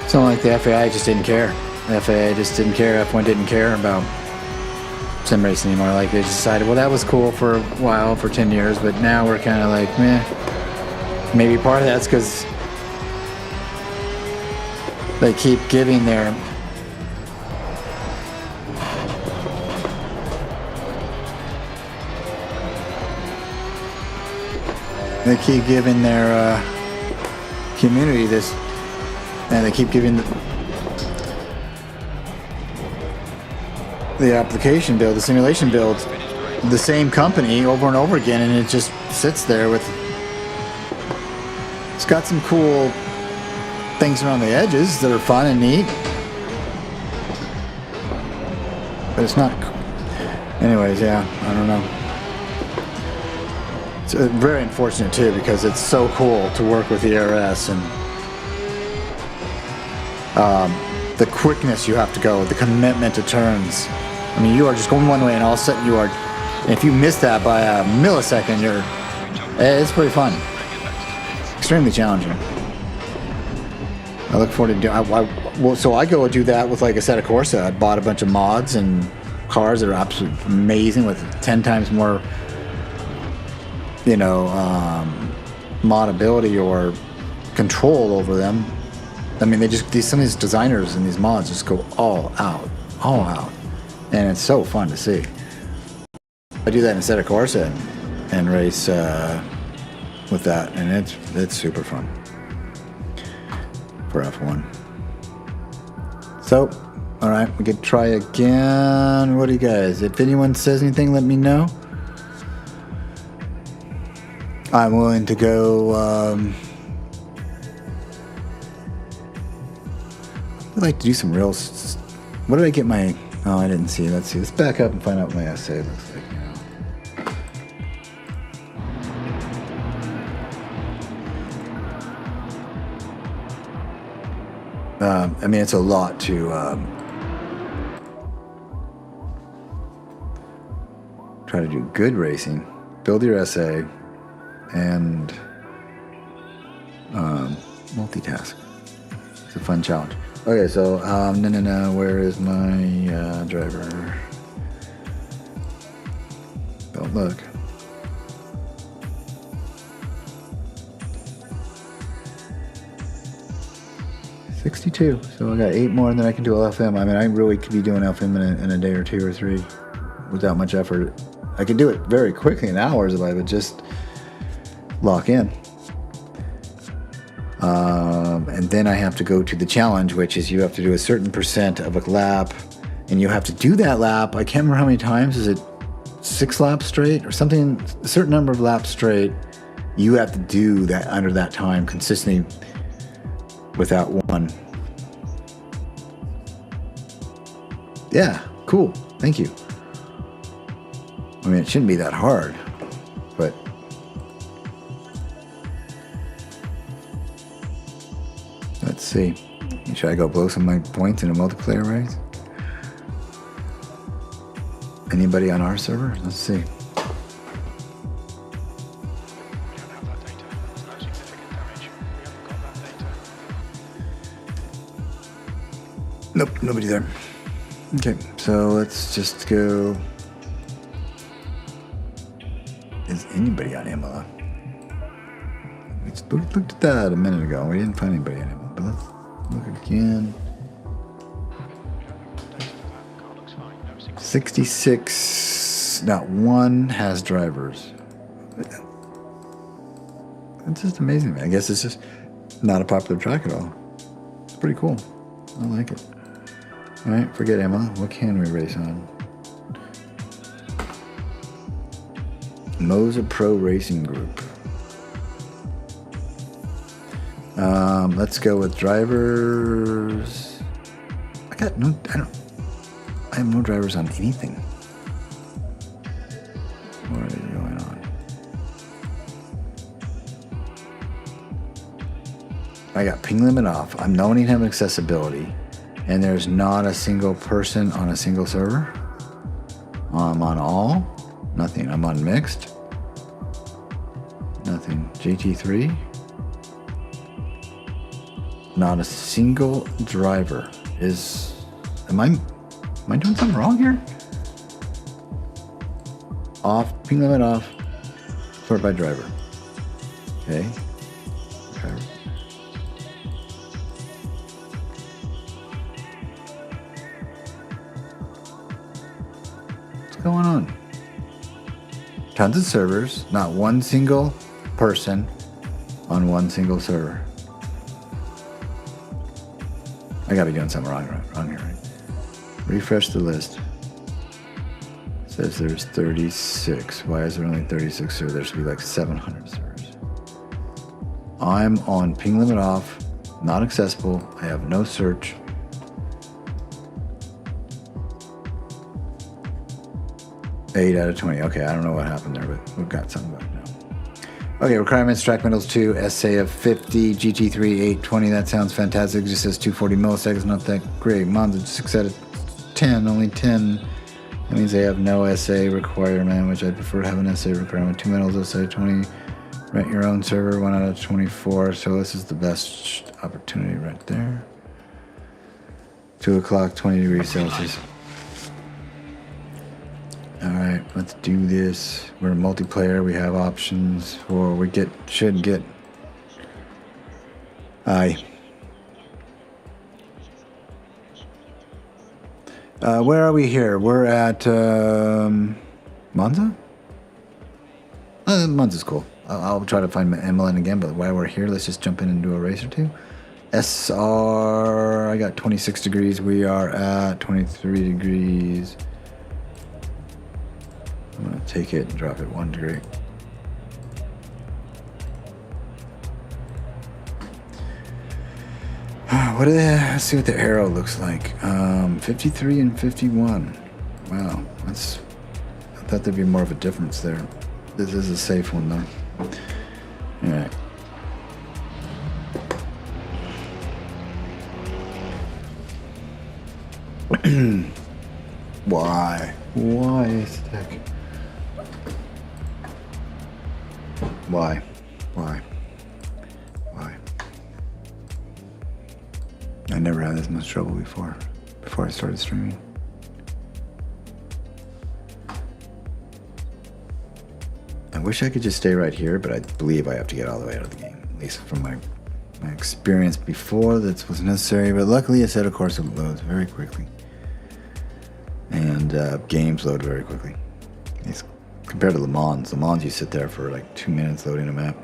it's not like the FAI just didn't care. The FAA just didn't care. F1 didn't care about sim racing anymore. Like, they decided, well, that was cool for a while, for 10 years, but now we're kind of like, meh. Maybe part of that's because they keep giving their community this, and they keep giving the application build, the simulation build, the same company over and over again, and it just sits there with, it's got some cool things around the edges that are fun and neat, but it's not, anyways, yeah, I don't know. It's very unfortunate too, because it's so cool to work with the ERS, and the quickness you have to go, the commitment to turns. I mean, you are just going one way, and all of a sudden you are, and if you miss that by a millisecond, it's pretty fun. Extremely challenging. I look forward to doing, so I go do that with like Asetek Corsa. I bought a bunch of mods and cars that are absolutely amazing with 10 times more, you know, modability or control over them. I mean, some of these designers and these mods just go all out, and it's so fun to see. I do that in Asetek Corsa and race with that, and it's super fun for F1. So, all right, we could try again. What do you guys? If anyone says anything, let me know. I'm willing to go. I'd like to do some real. What did I get my? Oh, I didn't see. Let's see. Let's back up and find out what my essay looks like now. I mean, it's a lot to try to do good racing, build your essay, and multitask. It's a fun challenge. Okay, so no, where is my driver? Don't look. $62. So I got 8 more, and then I can do LFM. I mean, I really could be doing LFM in a day or 2 or 3 without much effort. I could do it very quickly in hours if I would just lock in. And then I have to go to the challenge, which is you have to do a certain percent of a lap, and you have to do that lap. I can't remember how many times. Is it 6 laps straight or something? A certain number of laps straight. You have to do that under that time consistently without one. Yeah, cool. Thank you. I mean, it shouldn't be that hard, but let's see. Should I go blow some of my points in a multiplayer race? Anybody on our server? Let's see. Nope, nobody there. Okay, so let's just go. Is anybody on Imola? We looked at that a minute ago. We didn't find anybody on Imola, but let's look again. 66, not one has drivers. It's just amazing, man. I guess it's just not a popular track at all. It's pretty cool. I like it. All right, forget Emma. What can we race on? Moza Pro Racing Group. Let's go with drivers. I have no drivers on anything. What is going on? I got ping limit off. I'm not even having accessibility. And there's not a single person on a single server. I'm on all. Nothing. I'm on mixed. Nothing. GT3. Not a single driver is. Am I doing something wrong here? Off. Ping limit off. Sort by driver. Okay. Driver. What's going on? Tons of servers, not one single person on one single server. I gotta be doing something wrong here, right? Refresh the list. It says there's 36. Why is there only 36 servers? There should be like 700 servers. I'm on ping limit off, not accessible. I have no search. Eight out of 20. Okay, I don't know what happened there, but we've got something back now. Okay, requirements, track metals 2, SA of 50, GT3 820. That sounds fantastic. It just says 240 milliseconds, not that great. Monza 6 out of 10, only 10. That means they have no SA requirement, which I'd prefer to have an SA requirement. 2 metals, SA 20. Rent your own server, 1 out of 24. So this is the best opportunity right there. 2 o'clock, 20 degrees Celsius. Alright, let's do this. We're multiplayer, we have options, or we should get. Aye. Where are we here? We're at Monza? Monza's cool. I'll try to find MLN again, but while we're here, let's just jump in and do a race or two. SR, I got 26 degrees. We are at 23 degrees. I'm going to take it and drop it 1 degree. Let's see what the arrow looks like. 53 and 51. Wow, I thought there'd be more of a difference there. This is a safe one though. All right. Why? Why Asetec? Why? Why? Why? I never had this much trouble before I started streaming. I wish I could just stay right here, but I believe I have to get all the way out of the game. At least from my experience before, that was necessary. But luckily, I said, of course, it loads very quickly. And games load very quickly. It's compared to Le Mans. Le Mans, you sit there for like 2 minutes loading a map.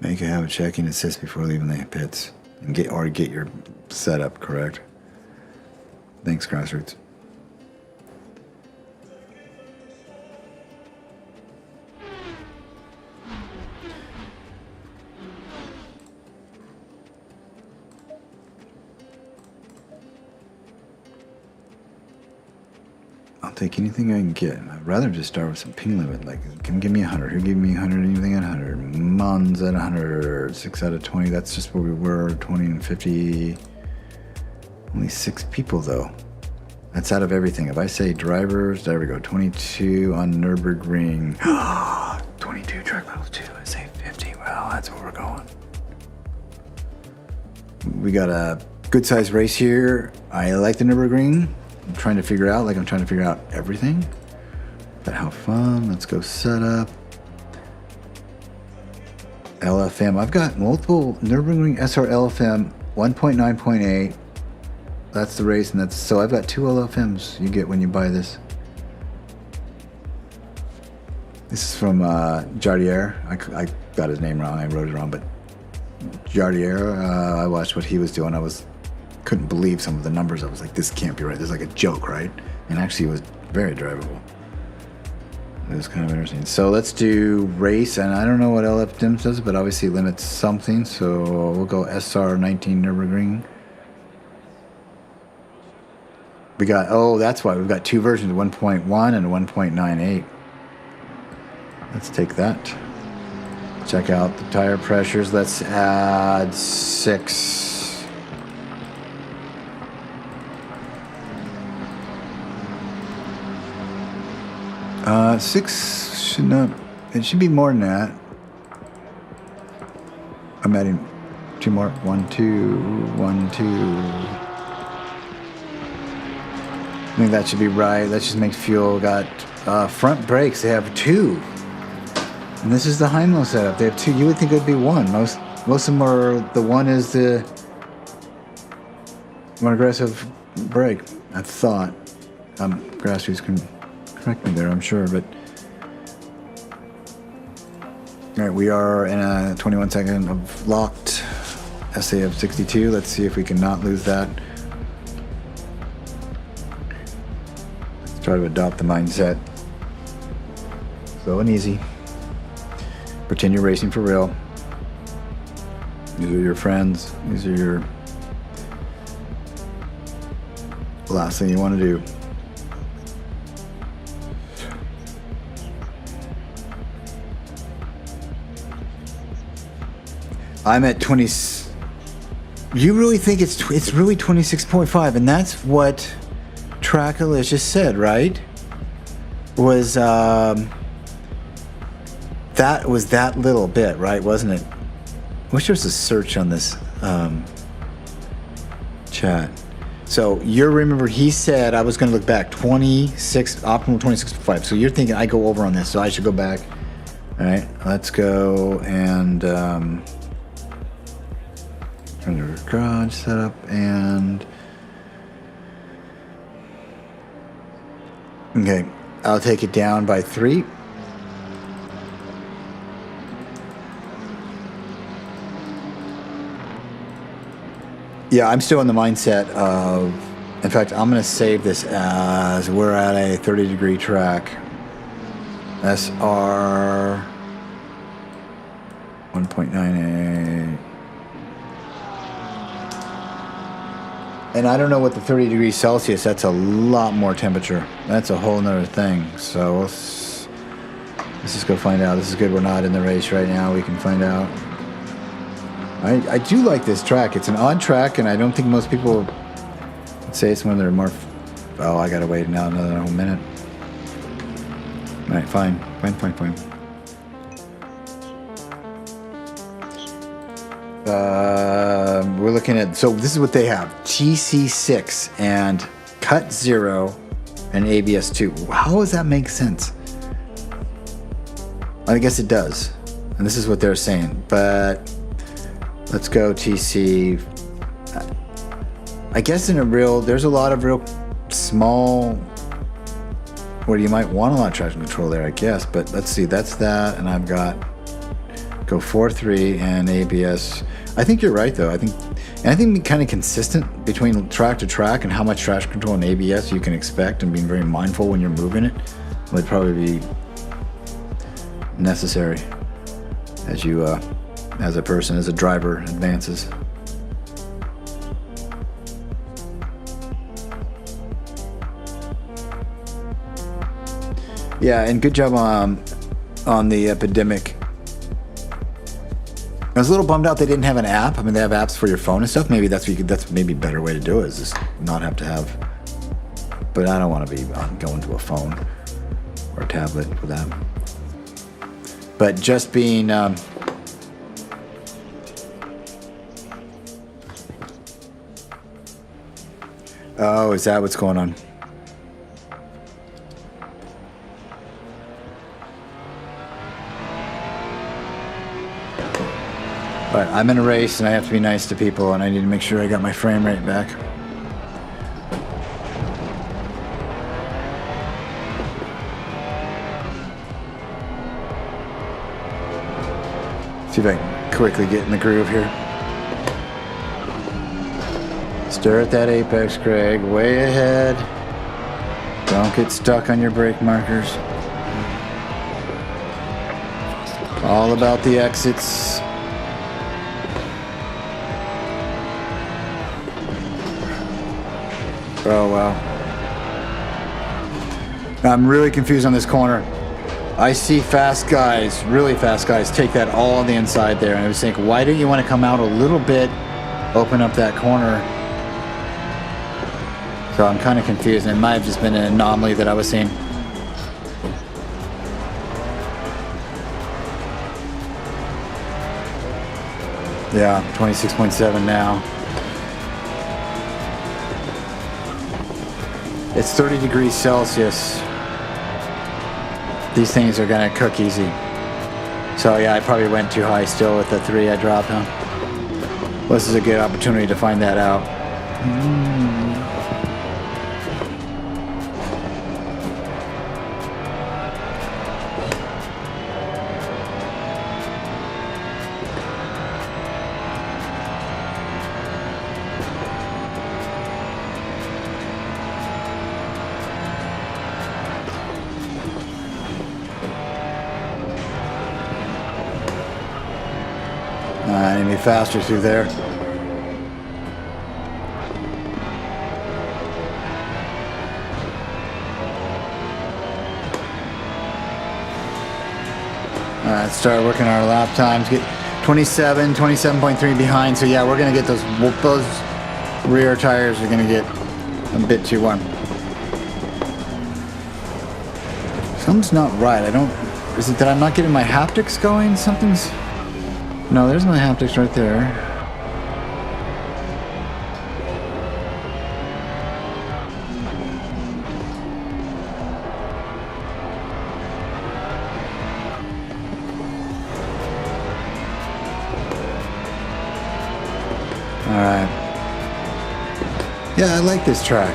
Make a habit checking assist before leaving the pits. And get your setup correct. Thanks, Grassroots. I'll take anything I can get. I'd rather just start with some ping limit. Like, can give me 100. Who gave me 100? Anything at 100? Mons at 100. 6 out of 20. That's just where we were. 20 and 50. Only 6 people though. That's out of everything. If I say drivers, there we go. 22 on Nürburgring. 22 track metals 2. I say 50. Well, that's where we're going. We got a good sized race here. I like the Nürburgring. I'm trying to figure out everything. But how fun. Let's go set up. LFM. I've got multiple Nürburgring SR LFM 1.9.8. That's the race, and so I've got 2 LFMs you get when you buy this. This is from Jardier. I got his name wrong. I wrote it wrong, but Jardier. I watched what he was doing. Couldn't believe some of the numbers. I was like, this can't be right. This is like a joke, right? And actually it was very drivable. It was kind of interesting. So let's do race, and I don't know what LF Dims does, but obviously it limits something. So we'll go SR19 Nürburgring. We got, that's why we've got 2 versions, 1.1 and 1.98. Let's take that. Check out the tire pressures. Let's add 6. 6 should not, it should be more than that. I'm adding 2 more. 1, 2, 1, 2. I think that should be right. Let's just make fuel. Got front brakes. They have 2. And this is the hindmost setup. They have 2. You would think it would be 1. Most of them are, the 1 is the more aggressive brake. I thought. Grassroots can correct me there, I'm sure, but. All right, we are in a 21 second of locked SA of 62. Let's see if we can not lose that. Let's try to adopt the mindset. Slow and easy. Pretend you're racing for real. These are your friends. These are your last thing you want to do. I'm at 20. You really think it's really 26.5, and that's what Trackalicious said, right? Was that was that little bit, right? Wasn't it? I wish there was a search on this chat. So you remember he said I was going to look back 26 optimal 26.5. So you're thinking I go over on this, so I should go back. All right, let's go and. Under garage setup and okay, I'll take it down by 3. Yeah, I'm still in the mindset of, in fact, I'm going to save this as we're at a 30-degree track. SR 1.98. And I don't know what the 30 degrees Celsius, that's a lot more temperature. That's a whole nother thing. So let's just go find out. This is good. We're not in the race right now. We can find out. I do like this track. It's an odd track, and I don't think most people would say it's one of their more... Oh, I got to wait now another whole minute. All right, fine. Fine. We're looking at, so this is what they have: TC6 and Cut 0 and ABS 2. How does that make sense? I guess it does, and this is what they're saying. But let's go TC. I guess there's a lot of real small, where you might want a lot of traction control there, I guess. But let's see, that's that, and I've got go 4.3 and ABS. I think you're right, though. I think be kind of consistent between track to track and how much traction control and ABS you can expect, and being very mindful when you're moving it would probably be necessary as you, as a person, as a driver advances. Yeah, and good job on the epidemic. I was a little bummed out they didn't have an app. I mean, they have apps for your phone and stuff. Maybe that's maybe a better way to do it, is just not have to have. But I don't want to be going to a phone or a tablet for that. But just being oh, is that what's going on? But I'm in a race and I have to be nice to people, and I need to make sure I got my frame rate back. See if I can quickly get in the groove here. Stir at that apex, Craig. Way ahead. Don't get stuck on your brake markers. All about the exits. Oh, wow. I'm really confused on this corner. I see fast guys, really fast guys, take that all on the inside there. And I was thinking, why didn't you want to come out a little bit, open up that corner? So I'm kind of confused, and it might have just been an anomaly that I was seeing. Yeah, 26.7 now. It's 30 degrees Celsius. These things are gonna cook easy. So yeah, I probably went too high still with the 3 I dropped on. This is a good opportunity to find that out. I need to be faster through there. Alright, start working our lap times. Get 27.3 behind. So yeah, we're gonna get those rear tires are gonna get a bit too warm. Something's not right. Is it that I'm not getting my haptics going? Something's... No, there's my haptics right there. Alright. Yeah, I like this track.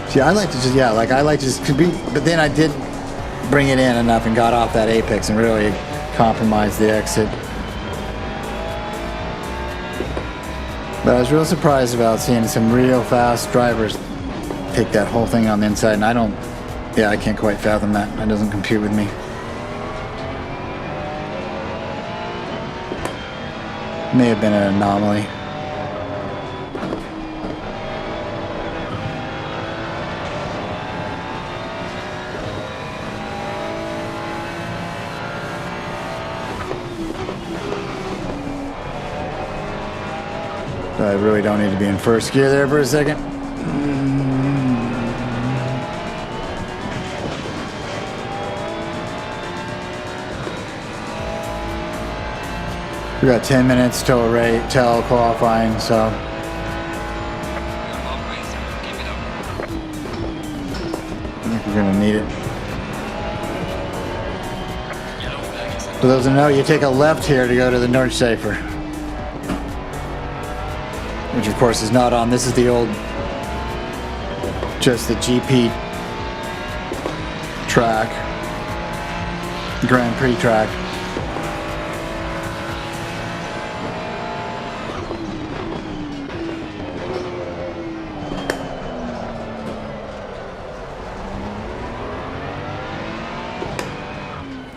See, I like to just be, but then I did bring it in enough and got off that apex and really compromised the exit. But I was real surprised about seeing some real fast drivers take that whole thing on the inside, and I can't quite fathom that. That doesn't compute with me. May have been an anomaly. I really don't need to be in first gear there for a second. We got 10 minutes till qualifying, so I think we're gonna need it. For those who know, you take a left here to go to the North Safer, which of course is not on. This is the old, just the GP track, Grand Prix track.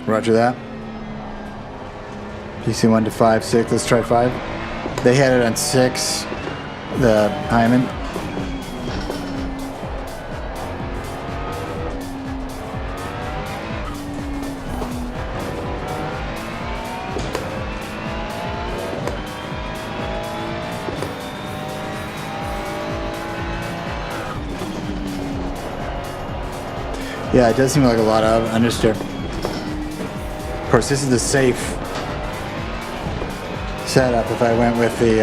Roger that. PC 1 to 5, 6, let's try 5. They had it on 6, the Hyman. Yeah, it does seem like a lot of understeer. Of course, this is the safe setup. If I went with the,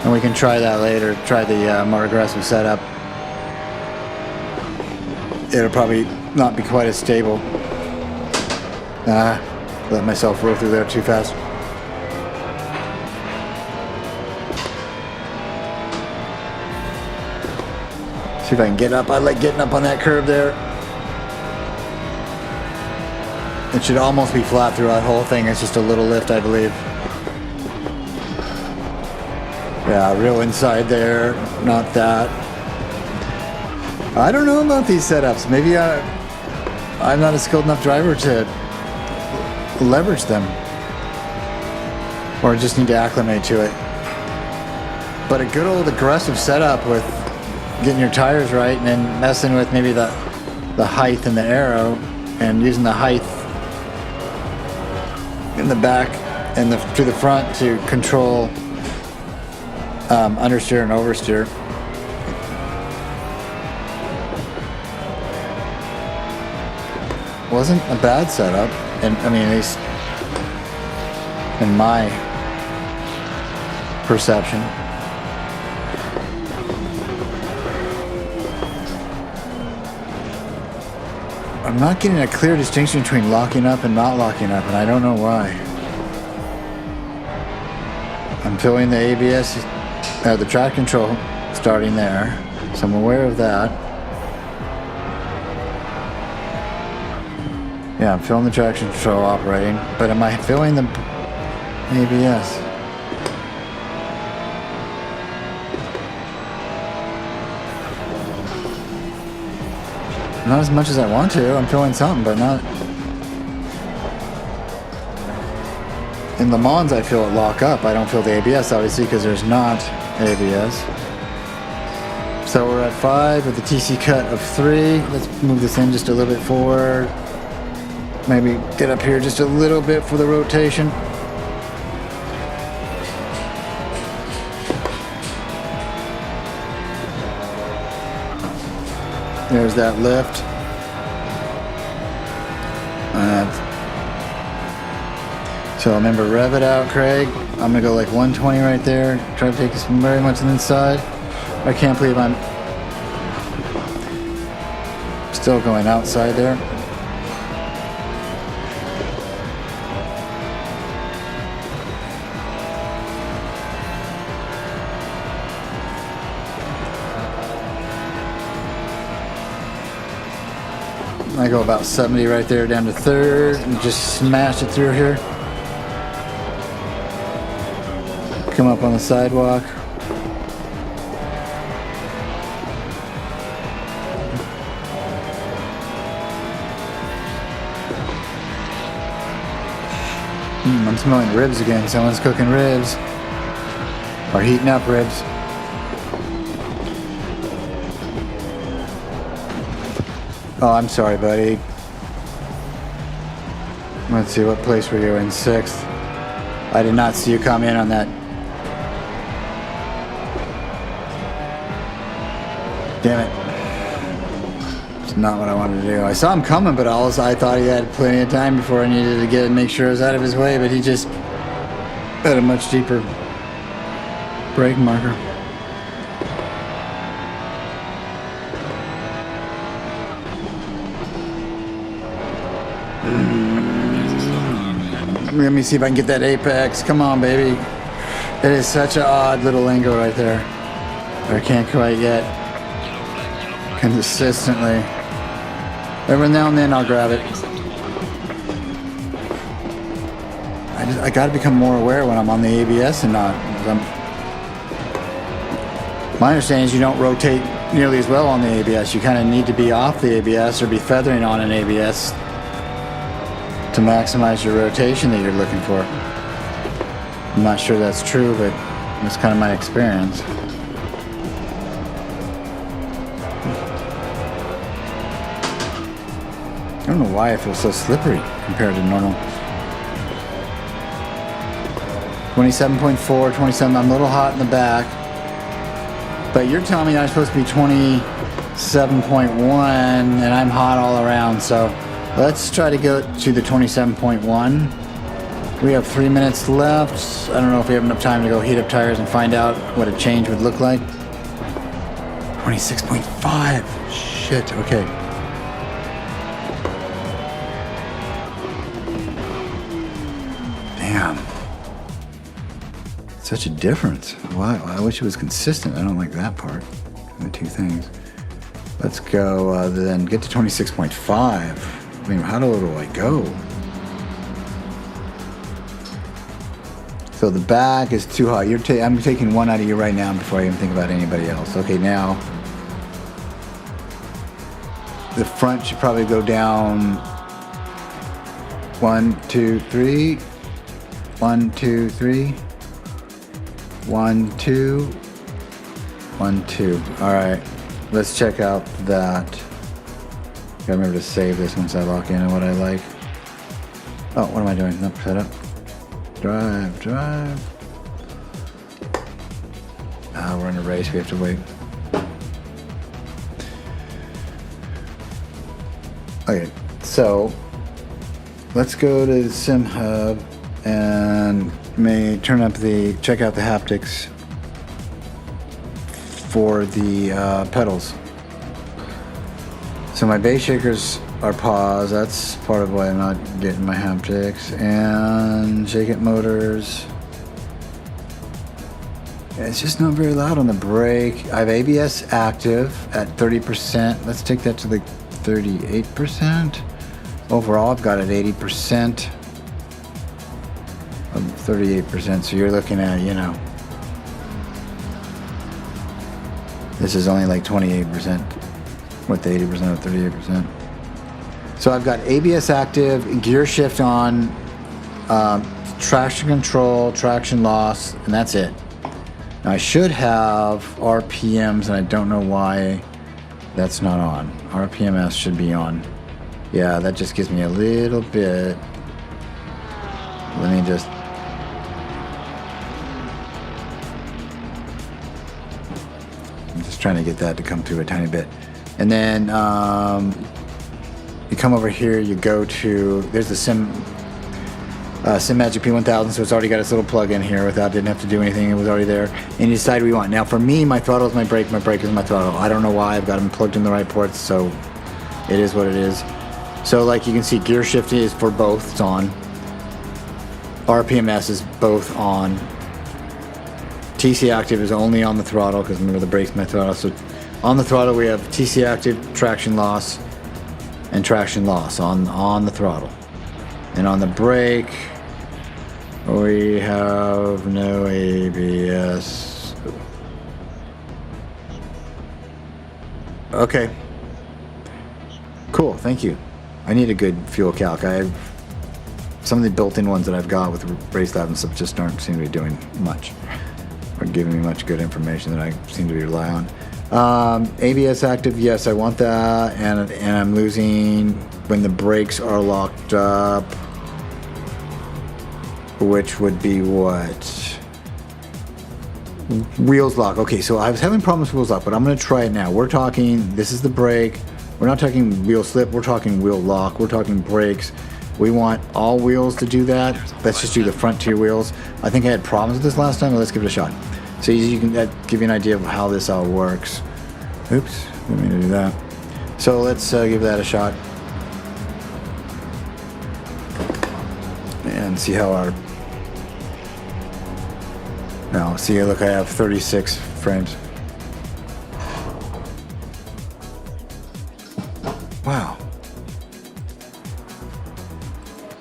and we can try that later, try the more aggressive setup, it'll probably not be quite as stable. Let myself roll through there too fast. See if I can get up. I like getting up on that curve there. It should almost be flat through that whole thing. It's just a little lift, I believe. Yeah, real inside there. Not that. I don't know about these setups. Maybe I'm not a skilled enough driver to leverage them. Or just need to acclimate to it. But a good old aggressive setup with getting your tires right and then messing with maybe the height and the aero and using the height in the back and to the front to control understeer and oversteer. wasn't a bad setup, and I mean, at least in my perception. I'm not getting a clear distinction between locking up and not locking up, and I don't know why. I'm feeling the ABS, the track control starting there, so I'm aware of that. Yeah, I'm feeling the traction control operating, but am I feeling the ABS? Not as much as I want to. I'm feeling something, but not. In Le Mans, I feel it lock up. I don't feel the ABS, obviously, because there's not ABS. So we're at 5 with the TC cut of 3. Let's move this in just a little bit forward. Maybe get up here just a little bit for the rotation. There's that lift. So remember, rev it out, Craig. I'm gonna go like 120 right there. Try to take this very much on the inside. I can't believe I'm still going outside there. I go about 70 right there down to third and just smash it through here. Come up on the sidewalk. I'm smelling ribs again. Someone's cooking ribs. Or heating up ribs. Oh, I'm sorry, buddy. Let's see, what place were you in? 6th. I did not see you come in on that. Damn it. It's not what I wanted to do. I saw him coming, but also I thought he had plenty of time before I needed to get and make sure I was out of his way, but he just had a much deeper brake marker. Let me see if I can get that apex. Come on, baby. It is such an odd little angle right there. I can't quite yet. Consistently. Every now and then I'll grab it. I gotta become more aware when I'm on the ABS and not. My understanding is you don't rotate nearly as well on the ABS. You kind of need to be off the ABS or be feathering on an ABS to maximize your rotation that you're looking for. I'm not sure that's true, but that's kind of my experience. I don't know why I feel so slippery compared to normal. 27.4, 27, I'm a little hot in the back. But you're telling me I'm supposed to be 27.1 and I'm hot all around, so let's try to go to the 27.1. We have 3 minutes left. I don't know if we have enough time to go heat up tires and find out what a change would look like. 26.5. Shit, okay. Damn. Such a difference. Wow, I wish it was consistent. I don't like that part. The two things. Let's go then get to 26.5. I mean, how low do I go? So the back is too hot. I'm taking one out of you right now before I even think about anybody else. Okay, now the front should probably go down 1, 2, 3. 1, 2, 3. 1, 2. 1, 2. All right, let's check out that. Gotta remember to save this once I lock in on what I like. Oh, what am I doing? Nope, set up. Drive. We're in a race, we have to wait. Okay, So let's go to Simhub and check out the haptics for the pedals. So my bass shakers are paused. That's part of why I'm not getting my haptics. And shake it motors. It's just not very loud on the brake. I have ABS active at 30%. Let's take that to like 38%. Overall, I've got it 80%. 38%. So you're looking at, you know, this is only like 28% with the 80% or 38%. So I've got ABS active, gear shift on, traction control, traction loss, and that's it. Now I should have RPMs, and I don't know why that's not on. RPMs should be on. Yeah, that just gives me a little bit. Let me just. I'm just trying to get that to come through a tiny bit. And then you come over here, you go to, there's the Simagic P1000, so it's already got its little plug in here didn't have to do anything, it was already there. And you decide what you want. Now for me, my throttle is my brake is my throttle. I don't know why, I've got them plugged in the right ports, so it is what it is. So like you can see, gear shift is for both, it's on. RPMs is both on. TC active is only on the throttle, because remember the brake's my throttle. So on the throttle we have TC active, traction loss, and traction loss on the throttle. And on the brake, we have no ABS. Okay. Cool, thank you. I need a good fuel calc. Some of the built-in ones that I've got with Racelabs and stuff just don't seem to be doing much, or giving me much good information that I seem to rely on. ABS active, yes, I want that, and I'm losing when the brakes are locked up, which would be what? Wheels lock. Okay, so I was having problems with wheels lock, but I'm going to try it now. We're talking, this is the brake. We're not talking wheel slip, we're talking wheel lock, we're talking brakes. We want all wheels to do that. Let's just do the front two wheels. I think I had problems with this last time, but let's give it a shot. So you can give you an idea of how this all works. Oops, didn't mean to do that. So let's give that a shot. And see how our... Now, see, look, I have 36 frames. Wow.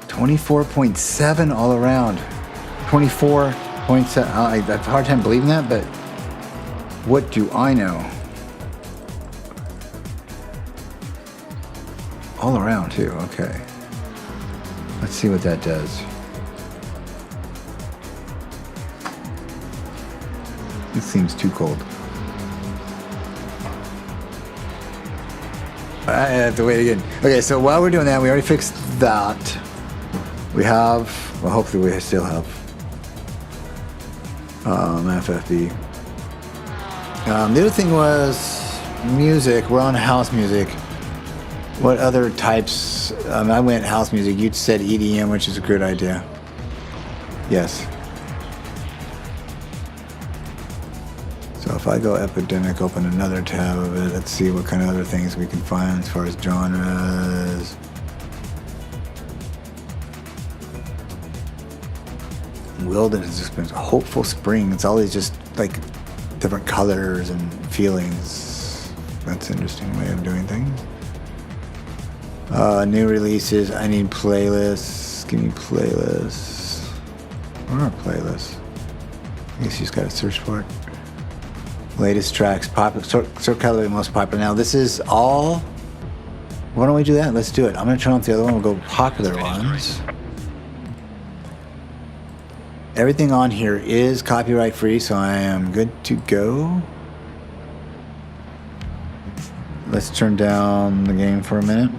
24.7 all around. 24.7. I have a hard time believing that, but what do I know? All around too, okay. Let's see what that does. This seems too cold. I have to wait again. Okay, so while we're doing that, we already fixed that. We have, well, hopefully we still have FFB. The other thing was music. We're on house music. What other types? I went house music. You said EDM, which is a good idea. Yes. So if I go Epidemic, open another tab of it, let's see what kind of other things we can find as far as genres. Wilderness experience, hopeful spring. It's always just like different colors and feelings. That's an interesting way of doing things. New releases. I need playlists. Give me playlists. Where are playlists? I guess you just gotta search for it. Latest tracks, popular, sort color the most popular. Now this is all. Why don't we do that? Let's do it. I'm gonna turn off the other one. We'll go popular ones. Everything on here is copyright free, so I am good to go. Let's turn down the game for a minute.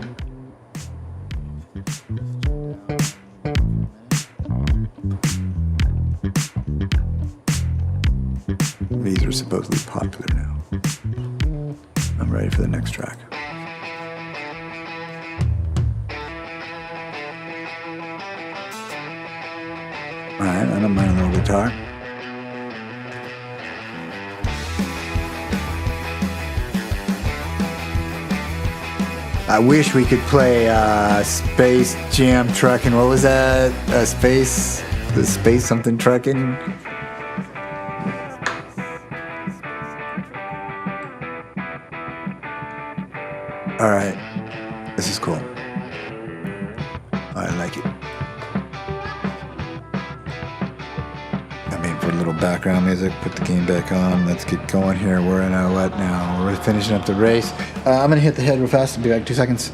These are supposedly popular now. I'm ready for the next track. Alright, I don't mind a little guitar. I wish we could play Space Jam Truckin'. What was that? The Space something Truckin'? Alright, this is cool. I like it. I mean, put a little background music, put the game back on. Let's get going here. We're in a what now? We're finishing up the race. I'm gonna hit the head real fast. I'll be back in 2 seconds.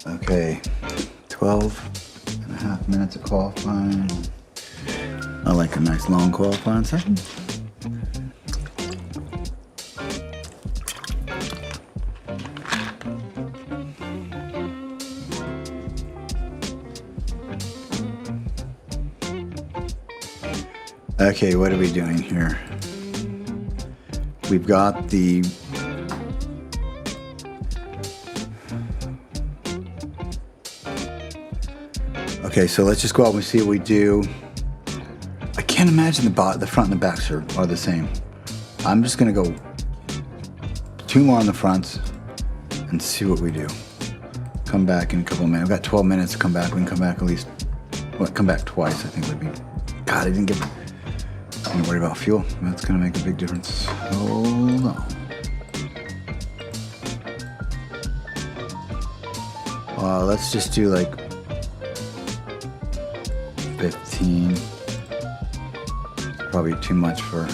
Okay, 12.5 minutes of qualifying. I like a nice long qualifying session. Okay, what are we doing here? We've got the okay, so let's just go out and see what we do. I can't imagine the front and the backs are the same. I'm just gonna go 2 more on the fronts and see what we do. Come back in a couple of minutes. I've got 12 minutes to come back. We can come back at least, well, come back twice, I think would be. God, I didn't worry about fuel. That's gonna make a big difference. Hold on. Let's just do like 15. probably too much for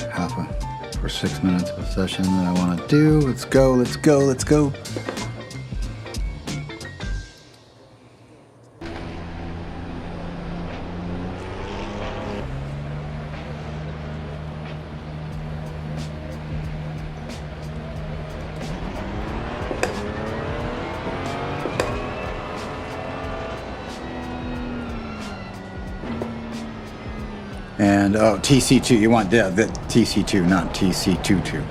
for 6 minutes of a session that I want to do. Let's go, let's go, let's go. And oh, TC2, you want the TC2, not TC22.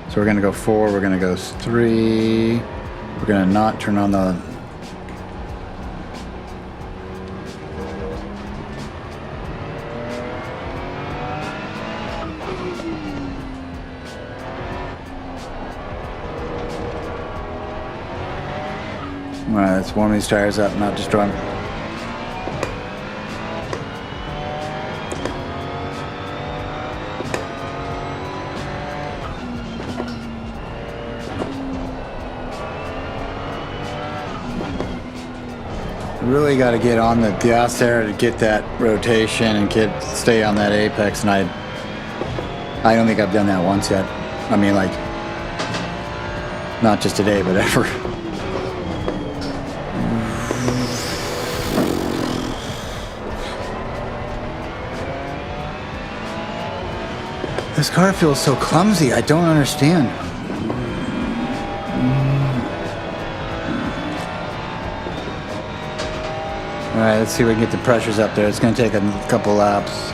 So we're gonna go 4, we're gonna go 3, we're gonna not turn on the Alright, let's warm these tires up, not destroy them. Really got to get on the gas there to get that rotation and stay on that apex, and I don't think I've done that once yet. I mean, like, not just today, but ever. This car feels so clumsy. I don't understand. Alright, let's see if we can get the pressures up there. It's going to take a couple laps.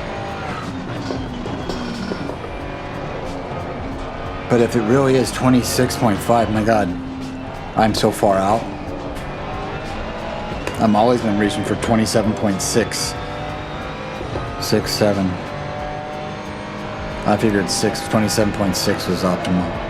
But if it really is 26.5, my god, I'm so far out. I've always been reaching for 27.6. 6, 7. I figured 27.6 was optimal.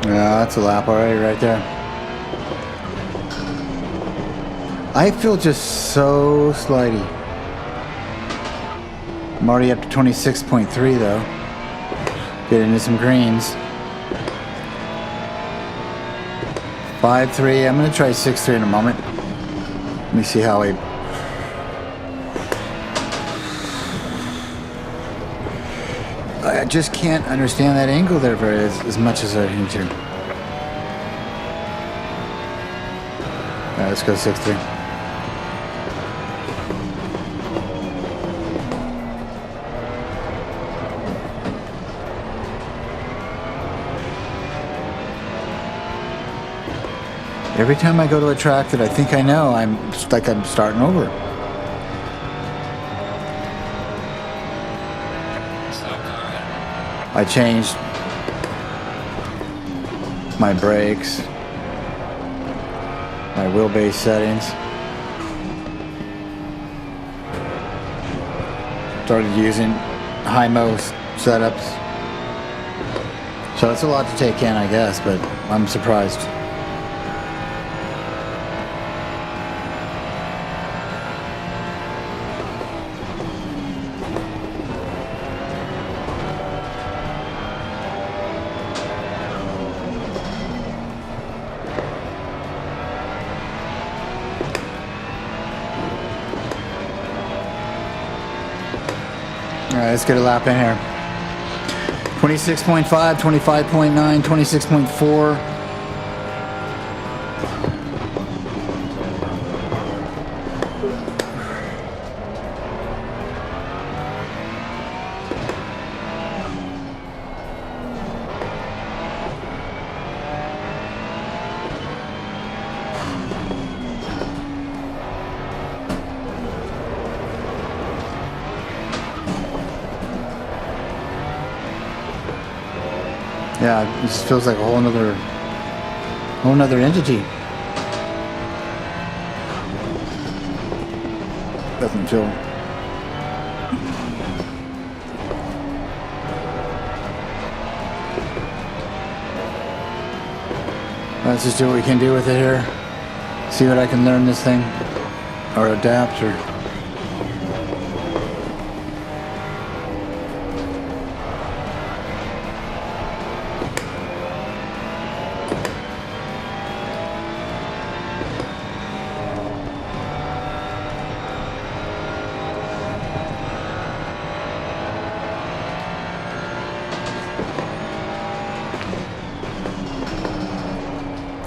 Yeah, that's a lap already right there. I feel just so slidey. I'm already up to 26.3 though. Get into some greens. 5.3. I'm gonna try 6.3 in a moment. Let me see how I just can't understand that angle there as much as I need to. Alright, let's go 6.3. Every time I go to a track that I think I know, I'm starting over. I changed my brakes, my wheelbase settings. Started using high-mo setups. So it's a lot to take in, I guess, but I'm surprised. Alright, let's get a lap in here. 26.5, 25.9, 26.4. Yeah, it just feels like a whole nother entity. Doesn't feel. Let's just do what we can do with it here. See what I can learn this thing, or adapt, or.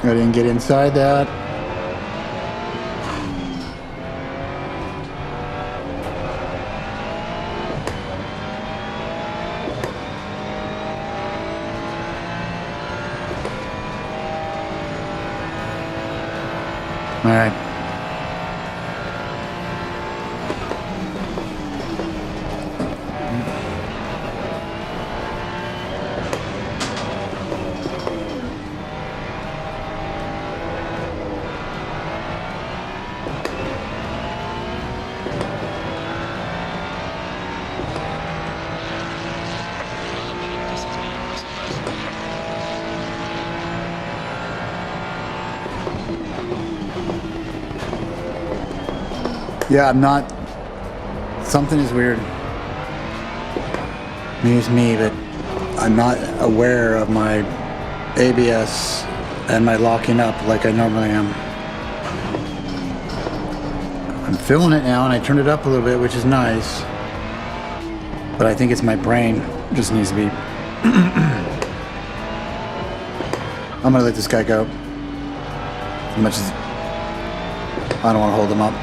I didn't get inside that. All right. Yeah, I'm not. Something is weird. Maybe it's me, but I'm not aware of my ABS and my locking up like I normally am. I'm feeling it now, and I turned it up a little bit, which is nice. But I think it's my brain. It just needs to be. I'm gonna let this guy go. As much as I don't want to hold him up.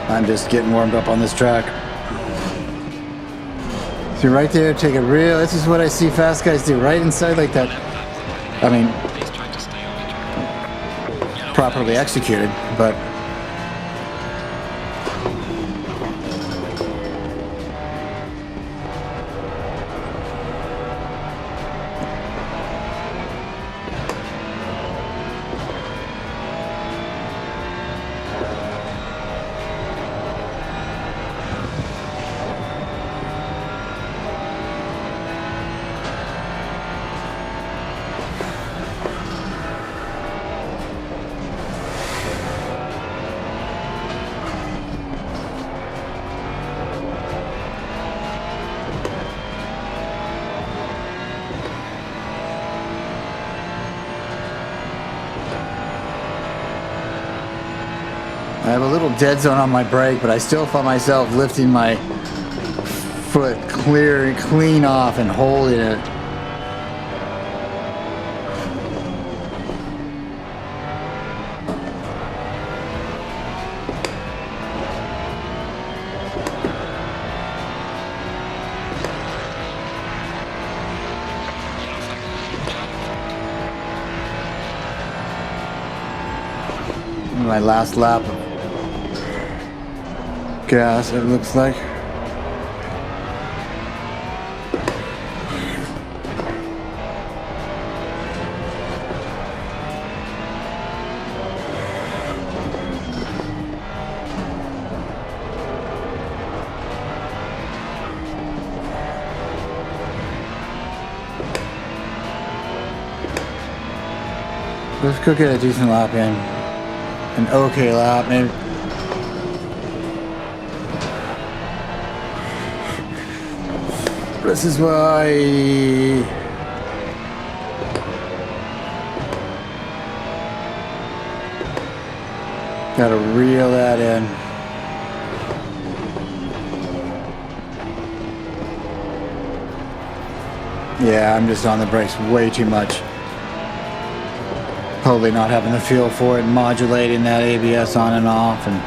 I'm just getting warmed up on this track. See right there, take a real, this is what I see fast guys do, right inside like that. I mean, properly executed, but I have a little dead zone on my brake, but I still find myself lifting my foot clean off and holding it. My last lap of gas, it looks like. Let's go get a decent lap in. An okay lap, maybe. This is why gotta reel that in. Yeah, I'm just on the brakes way too much. Totally not having the feel for it, modulating that ABS on and off, and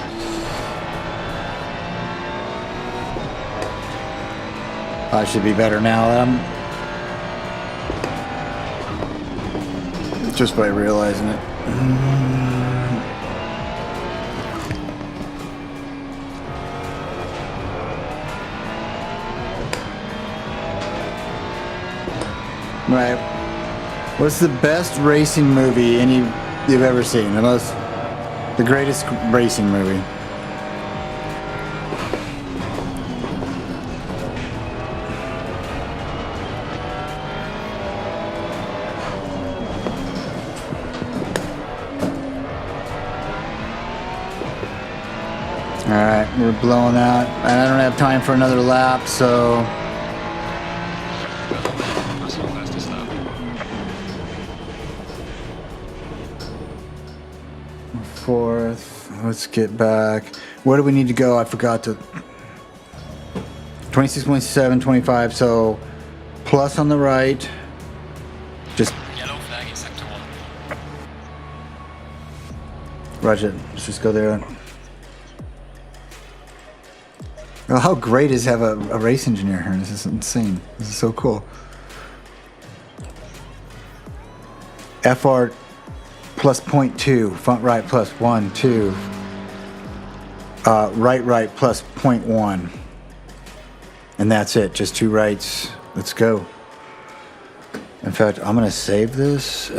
I should be better now. Just by realizing it. Right. What's the best racing movie you've ever seen? The greatest racing movie. Alright, we're blowing out. And I don't have time for another lap, so... That's not fastest lap. Fourth. Let's get back. Where do we need to go? I forgot to... 26.7, 25, so... Plus on the right. Just... Yellow flag in sector 1. Roger. Let's just go there. Well, how great is to have a race engineer here? This is insane. This is so cool. FR plus 0.2, front right plus 1, 2. Right plus 0.1. And that's it, just 2 rights. Let's go. In fact, I'm gonna save this.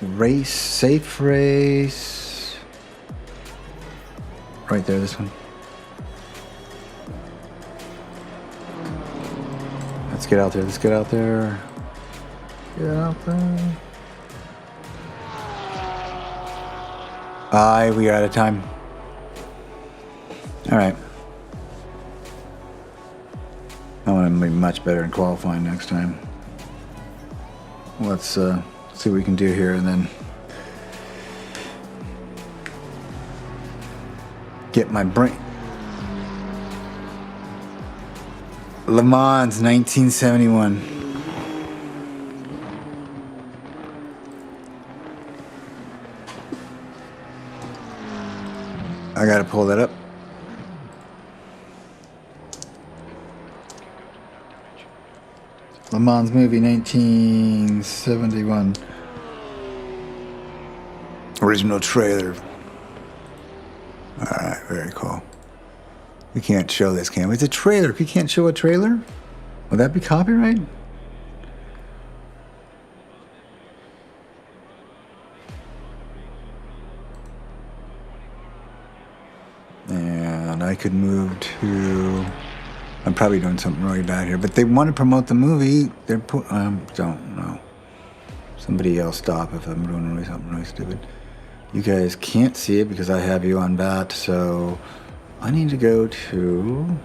Race, safe race. Right there, this one. Let's get out there, let's get out there. Get out there. We are out of time. Alright. I want to be much better in qualifying next time. Let's see what we can do here and then get my brain. Le Mans 1971. I gotta pull that up. Le Mans movie 1971. Original trailer. Alright, very cool. We can't show this, can we? It's a trailer. We can't show a trailer? Would that be copyright? And I could move to... I'm probably doing something really bad here, but they want to promote the movie. They're don't know. Somebody else stop if I'm doing really something really stupid. You guys can't see it because I have you on bat, so I need to go to...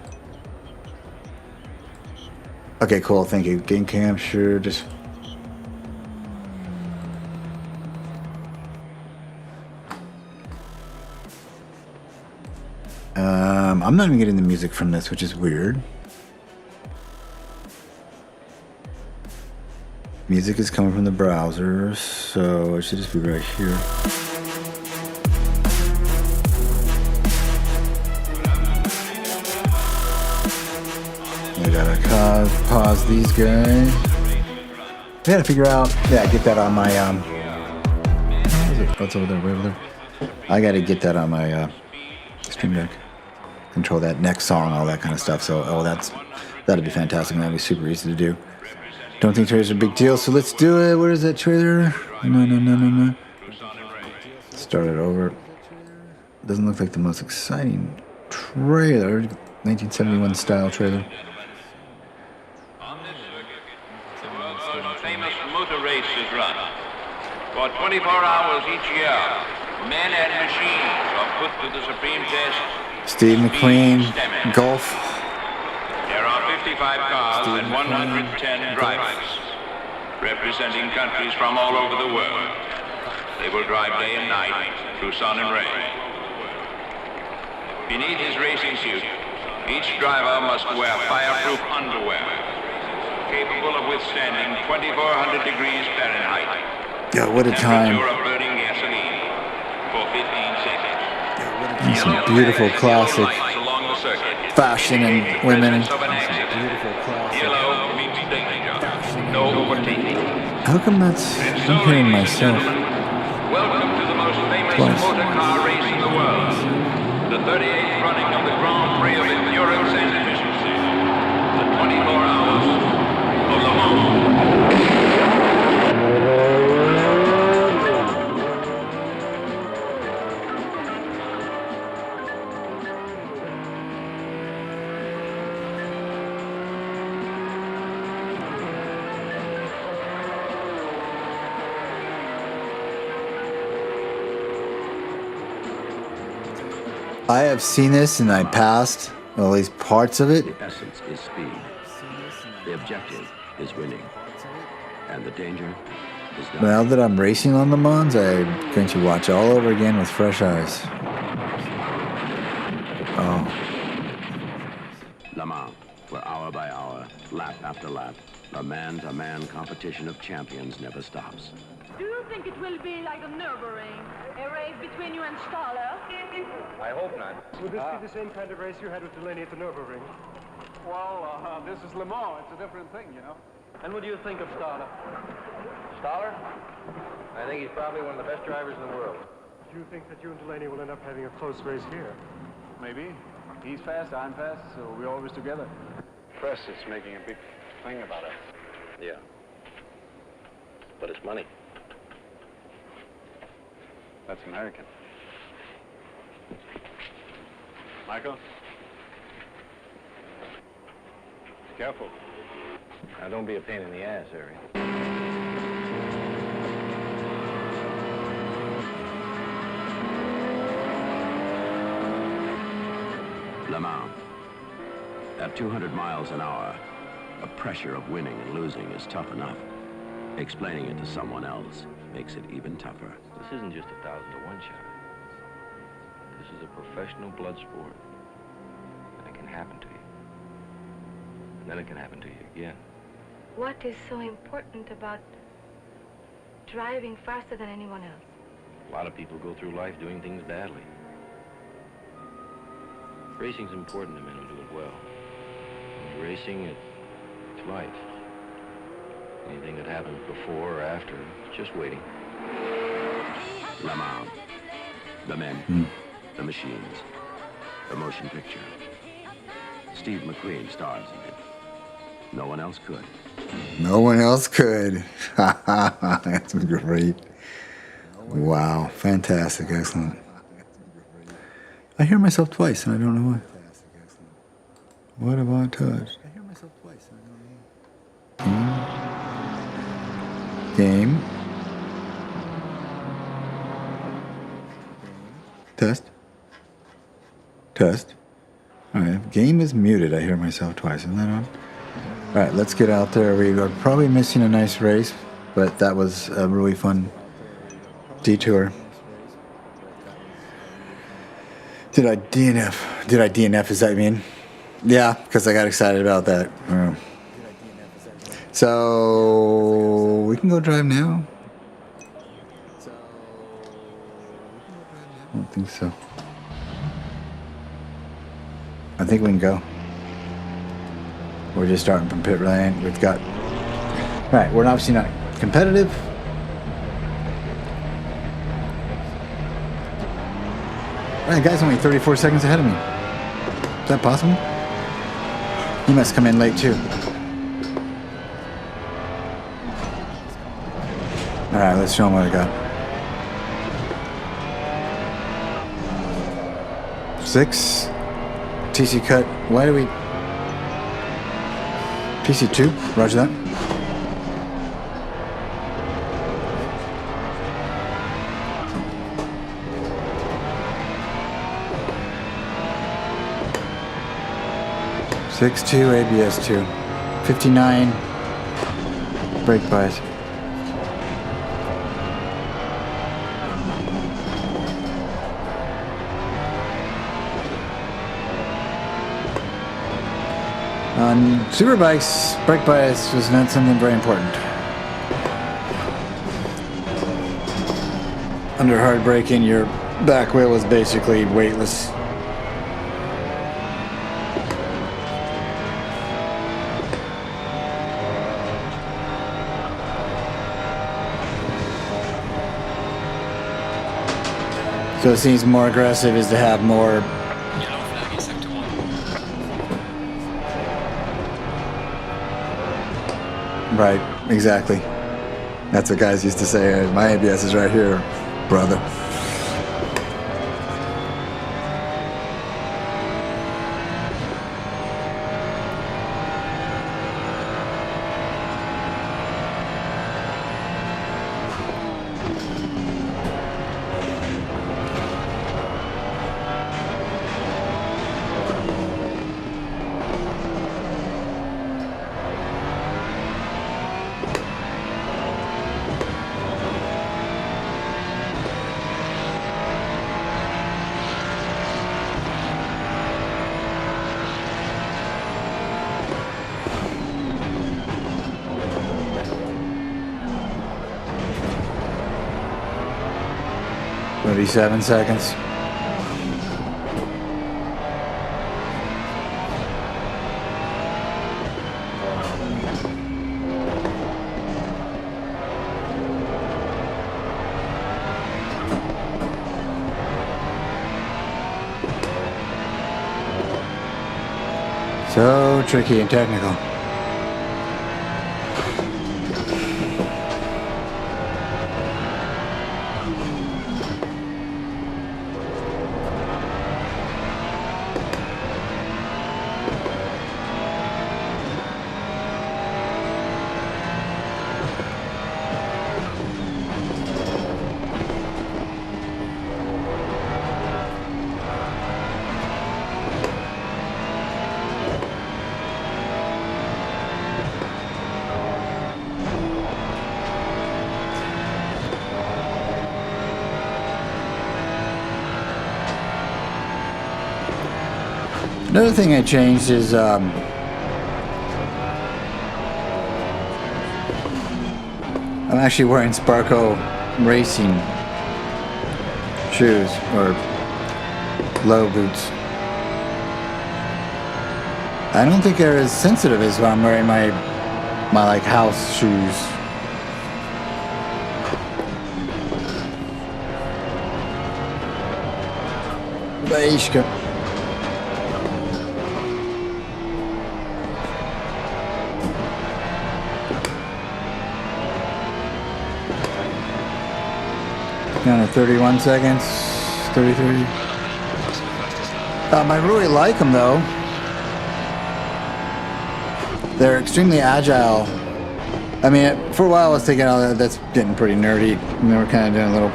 Okay, cool, thank you. Game capture, just... I'm not even getting the music from this, which is weird. Music is coming from the browser, so it should just be right here. I gotta pause these guys. I gotta figure out, get that on my, what's over there, way over there? I gotta get that on my, Stream Deck. Control that next song, all that kind of stuff. So, that'd be fantastic. That'd be super easy to do. Don't think trailers are a big deal, so let's do it. Where is that trailer? No. Start it over. Doesn't look like the most exciting trailer. 1971 style trailer. On this circuit, the world's most famous motor race is run. For 24 hours each year, men and machines are put to the supreme test. Steve McQueen, Golf. There are 55 cars and 110 drivers, representing countries from all over the world. They will drive day and night through sun and rain. Beneath his racing suit, each driver must wear fireproof underwear, capable of withstanding 2,400 degrees Fahrenheit. Yeah, what a time. Temperature of burning gasoline for 15 seconds. And some beautiful classic fashion and women. Some beautiful classic. Yellow means danger. No overtaking. How come that's... I'm hearing myself. Welcome to the most famous Twice. motor car race in the world. The 38th running of the Grand Prix of Endurance and Efficiency. The 24 hours I have seen this and I passed, or at least parts of it. The essence is speed. The objective is winning. And the danger is not. Now that I'm racing on the Mons, I'm going to watch all over again with fresh eyes. Oh. Le Mans, where hour by hour, lap after lap, a man-to-man competition of champions never stops. Do you think it will be like the Nürburgring, a race between you and Staller? I hope not. Would this be the same kind of race you had with Delaney at the Nürburgring? Well, this is Le Mans. It's a different thing, you know. And what do you think of Staller? Stoller? I think he's probably one of the best drivers in the world. Do you think that you and Delaney will end up having a close race here? Maybe. He's fast, I'm fast, so we're always together. Press is making a big thing about us. Yeah. But it's money. That's American. Michael? Be careful. Now, don't be a pain in the ass, Harry. Le Mans. At 200 miles an hour, the pressure of winning and losing is tough enough. Explaining it to someone else makes it even tougher. This isn't just a 1,000-to-1 shot. This is a professional blood sport. And it can happen to you. And then it can happen to you again. What is so important about driving faster than anyone else? A lot of people go through life doing things badly. Racing's important to men who do it well. When you're racing, it's life. Anything that happens before or after, it's just waiting. Le Mans. The men, the machines, the motion picture. Steve McQueen stars in it. No one else could. No one else could. That's great. Wow. Fantastic. Excellent. I hear myself twice and I don't know why. What have I touched? I hear myself twice and I don't know. Game. Test. Test. Alright, game is muted. I hear myself twice. Isn't that on? Alright, let's get out there. We are probably missing a nice race, but that was a really fun detour. Did I DNF? Did I DNF? Does that mean? Yeah, because I got excited about that. So we can go drive now. I don't think so. I think we can go. We're just starting from pit lane. We've got. All right, we're obviously not competitive. That guy's only 34 seconds ahead of me. Is that possible? He must come in late too. Alright, let's show him what I got. 6. TC cut. Why do we... PC2. Roger that. (6.2) ABS 2. 59. Brake bias. On superbikes, brake bias was not something very important. Under hard braking, your back wheel was basically weightless. So it seems more aggressive is to have more. Yellow flag in sector 1. Right, exactly. That's what guys used to say. My ABS is right here, brother. 37 seconds. So tricky and technical. Another thing I changed is I'm actually wearing Sparko racing shoes or low boots. I don't think they're as sensitive as when I'm wearing my like house shoes. Baishka. Down to 31 seconds, 33. I really like them though. They're extremely agile. I mean, for a while I was thinking, oh, that's getting pretty nerdy. And we're kind of doing a little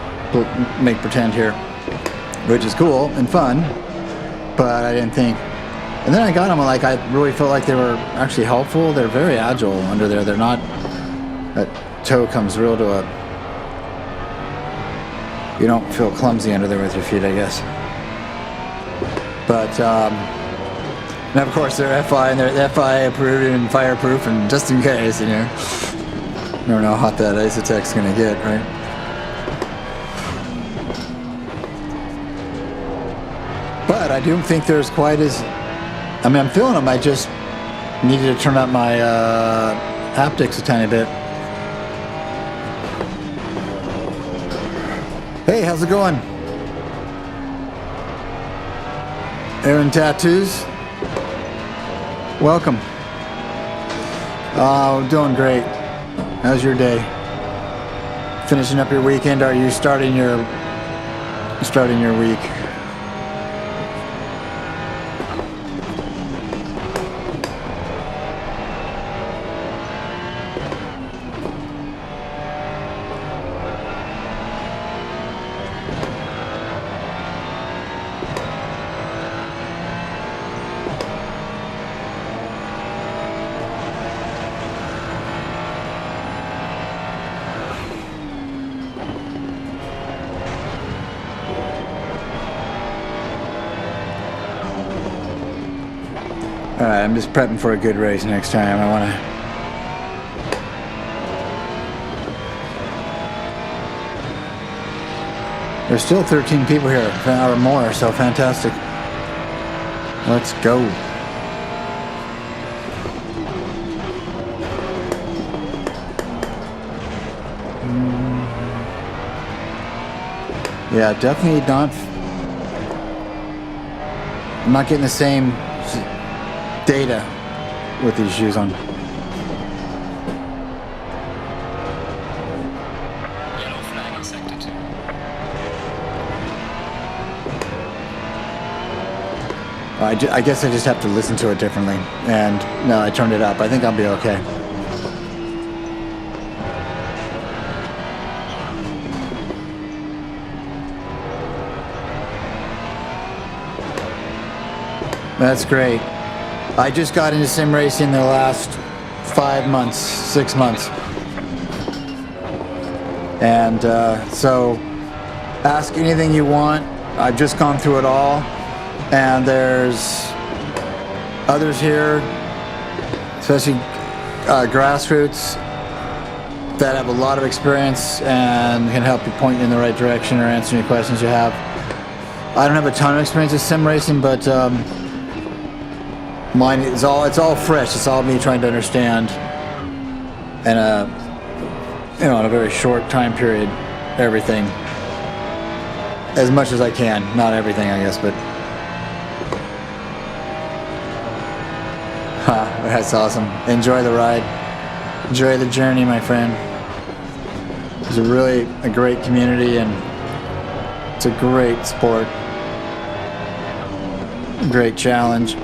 make pretend here, which is cool and fun. But I didn't think. And then I got them, like I really felt like they were actually helpful. They're very agile under there. They're not. That toe comes real to a. You don't feel clumsy under there with your feet, I guess. But, and of course they're FI and they're FI approved and fireproof and just in case, you know. Never know how hot that Asetec's gonna get, right? But I don't think there's quite as, I mean, I'm feeling them, I just needed to turn up my haptics a tiny bit. Hey, how's it going? Aaron Tattoos. Welcome. Oh, doing great. How's your day? Finishing up your weekend? Are you starting your week? Alright, I'm just prepping for a good race next time. I want to... There's still 13 people here, or more, so fantastic. Let's go. Yeah, definitely not... I'm not getting the same... data with these shoes on. Yellow flag in sector 2. I guess I just have to listen to it differently. And no, I turned it up. I think I'll be okay. That's great. I just got into sim racing the last 5 months, 6 months. And so ask anything you want. I've just gone through it all. And there's others here, especially grassroots that have a lot of experience and can help you point you in the right direction or answer any questions you have. I don't have a ton of experience with sim racing, but mine is it's all fresh. It's all me trying to understand, and you know, in a very short time period, everything as much as I can. Not everything, I guess, but that's awesome. Enjoy the ride. Enjoy the journey, my friend. It's really a great community, and it's a great sport. Great challenge.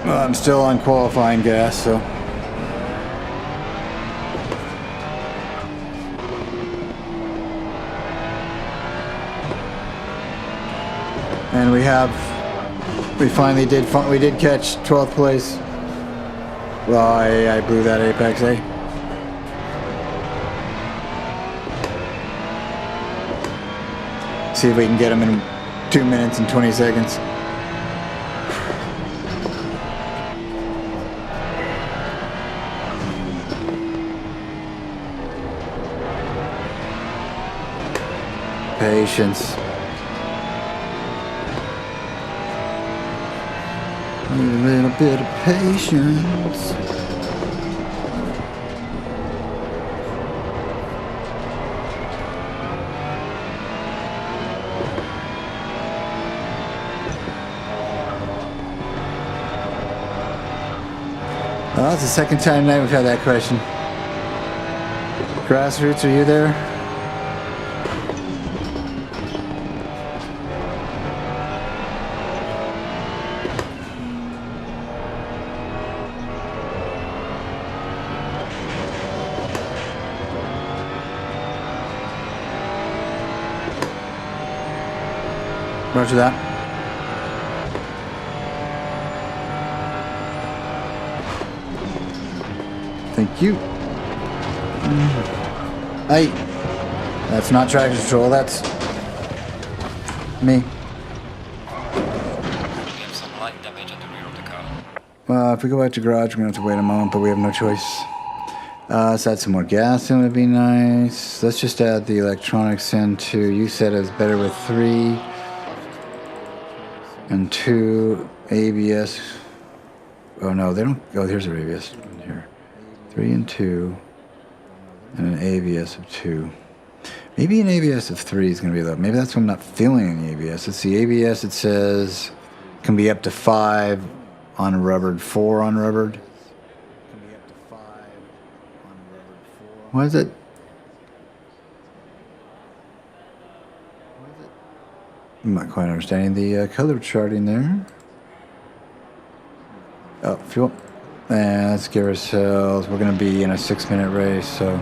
Well, I'm still on qualifying gas, so. And we finally did catch 12th place. Well, I blew that apex, eh? See if we can get him in 2 minutes and 20 seconds. Patience. A little bit of patience. Well, it's the second time tonight we've had that question. Grassroots, are you there? Roger that. Thank you. Hey, that's not traction control, that's me. We have some light damage at the rear of the car. If we go back to garage, we're going to have to wait a moment, but we have no choice. Let's add some more gas in, would be nice. Let's just add the electronics in too. You said it was better with 3 and 2 ABS. Oh no, they don't. Oh, here's an ABS here. 3 and 2, and an ABS of 2. Maybe an ABS of 3 is going to be low. Maybe that's why I'm not feeling any ABS. Let's see, ABS it says can be up to 5 on rubbered, 4 on rubbered. Why is it? I'm not quite understanding the color charting there. Oh, fuel. And let's give ourselves, we're going to be in a 6-minute race, so.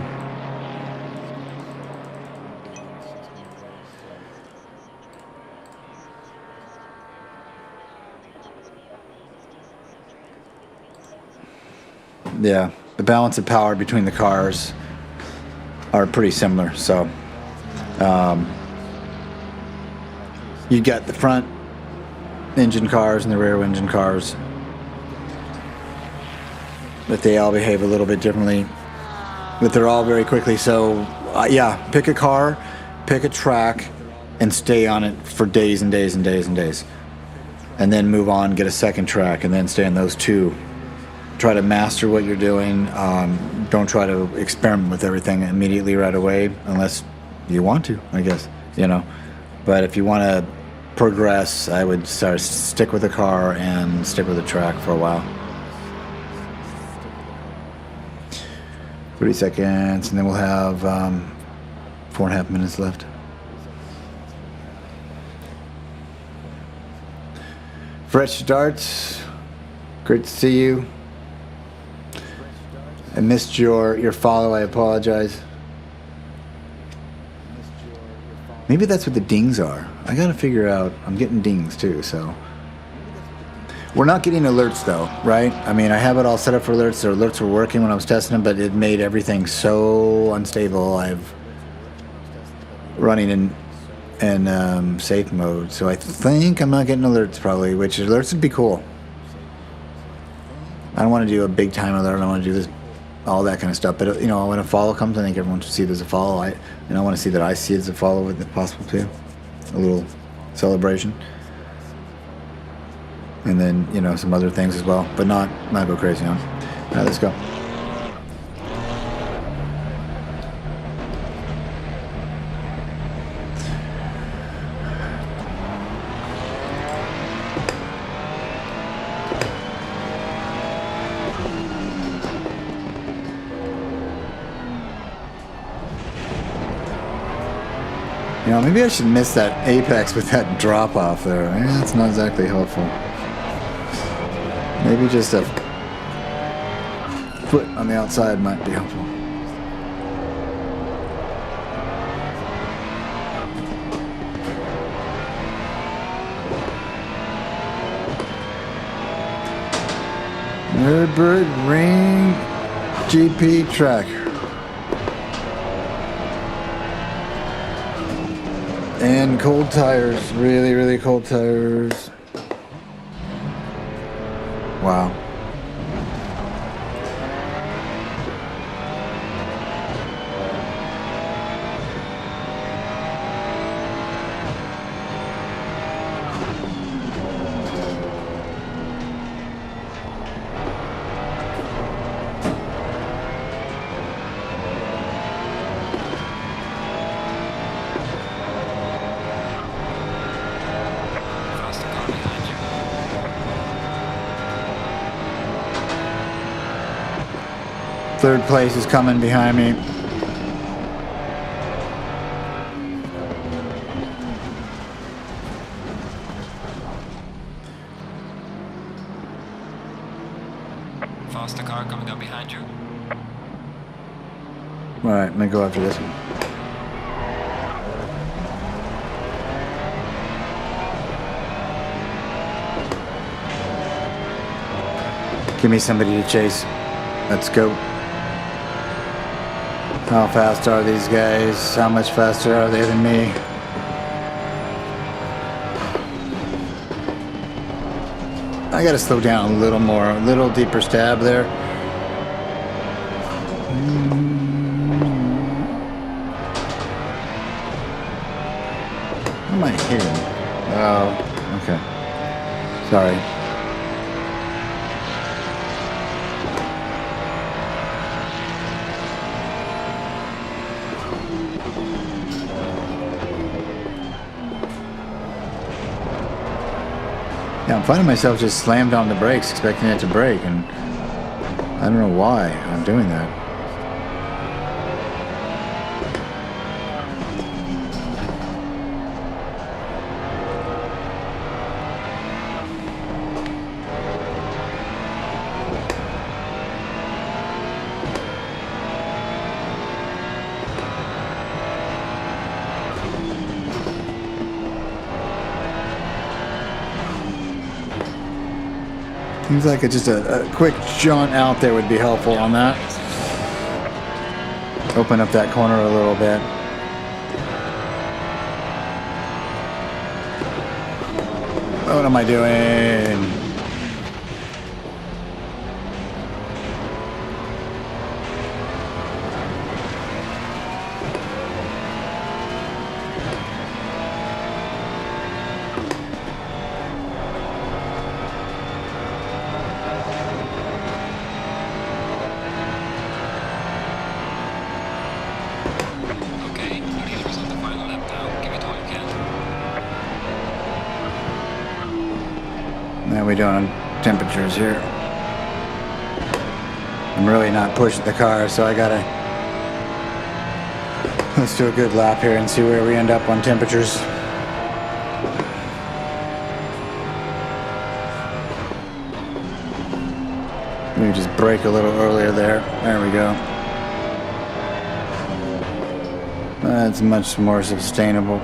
Yeah, the balance of power between the cars are pretty similar, so. You got the front engine cars and the rear engine cars, but they all behave a little bit differently, but they're all very quickly. So yeah, pick a car, pick a track, and stay on it for days and days and days and days, and then move on, get a second track, and then stay on those two. Try to master what you're doing. Don't try to experiment with everything immediately right away, unless you want to, I guess, you know. But if you want to progress, I would stick with the car and stick with the track for a while. 30 seconds, and then we'll have 4.5 minutes left. Fresh starts. Great to see you. I missed your follow. I apologize. Maybe that's what the dings are. I gotta figure out. I'm getting dings too, so. We're not getting alerts though, right? I mean, I have it all set up for alerts. The alerts were working when I was testing them, but it made everything so unstable. I've running in safe mode, so I think I'm not getting alerts probably, which alerts would be cool. I don't want to do a big time alert. I don't want to do this, all that kind of stuff. But you know, when a follow comes, I think everyone should see there's a follow. I want to see that I see it as a follow if possible too. A little celebration. And then, you know, some other things as well, but not go crazy on. All right, let's go. You know, maybe I should miss that apex with that drop off there. That's not exactly helpful. Maybe just a foot on the outside might be helpful. Nürburgring Ring GP track. And cold tires, really, really cold tires. Wow. Third place is coming behind me. Faster car coming up behind you. All right, I'm gonna go after this one. Give me somebody to chase. Let's go. How fast are these guys? How much faster are they than me? I gotta slow down a little more, a little deeper stab there. What am I hitting? Oh, okay. Sorry. Yeah, I'm finding myself just slammed on the brakes, expecting it to brake, and I don't know why I'm doing that. Seems like just a quick jaunt out there would be helpful on that. Open up that corner a little bit. What am I doing? How are we doing on temperatures here? I'm really not pushing the car, so I gotta... Let's do a good lap here and see where we end up on temperatures. Maybe just brake a little earlier there. There we go. That's much more sustainable.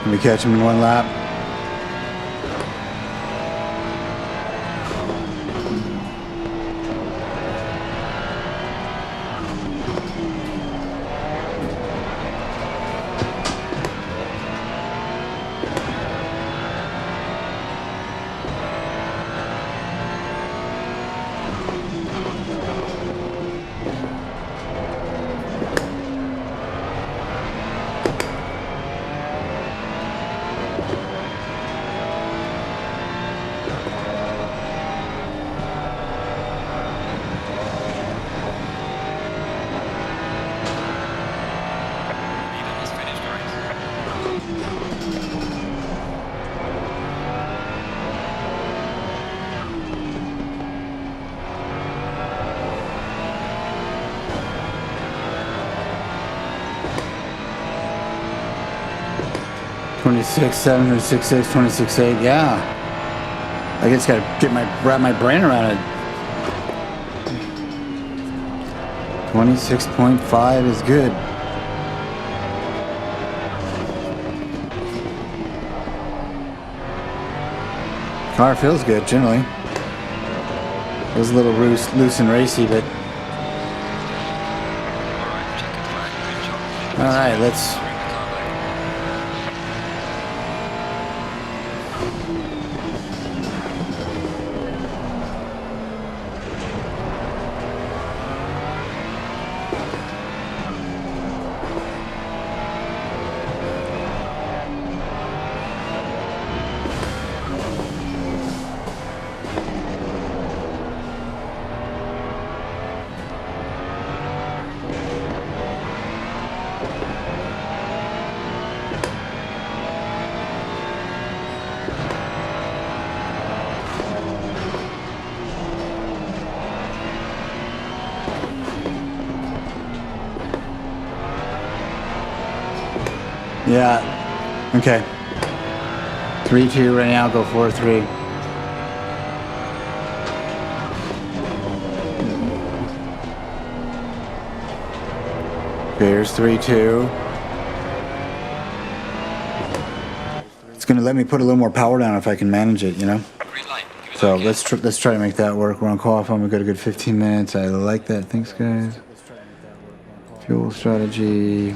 Let me catch him in one lap. $26,700, $26,600, $26,800. Yeah, I just gotta wrap my brain around it. 26.5 is good. Car feels good generally. It was a little loose and racy, but all right, let's. Yeah. Okay. 3-2 right now. Go 4-3. Here's 3-2. It's gonna let me put a little more power down if I can manage it, you know. So let's try to make that work. We're on call off. We got a good 15 minutes. I like that. Thanks, guys. Fuel strategy.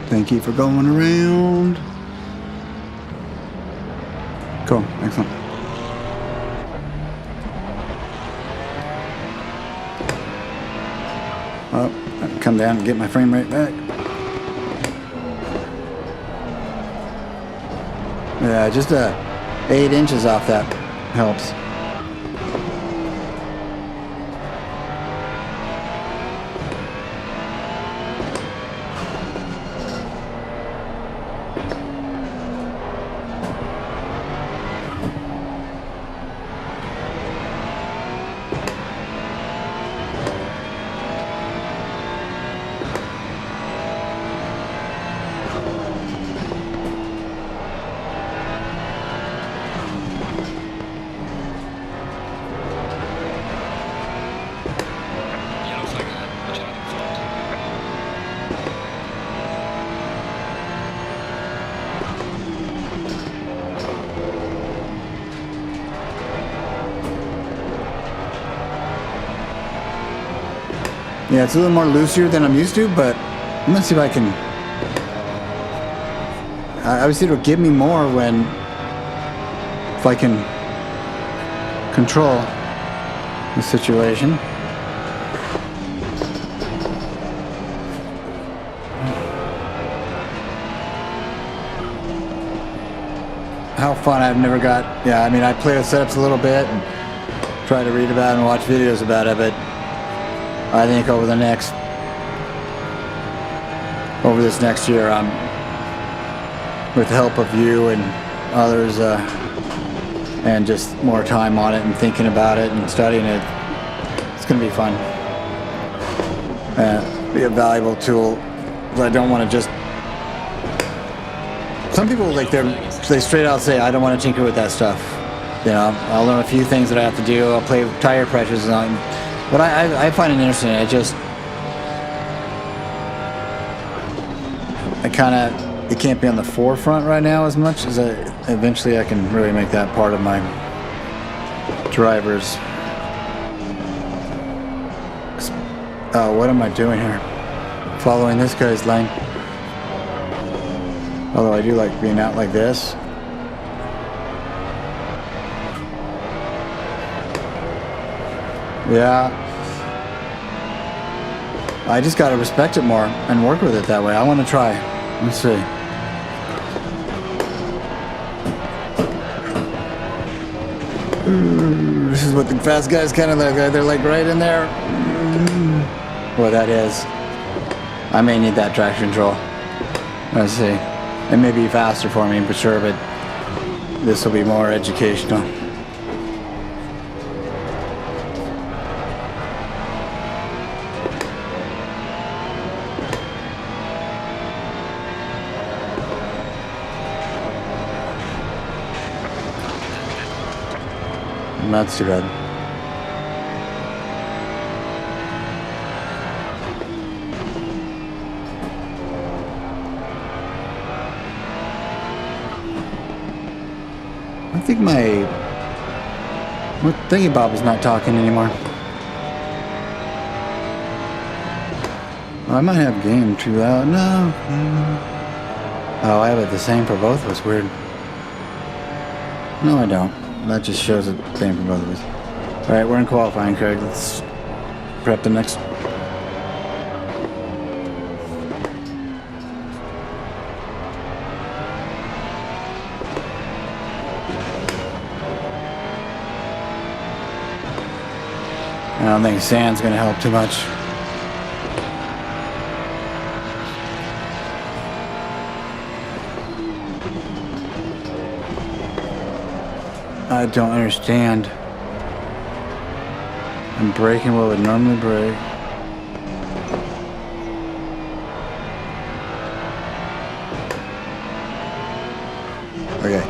Thank you for going around. Cool, excellent. Oh, I can come down and get my frame rate back. Yeah, just 8 inches off that helps. Yeah, it's a little more looser than I'm used to, but I'm gonna see if I can obviously it'll give me more when, if I can control the situation. How fun I've never got. Yeah, I mean, I play with setups a little bit and try to read about it and watch videos about it, but I think over this next year, with the help of you and others, and just more time on it and thinking about it and studying it, it's going to be fun. Be a valuable tool. I don't want to just. Some people they straight out say, I don't want to tinker with that stuff. You know, I'll learn a few things that I have to do. I'll play with tire pressures and all. But I find it interesting. It can't be on the forefront right now as much as eventually I can really make that part of my drivers. Oh, what am I doing here? Following this guy's lane. Although I do like being out like this. Yeah. I just gotta respect it more and work with it that way. I want to try. Let's see. This is what the fast guys kind of look like. They're like right in there. Well, that is. I may need that traction control. Let's see. It may be faster for me for sure, but this will be more educational. That's too bad. I think my thingy bob is not talking anymore. Oh, I might have game too loud. No. Oh, I have it the same for both of us. Weird. No, I don't. That just shows it the same for both of us. Alright, we're in qualifying, Craig. Let's prep the next. I don't think sand's going to help too much. I don't understand. I'm braking what would normally brake. Okay.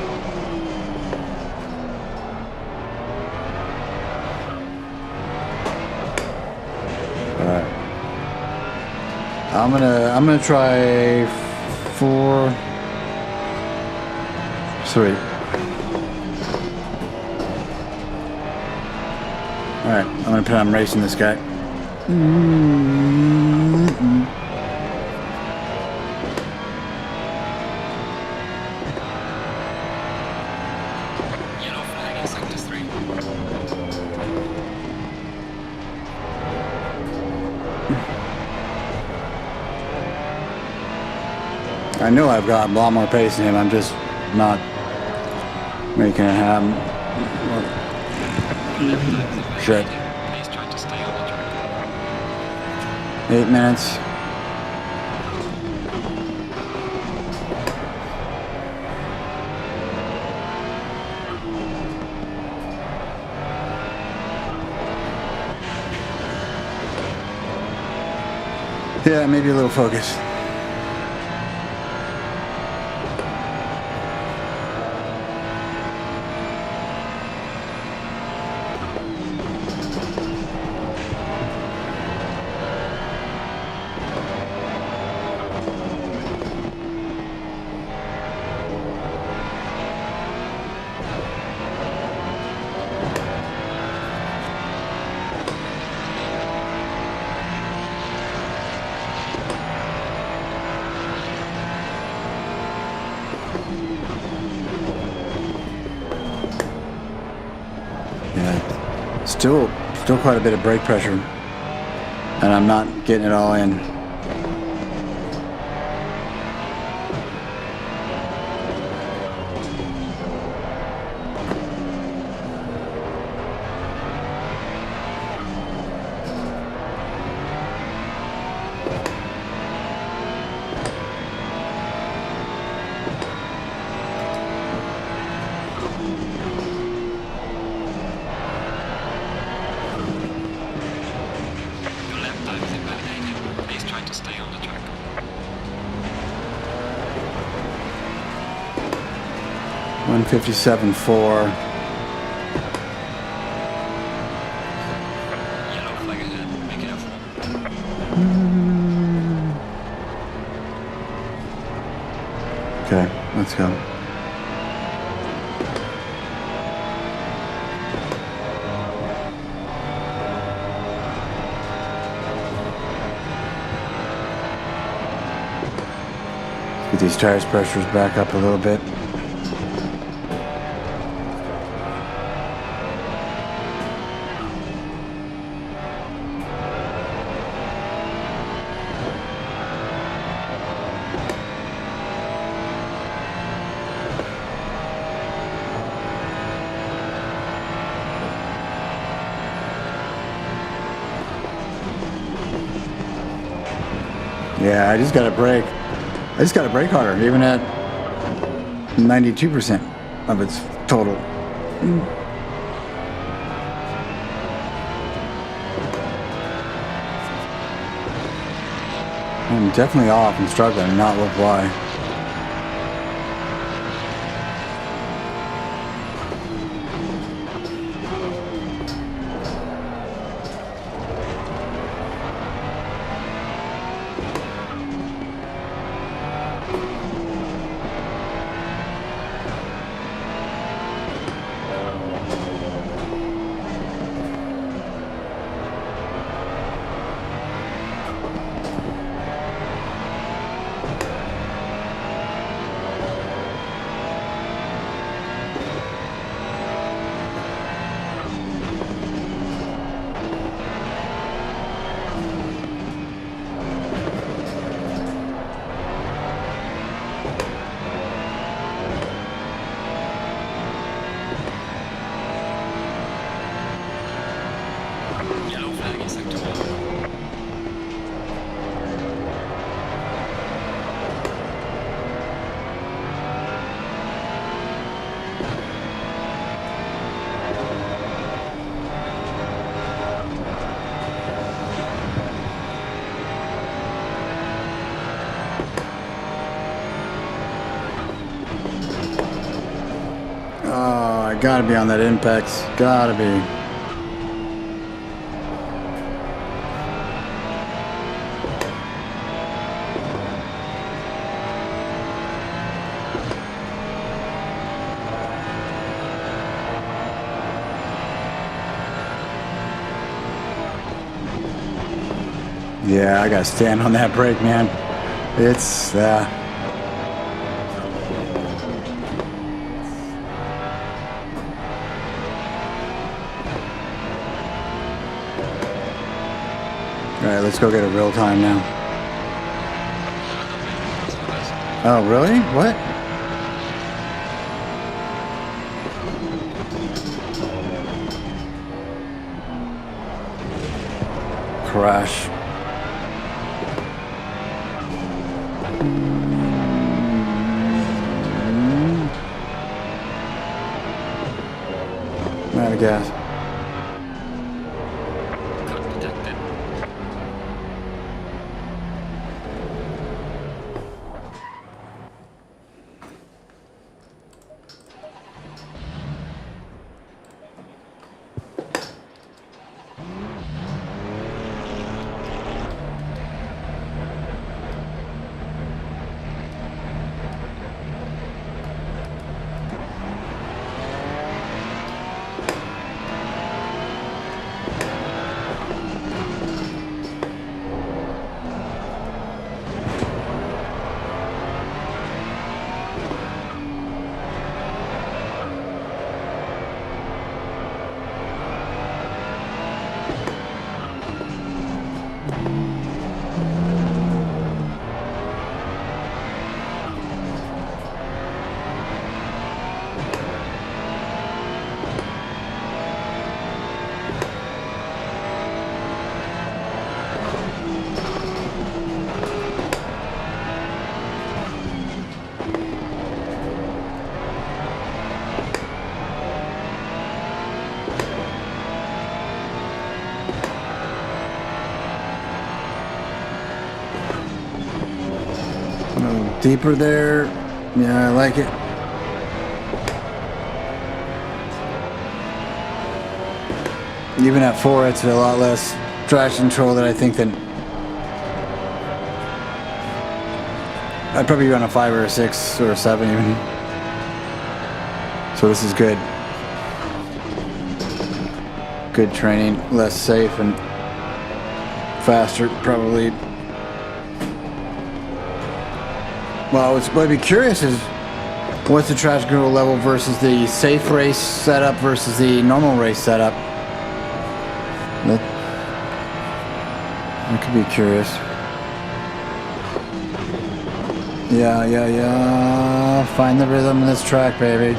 Alright. I'm gonna try 4, 3. Alright, I'm gonna put on racing this guy. Yellow flag in sector 3. I know I've got a lot more pace than him, I'm just not making it happen. Shit. Please try to stay on the track. 8 minutes. Yeah, maybe a little focus. Yeah, still quite a bit of brake pressure, and I'm not getting it all in. Your lap time is invalidated. Please try to stay on the track. .157.4. Yellow flag ahead. Make it up. Okay, let's go. Get these tires pressures back up a little bit. Yeah, I just gotta brake. I just gotta brake harder, even at 92% of its total. I'm definitely off and struggling, and not look why. Yellow flag is active. Oh, I gotta be on that Impex. Gotta be. Yeah, I gotta stand on that brake, man. It's, Alright, let's go get a real time now. Oh, really? What? Crash. I'm out of gas. Cut detected. Deeper there. Yeah, I like it. Even at 4, it's a lot less traction control that I think than I'd probably run a 5 or a 6 or a 7 even. So this is good. Good training, less safe and faster probably. Well, what I'd be curious is what's the traction control level versus the safe race setup versus the normal race setup. I could be curious. Yeah. Find the rhythm in this track, baby.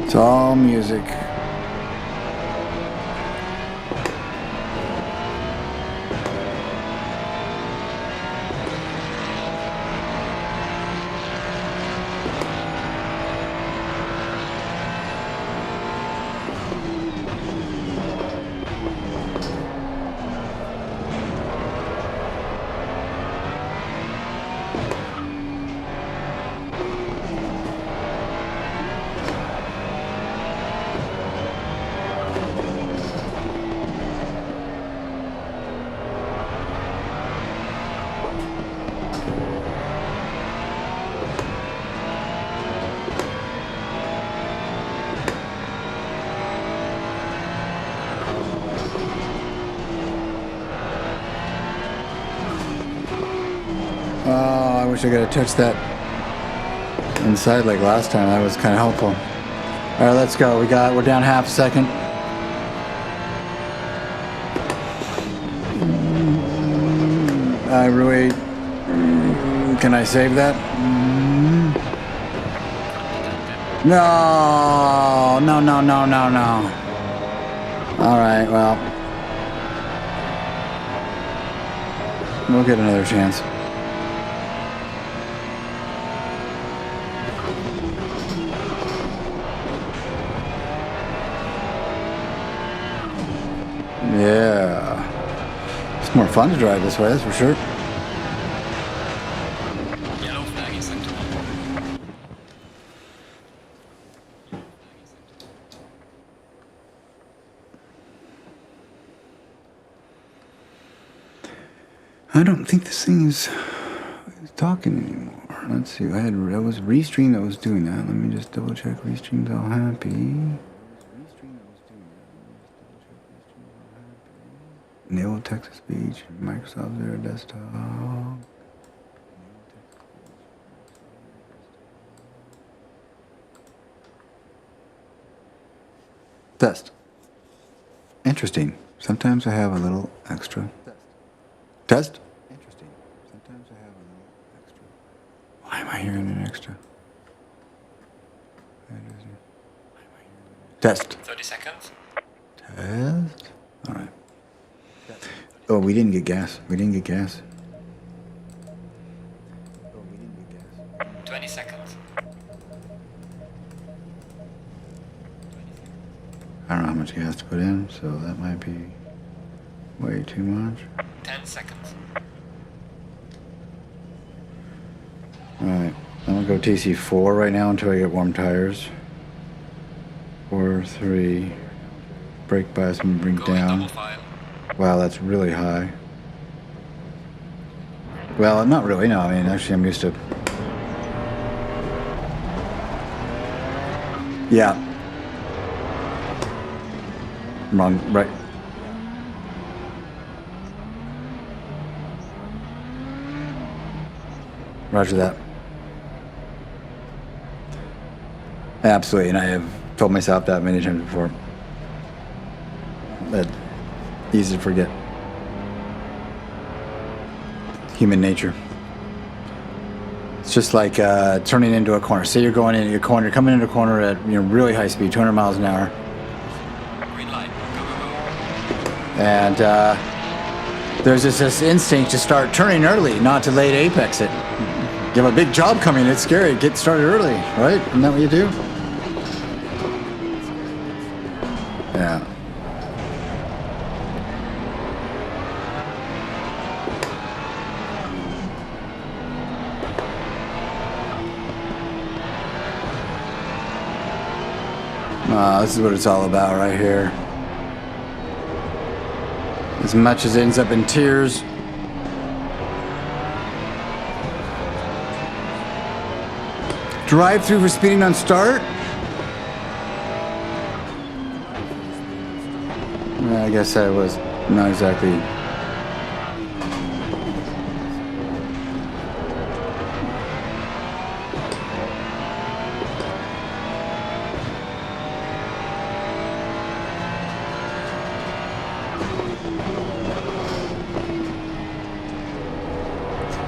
It's all music. I wish I could have touched that inside like last time. That was kind of helpful. All right, let's go. We're down half a second. I really, can I save that? No. All right, well, we'll get another chance. Yeah. It's more fun to drive this way, that's for sure. Yellow flag in sector 1. I don't think this thing is talking anymore. Let's see. That was Restream that was doing that. Let me just double check. Restream's all happy. Naval Texas Beach, Microsoft Zero Desktop. Test. Interesting. Sometimes I have a little extra. Test? Interesting. Sometimes I have a little extra. Why am I hearing an extra? Test. 30 seconds. Test. All right. Oh, we didn't get gas. 20 seconds. I don't know how much gas to put in, so that might be way too much. 10 seconds. Alright, I'm gonna go TC4 right now until I get warm tires. 4, 3. Brake bias, I'm gonna bring down. Wow, that's really high. Well, not really, no. I mean, actually, I'm used to... Yeah. Wrong, right. Roger that. Absolutely, and I have told myself that many times before. That easy to forget. Human nature. It's just like turning into a corner. Say you're going into a corner, you're coming into a corner at really high speed, 200 miles an hour. Green light. Go, go, go. And there's this instinct to start turning early, not to late apex it. You have a big job coming, it's scary. Get started early, right? Isn't that what you do? Yeah. This is what it's all about right here. As much as it ends up in tears. Drive through for speeding on start? I guess I was not exactly.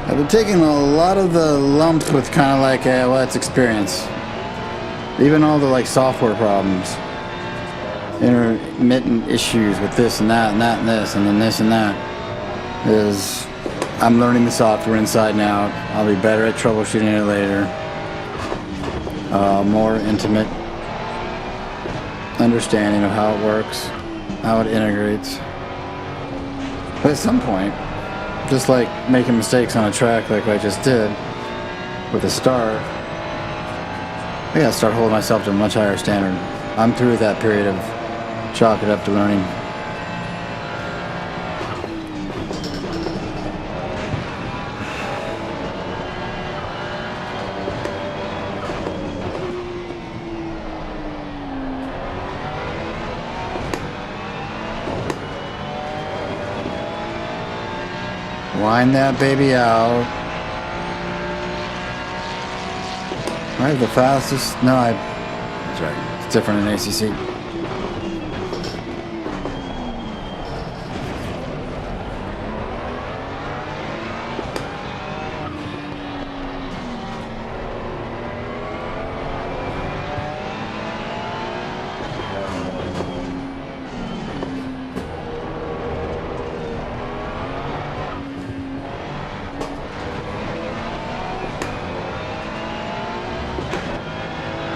I've been taking a lot of the lumps with kind of like, well, it's experience. Even all the like software problems. Intermittent issues with this and that and that and this and then this and that. Is I'm learning the software inside and out. I'll be better at troubleshooting it later. More intimate understanding of how it works, how it integrates. But at some point, just like making mistakes on a track like I just did with a start, I gotta start holding myself to a much higher standard. I'm through that period of chalk it up to learning. Wind that baby out. I have the fastest. No, that's right. It's different in ACC.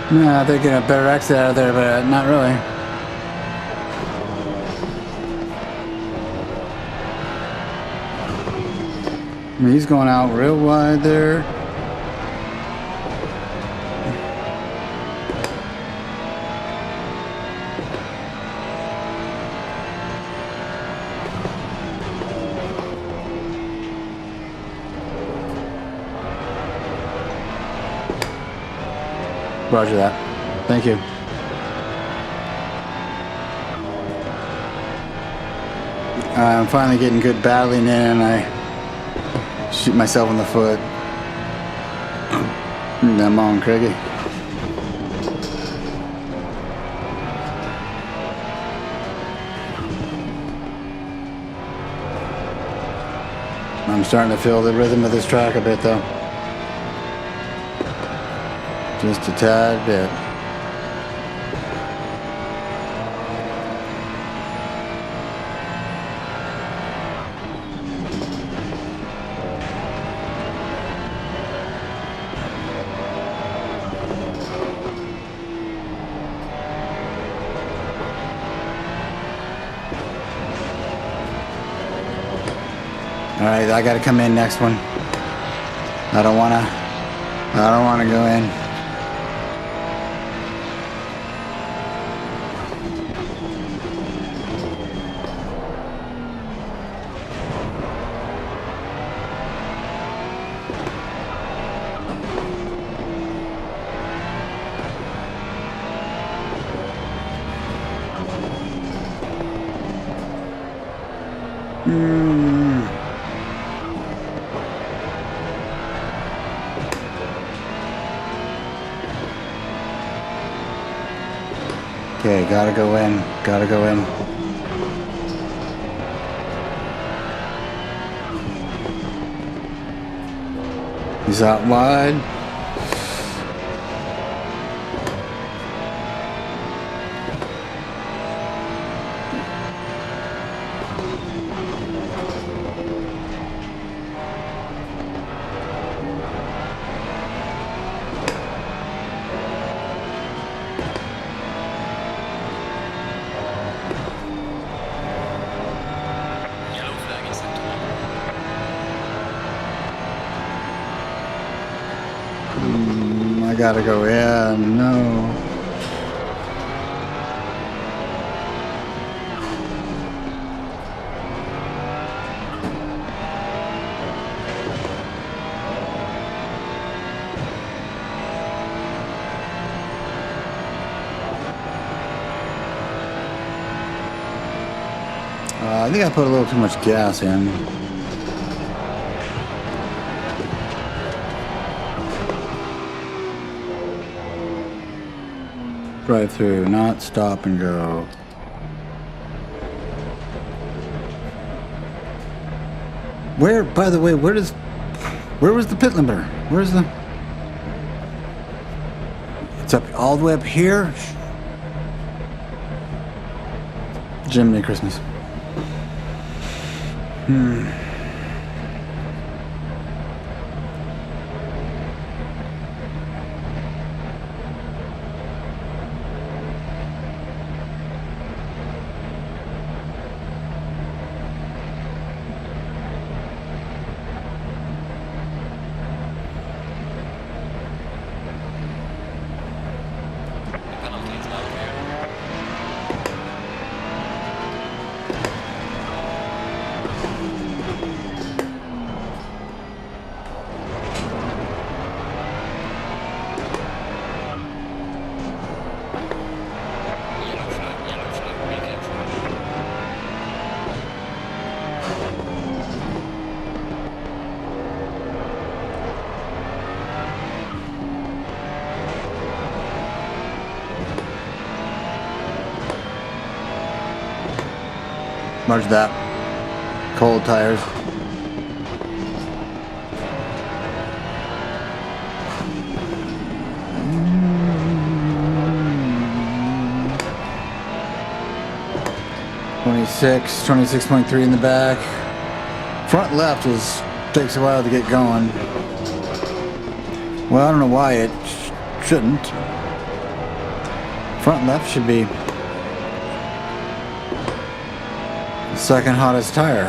Nah, they're getting a better exit out of there, but not really. I mean, he's going out real wide there. Roger that. Thank you. I'm finally getting good battling in and I shoot myself in the foot. Come on, Craigie. I'm starting to feel the rhythm of this track a bit though. Just a tad bit. All right, I got to come in next one. I don't want to go in. Okay, gotta go in, gotta go in. He's out wide. I gotta go in, no. I think I put a little too much gas in. Drive through, not stop and go. Where, by the way, where was the pit limiter? Where's the... It's up all the way up here? Jiminy Christmas. Merge that. Cold tires. Twenty-six point 3 in the back. Front left takes a while to get going. Well, I don't know why it shouldn't. Front left should be second hottest tire.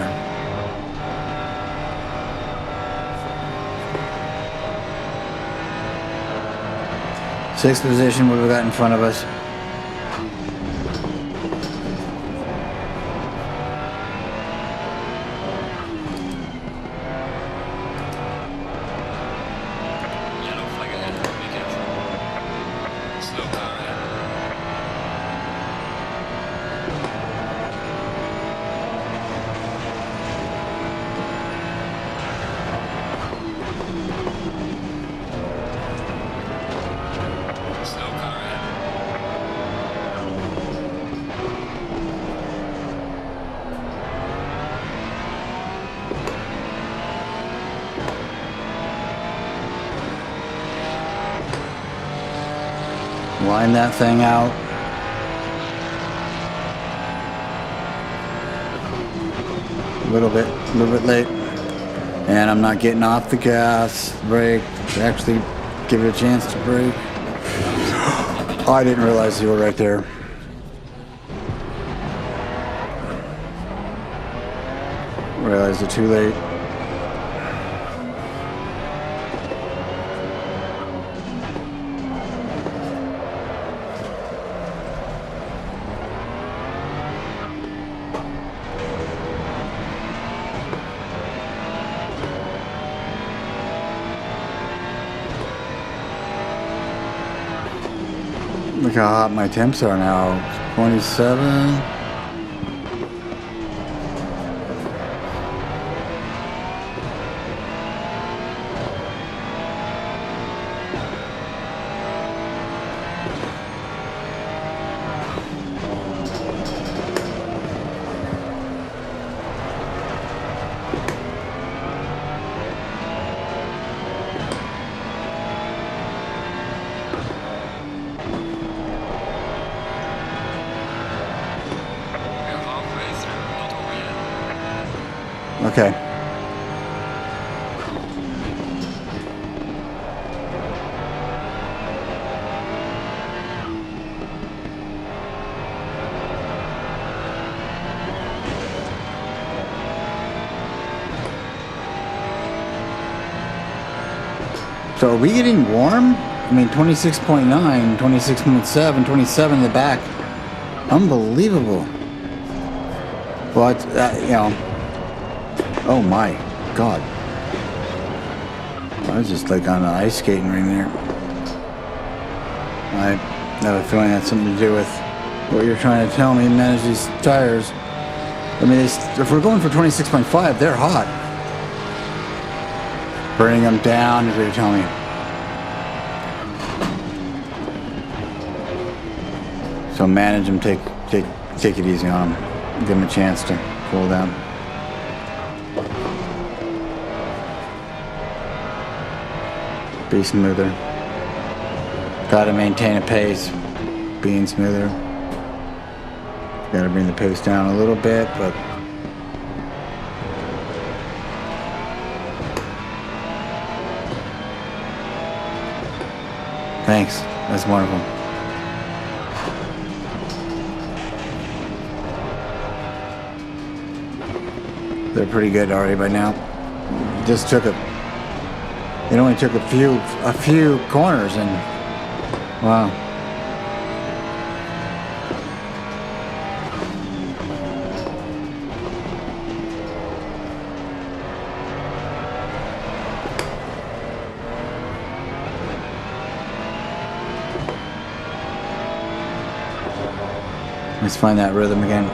Sixth position, what have we got in front of us? Yellow flag ahead. Be careful. Slow car ahead. Slow car ahead. Line that thing out. A little bit late. And I'm not getting off the gas, brake, to actually give it a chance to brake. Oh, I didn't realize you were right there. Realized it too late. Look how hot my temps are now. 27. Okay. So are we getting warm? I mean, 26.9, 26.7, 27 in the back. Unbelievable. Well, it's, you know. Oh my God. I was just like on an ice skating ring there. I have a feeling that's something to do with what you're trying to tell me, manage these tires. I mean, if we're going for 26.5, they're hot. Bring them down is what you're telling me. So manage them, take it easy on them. Give them a chance to cool down. Be smoother. Gotta maintain a pace. Being smoother. Gotta bring the pace down a little bit, but thanks. That's wonderful. They're pretty good already by now. Just took it only took a few corners and wow. Let's find that rhythm again.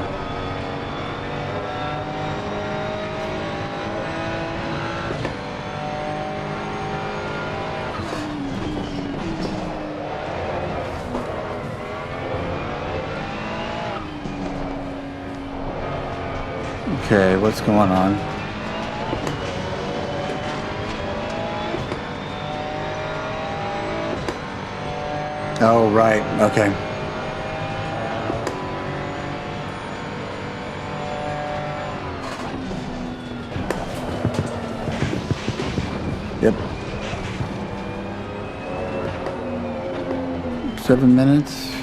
Okay, what's going on? Oh, right, okay. Yep. 7 minutes.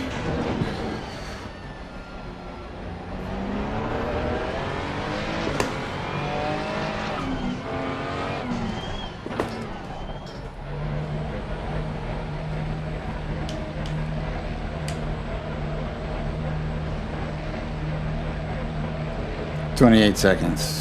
$28 seconds.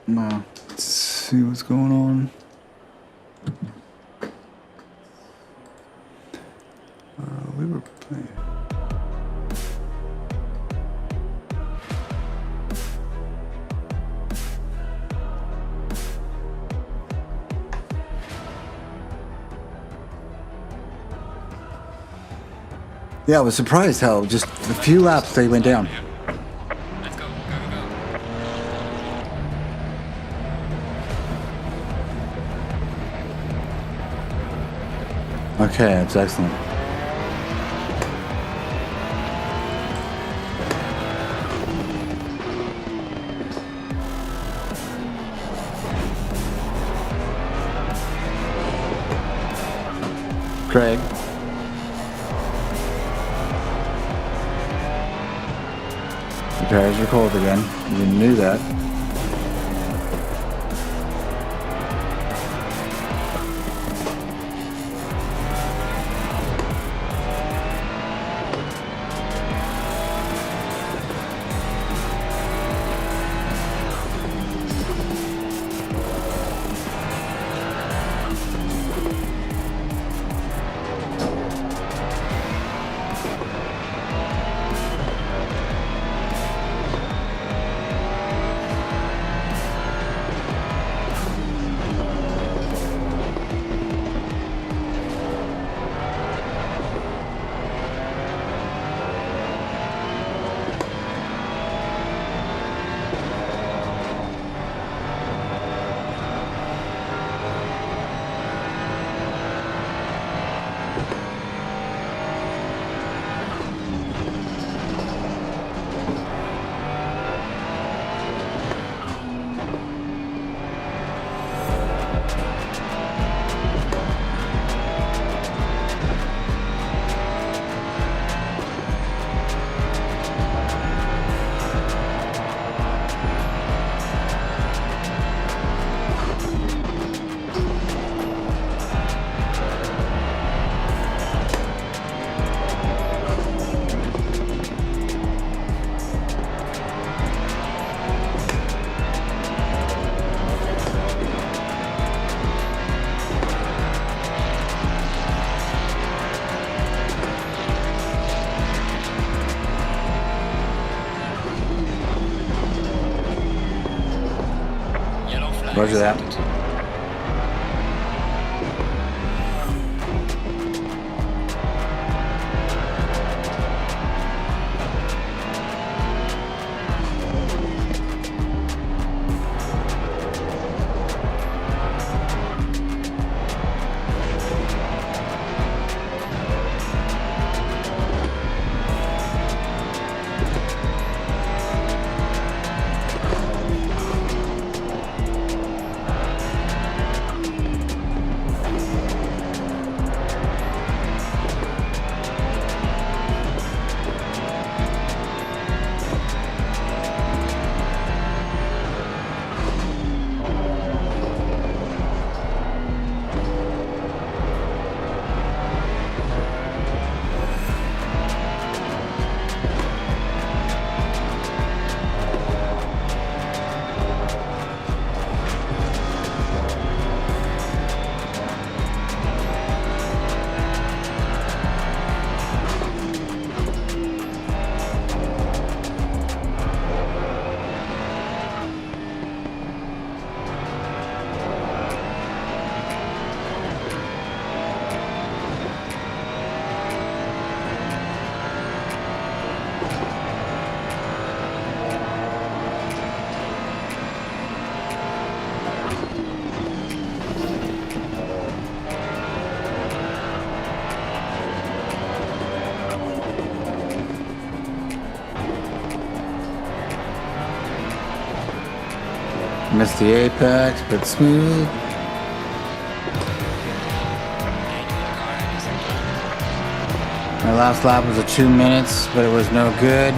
Now, let's see what's going on. We were playing. Yeah, I was surprised how just a few laps they went down. Let's go. Okay, that's excellent. Craig. The tires are cold again. You knew that. Roger that. Missed the apex, but smooth. My last lap was a 2 minutes, but it was no good.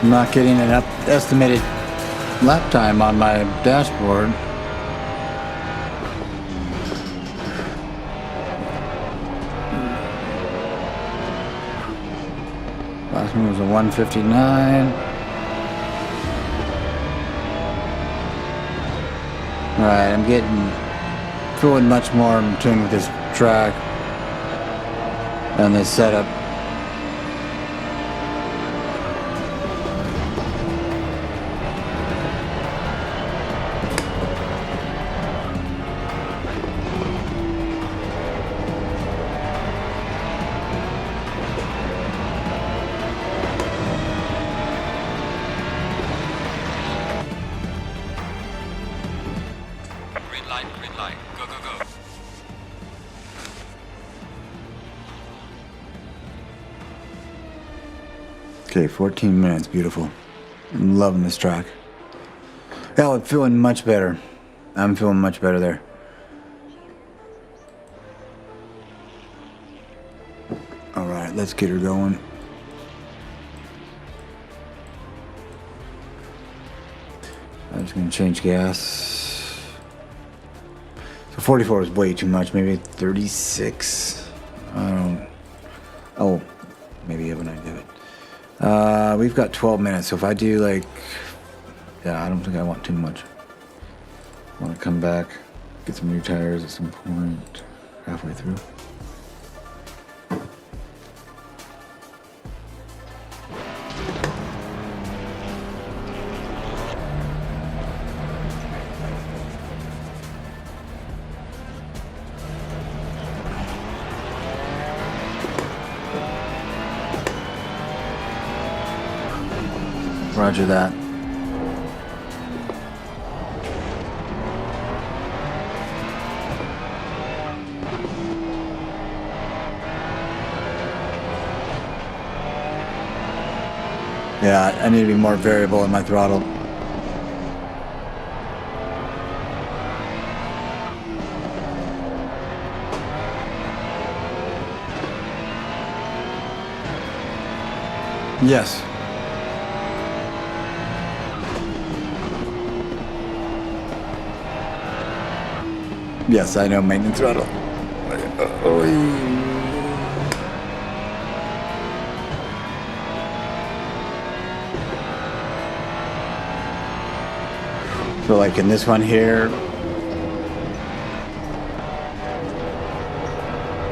I'm not getting an estimated lap time on my dashboard. Last one was a 159. Alright, I'm feeling much more in tune with this track and this setup. Green light, go, go, go. Okay, 14 minutes, beautiful. I'm loving this track. Hell, I'm feeling much better. I'm feeling much better there. Alright, let's get her going. I'm just gonna change gas. So 44 is way too much, maybe 36. I don't. Oh, maybe I have an idea of it. We've got 12 minutes, so if I do like, yeah, I don't think I want too much. I want to come back, get some new tires at some point halfway through. Roger that. Yeah, I need to be more variable in my throttle. Yes. Yes, I know maintenance throttle. So like in this one here,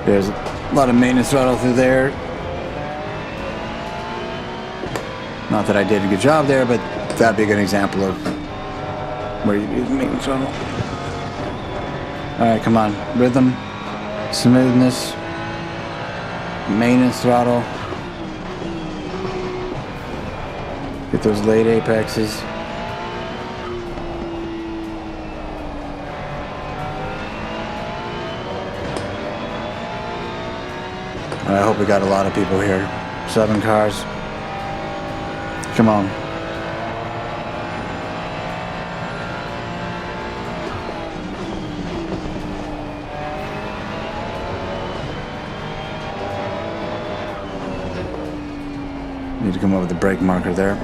there's a lot of maintenance throttle through there. Not that I did a good job there, but that'd be a good example of where you use maintenance throttle. Alright, come on. Rhythm, smoothness, maintenance throttle. Get those late apexes. I hope we got a lot of people here. 7 cars. Come on. Need to come up with a brake marker there.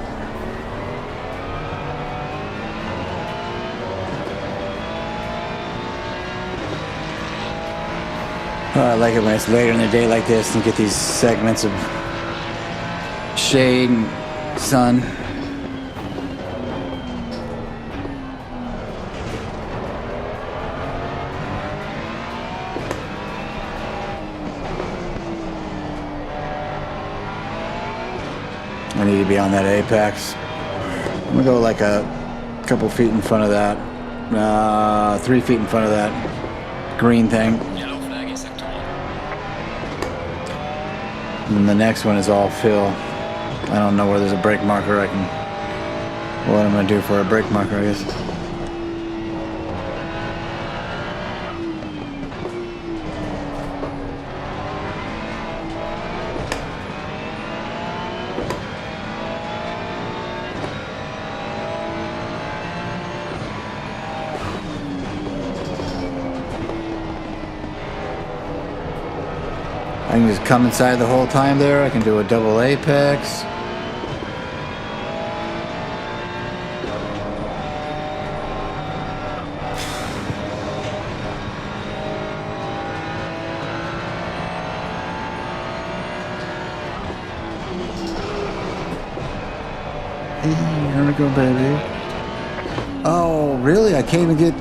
I like it when it's later in the day like this and you get these segments of shade and sun. I need to be on that apex. I'm gonna go like a couple feet in front of that. 3 feet in front of that green thing. Yellow flag is sector 1. And the next one is all fill. I don't know where there's a brake marker I can... What I'm gonna do for a brake marker, I guess. I can just come inside the whole time there. I can do a double apex. Hey, here we go, baby. Oh, really? I can't even get...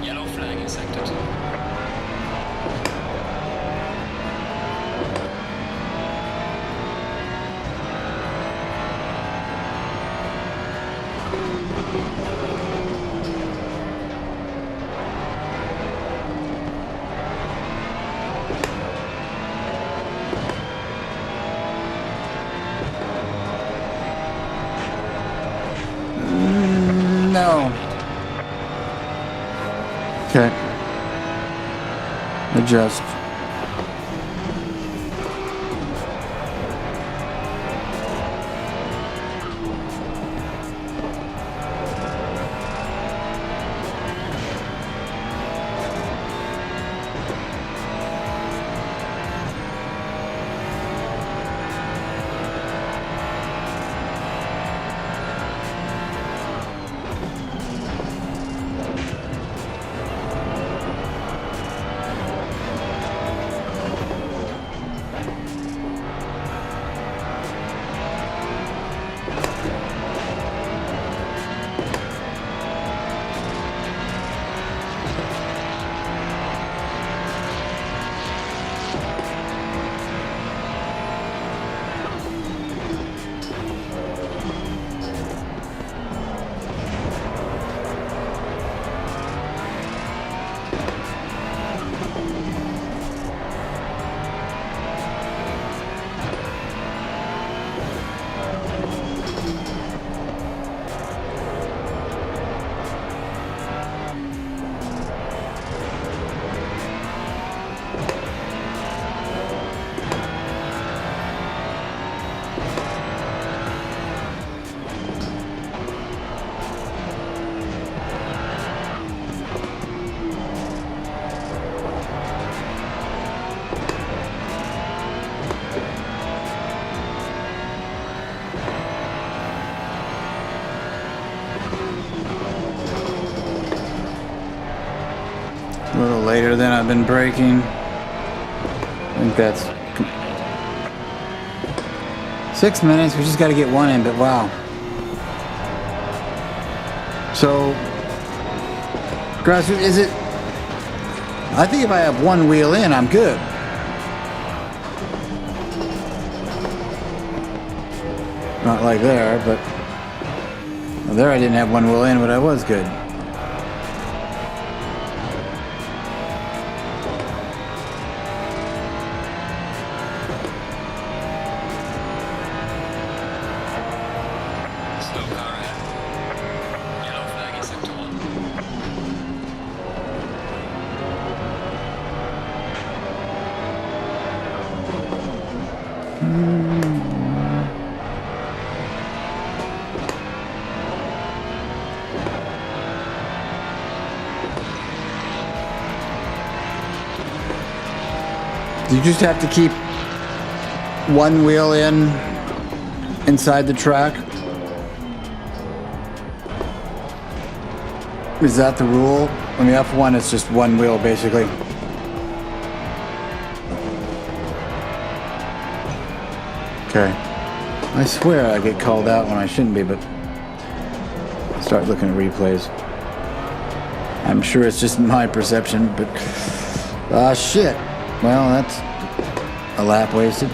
Yellow flag in sector 2. No. Okay. Adjust. A little later than I've been braking. I think that's 6 minutes. We just got to get one in, but wow. So, grassroots, is it? I think if I have one wheel in, I'm good. Not like there, but well, there I didn't have one wheel in, but I was good. Slow car ahead. Yellow flag in sector 1. You just have to keep one wheel in inside the track. Is that the rule? On the F1, it's just one wheel basically. Okay. I swear I get called out when I shouldn't be, but start looking at replays. I'm sure it's just my perception, but shit. Well, that's a lap wasted.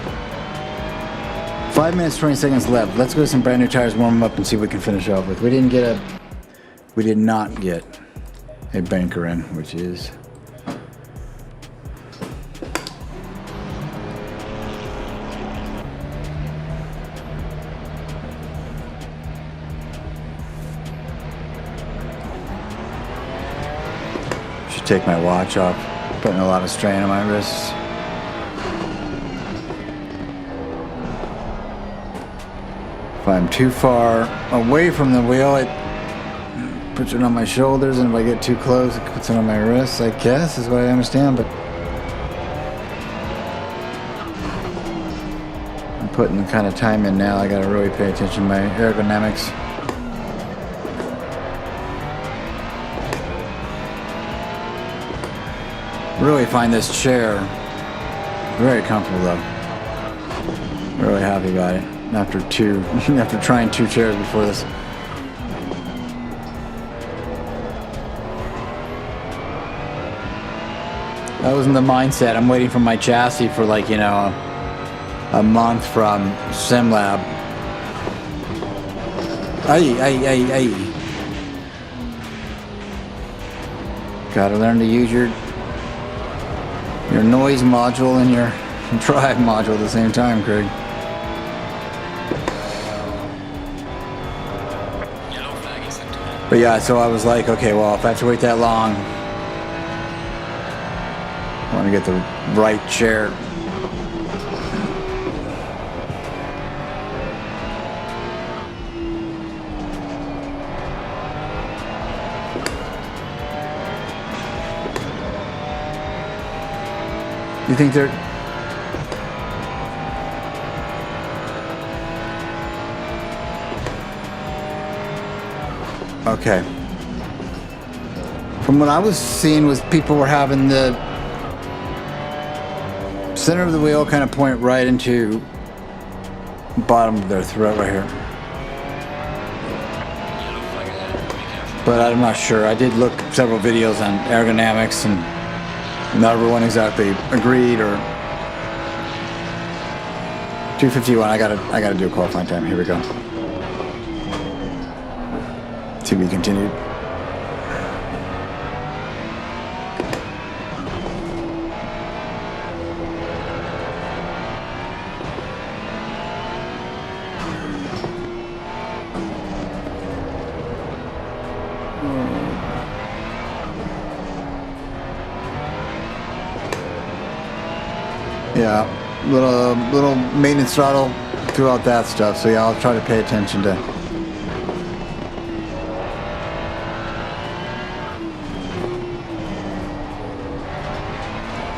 5 minutes, 20 seconds left. Let's go with some brand new tires, warm them up, and see what we can finish off with. We did not get a banker in, which is should take my watch off, putting a lot of strain on my wrists. If I'm too far away from the wheel, it puts it on my shoulders, and if I get too close, it puts it on my wrists, I guess, is what I understand, but I'm putting the kind of time in now, I gotta really pay attention to my ergonomics. Really find this chair very comfortable though. Really happy about it. After trying 2 chairs before this. That wasn't the mindset. I'm waiting for my chassis for like, you know, a month from Simlab. Ay. Gotta learn to use your noise module and your drive module at the same time, Craig. But yeah, so I was like, okay, well, if I have to wait that long, I want to get the right chair. You think they're... Okay. From what I was seeing was people were having the center of the wheel kind of point right into the bottom of their throat right here. But I'm not sure. I did look several videos on ergonomics and not everyone exactly agreed or 251. I gotta do a qualifying time. Here we go. To be continued. Yeah, little maintenance throttle throughout that stuff. So yeah, I'll try to pay attention to.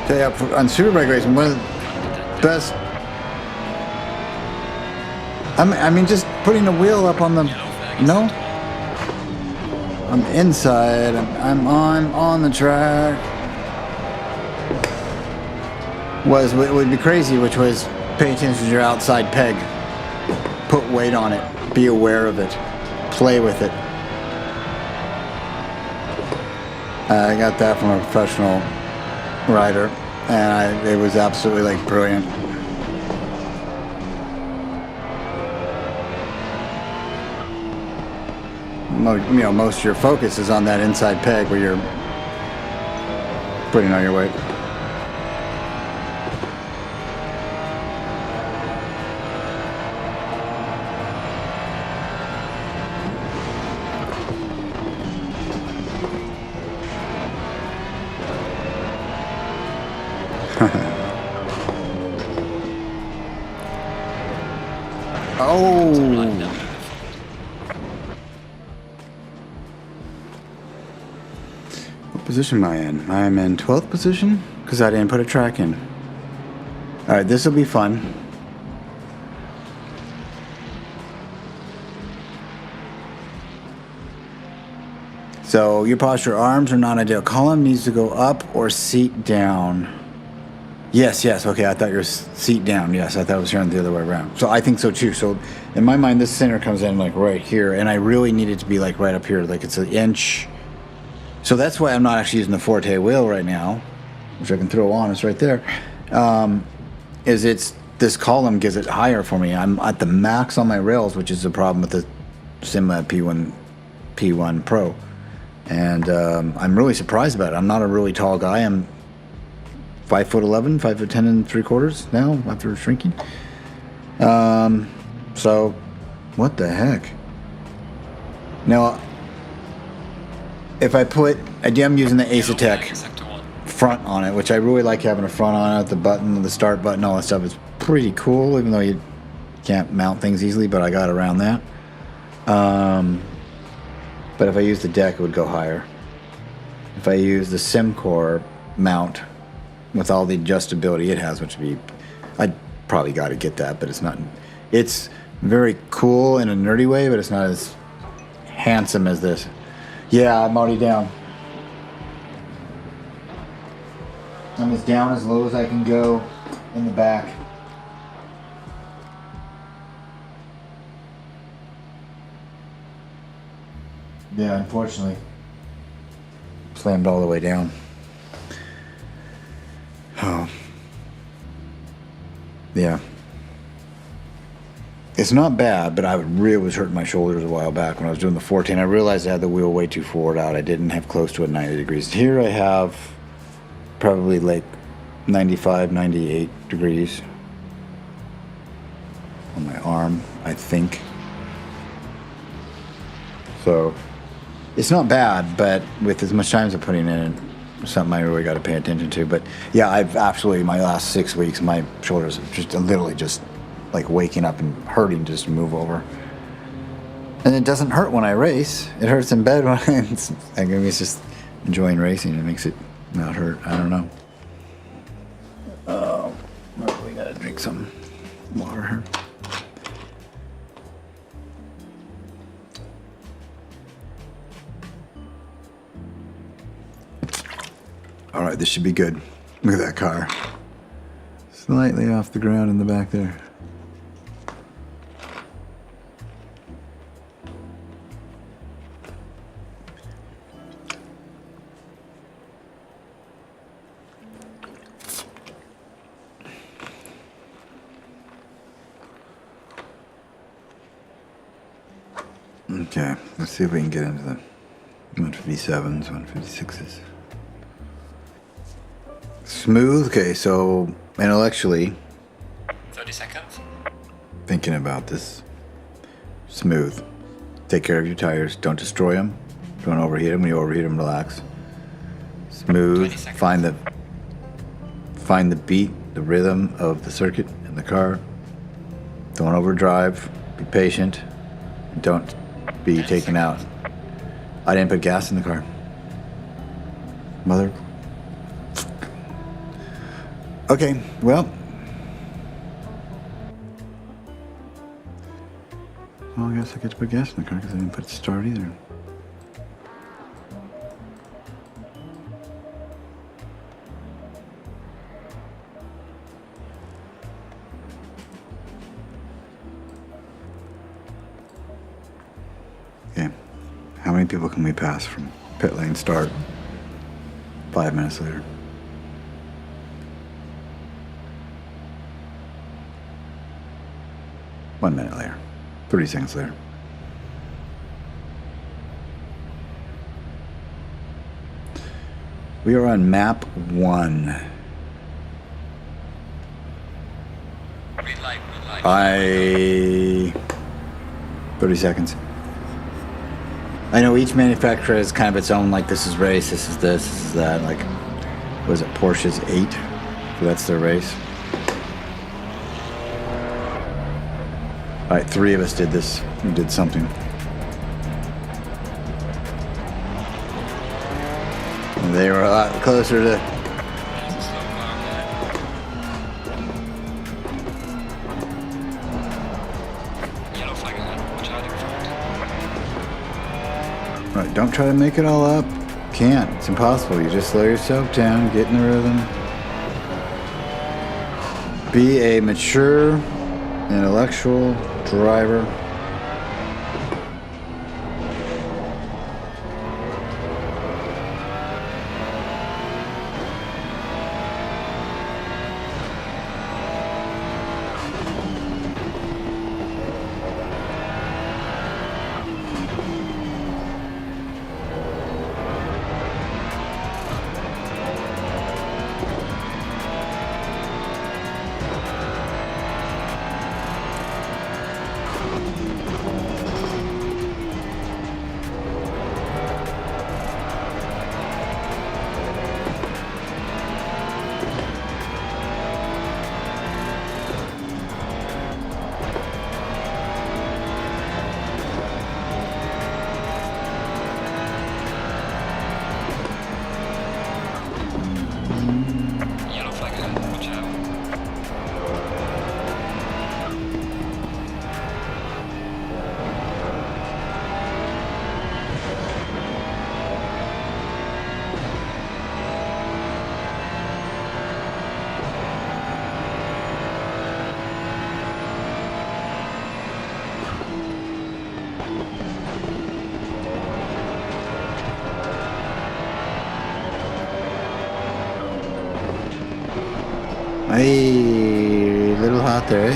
Yeah, on Superbike racing, one of the best. I mean, just putting the wheel up on the. No. I'm inside. I'm on the track. What would be crazy, which was pay attention to your outside peg. Put weight on it. Be aware of it. Play with it. I got that from a professional rider, and it was absolutely like brilliant. You know, most of your focus is on that inside peg where you're putting all your weight. What position am I in? I'm in 12th position because I didn't put a track in. Alright, this will be fun. So your posture, arms are not ideal. Column needs to go up or seat down. Yes, okay, I thought your seat down. Yes, I thought it was turned the other way around. So I think so too. So in my mind, this center comes in like right here, and I really need it to be like right up here, like it's an inch. So that's why I'm not actually using the Forte wheel right now, which I can throw on. It's right there. Is it's this column gives it higher for me. I'm at the max on my rails, which is the problem with the Simlab P1 Pro, and I'm really surprised about it. I'm not a really tall guy. I'm 5'11", 5'10" and 3/4 now after shrinking. So what the heck? Now, if I put, I'm using the Asetec front on it, which I really like having a front on it. The button, the start button, all that stuff is pretty cool, even though you can't mount things easily, but I got around that. But if I use the deck, it would go higher. If I use the SimCore mount with all the adjustability it has, which would be, I probably got to get that, but it's not, it's very cool in a nerdy way, but it's not as handsome as this. Yeah, I'm already down. I'm as down as low as I can go in the back. Yeah, unfortunately, slammed all the way down. Oh. Yeah. It's not bad, but I really was hurting my shoulders a while back when I was doing the 14. I realized I had the wheel way too forward out. I didn't have close to a 90 degrees. Here I have probably like 95, 98 degrees on my arm, I think. So it's not bad, but with as much time as I'm putting in, it's something I really got to pay attention to. But yeah, I've absolutely, my last 6 weeks, my shoulders are just literally just like waking up and hurting just to move over. And it doesn't hurt when I race. It hurts in bed when it's just enjoying racing. It makes it not hurt. I don't know. Oh, I really gotta drink some water here. All right, this should be good. Look at that car. Slightly off the ground in the back there. Okay, let's see if we can get into the 157s, 156s. Smooth, okay, so intellectually 30 seconds. Thinking about this. Smooth. Take care of your tires. Don't destroy them. Don't overheat them. When you overheat them, relax. Smooth. Find the beat, the rhythm of the circuit in the car. Don't overdrive. Be patient. Don't be taken out. I didn't put gas in the car. Mother. Okay, well. I guess I get to put gas in the car because I didn't put start either. Okay, how many people can we pass from pit lane start 5 minutes later? One minute later. 30 seconds later. We are on map 1. Green light. 30 seconds. I know each manufacturer has kind of its own, like this is race, this is that, like, was it Porsche's 8? So that's their race. All right, 3 of us did this. We did something. And they were a lot closer to... Yellow flag ahead. Watch out in front. All right, don't try to make it all up. Can't. It's impossible. You just slow yourself down, get in the rhythm. Be a mature, intellectual driver. Yellow flag ahead, watch out. Hey, little hot there, eh?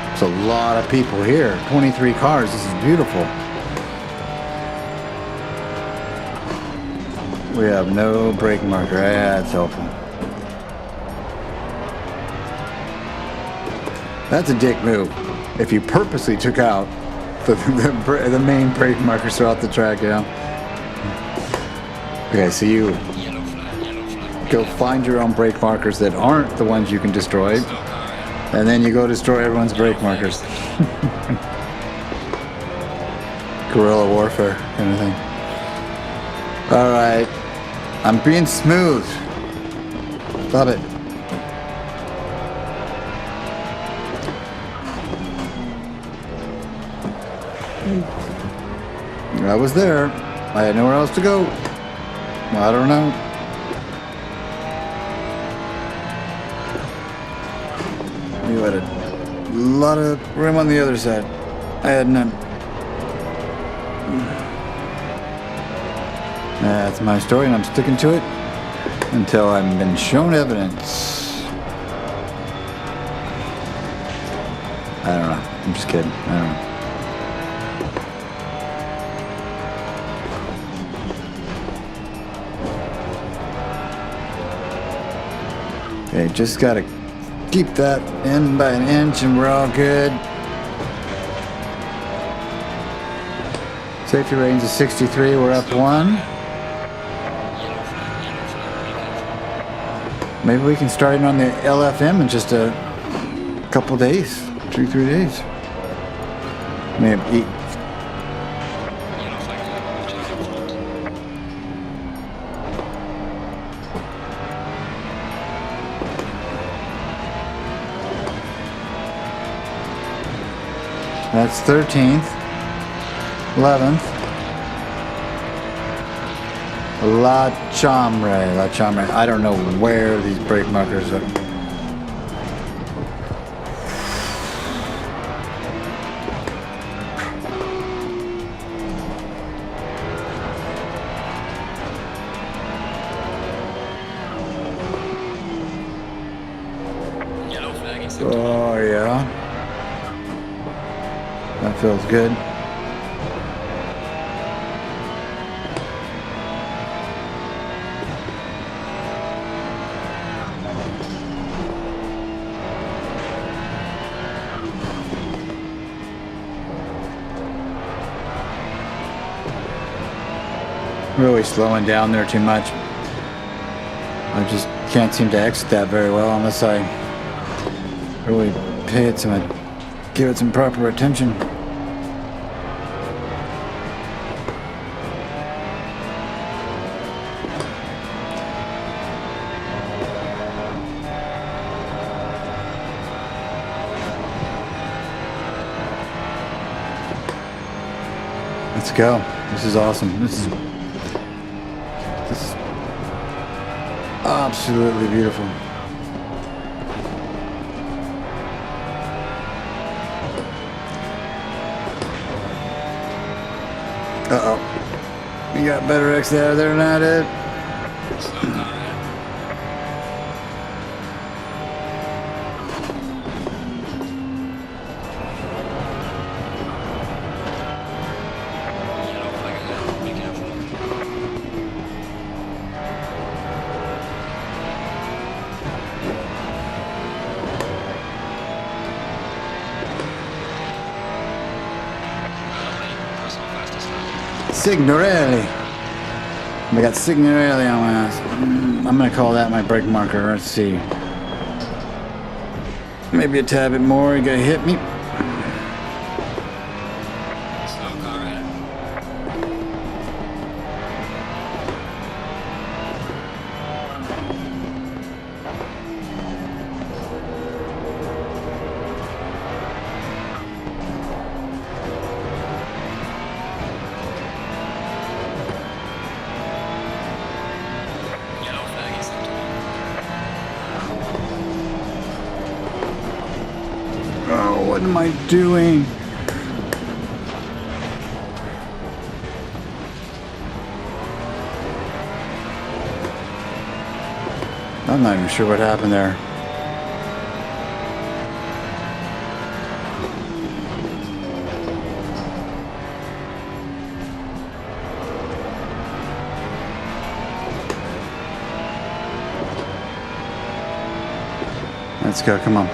There's a lot of people here. 23 cars. This is beautiful. We have no brake marker. Yeah, that's helpful. That's a dick move. If you purposely took out the main brake markers throughout the track, you know. Okay, so you go find your own brake markers that aren't the ones you can destroy, and then you go destroy everyone's brake markers. Guerrilla warfare kind of thing. All right, I'm being smooth. Stop it. I was there. I had nowhere else to go. I don't know. You had a lot of room on the other side. I had none. That's my story, and I'm sticking to it until I've been shown evidence. I don't know. I'm just kidding. I don't know. Okay, just gotta keep that in by an inch and we're all good. Safety rating's is 63, we're up 1. Maybe we can start in on the LFM in just a couple days, 2-3 days. Maybe. That's 13th, 11th. La Chambre. I don't know where these brake markers are. Yellow flag is Oh yeah. That feels good. Really slowing down there too much. I just can't seem to exit that very well unless I really give it some proper attention. Let's go. This is awesome. This is This is absolutely beautiful. Uh-oh. You got better exit out of there than I did. Signorelli. I got Signorelli on my ass. I'm gonna call that my brake marker. Let's see. Maybe a tad bit more. You gotta hit me. What am I doing? I'm not even sure what happened there. Let's go, come on.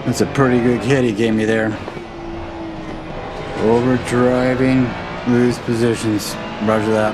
That's a pretty good hit he gave me there. Overdriving, lose positions. Roger that.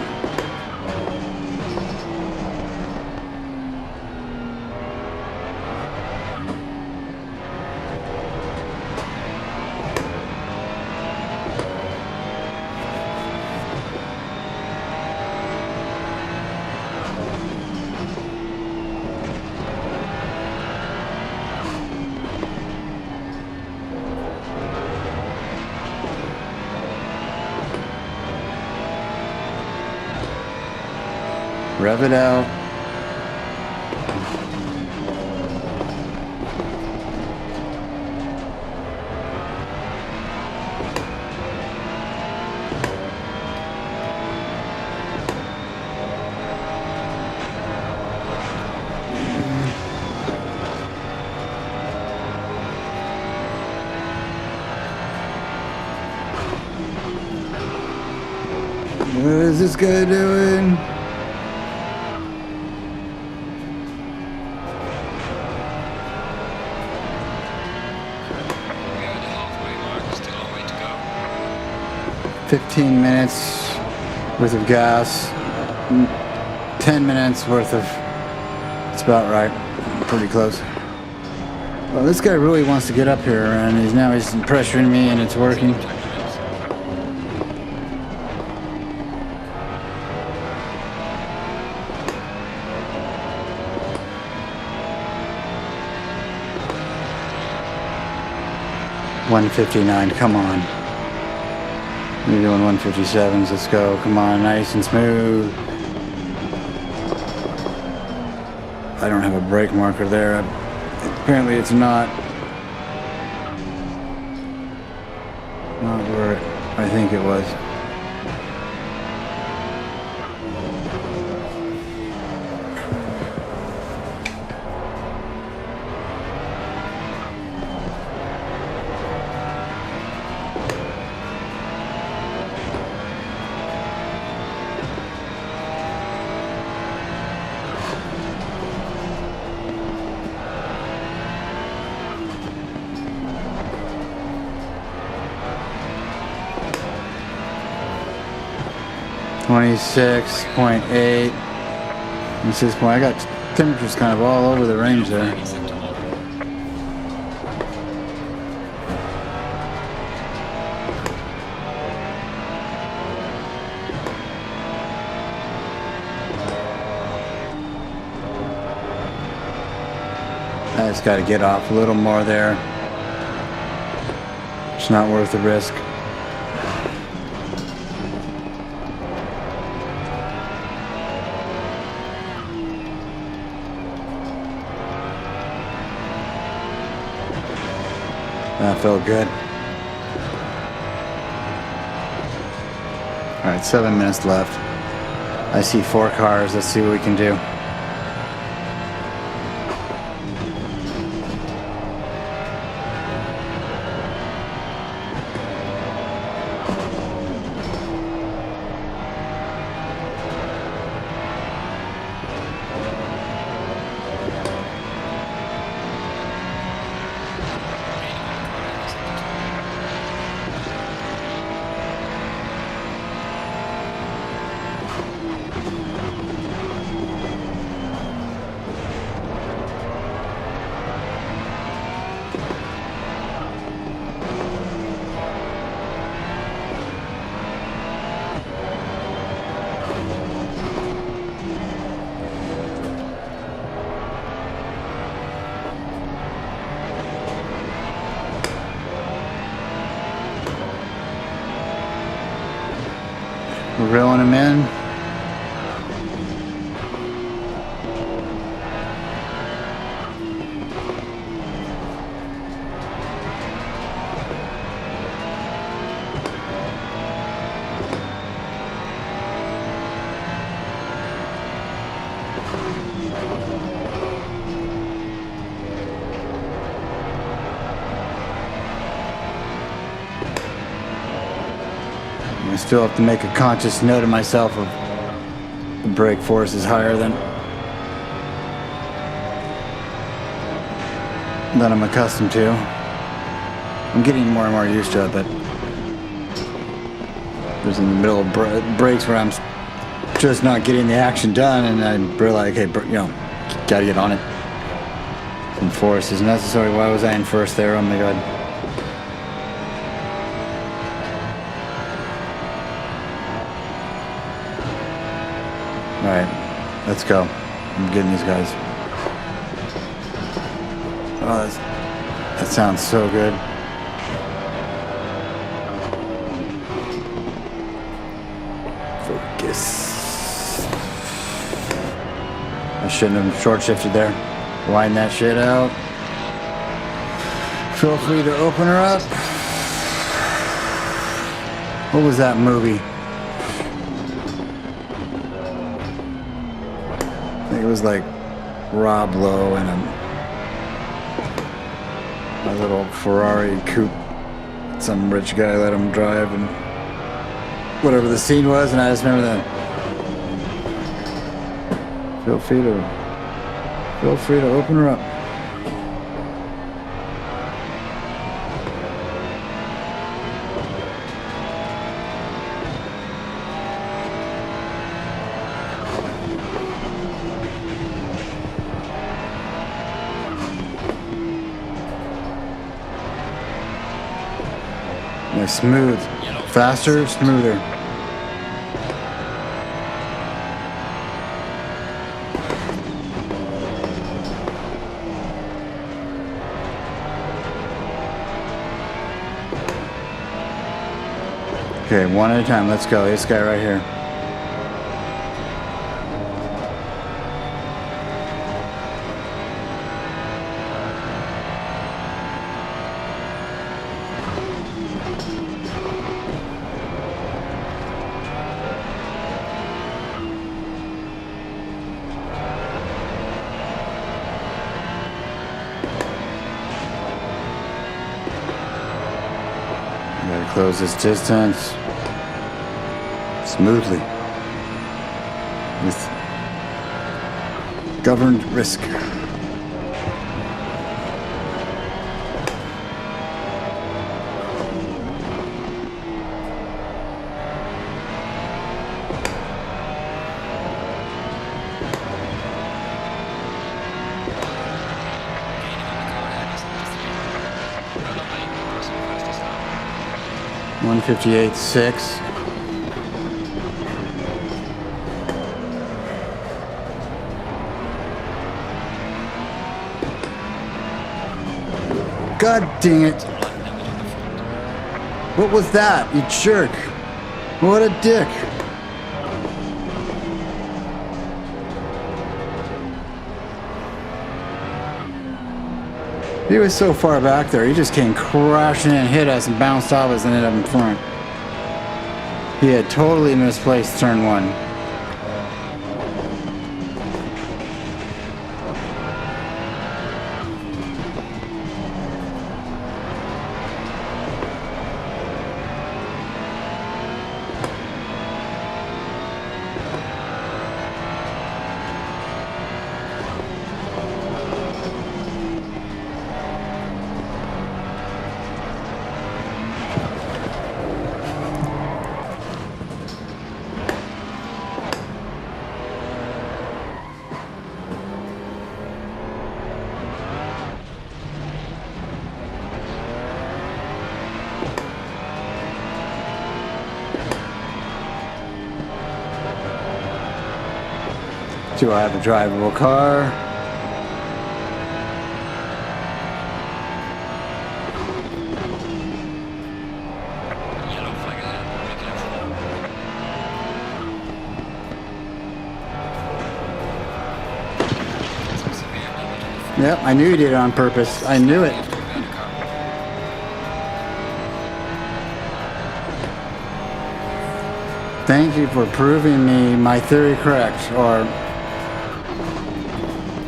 Rev it out. What is this guy doing? We're at the halfway mark, still a way to go. 15 minutes worth of gas, 10 minutes worth of, it's about right, pretty close. Well, this guy really wants to get up here, and he's pressuring me, and it's working. $159, come on. You're doing 157s, let's go. Come on, nice and smooth. I don't have a brake marker there. Apparently it's not Not where I think it was. .8. 26 point. I got temperatures kind of all over the range there. I just got to get off a little more there. It's not worth the risk. That felt good. All right, 7 minutes left. I see 4 cars. Let's see what we can do. We're reeling them in. I still have to make a conscious note of myself of the brake force is higher than I'm accustomed to. I'm getting more and more used to it, but there's in the middle of breaks where I'm just not getting the action done, and I'm really like, hey, gotta get on it. And force is necessary. Why was I in first there? Oh my god. Alright, let's go. I'm getting these guys. Oh, that sounds so good. Focus. I shouldn't have short shifted there. Wind that shit out. Feel free to open her up. What was that movie? I think it was like Rob Lowe and a little Ferrari coupe. Some rich guy let him drive, and whatever the scene was, and I just remember that. Feel free to open her up. Nice, smooth. Faster, smoother. Okay, one at a time. Let's go. This guy right here. close this distance smoothly with governed risk. Run up lane, crossing fastest now. 158.6. God dang it. What was that, you jerk? What a dick. He was so far back there, he just came crashing in and hit us and bounced off us and ended up in front. He had totally misplaced turn one. Do I have a drivable car? Yellow flag ahead, be careful. Some severe damage on the front. Yep, I knew you did it on purpose. I knew it. Prepare the car. Thank you for proving me my theory correct, or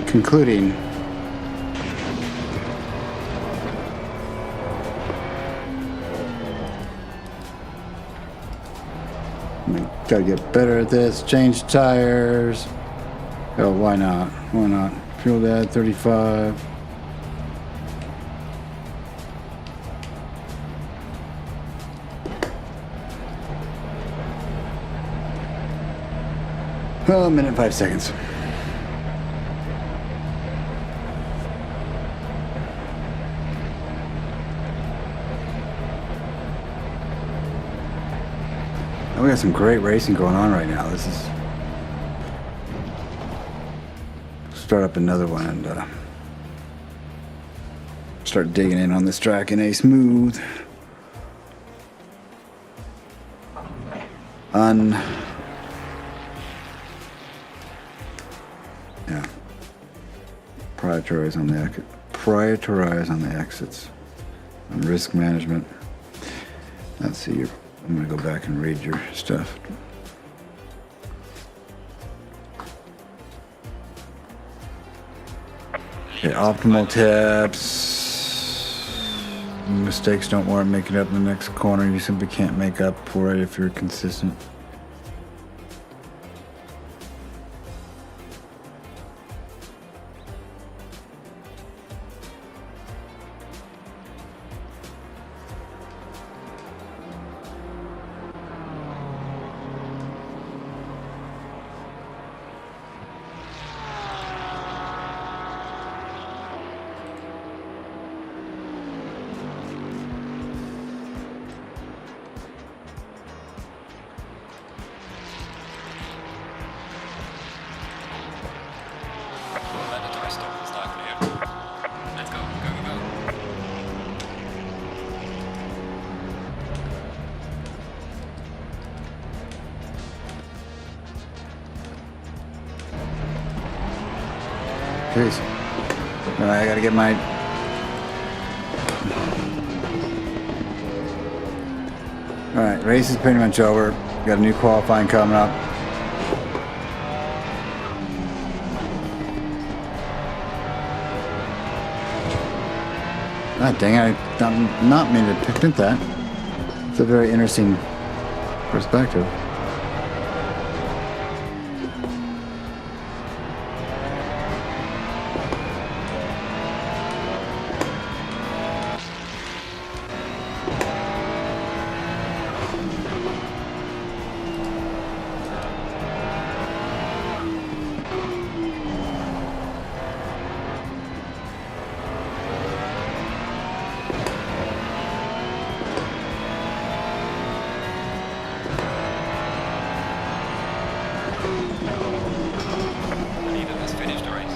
concluding. Gotta get better at this. Change tires. Oh, why not? Why not? Fuel that 35. Oh, a minute, 5 seconds. Oh, we got some great racing going on right now. This is... Start up another one and start digging in on this track in a smooth, prioritize on the exits and risk management. Let's see, I'm gonna go back and read your stuff. Okay, optimal tips. Mistakes don't warrant making up in the next corner. You simply can't make up for it if you're consistent. Jeez. I gotta get my... Alright, race is pretty much over. Got a new qualifying coming up. God dang it, I did not mean to print that. It's a very interesting perspective. Ethan has finished the race.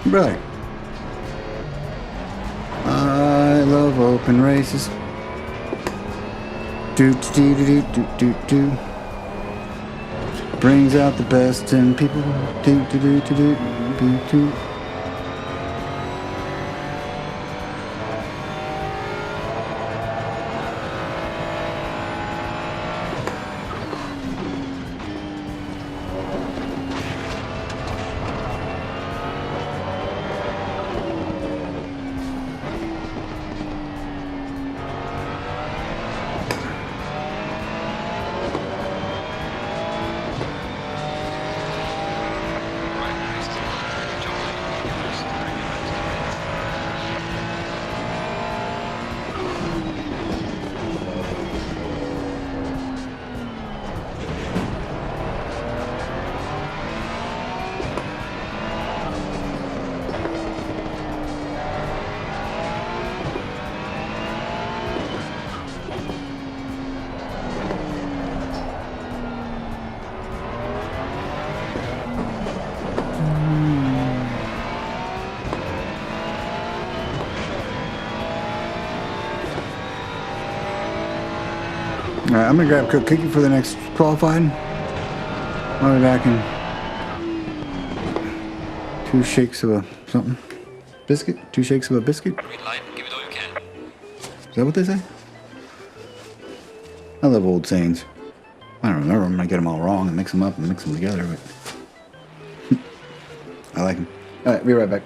Right. I love open races. Do do do do do do. Brings out the best in people. Do do do do do do do. All right, I'm gonna grab a quick cookie for the next qualified. I'll be back in 2 shakes of a something. Biscuit? 2 shakes of a biscuit? Green light, give it all you can. Is that what they say? I love old sayings. I don't remember them. I get them all wrong and mix them up and mix them together, but I like them. All right, be right back.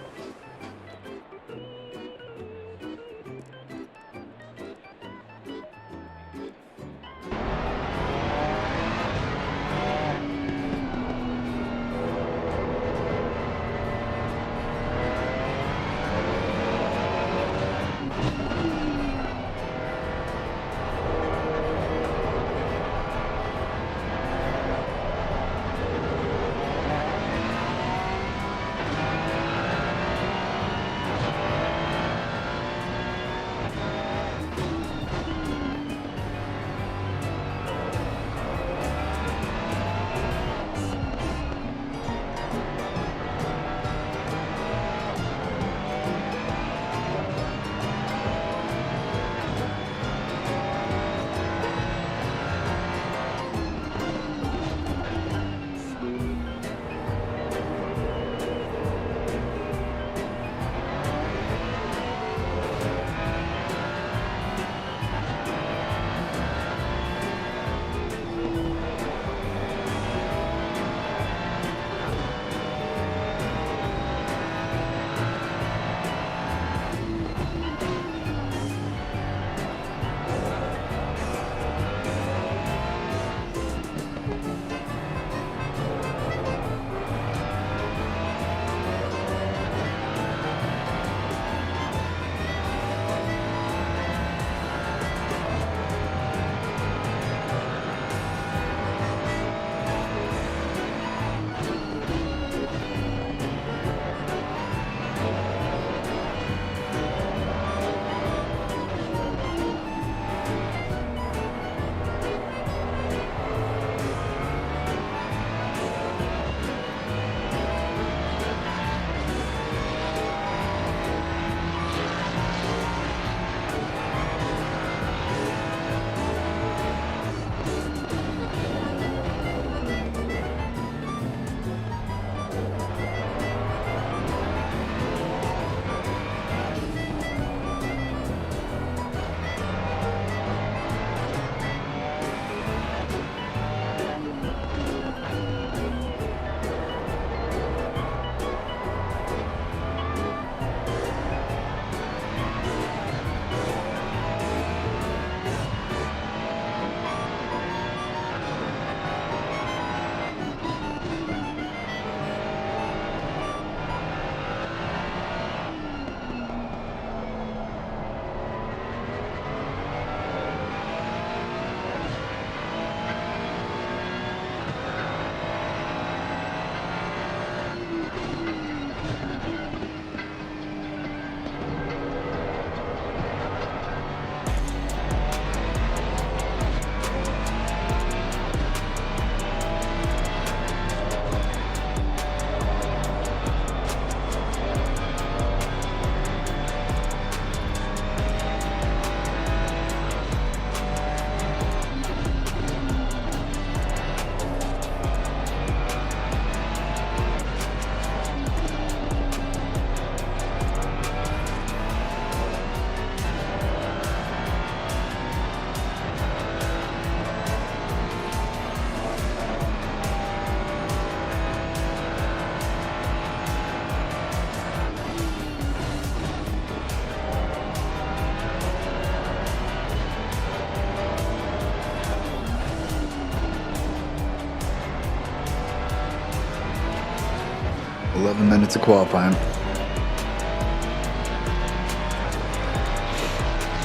11 minutes of qualifying.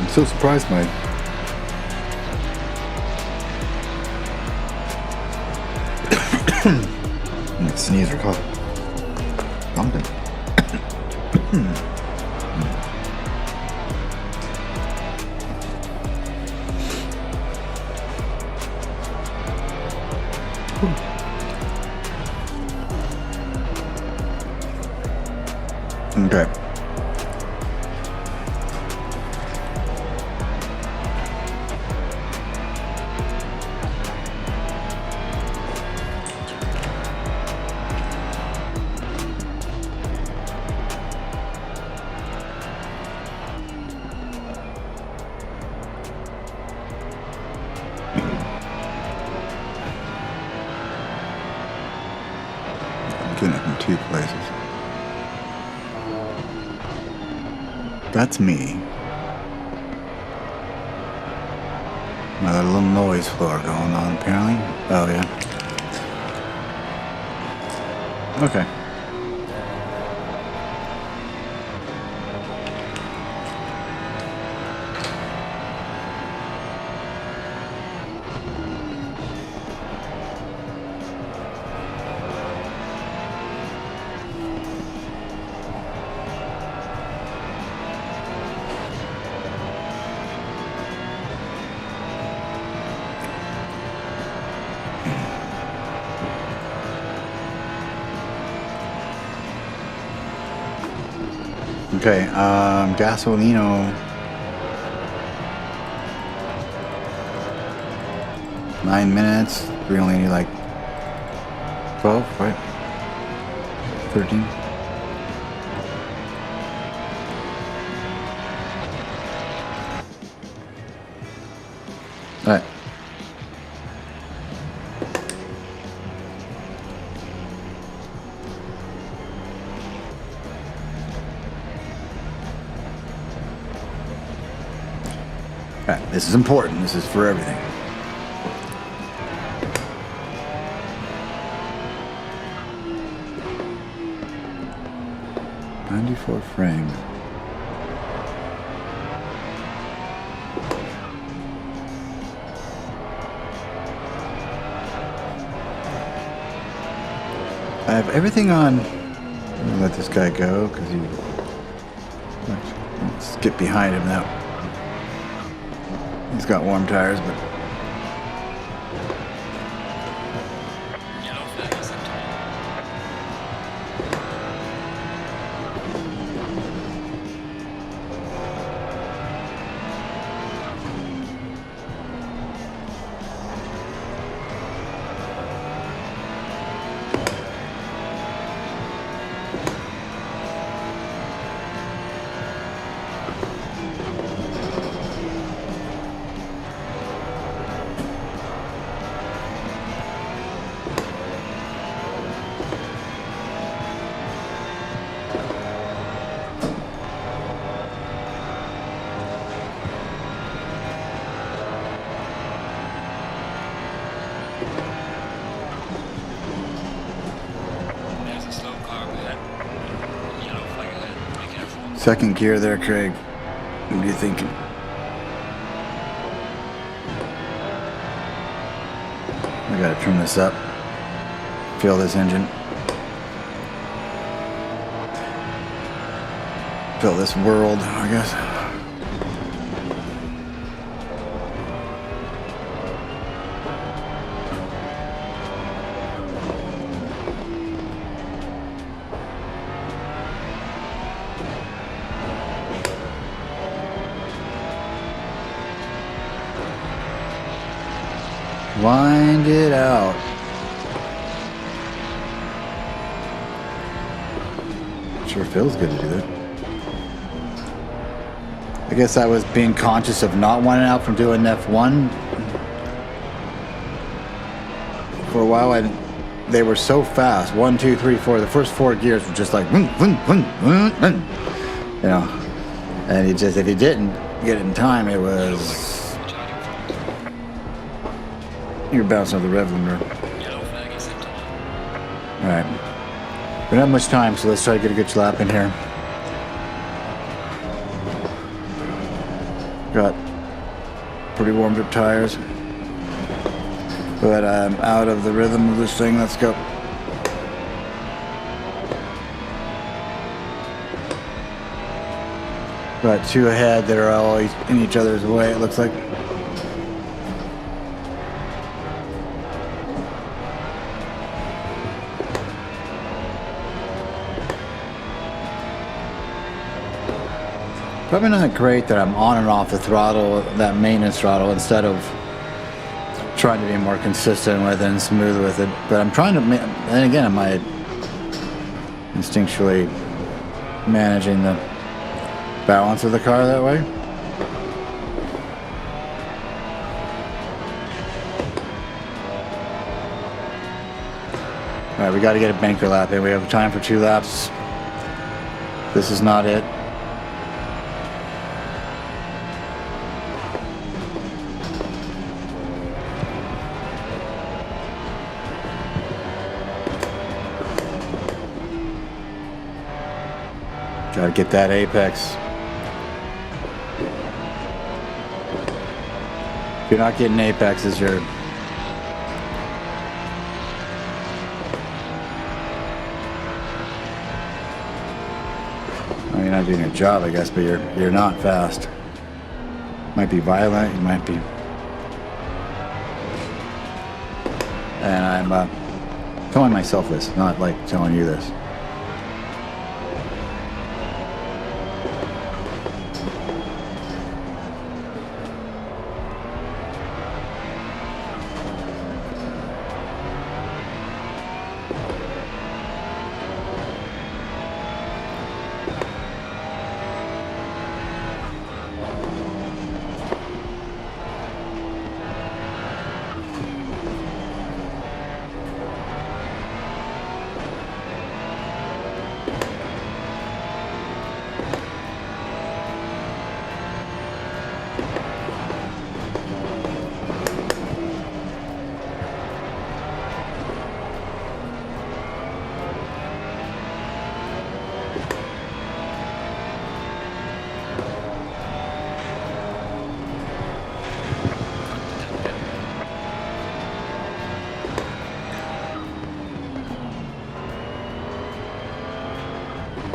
I'm so surprised by sneeze or cough. Something. Okay. I'm getting it from two places. That's me. Another little noise floor going on apparently. Oh yeah. Okay. Okay, Gasolino. 9 minutes. We only need like 12, right? 13. All right. Alright, this is important. This is for everything. .94 frames. I have everything on. I'm gonna let this guy go because he. Let's get behind him now. He's got warm tires, but Yellow flag accepted. There's a slow car ahead. Yellow flag ahead. Be careful. second gear there, Craig. What are you thinking? I gotta trim this up. Feel this engine. Feel this world, I guess. Wind it out. Sure feels good to do that. I guess I was being conscious of not winding out from doing F1. For a while, they were so fast. 1, 2, 3, 4. The first 4 gears were just like, you know. And it just, if you didn't get it in time, it was. You're bouncing off the rev limiter. Yellow flag accepted. Alright. don't have much time, so let's try to get a good lap in here. Got pretty warmed up tires, but I'm out of the rhythm of this thing. Let's go. Got two ahead that are always in each other's way, it looks like. Probably not great that I'm on and off the throttle, that maintenance throttle, instead of trying to be more consistent with it and smooth with it. But I'm trying to, and again, am I instinctually managing the balance of the car that way? All right, we got to get a banker lap in. We have time for 2 laps. This is not it. Got to get that apex. If you're not getting apexes, you're... Well, you're not doing your job, I guess, but you're not fast. Might be violent, you might be... And I'm telling myself this, not like telling you this.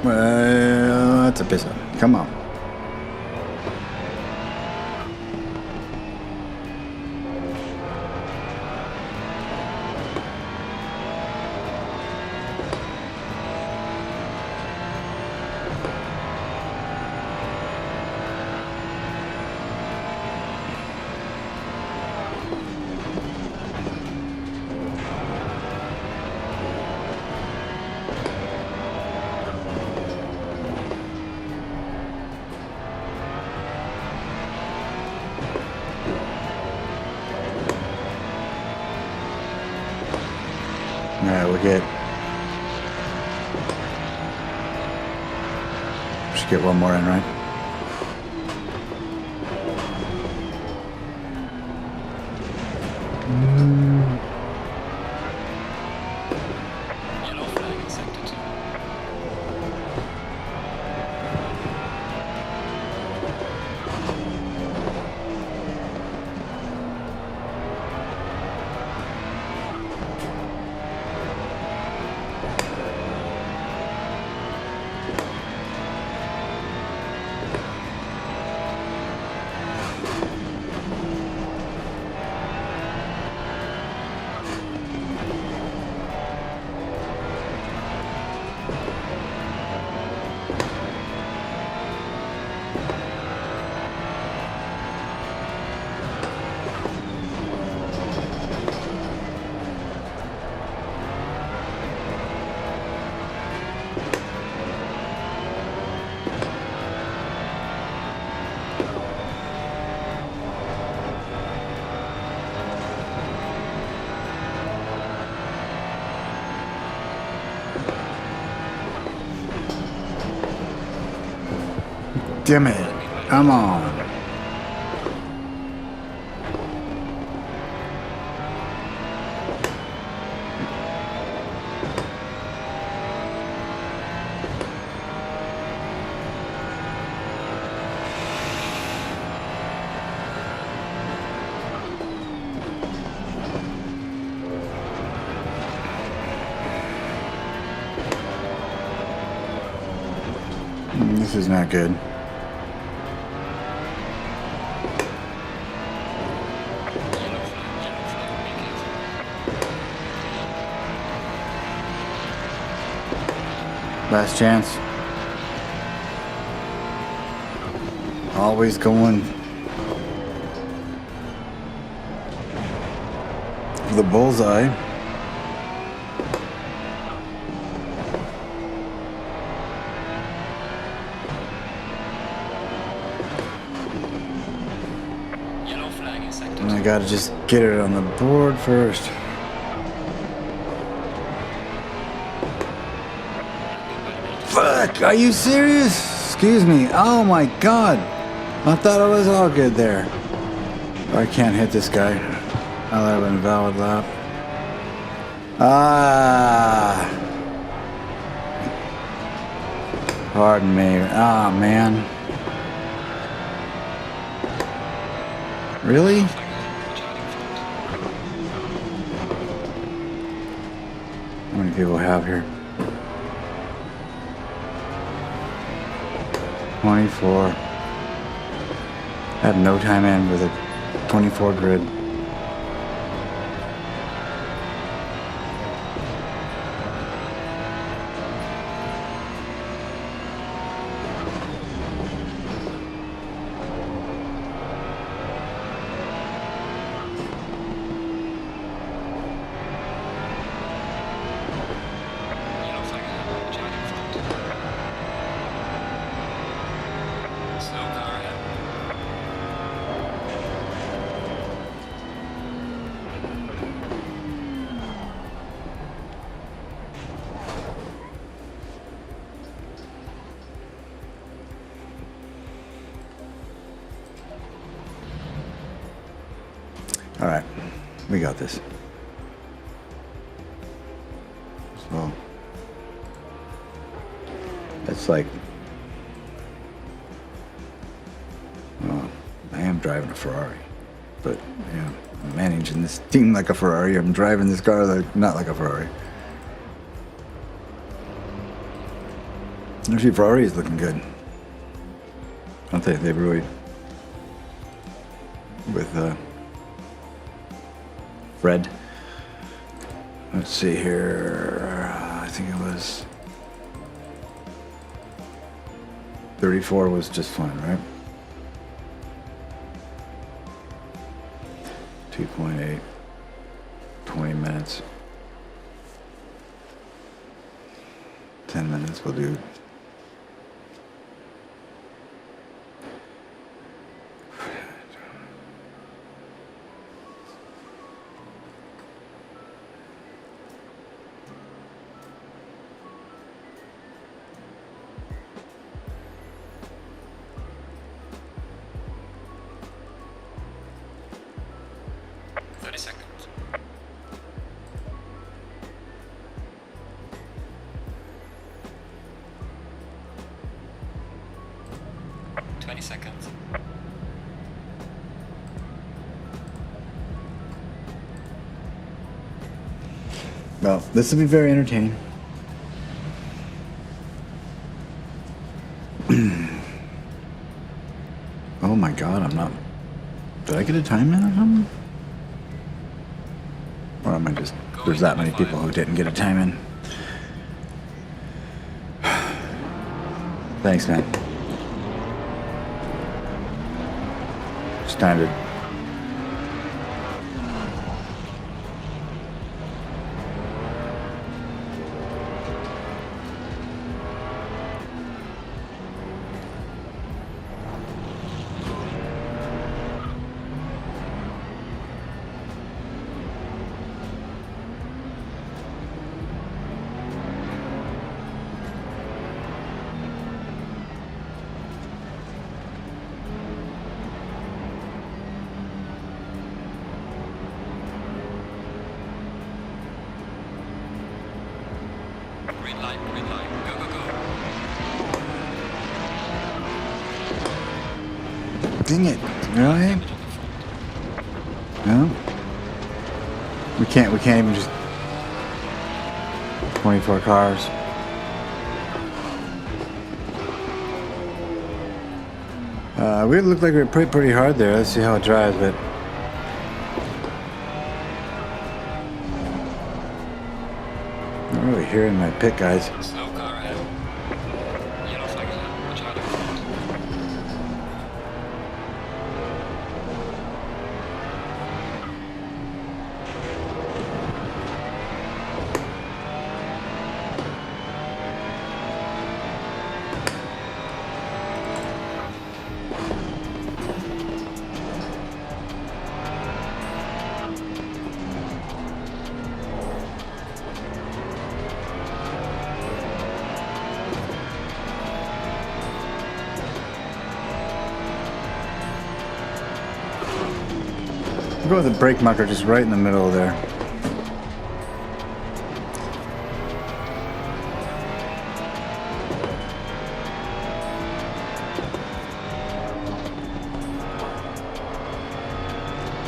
Well, that's a pisser. Come on. Alright, we'll get... Just get one more in, right? Yellow flag in sector 2. Damn it. Come on. This is not good. Last chance. Always going for the bullseye. Yellow flag in sector. And I gotta just get it on the board first. Fuck, are you serious? Excuse me. Oh my god. I thought I was all good there. I can't hit this guy. I'll have an invalid lap. Ah. Pardon me. Ah, man. Really? How many people have here? 24. I have no time in with a 24 grid. All right, we got this. So it's like, well, I am driving a Ferrari, but yeah, I'm managing this team like a Ferrari. I'm driving this car like not like a Ferrari. Actually, Ferrari is looking good. I'll tell you, they really with Fred. Let's see here. I think it was 34 was just fine, right? 2.8, 20 minutes. 10 minutes will do. Well, this will be very entertaining. Oh my god, I'm not... Did I get a time in or something? Or am I just... There's that many people who didn't get a time in. Thanks, man. It's time to... Dang it, really? No? We can't even just... 24 cars. We looked like we were pretty hard there. Let's see how it drives, but not really hearing my pit guys. Slow car ahead. Yellow flag ahead. Watch out. We'll go with the brake marker just right in the middle there.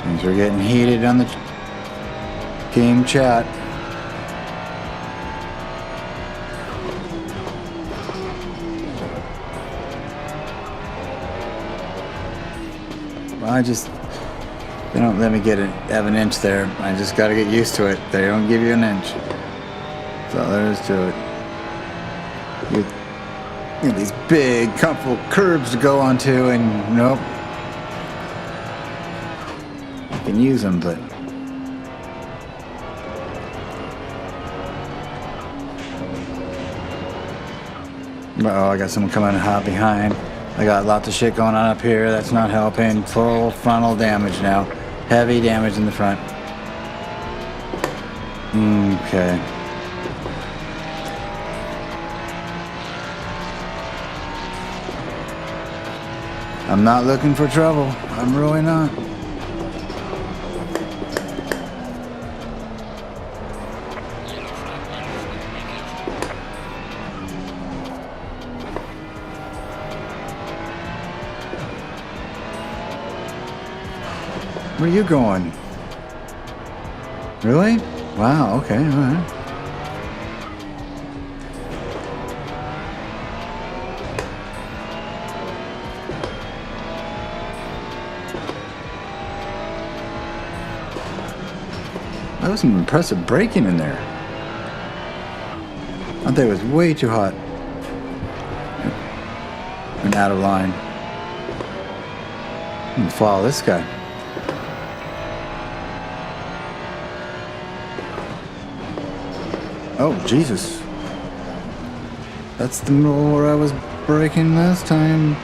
Things are getting heated on the game chat. They don't let me have an inch there. I just got to get used to it. They don't give you an inch. That's all there is to it. You have these big, comfortable curbs to go onto, and nope. You can use them, but uh-oh, I got someone coming hot behind. I got lots of shit going on up here. That's not helping. Full frontal damage now. Heavy damage in the front. Okay. I'm not looking for trouble. I'm really not. Where are you going? Really? Wow, okay, alright. That was some impressive braking in there. I thought it was way too hot. And out of line. I'm gonna follow this guy. Oh, Jesus. That's the middle where I was braking last time.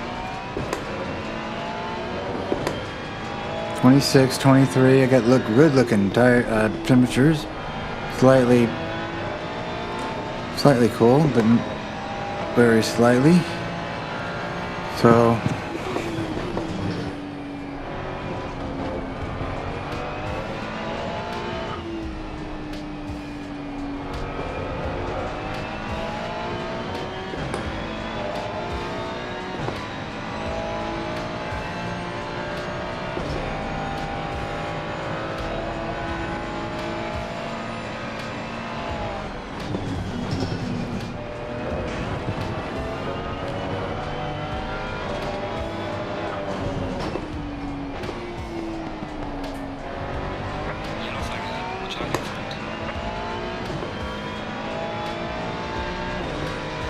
26, 23. I got good looking tire temperatures. Slightly cool, but very slightly. So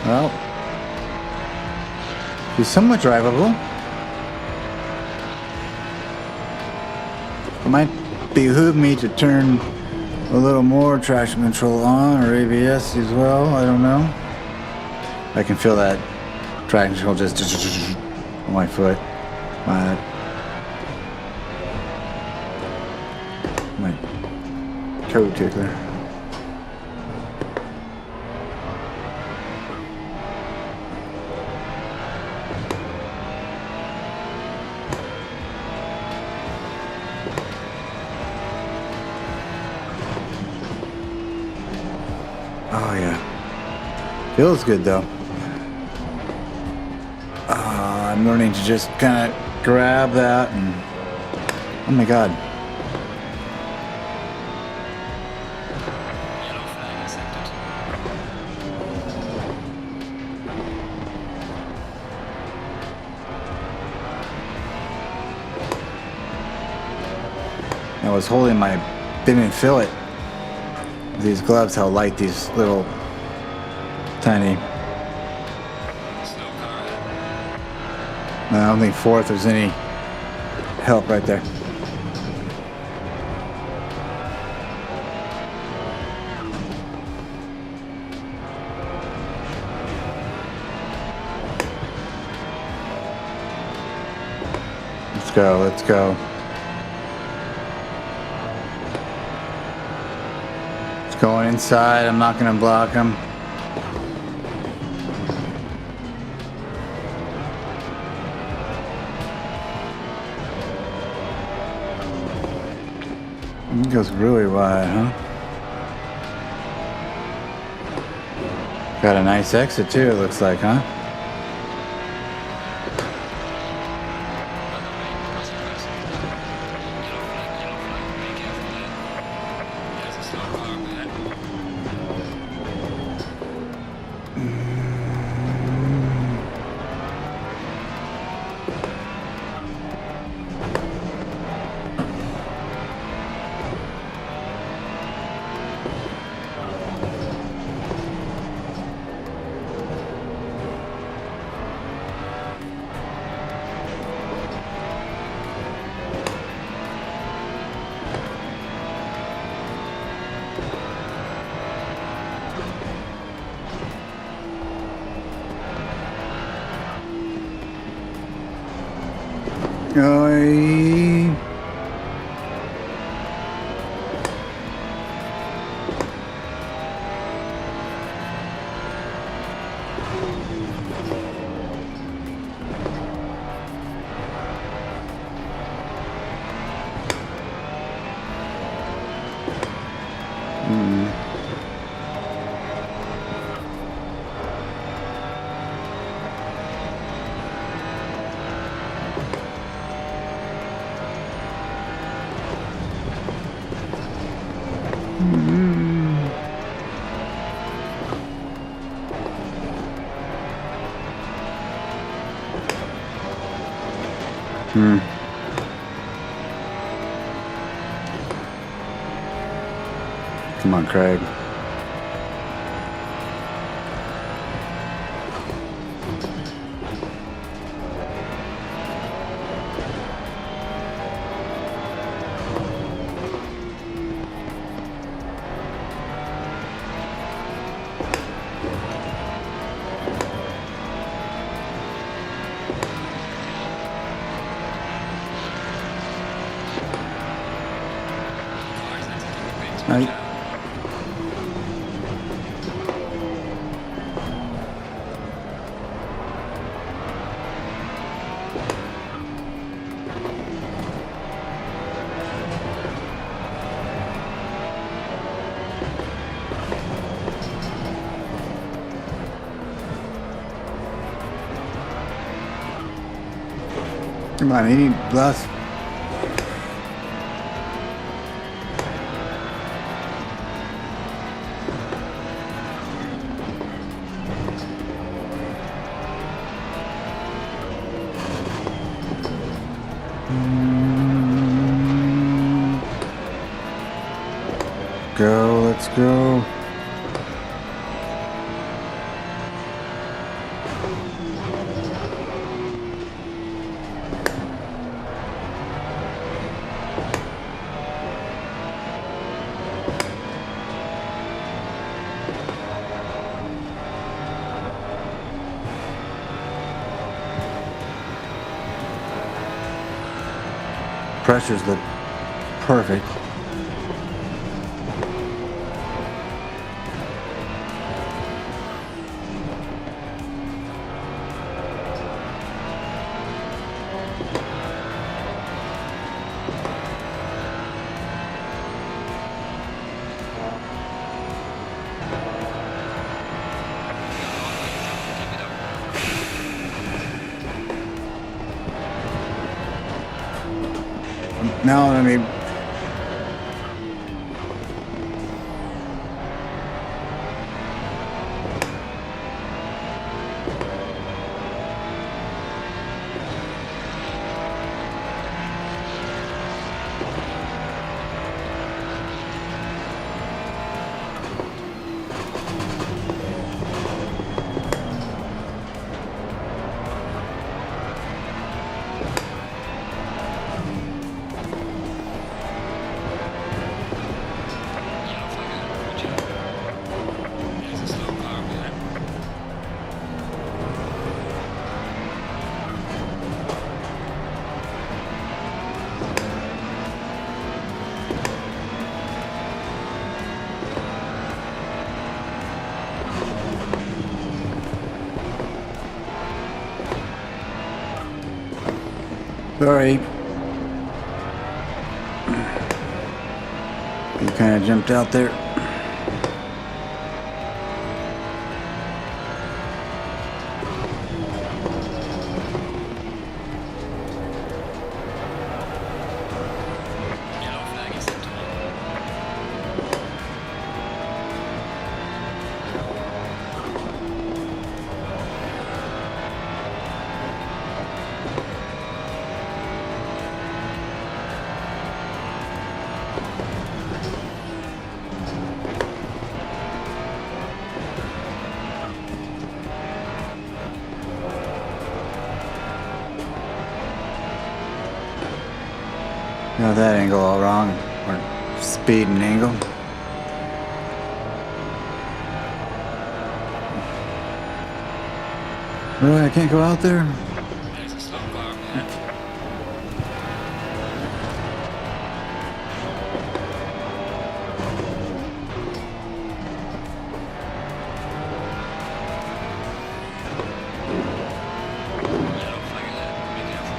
well, she's somewhat drivable. It might behoove me to turn a little more traction control on, or ABS as well, I don't know. I can feel that traction control just on my foot. My toe tickler. Oh yeah, feels good though. I'm learning to just kind of grab that and, oh my God. Yellow flag accepted. I was holding my, didn't feel it. These gloves, how light these little tiny. I don't think fourth there's any help right there. Let's go, let's go. It's going inside, I'm not gonna block him. It goes really wide, huh? Got a nice exit too, it looks like, huh? Come on, Craig. Come on, any last. Go, let's go. Pressures look perfect. No, I mean, Sorry. You kind of jumped out there. Yellow flag is set to on. Got that angle all wrong. Or speed and angle. Really? I can't go out there? There's a slow car, man. Yellow flag ahead. Be careful.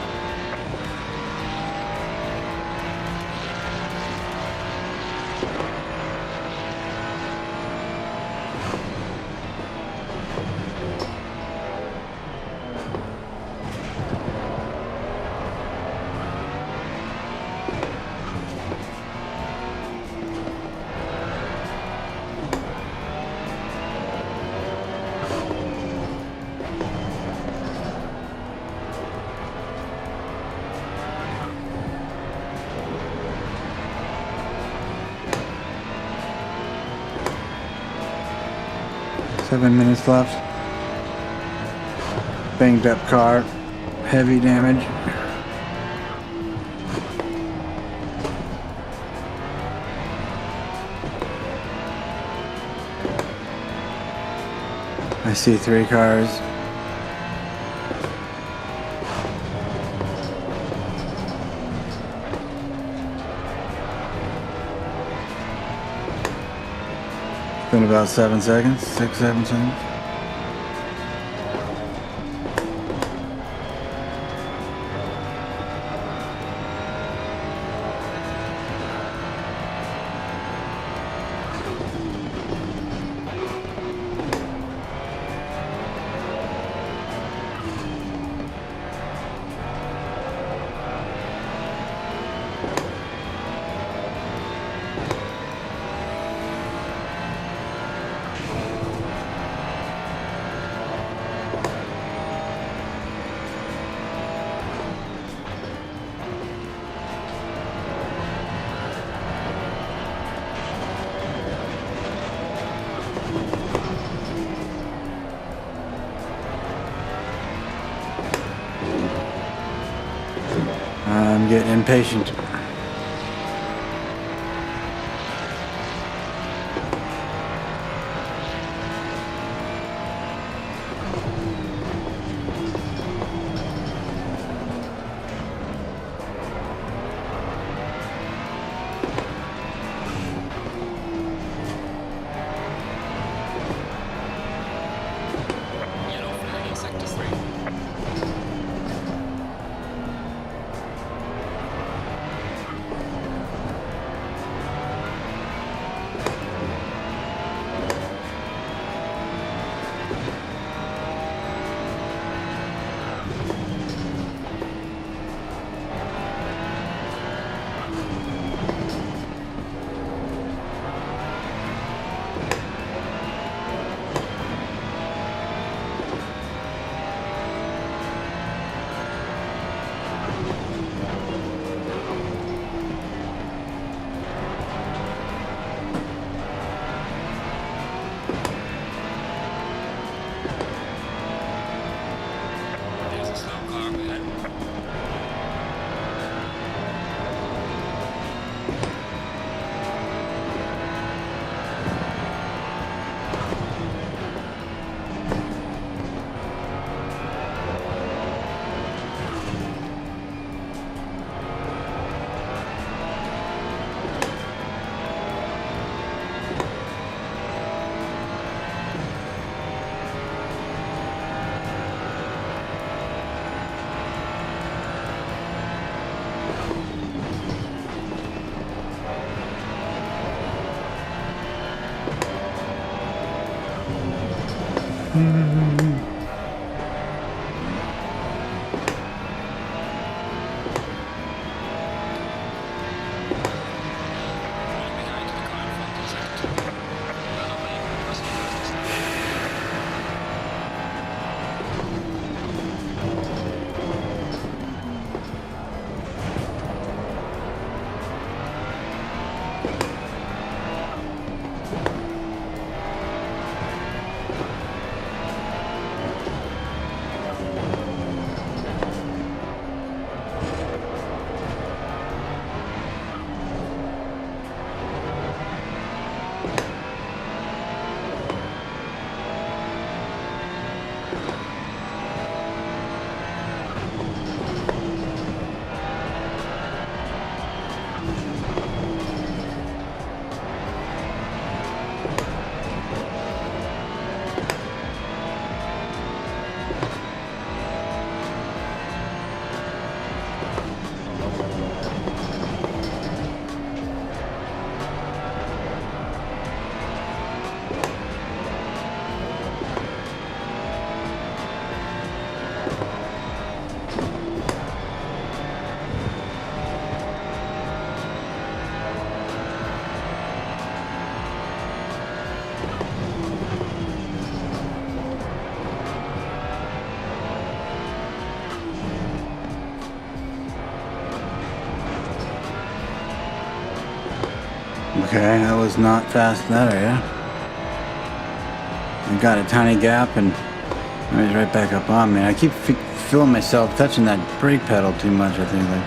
Seven minutes left. Banged up car. Heavy damage. I see 3 cars. It's been about 7 seconds, 6, 7 seconds. I'm getting impatient. Yellow flag in sector 3. Okay, that was not fast in that area. I got a tiny gap and it was right back up on me. I keep feeling myself touching that brake pedal too much, I think. Like,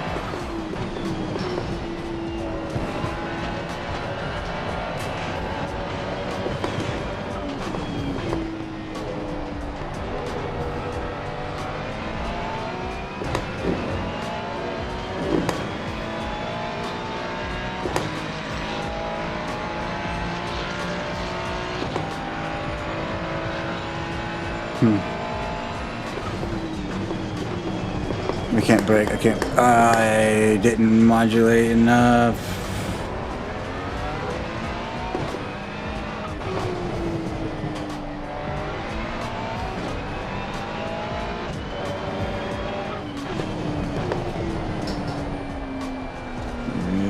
I can't brake, I can't. I didn't modulate enough.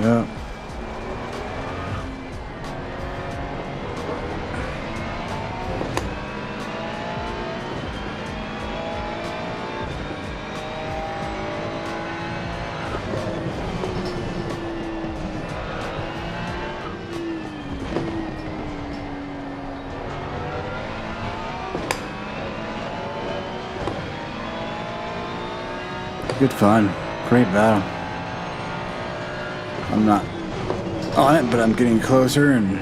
Yep. Good fun. Great battle. I'm not on it, but I'm getting closer and...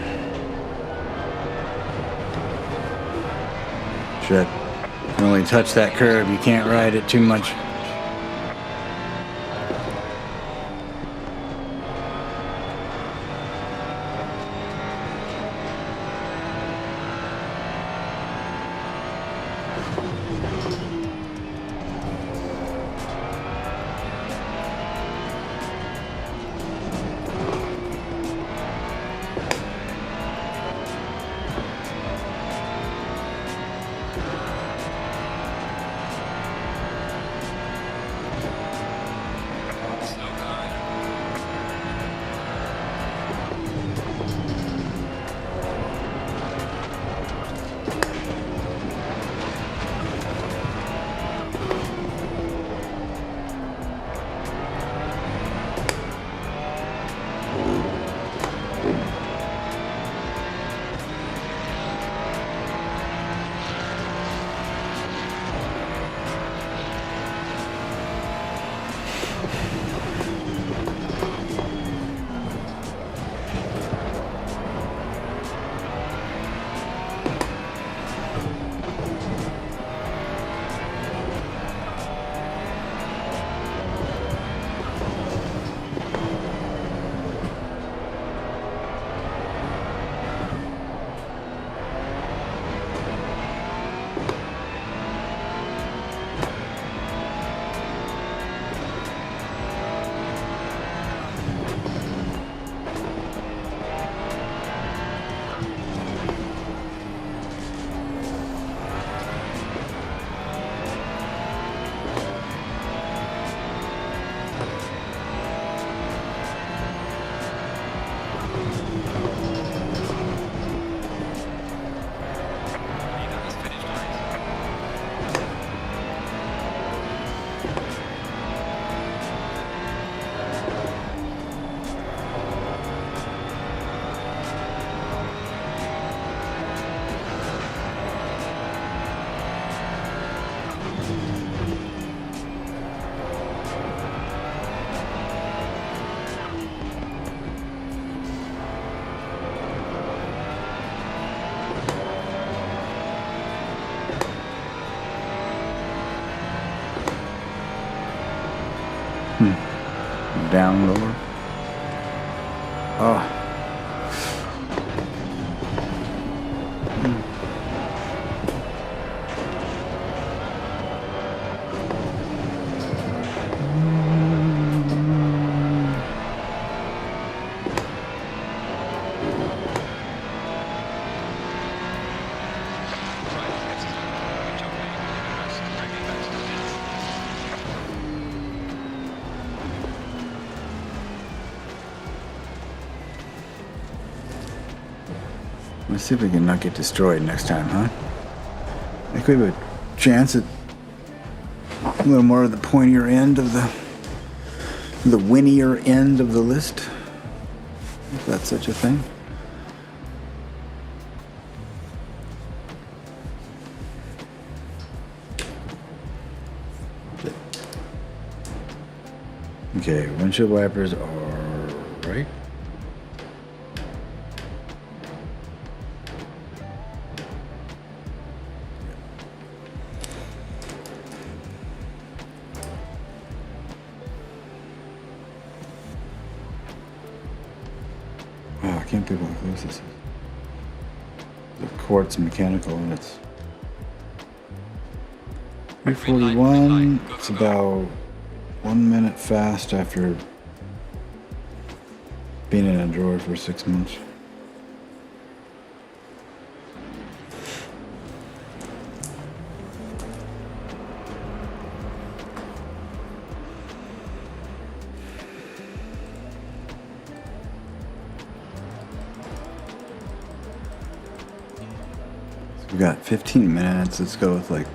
Shit. You can only touch that curve. You can't ride it too much. down lower. Oh. Let's see if we can not get destroyed next time, huh? I think we have a chance at a little more of the pointier end of the winnier end of the list, if that's such a thing. Okay, windshield wipers are right. Wow, I can't believe how close this is. The quartz mechanical and it's 341. It's about 1 minute fast after being in a drawer for 6 months. So we got 15 minutes. Let's go with like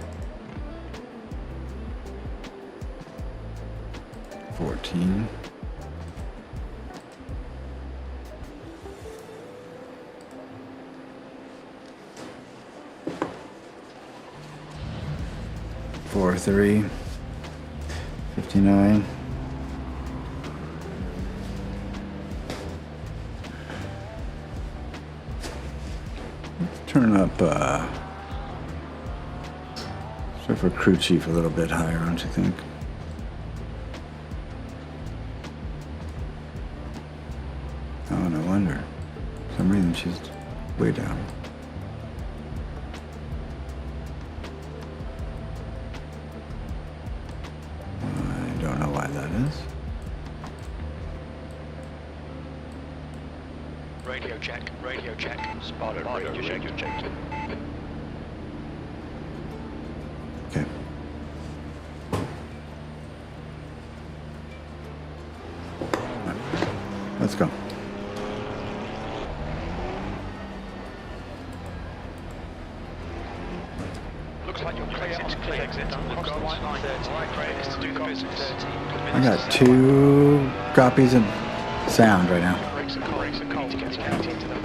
14. Four, 3, 59. Let's turn up so for crew chief a little bit higher, don't you think? Oh, no wonder. For some reason she's way down. I don't know why that is. Radio check, radio check. Spotted, radio check. Okay. Let's go. Looks like you're clear on the exit. Across the white line. Great, to do the business. I got 2 copies of sound right now. Brakes are cold to get out into them.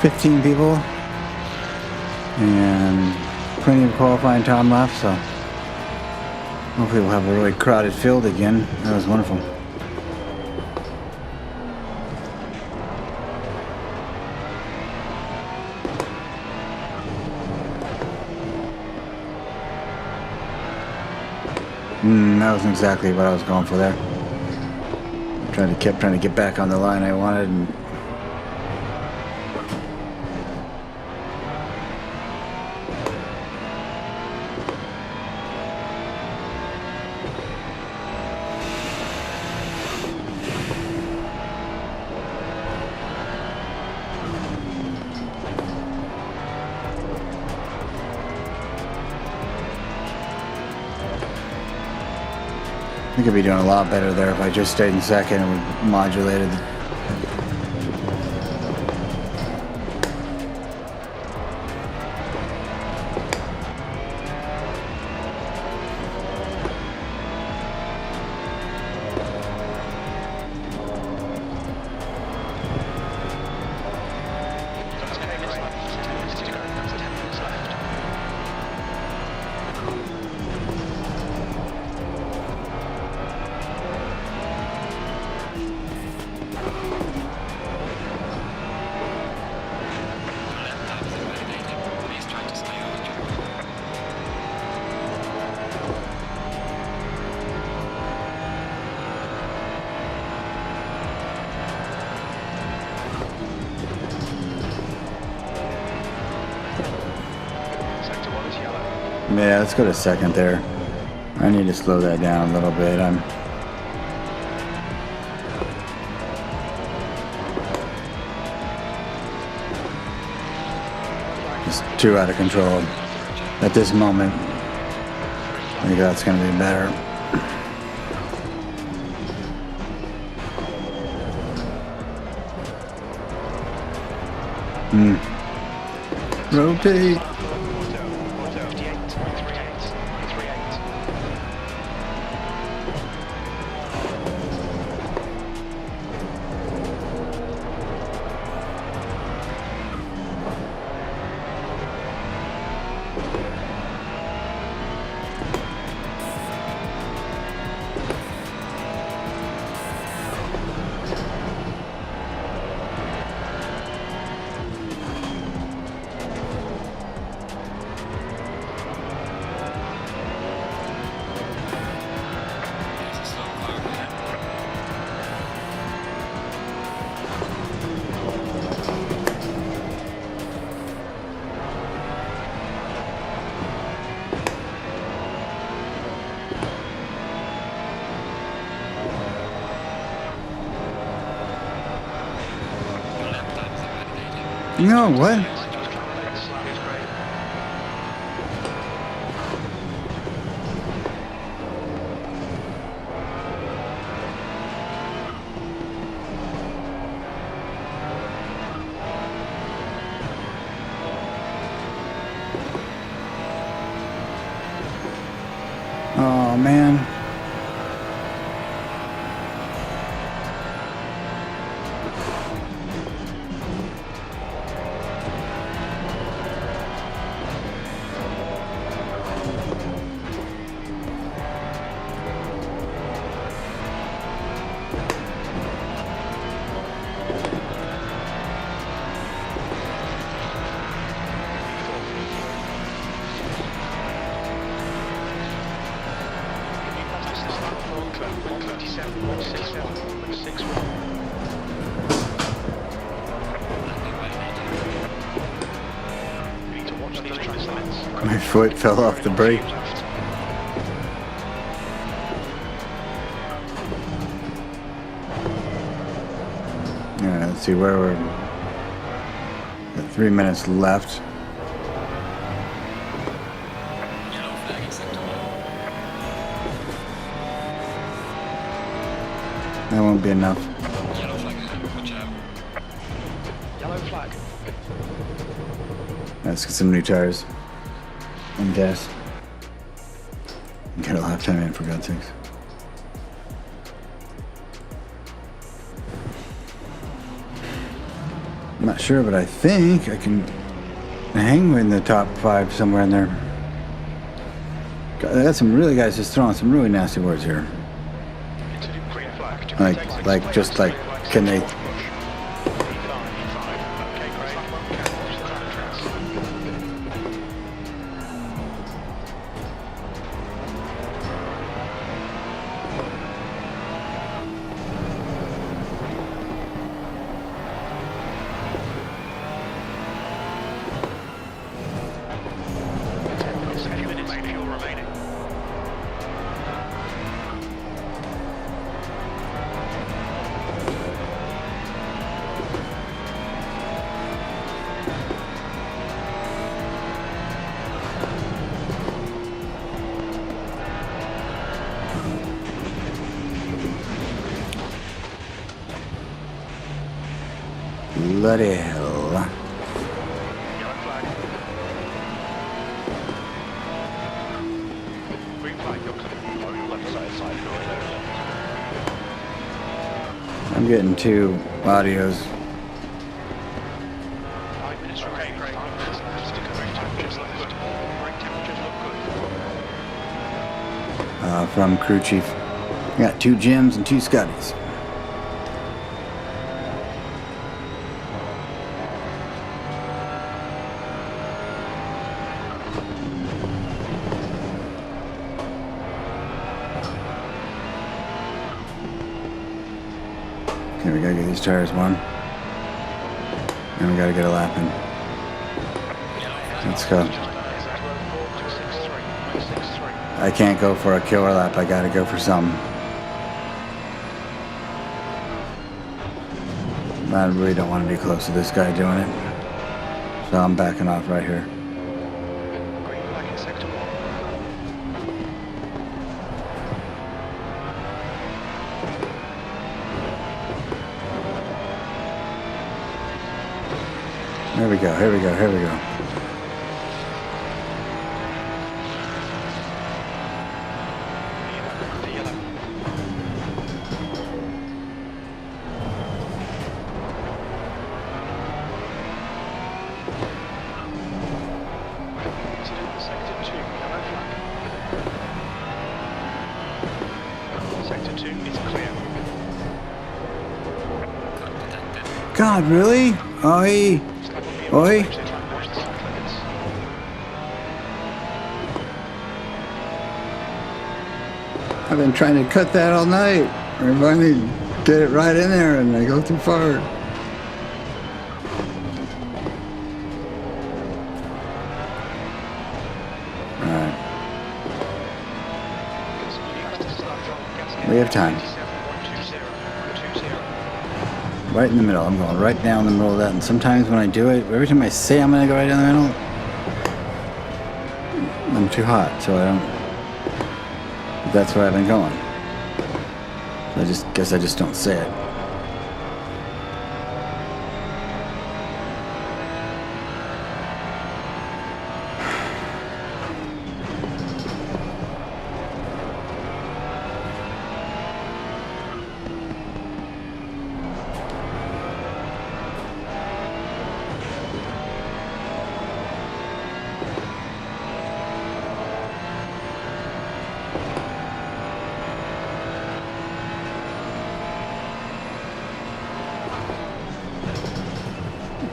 15 people and plenty of qualifying time left, so hopefully we'll have a really crowded field again. That was wonderful. That wasn't exactly what I was going for there. Kept trying to get back on the line I wanted, and I think I'd be doing a lot better there if I just stayed in second and modulated. Yeah, let's go to second there. I need to slow that down a little bit. I'm just too out of control at this moment. I think that's going to be better. Rotate. No, what? Oh, man. My foot fell off the brake. Yeah, let's see where we're. Got 3 minutes left. That won't be enough. Yellow flag ahead, watch out. Yellow flag. Let's get some new tires and gas. And get a lap time in, for God's sakes. not sure, but I think I can hang in the top 5 somewhere in there. I got some really guys just throwing some really nasty words here. Like just like, can they? Bloody hell. I'm getting 2 audios. From crew chief. I got 2 Jims and 2 Scotties. Okay, we gotta get these tires warm. And we gotta get a lap in. Let's go. I can't go for a killer lap, I gotta go for something. I really don't want to be close to this guy doing it. So I'm backing off right here. Here we go, here we go, here we go. God, really? Oi! Oi! I've been trying to cut that all night. I finally get it right in there and I go too far. Alright. We have time. Right in the middle. I'm going right down the middle of that. And sometimes when I do it, every time I say I'm going to go right down the middle, I'm too hot, so I don't. That's where I've been going. So I guess I just don't say it.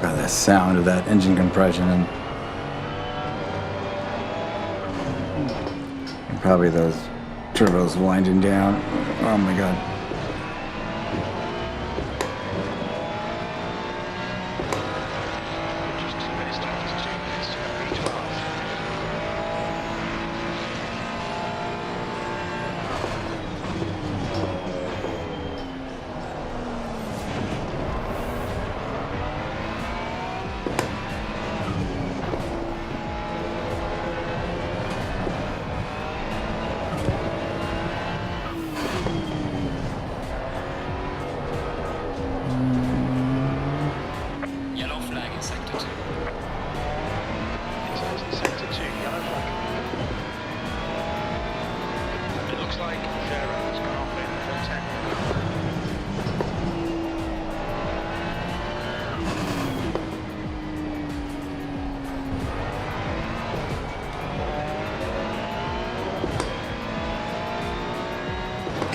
God, the sound of that engine compression and probably those turbos winding down. Oh my God.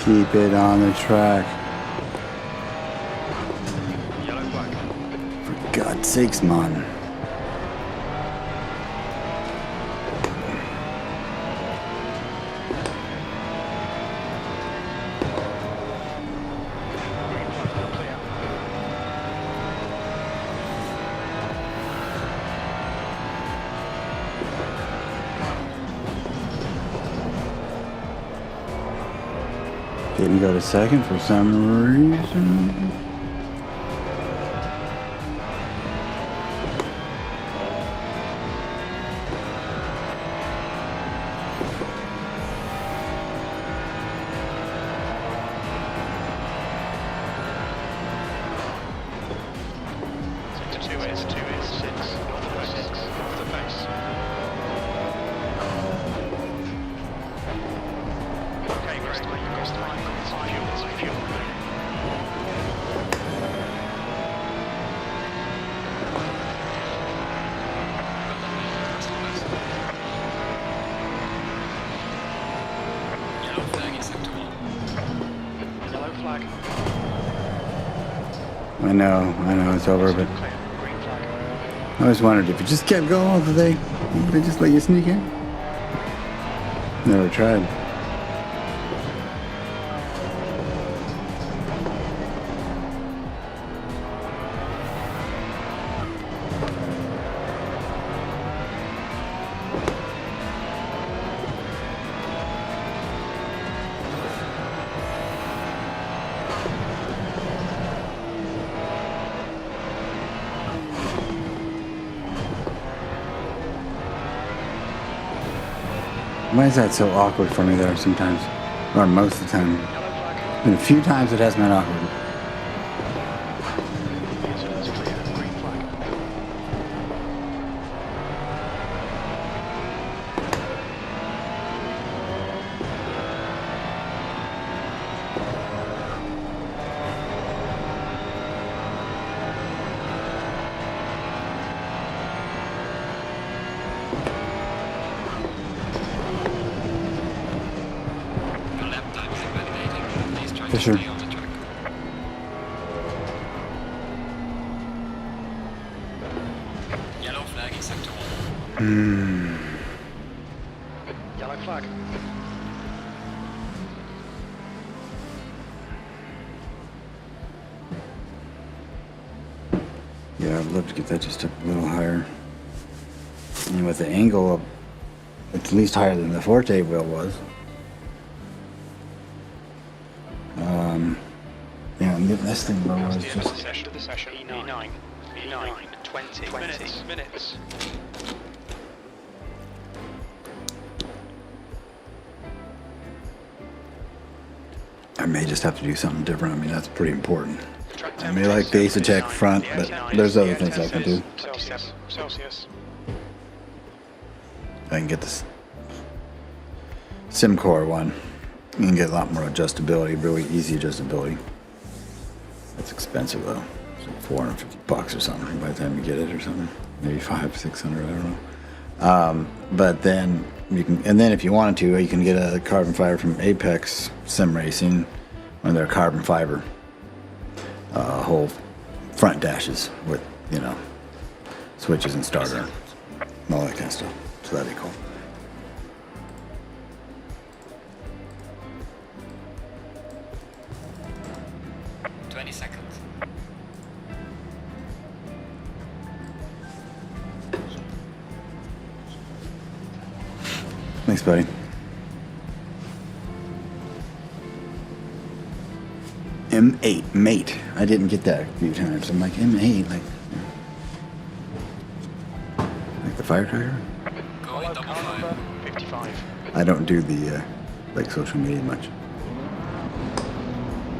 Keep it on the track. Yellow flag. For God's sakes, man. Didn't go to second for some reason. I know it's over, but I always wondered if you just kept going, would they just let you sneak in? Never tried. Why is that so awkward for me there sometimes? Or most of the time. And a few times it has been awkward. Sure. Yellow flag in sector 1. Yellow flag. Yeah, I'd love to get that just a little higher. And with the angle up, it's at least higher than the Forte wheel was. Yeah, I'm getting this thing lower. It's just... the session. E9. 20 minutes. I may just have to do something different. I mean, that's pretty important. I may like the Asetec front, but there's other things I can do. Celsius. I can get this SimCore one. You can get a lot more adjustability, really easy adjustability. It's expensive though. It's like $450 or something by the time you get it, or something. Maybe $500-600, I don't know. But then you can, and then if you wanted to, you can get a carbon fiber from Apex Sim Racing, when they're carbon fiber, whole front dashes with, you know, switches and starter, and all that kind of stuff. So that'd be cool. Thanks, buddy. M8, mate. I didn't get that a few times. I'm like, M8, like the firecracker? Going double 5. 55. I don't do the, like, social media much.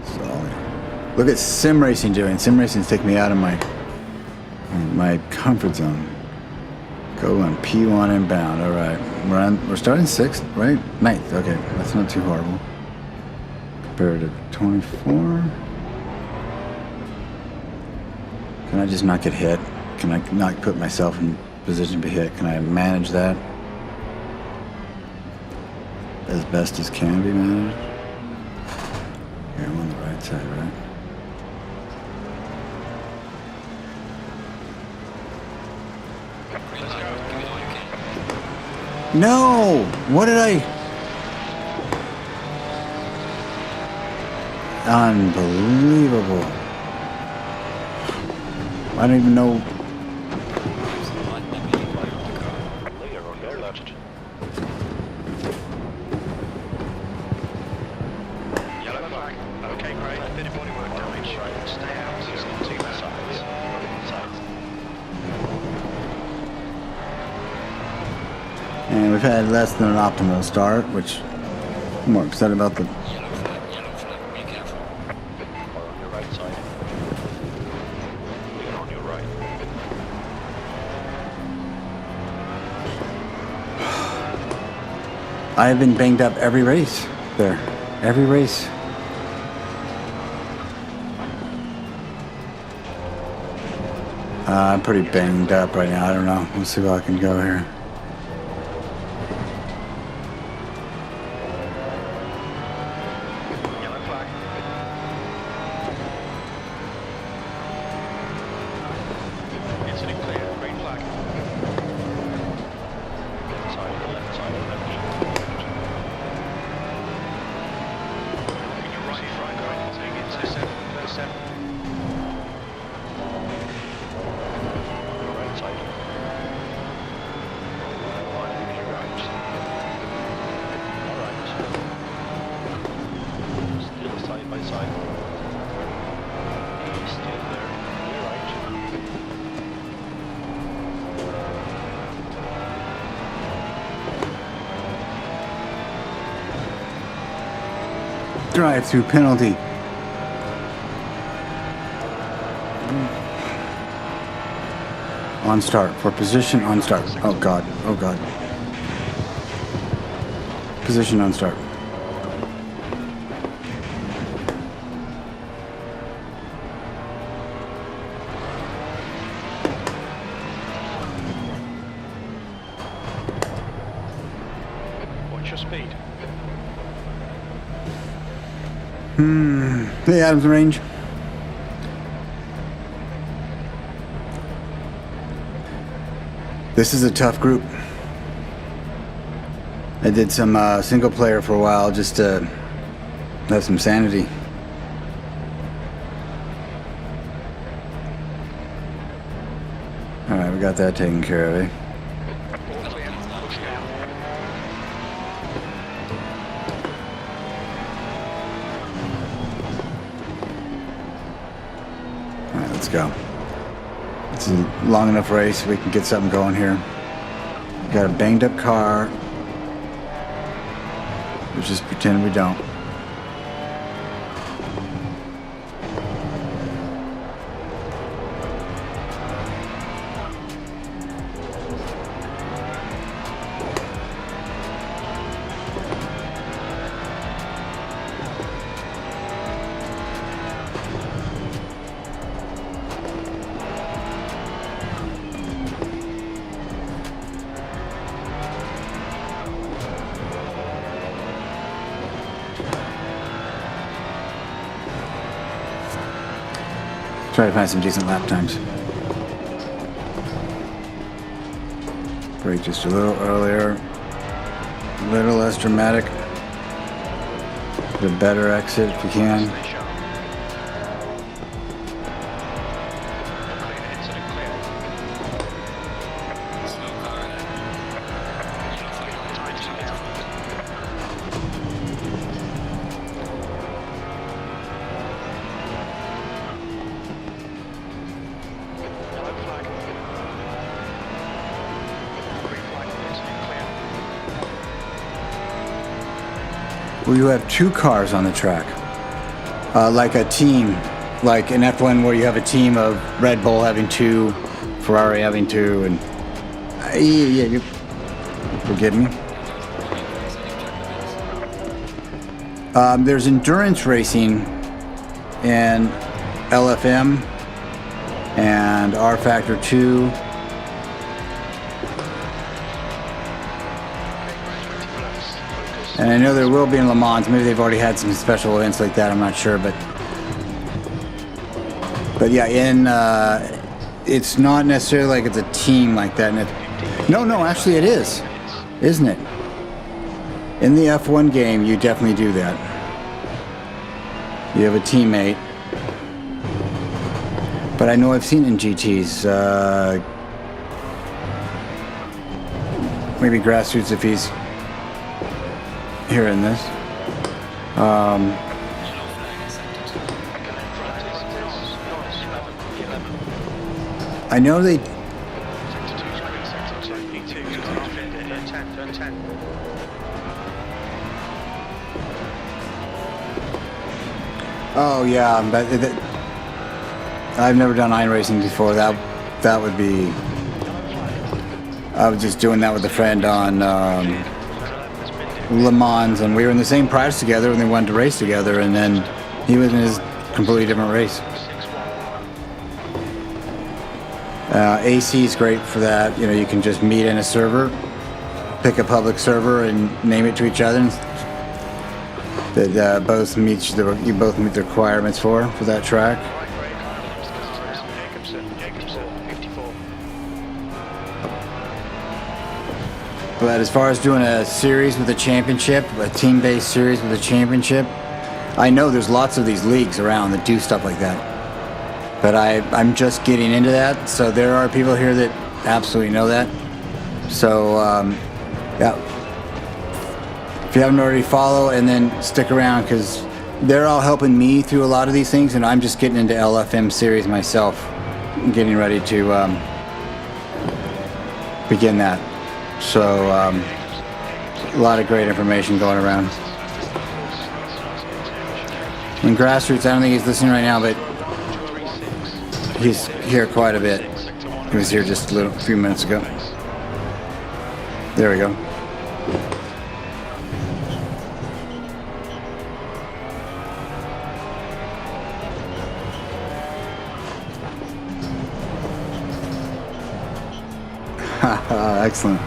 So, look at sim racing doing. Sim racing's taking me out of my comfort zone. Go on P1 inbound. All right, we're starting 6th, right? 9th. Okay, that's not too horrible. Compared to 24. Can I just not get hit? Can I not put myself in position to be hit? Can I manage that as best as can be managed? Okay, I'm on the right side, right? Green light. Give it all you can. No! What did I... Unbelievable. I don't even know... Yellow flag. Okay, great. Bit of bodywork damage. Stay out. It's not too bad. And we've had less than an optimal start, which I'm more excited about the... Yellow flag. Be careful. Or on your right side. Lean on your right. I've been banged up every race there. Every race. I'm pretty banged up right now. I don't know. Let's see if I can go here. Yellow flag. Incident clear. Green flag. Side of the left side of the left. In your right front, take it to 7. Right side. Line in your right. Alright. Still side by side. He's still there. You're right. Drive-through penalty. On start. For position on start. Oh god. Oh god. Position on start. What's your speed? Hey, Adams range. This is a tough group. I did some single player for a while just to have some sanity. Alright, we got that taken care of, eh? Alright, let's go. It's a long enough race, we can get something going here. Got a banged up car. Let's just pretend we don't. Try to find some decent lap times. Brake just a little earlier. A little less dramatic. Get a better exit if you can. Well, you have two cars on the track, like a team, like in F1 where you have a team of Red Bull having two, Ferrari having two, and yeah, you forgive me. There's endurance racing and LFM and R Factor 2. And I know there will be in Le Mans. Maybe they've already had some special events like that. I'm not sure, but yeah, it's not necessarily like it's a team like that. And no, actually it is, isn't it? In the F1 game, you definitely do that. You have a teammate. But I know I've seen it in GTs. Maybe Grassroots if he's hearing this. I know they. Oh yeah, but I've never done iRacing before. That would be. I was just doing that with a friend on Le Mans, and we were in the same prize together, and we wanted to race together, and then he was in his completely different race. AC is great for that. You know, you can just meet in a server, pick a public server, and name it to each other. That both meet the requirements for that track. But as far as doing a series with a championship, a team-based series with a championship, I know there's lots of these leagues around that do stuff like that. But I'm just getting into that, so there are people here that absolutely know that. So, yeah. If you haven't already, follow and then stick around, because they're all helping me through a lot of these things, and I'm just getting into LFM series myself, getting ready to begin that. So, a lot of great information going around. And Grassroots, I don't think he's listening right now, but he's here quite a bit. He was here just a few minutes ago. There we go. Excellent.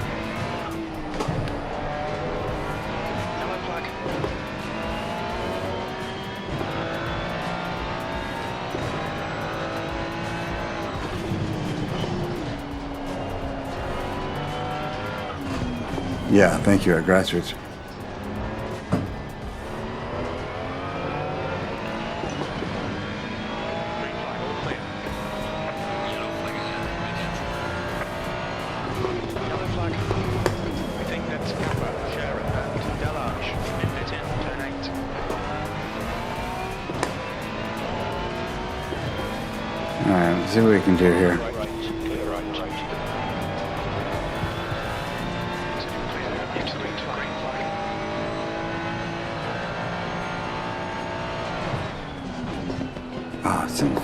Yeah, thank you at Grassroots. Alright, let's see what we can do here.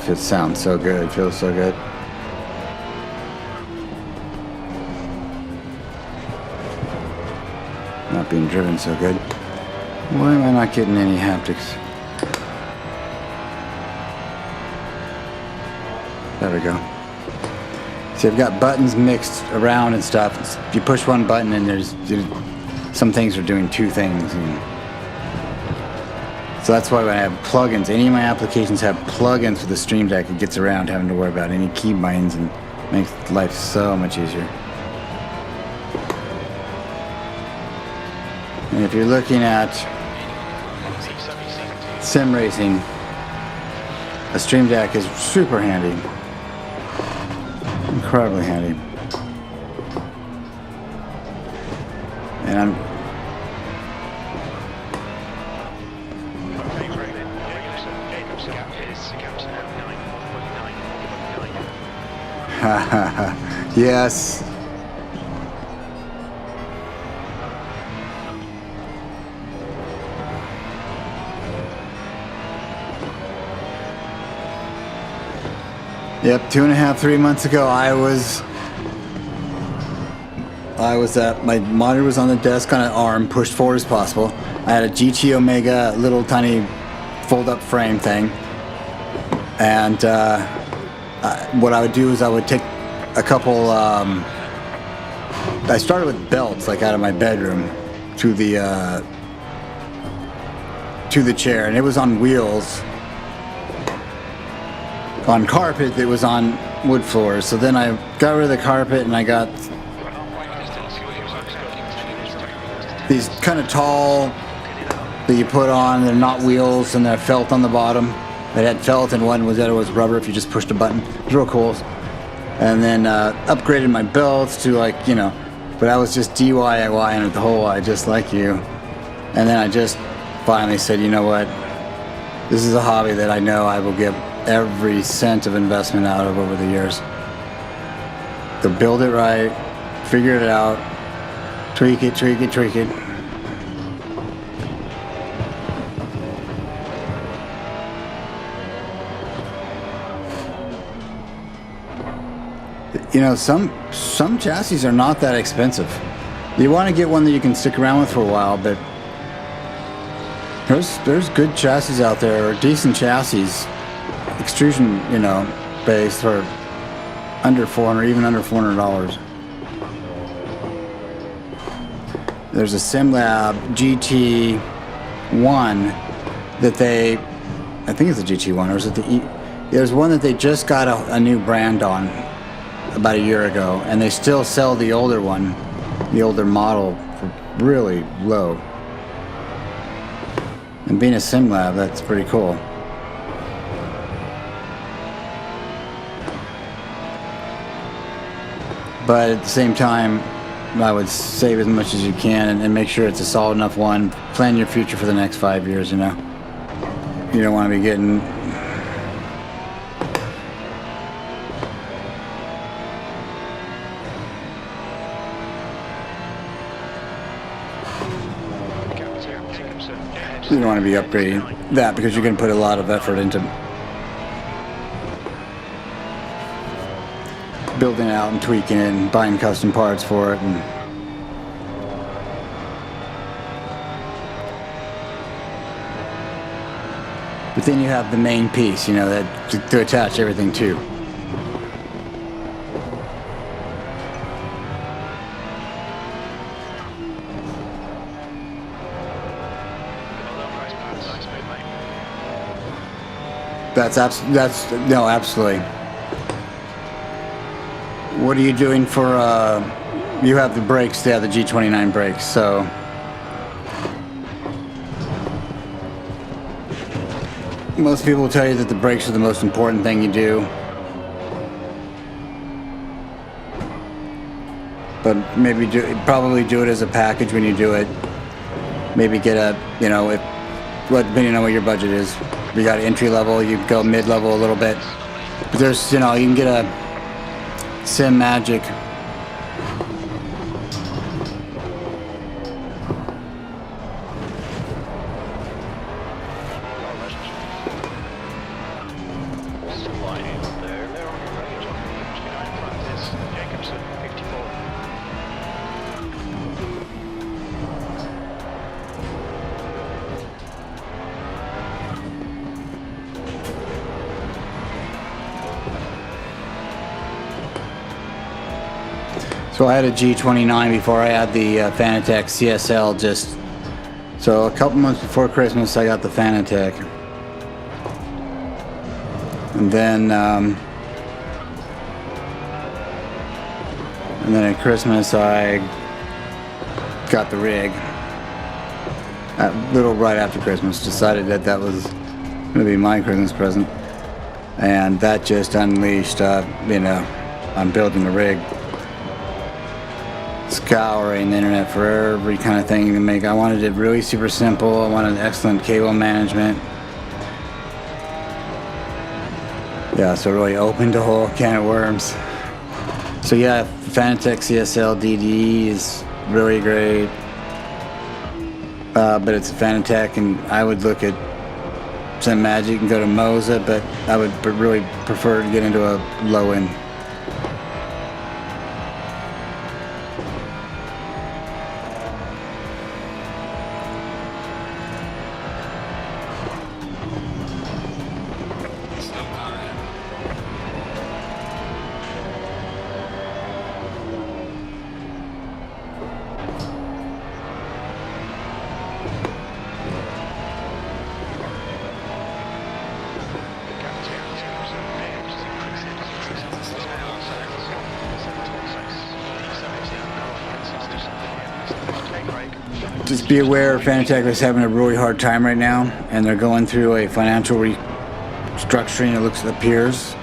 It sounds so good, it feels so good. Not being driven so good. Why am I not getting any haptics? There we go. See, I've got buttons mixed around and stuff. You push one button and there's some things are doing two things. So that's why when I have plugins, any of my applications have plugins for the Stream Deck, it gets around having to worry about any keybinds and makes life so much easier. And if you're looking at sim racing, a Stream Deck is super handy. Incredibly handy. And yes. Yep, 2.5, 3 months ago, I was at, my monitor was on the desk on an arm, pushed forward as possible. I had a GT Omega little tiny fold-up frame thing, and what I would do is I would take a couple, I started with belts, like out of my bedroom, to the to the chair, and it was on wheels. On carpet that was on wood floors. So then I got rid of the carpet and I got these kind of tall that you put on. They're not wheels and they're felt on the bottom. It had felt and one was that it was rubber if you just pushed a button. It was real cool. And then upgraded my belts to like, you know, but I was just DIY and the whole I just like you. And then I just finally said, you know what? This is a hobby that I know I will give every cent of investment out of over the years. To build it right, figure it out, tweak it. You know, some chassis are not that expensive. You want to get one that you can stick around with for a while, but there's good chassis out there, or decent chassis, extrusion, you know, based for under $400, even under $400. There's a Simlab GT1 that they, I think it's a GT1, or is it the E? There's one that they just got a new brand on about a year ago, and they still sell the older one, the older model, for really low. And being a Simlab, that's pretty cool. But at the same time, I would save as much as you can and make sure it's a solid enough one. Plan your future for the next 5 years, you know. You don't want to be getting... You don't want to be upgrading that because you're going to put a lot of effort into building it out and tweaking it and buying custom parts for it. And but then you have the main piece, you know, that to attach everything to. No, absolutely. What are you doing for, you have the brakes, yeah, the G29 brakes, so. Most people will tell you that the brakes are the most important thing you do. But maybe probably do it as a package when you do it. Maybe get a, you know, depending on what your budget is. If you got entry level, you go mid level a little bit. But there's, you know, you can get a Simagic. So I had a G29 before I had the Fanatec CSL just, so a couple months before Christmas I got the Fanatec. And then at Christmas I got the rig. A little right after Christmas, decided that that was going to be my Christmas present. And that just unleashed, you know, I'm building a rig. Scouring the internet for every kind of thing to make. I wanted it really super simple. I wanted excellent cable management. Yeah, so really opened a whole can of worms. So yeah, Fanatec CSL DD is really great. But it's a Fanatec, and I would look at Simagic and go to Moza, but I would really prefer to get into a low end. just be aware Fanatec is having a really hard time right now, and they're going through a financial restructuring, it appears.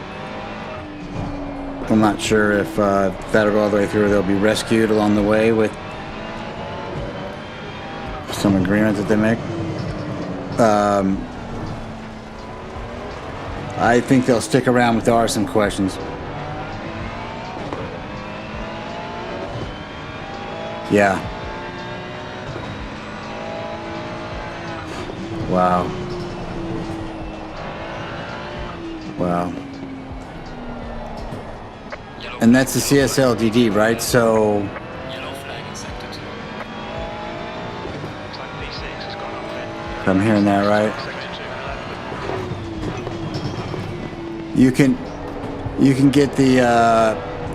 I'm not sure if that'll go all the way through, or they'll be rescued along the way with some agreement that they make. I think they'll stick around, but there are some questions. Yeah. Wow. Wow. And that's the CSLDD, right? So Yellow flag in sector 2. Looks like P6 has gone off then. if I'm hearing that right. Sector 2, You can get the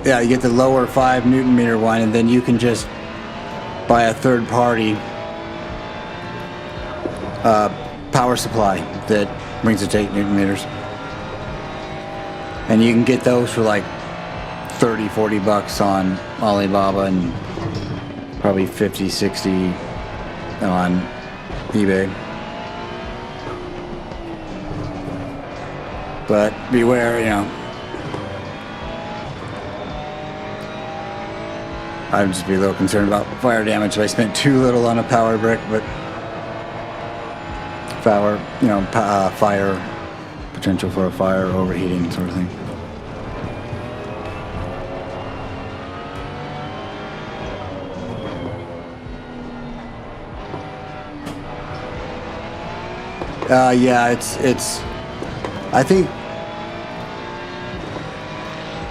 you get the lower 5 Newton meter one, and then you can just buy a third party power supply that brings it to 8 Newton meters, and you can get those for like $30-40 on Alibaba and probably 50-60 on eBay. But beware, you know. I'd just be a little concerned about fire damage. I spent too little on a power brick, but fire potential for a fire, overheating sort of thing. Yeah, it's. I think.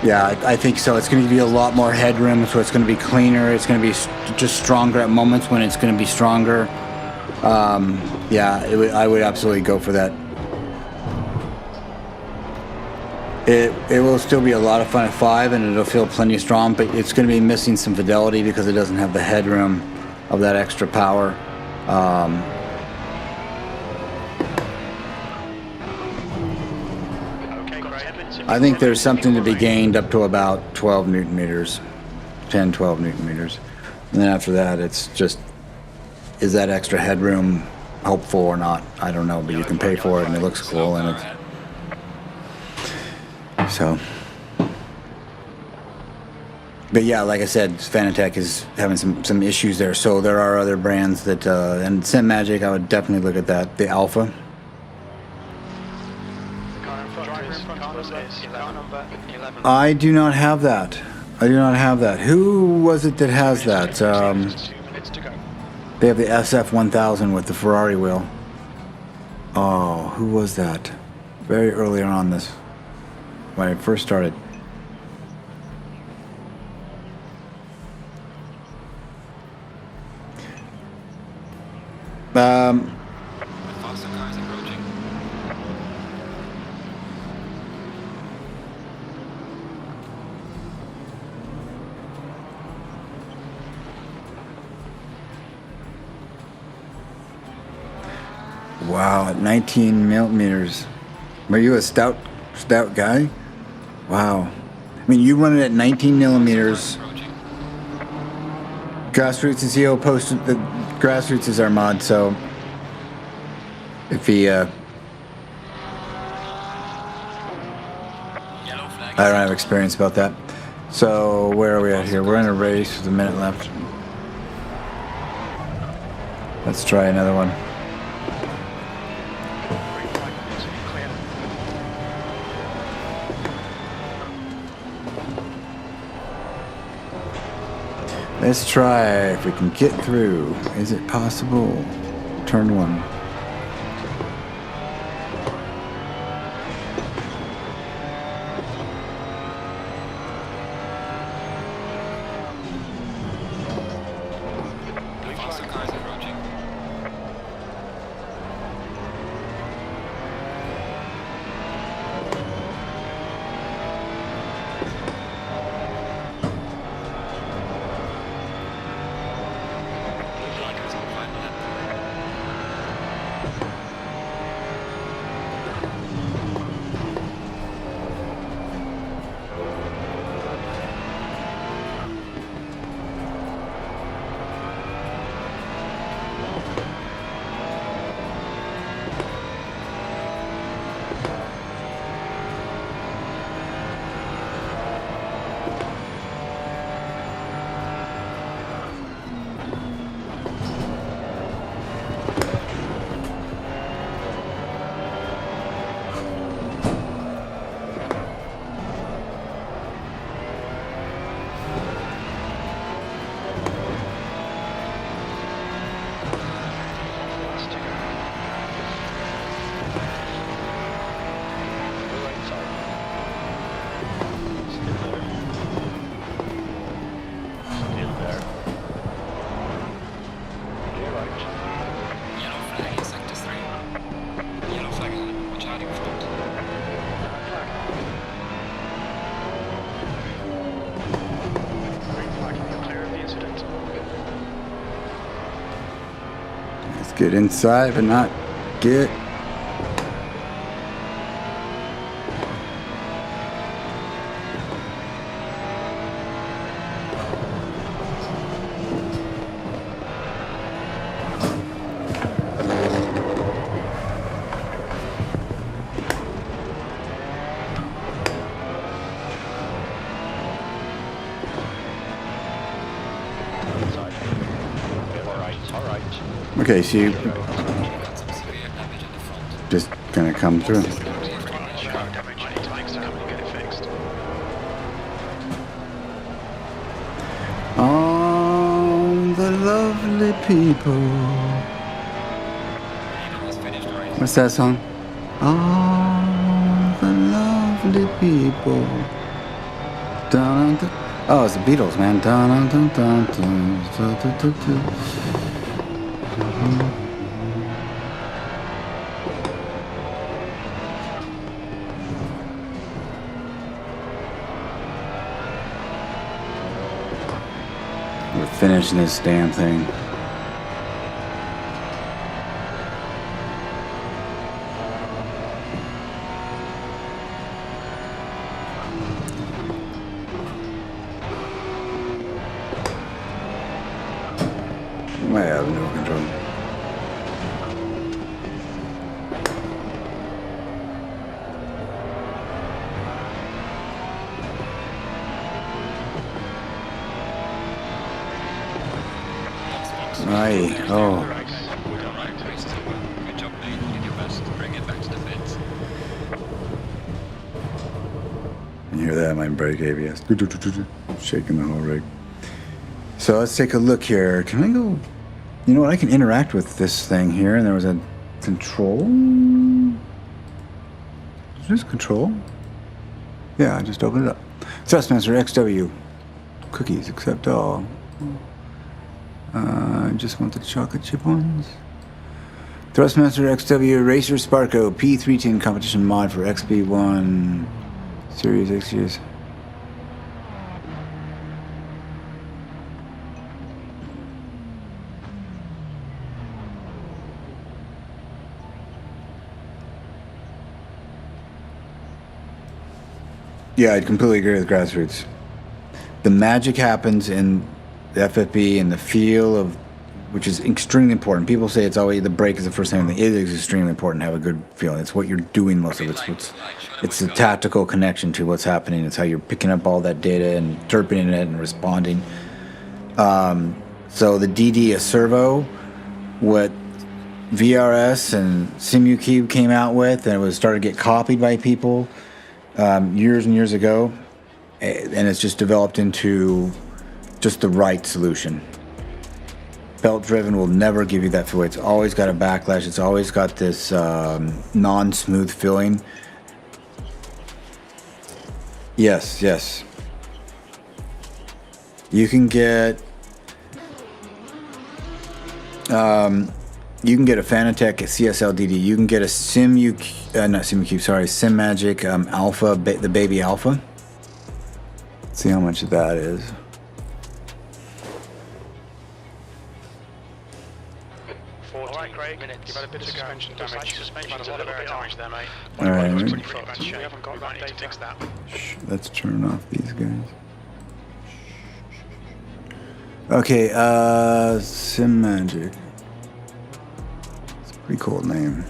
Yeah, I think so. It's going to give you a lot more headroom, so it's going to be cleaner. It's going to be just stronger at moments when it's going to be stronger. Yeah, I would absolutely go for that. It will still be a lot of fun at 5, and it'll feel plenty strong, but it's going to be missing some fidelity because it doesn't have the headroom of that extra power. I think there's something to be gained up to about 12 Newton meters, 10, 12 Newton meters. And then after that, it's just, is that extra headroom helpful or not? I don't know, but you can pay for it and it looks cool and it's, so. But yeah, like I said, Fanatec is having some issues there. So there are other brands that, and Simagic, I would definitely look at that. The Alpha. I do not have that. I do not have that. Who was it that has that? They have the SF1000 with the Ferrari wheel. Oh, who was that? Very early on this, when I first started. Faster cars approaching. Wow, at 19 millimeters. Were you a stout guy? Wow. I mean, you run it at 19 millimeters. Grassroots is EO posted. The Grassroots is our mod, so if he, I don't have experience about that. So where are we at here? We're in a race with a minute left. Let's try another one. Let's try if we can get through. Is it possible? Turn 1. Faster cars approaching. Get inside, but not get. Okay, so you just gonna come through. All the lovely people. What's that song? All the lovely people. Dun, dun. Oh, it's the Beatles, man. Dun, dun, dun, dun, dun, dun, dun, dun. We're finishing this damn thing. I have no control. Aye, oh. Good job, mate. You did your best to bring it back to the pits. You hear that? My brake ABS. Shaking the whole rig. So let's take a look here. Can I go? You know what? I can interact with this thing here, and there was a control. Is this control? Yeah, I just opened it up. Thrustmaster XW. Cookies, accept all. I just want the chocolate chip ones. Thrustmaster XW Racer Sparko P310 competition mod for XP1 Series XGS. Yeah, I completely agree with Grassroots. The magic happens in the FFB and the feel of, which is extremely important. People say it's always the brake is the first thing. It is extremely important to have a good feeling. It's what you're doing most of it. It's the tactical connection to what's happening. It's how you're picking up all that data and interpreting it and responding. So the DD, a servo, what VRS and Simucube came out with, and it was started to get copied by people years and years ago, and it's just developed into just the right solution. Belt driven will never give you that feel. It's always got a backlash. It's always got this non-smooth feeling. Yes, yes. You can get a Fanatec CSLDD. You can get a Simagic Alpha, the baby Alpha. Let's see how much that is. You've had a bit of suspension damage. Suspension's a little bit damage there, mate. Alright. We haven't got that data to fix that. Let's turn off these guys. Okay, Simagic. It's a pretty cool name.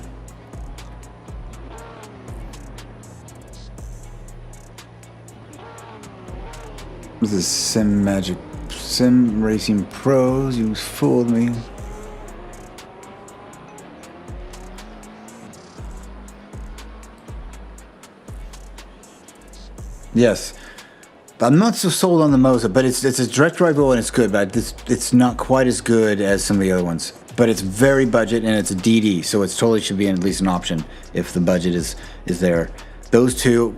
This is Simagic Sim Racing Pros. You fooled me. Yes, I'm not so sold on the Moza, but it's a direct drive wheel and it's good, but it's not quite as good as some of the other ones. But it's very budget and it's a DD, so it totally should be at least an option if the budget is there. Those two,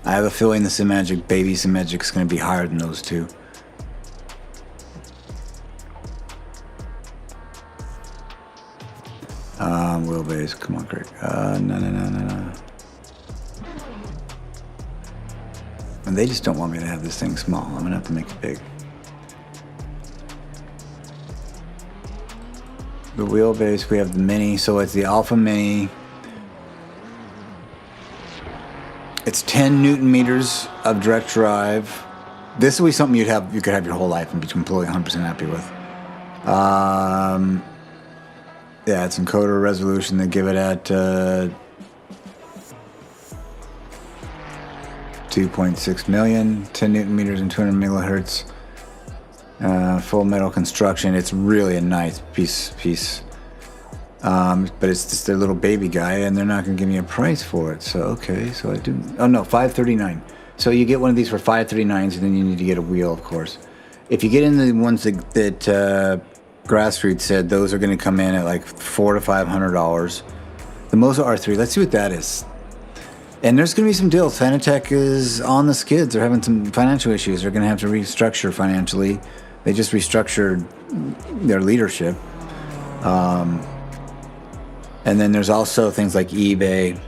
I have a feeling the Simagic, baby Simagic, is going to be higher than those two. Wheelbase, come on, Greg. No. And they just don't want me to have this thing small. I'm gonna have to make it big. the wheelbase, we have the Mini, so it's the Alpha Mini. It's 10 Newton meters of direct drive. This would be something you could have your whole life and be completely 100% happy with. Yeah, it's encoder resolution. They give it at 2.6 million, 10 Newton meters and 200 megahertz. Full metal construction. It's really a nice piece. But it's just their little baby guy, and they're not going to give me a price for it. So okay, so I do. Oh no, $539. So you get one of these for $539, and then you need to get a wheel, of course. If you get into the ones that Grassroots said, those are going to come in at like $400 to $500. The Moza R3. Let's see what that is. And there's going to be some deals. Asetec is on the skids. They're having some financial issues. They're going to have to restructure financially. They just restructured their leadership. And then there's also things like eBay.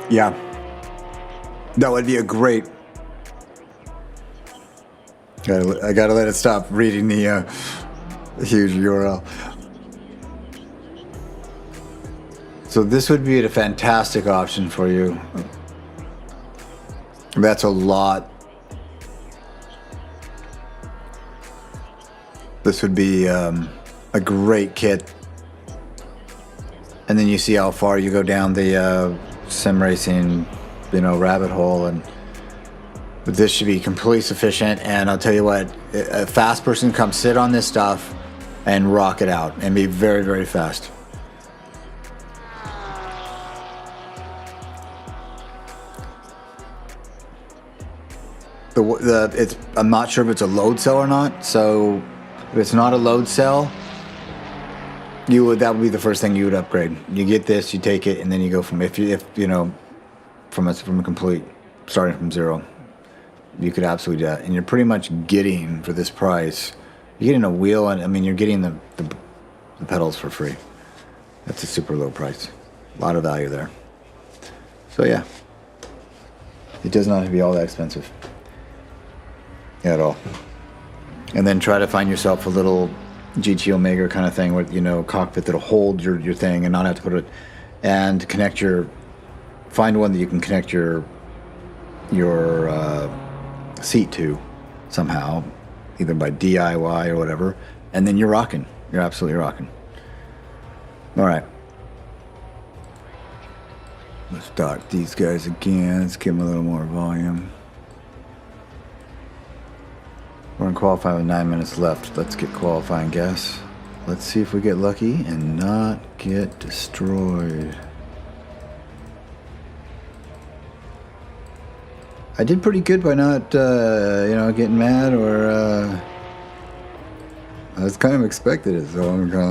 Yeah, that would be a great. I gotta let it stop reading the huge URL. So this would be a fantastic option for you. That's a lot. This would be a great kit. And then you see how far you go down the sim racing, rabbit hole, and this should be completely sufficient. And I'll tell you what, a fast person can come sit on this stuff and rock it out and be very, very fast. I'm not sure if it's a load cell or not. So if it's not a load cell, that would be the first thing you would upgrade. You get this, you take it, and then you go from from a complete starting from zero. You could absolutely do that, and you're pretty much getting for this price. You're getting a wheel, and I mean you're getting the pedals for free. That's a super low price. A lot of value there. So yeah, it does not have to be all that expensive at all. And then try to find yourself a little GT Omega kind of thing with cockpit that'll hold your thing and not have to put it, and find one that you can connect your seat to somehow, either by DIY or whatever, and then you're rocking. You're absolutely rocking. All right, let's start these guys again. Let's give them a little more volume. We're in qualifying with 9 minutes left. Let's get qualifying gas. Let's see if we get lucky and not get destroyed. I did pretty good by not, getting mad or, I was kind of expected it, so I'm kind of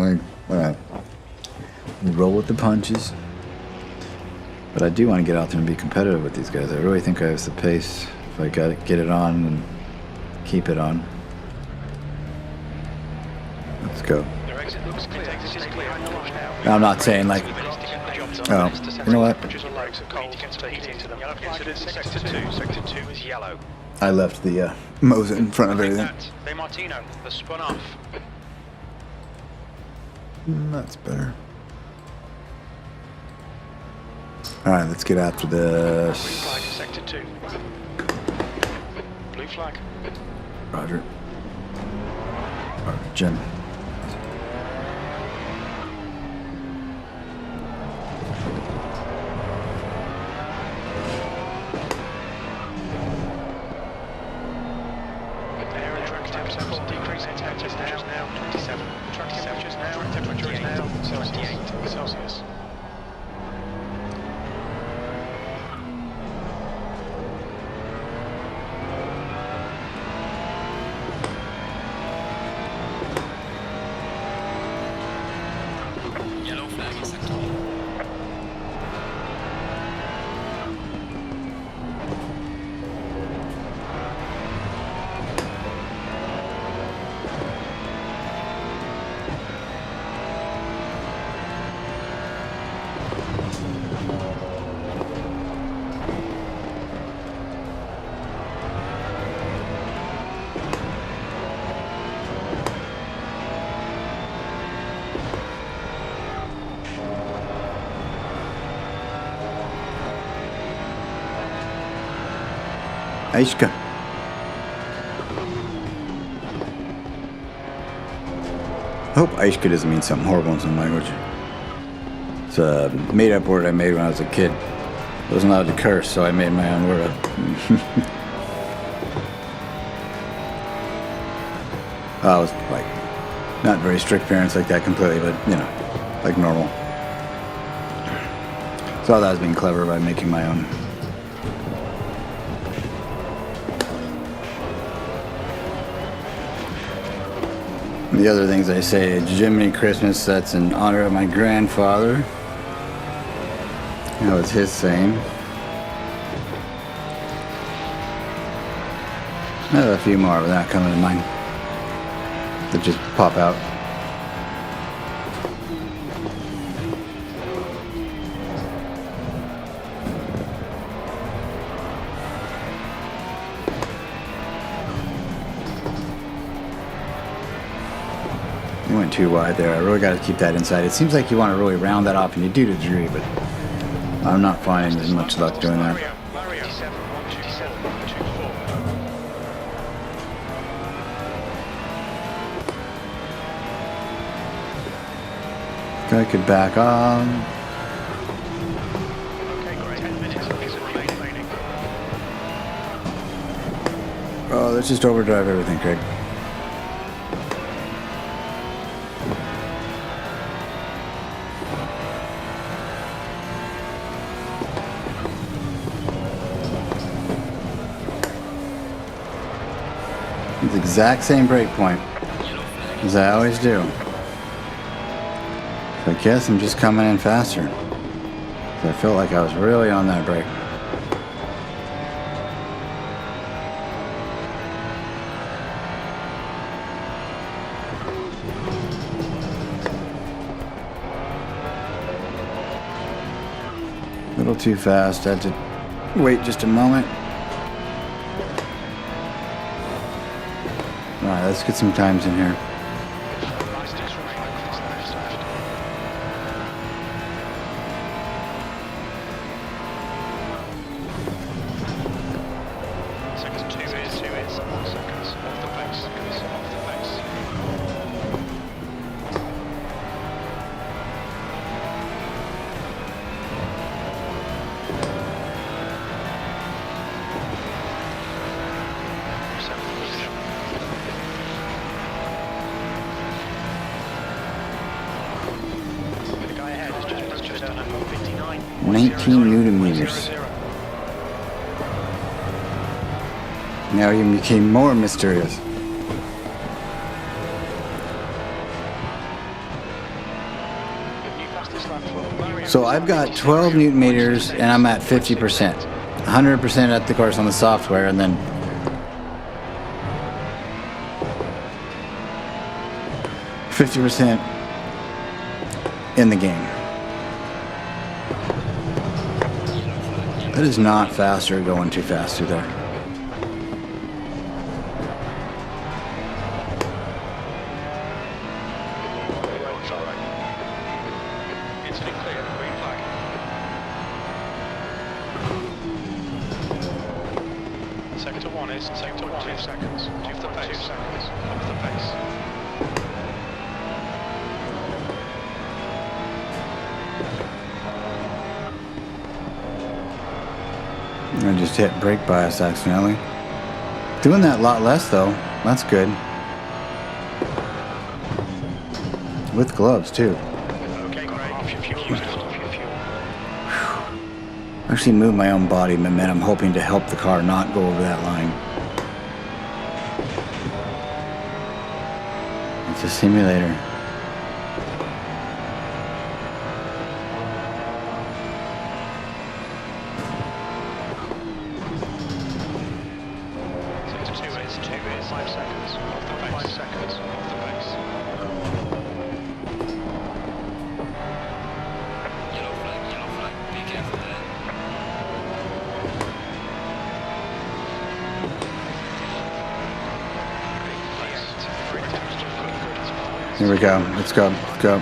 like, all right, we roll with the punches. But I do want to get out there and be competitive with these guys. I really think I have the pace if I get it on and keep it on. Let's go. I'm not saying like, oh, you know what? I left the Moza in front of everything. That's better. All right, let's get after this. Sector 2. Blue flag. Roger. Jim. Aishka. I hope Aishka doesn't mean something horrible in some language. It's a made-up word I made when I was a kid. I wasn't allowed to curse, so I made my own word up. I was like, not very strict parents like that completely, but you know, like normal. So I thought I was being clever by making my own. The other things I say, Jiminy Christmas, that's in honor of my grandfather. That was his saying. I have a few more without coming to mind that just pop out. You went too wide there. I really got to keep that inside. It seems like you want to really round that off, and you do to a degree, but I'm not finding as much luck doing that. I could back off. Oh, let's just overdrive everything, Craig. It's the exact same brake point as I always do. So I guess I'm just coming in faster. I felt like I was really on that brake. A little too fast. Had to wait just a moment. Alright, let's get some times in here. Now you became more mysterious. So I've got 12 Newton meters and I'm at 50%. 100% at the course on the software, and then %50 in the game. That is not faster going too fast through there. I just hit brake bias accidentally. Doing that a lot less though. That's good. With gloves too. Actually moved my own body momentum, hoping to help the car not go over that line. It's a simulator. Here we go. Let's go. Let's go.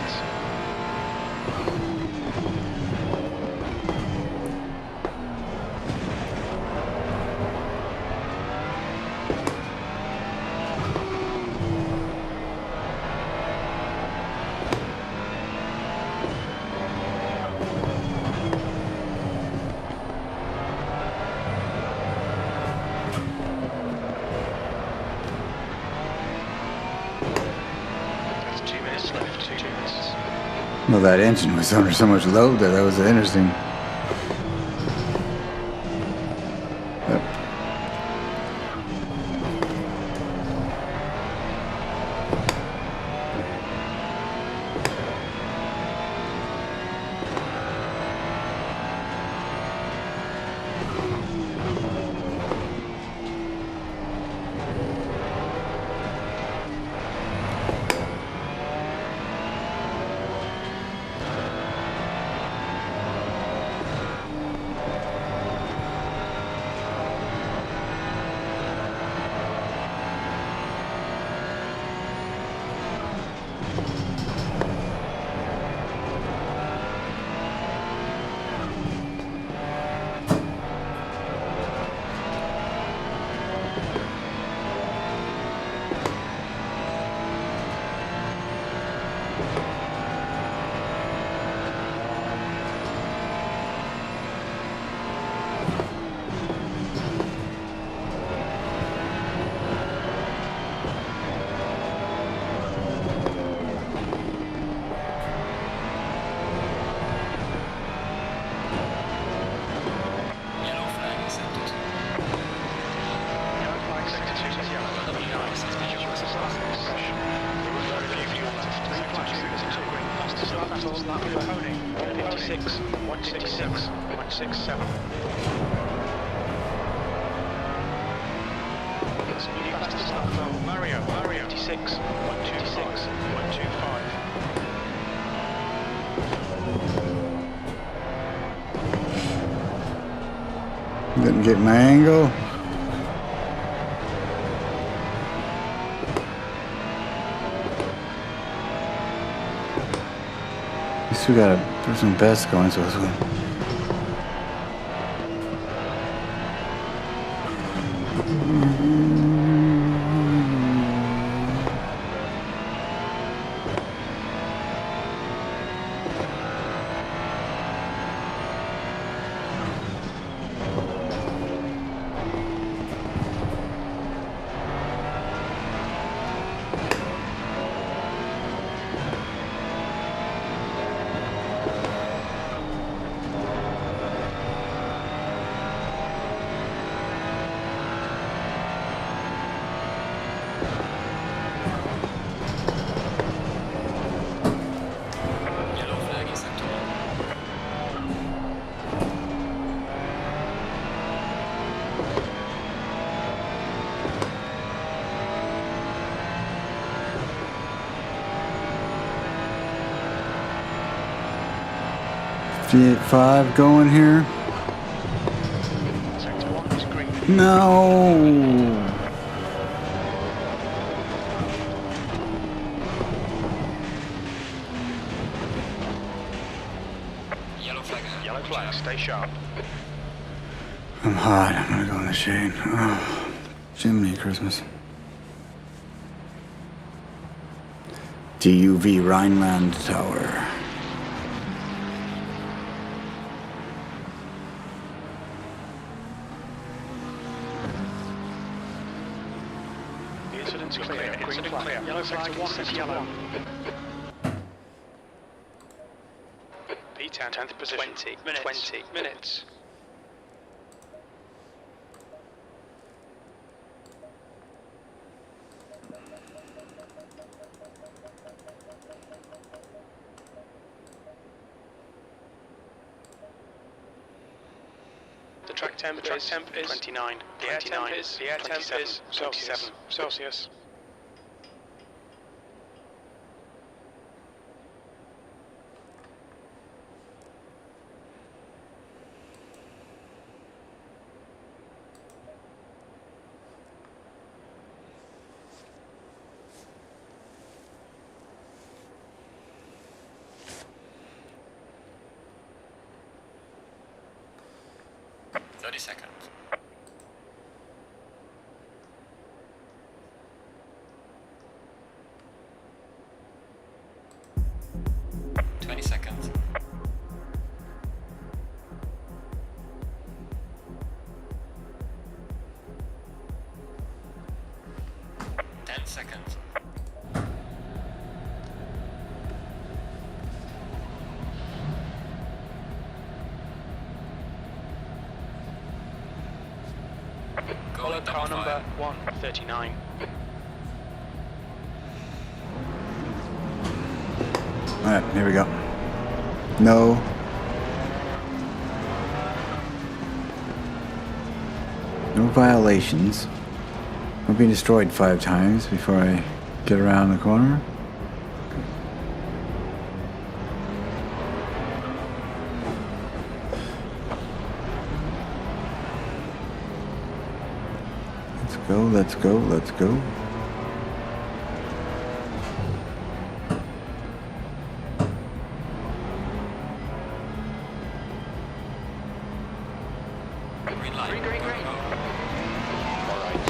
left, 2 minutes. Well, that engine was under so much load there. That was interesting. Yep. Didn't get my angle. We still got a personal best going, so it's good. G85 going here. No. Yellow flag, stay sharp. I'm hot. I'm gonna go in the shade. Oh, Jiminy Christmas. DUV Rhineland Tower. Incident's clear. Incident clear. Yellow flag, 1 is yellow. P10, 10th position. 20 minutes. The track temp is 29. The air temp is 27 Celsius. Seconds. Seconds. 10 seconds. on 39. Alright, here we go. No. No violations. I'll be destroyed 5 times before I get around the corner. Let's go, let's go, let's go. Green light. Green. All right.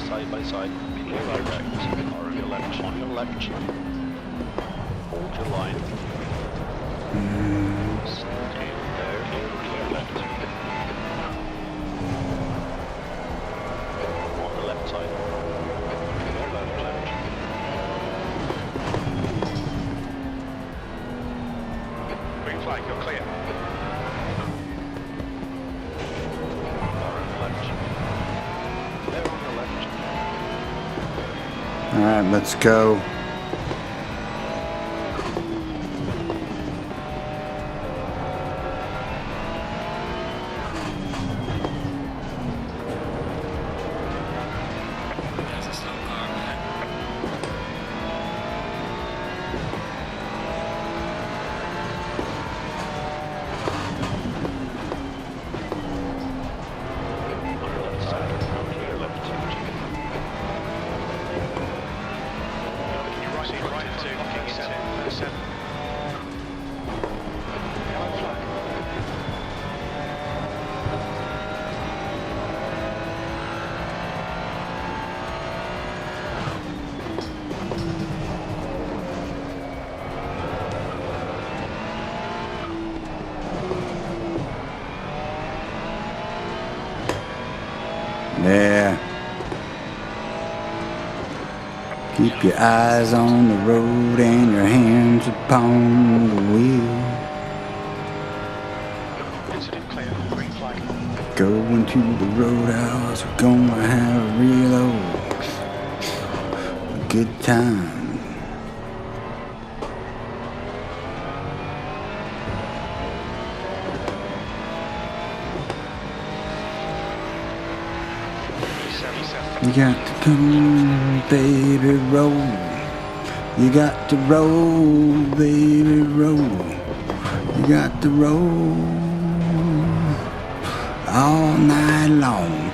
Side by side. Direct. Or on your left. On your left. Hold your line. Stay there. Clear left. On the left side. Clear left. Green flag, you're clear. Alright, let's go. There's a slow car ahead. Yeah. Keep your eyes on the road and your hands upon the wheel. Incident clear. Green flag. Going to the roadhouse, we're gonna have a real old good time. You got to come, baby, roll. You got to roll, baby, roll. You got to roll all night long.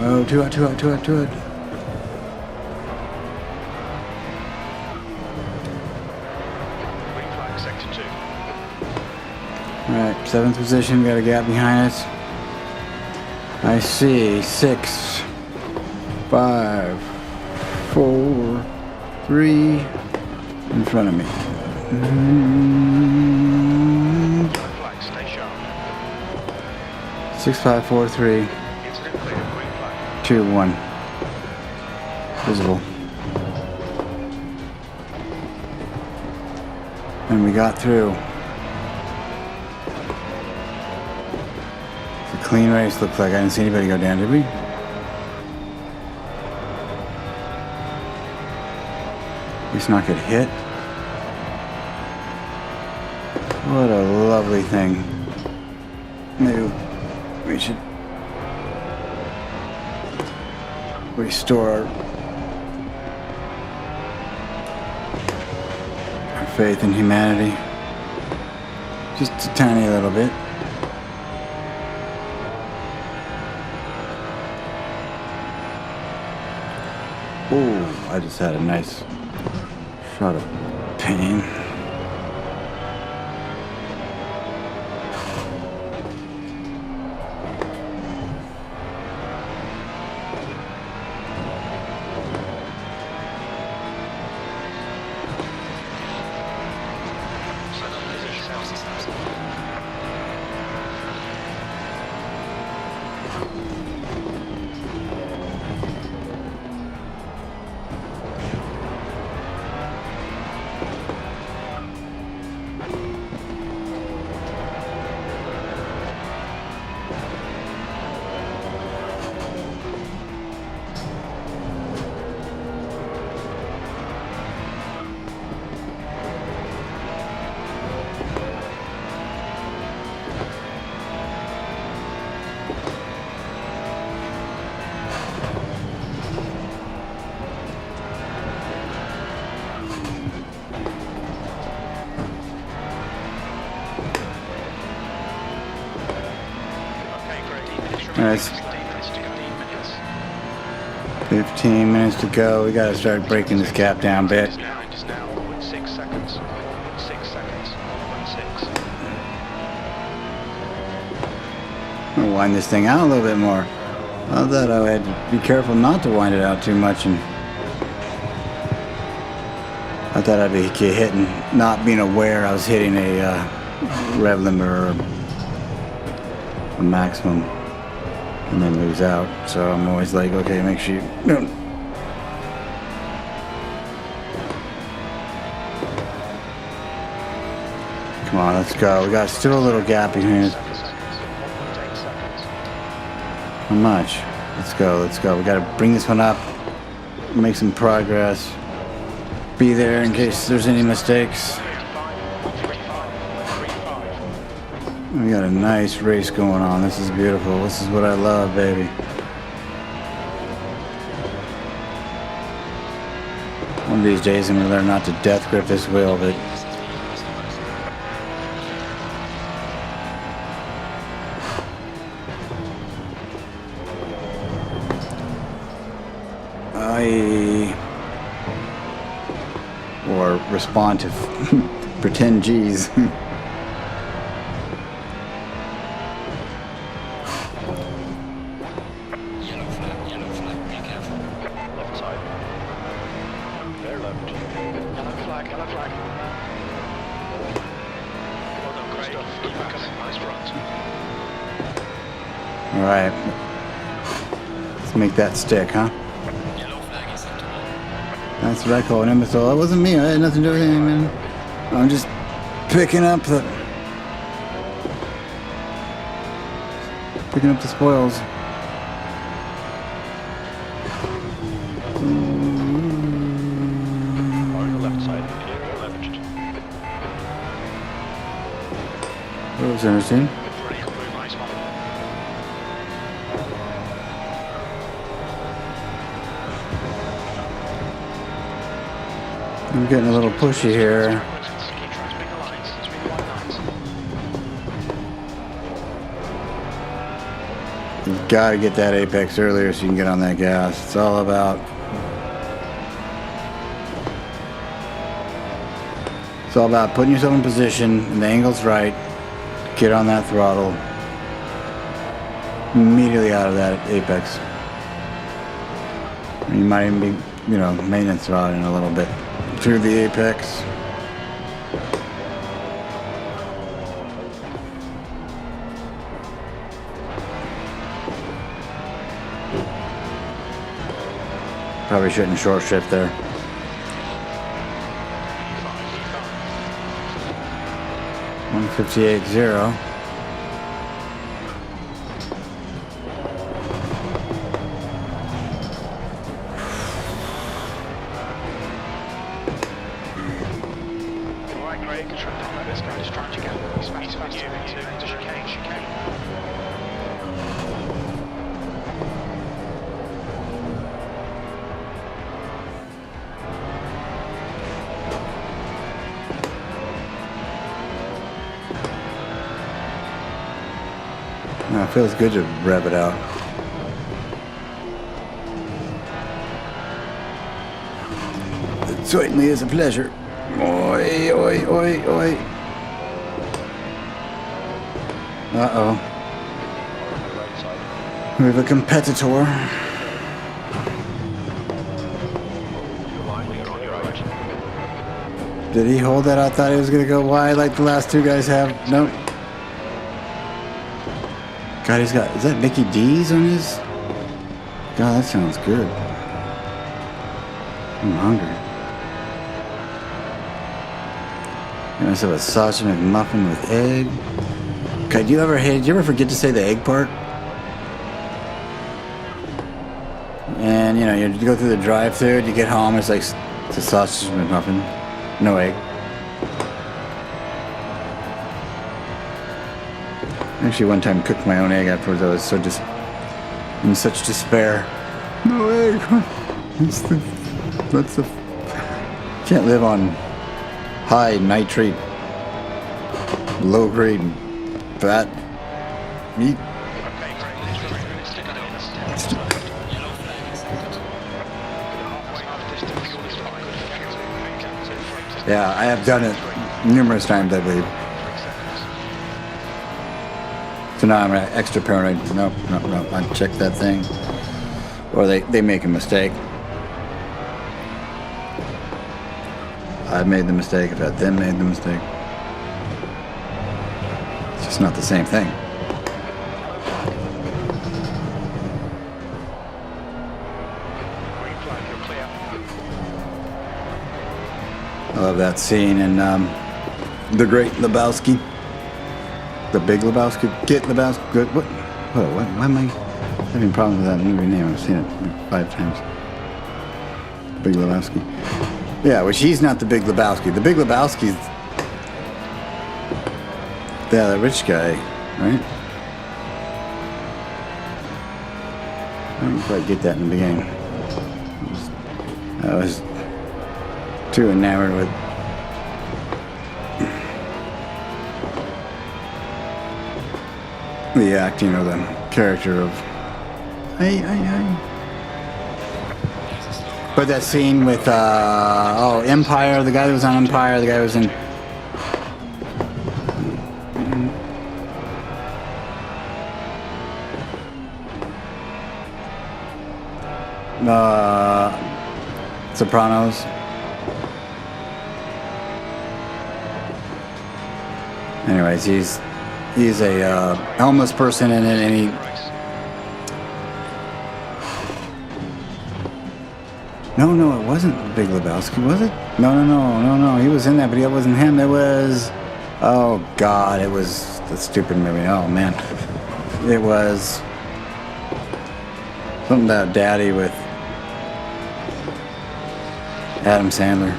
Oh, too hot. Alright, 7th position, got a gap behind us. I see 6, 5, 4, 3 in front of me. Flag, stay sharp. 6, 5, 4, 3, Incident clear. Green flag. 2, 1. Visible. And we got through. Clean race looks like. I didn't see anybody go down, did we? At least not get hit. What a lovely thing. Maybe we should restore our faith in humanity. Just a tiny little bit. Oh, I just had a nice shot of pain. minutes. 15 minutes to go. We gotta start breaking this gap down a bit. Now 6 seconds. 6 seconds. 1.6. I'm gonna wind this thing out a little bit more. I thought I had to be careful not to wind it out too much, and I thought I'd be hitting, not being aware I was hitting a rev limiter or a maximum, and then lose out. So I'm always like, okay, make sure you don't. Come on, let's go. We got still a little gap between us. How much? Let's go, let's go. We gotta bring this one up, make some progress, be there in case there's any mistakes. We got a nice race going on. This is beautiful. This is what I love, baby. One of these days I'm gonna learn not to death grip this wheel, but or respond to pretend G's. Yellow flag, be careful. Left side. Very left. Yellow flag. Well done, good stuff. Keep it coming. Nice runs. Alright. Let's make that stick, huh? Yellow flag is into one. That's what I call an imbecile. That wasn't me. I had nothing to do with it, man. I'm just picking up the spoils. On the left side. Clear left. That was interesting. Very nice one. I'm getting a little pushy here. Keep trying to make the lines. Between the white lines. You've got to get that apex earlier so you can get on that gas. It's all about. It's all about putting yourself in position, and the angle's right. Get on that throttle. Immediately out of that apex. You might even be, maintenance throttling a little bit through the apex. Probably shouldn't short shift there. .158.0. Alright, Craig, try to follow this guy. Just trying to get as fast as you into chicane. No, it feels good to rev it out. It certainly is a pleasure. Oi, oi, oi, oi. Uh-oh. We have a competitor. Did he hold that? I thought he was going to go wide like the last two guys have. Nope. God, he's got, is that Mickey D's on his? God, that sounds good. I'm hungry. Got myself a sausage McMuffin with egg. Okay, did you ever forget to say the egg part? And you go through the drive-thru, you get home, it's like, it's a sausage McMuffin, no egg. Actually, one time cooked my own egg afterwards. I was so in such despair. No egg. That's the. Can't live on high nitrate, low grade fat meat. Yeah, I have done it numerous times, I believe. So now I'm extra paranoid. Nope, I check that thing. Or they make a mistake. I've made the mistake. I've had them made the mistake. It's just not the same thing. I love that scene in The Great Lebowski. The Big Lebowski. Get Lebowski. Good. What? Why am I having problems with that movie name? I've seen it like 5 times. Big Lebowski. Yeah, which he's not the Big Lebowski. The Big Lebowski's the rich guy, right? I didn't quite get that in the beginning. I was too enamored with the acting of the character of hey. But that scene with Empire, the guy that was on Empire, the guy who was in Sopranos. Anyways, he's a homeless person in it, and he No, it wasn't Big Lebowski, was it? No, he was in that, but it wasn't him. It was, oh God, it was the stupid movie. Oh man, it was something about Daddy with Adam Sandler,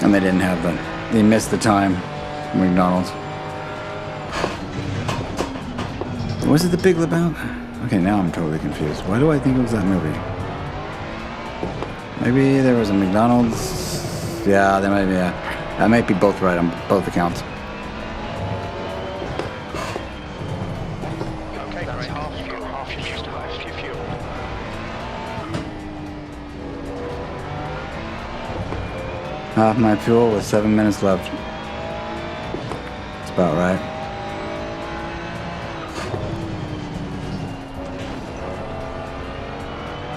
and they didn't have they missed the time at McDonald's. Was it the Big Lebowski? Okay, now I'm totally confused. Why do I think it was that movie? Maybe there was a McDonald's. Yeah, there might be. I might be both right on both accounts. Okay, that's half fuel. Half my fuel with 7 minutes left. That's about right.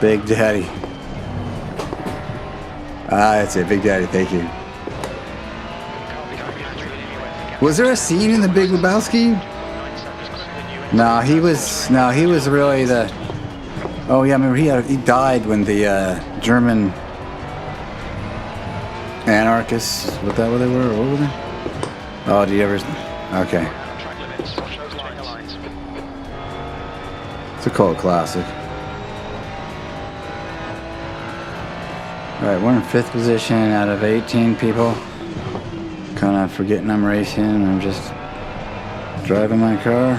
Big Daddy. That's it, Big Daddy, thank you. Was there a scene in The Big Lebowski? No, he was really the... Oh yeah, I remember he died when the German anarchists, what they were, or what were they? Oh, do you ever... Okay. It's a cult classic. Alright, we're in 5th position out of 18 people. Kind of forgetting I'm racing. I'm just driving my car.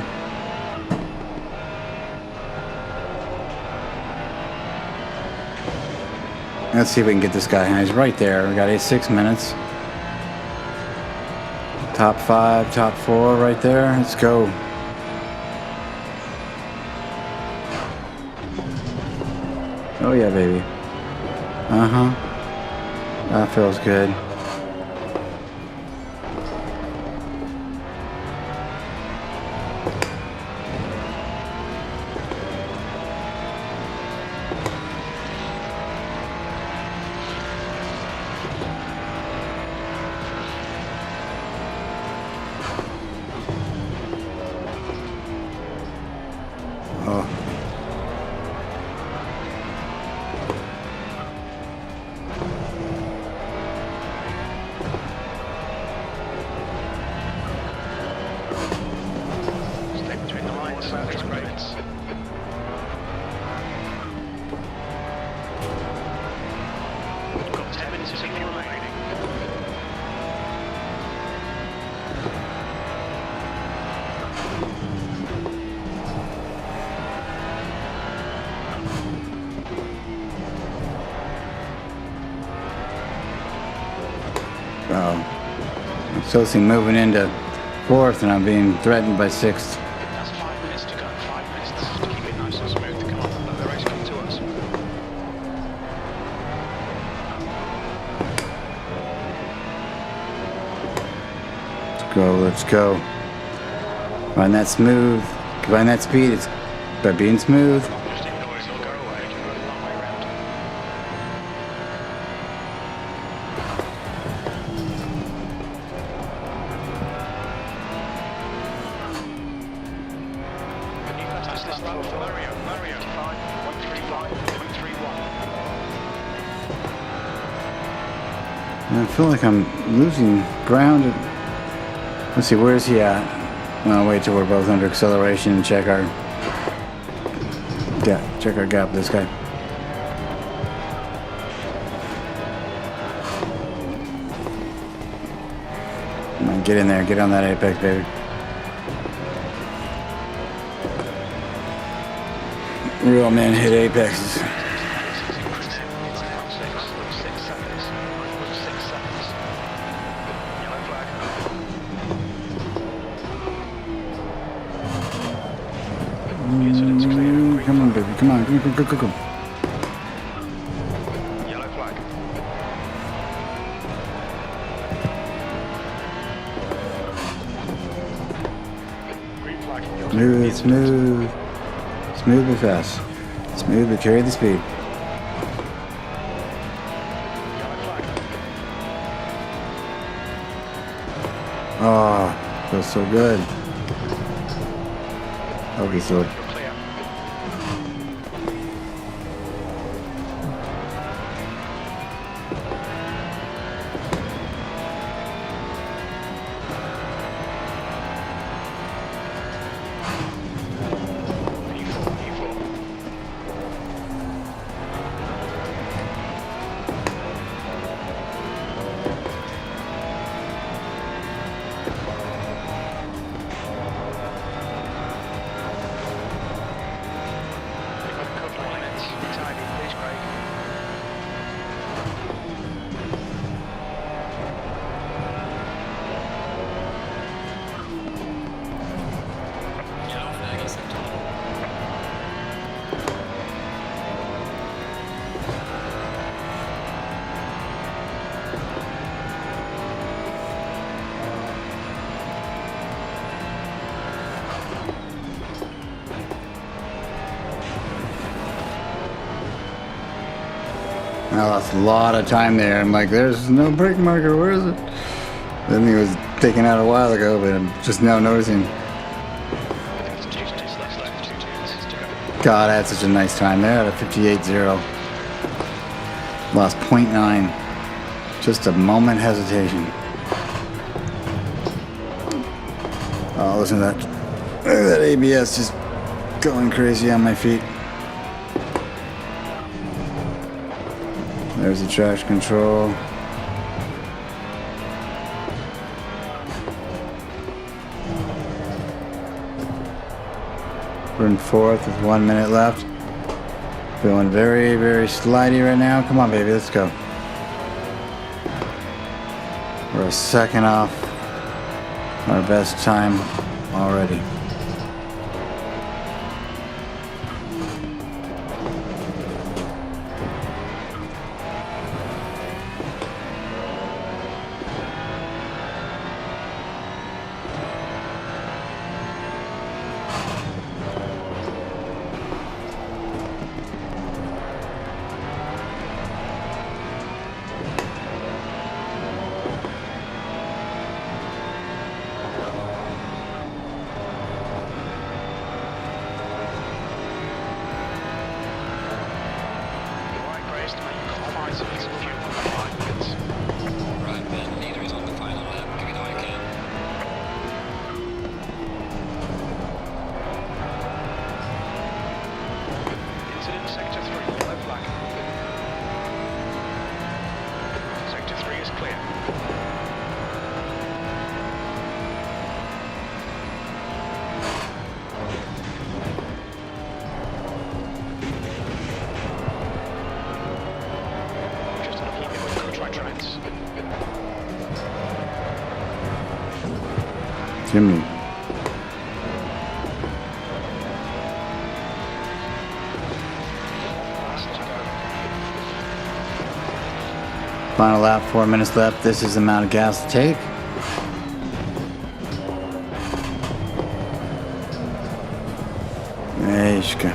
Let's see if we can get this guy. He's right there. We got 6 minutes. Top 5, top 4 right there. Let's go. Oh yeah, baby. That feels good. I'm supposedly moving into 4th and I'm being threatened by 6th. That's 5 minutes to go. 5 minutes to keep it nice and smooth to come on. Let the race come to us. go, let's go. Find that smooth. Find that speed. It's by being smooth. Just ignore it, it'll go away. You've got a long way round. Fantastic lap for Mario. Mario, 135.31. I feel like I'm losing ground. Let's see, where's he at? I'll wait till we're both under acceleration and check our gap with this guy. Come on, get in there, get on that apex, baby. Real men hit apexes. Come on, baby. Come on. Go. Yellow flag. Green flag. Smooth but fast. Smooth but carry the speed. Yellow flag. Oh, feels so good. Okay, so Clear. I lost a lot of time there. I'm like, there's no brake marker, where is it? Then he was taken out a while ago, but I'm just now noticing. God, I had such a nice time there at a 58.0. Lost 0.9. Just a moment hesitation. Oh, listen to that. Look at that ABS just going crazy on my feet. There's the traction control. We're in fourth with 1 minute left. Feeling very, very slidey right now. Come on, baby, let's go. We're a second off our best time already. Right, Ben, leader is on the final lap. Give it all you can. Incident sector 3, yellow flag. Sector 3 is clear. Just enough limit with the track trends. Jimmy. Final lap, 4 minutes left. This is the amount of gas to take. Mishka.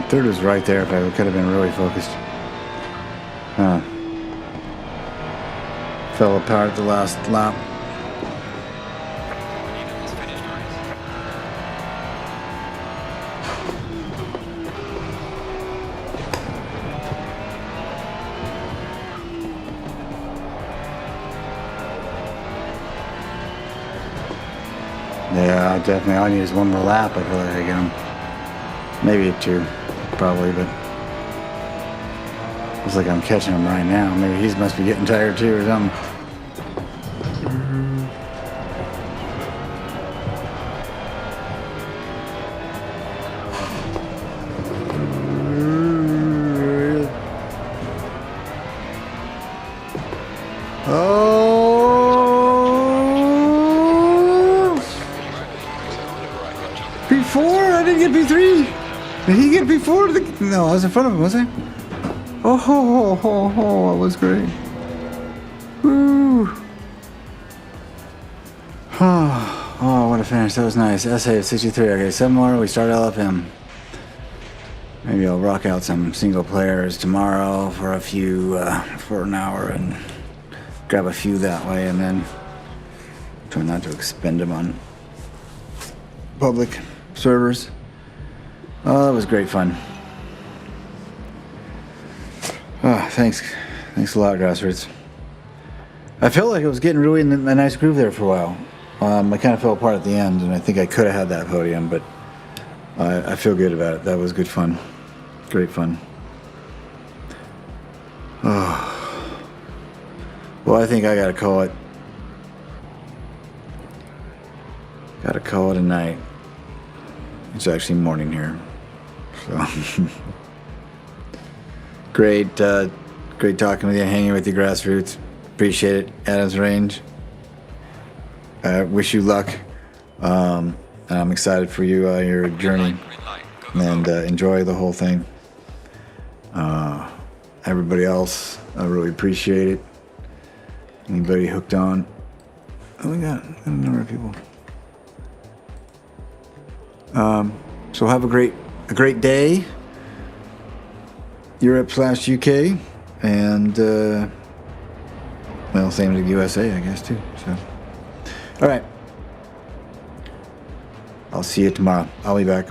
Third was right there if I could have been really focused. Fell apart the last lap. Yeah, definitely. All I need is one more lap. I feel like I get him. Maybe 2, probably, but looks like I'm catching him right now. Maybe he must be getting tired too or something. P4? I didn't get P3. Did he get P4? No, I was in front of him, was I? Oh, that was great. Woo. Oh, what a finish. That was nice. SA 63. Okay, 7 more. We start LFM. Maybe I'll rock out some single players tomorrow for a few, for an hour and grab a few that way, and then try not to expend them on public servers. Oh, that was great fun. Oh, thanks a lot, Grassroots. I felt like I was getting really in a nice groove there for a while. I kind of fell apart at the end, and I think I could have had that podium, but I feel good about it. That was good fun. Great fun. Oh. Well, I think I gotta call it. Gotta call it a night. It's actually morning here. So great talking with you, hanging with you, Grassroots. Appreciate it, Adams Range. Wish you luck. And I'm excited for you, your journey, and enjoy the whole thing. Everybody else, I really appreciate it. Anybody hooked on? Oh, we got a number of people. So have a great day. Europe/UK, and well, same as USA, I guess too. So, all right. I'll see you tomorrow. I'll be back.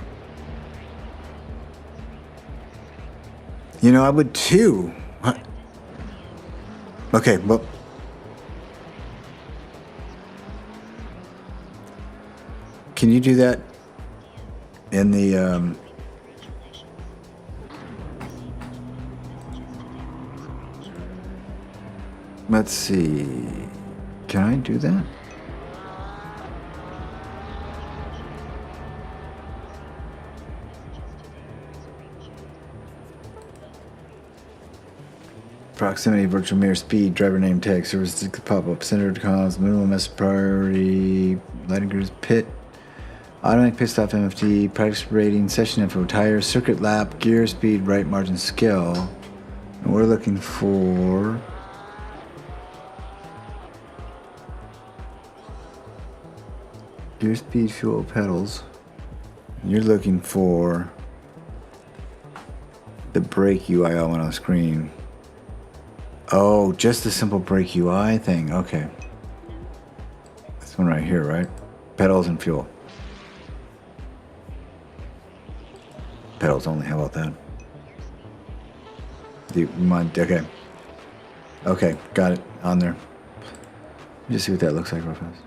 You know, I would too. What? Okay, well. Can you do that in the let's see. Can I do that? Proximity, virtual mirror, speed, driver name, tag, service pop-up, centered comms, minimum S priority, lighting crews, pit, automatic pit stop, MFD, practice rating, session info, tires, circuit lap, gear, speed, right margin, skill. And we're looking for gear, speed, fuel, pedals. You're looking for the brake UI I want on the screen. Oh, just the simple brake UI thing. Okay. This one right here, right? Pedals and fuel. Pedals only. How about that? Do you mind? Okay. Okay, got it. On there. Just see what that looks like real fast.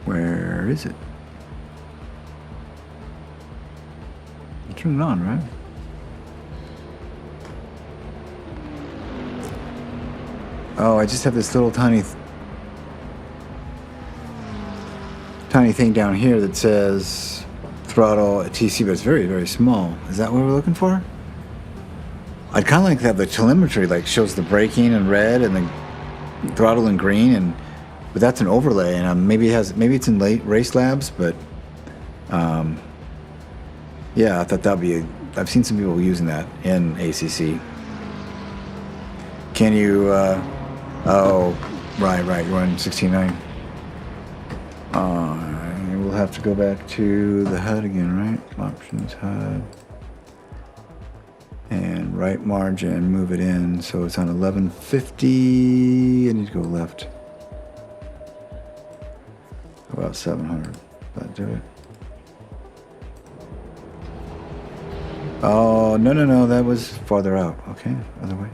Where is it? You turn it on, right? Oh, I just have this little tiny thing down here that says throttle TC, but it's very, very small. Is that what we're looking for? I'd kind of like to have the telemetry, like shows the braking in red and the throttle in green, but that's an overlay, and maybe it's in late Racelabs, but yeah, I thought that'd be. I've seen some people using that in ACC. Can you? Oh, right. You're on 16.9. We'll have to go back to the HUD again, right? Options, HUD. And right margin, move it in. So it's on 1150. I need to go left. About 700. That do it. Oh, no. That was farther out. Okay, other way.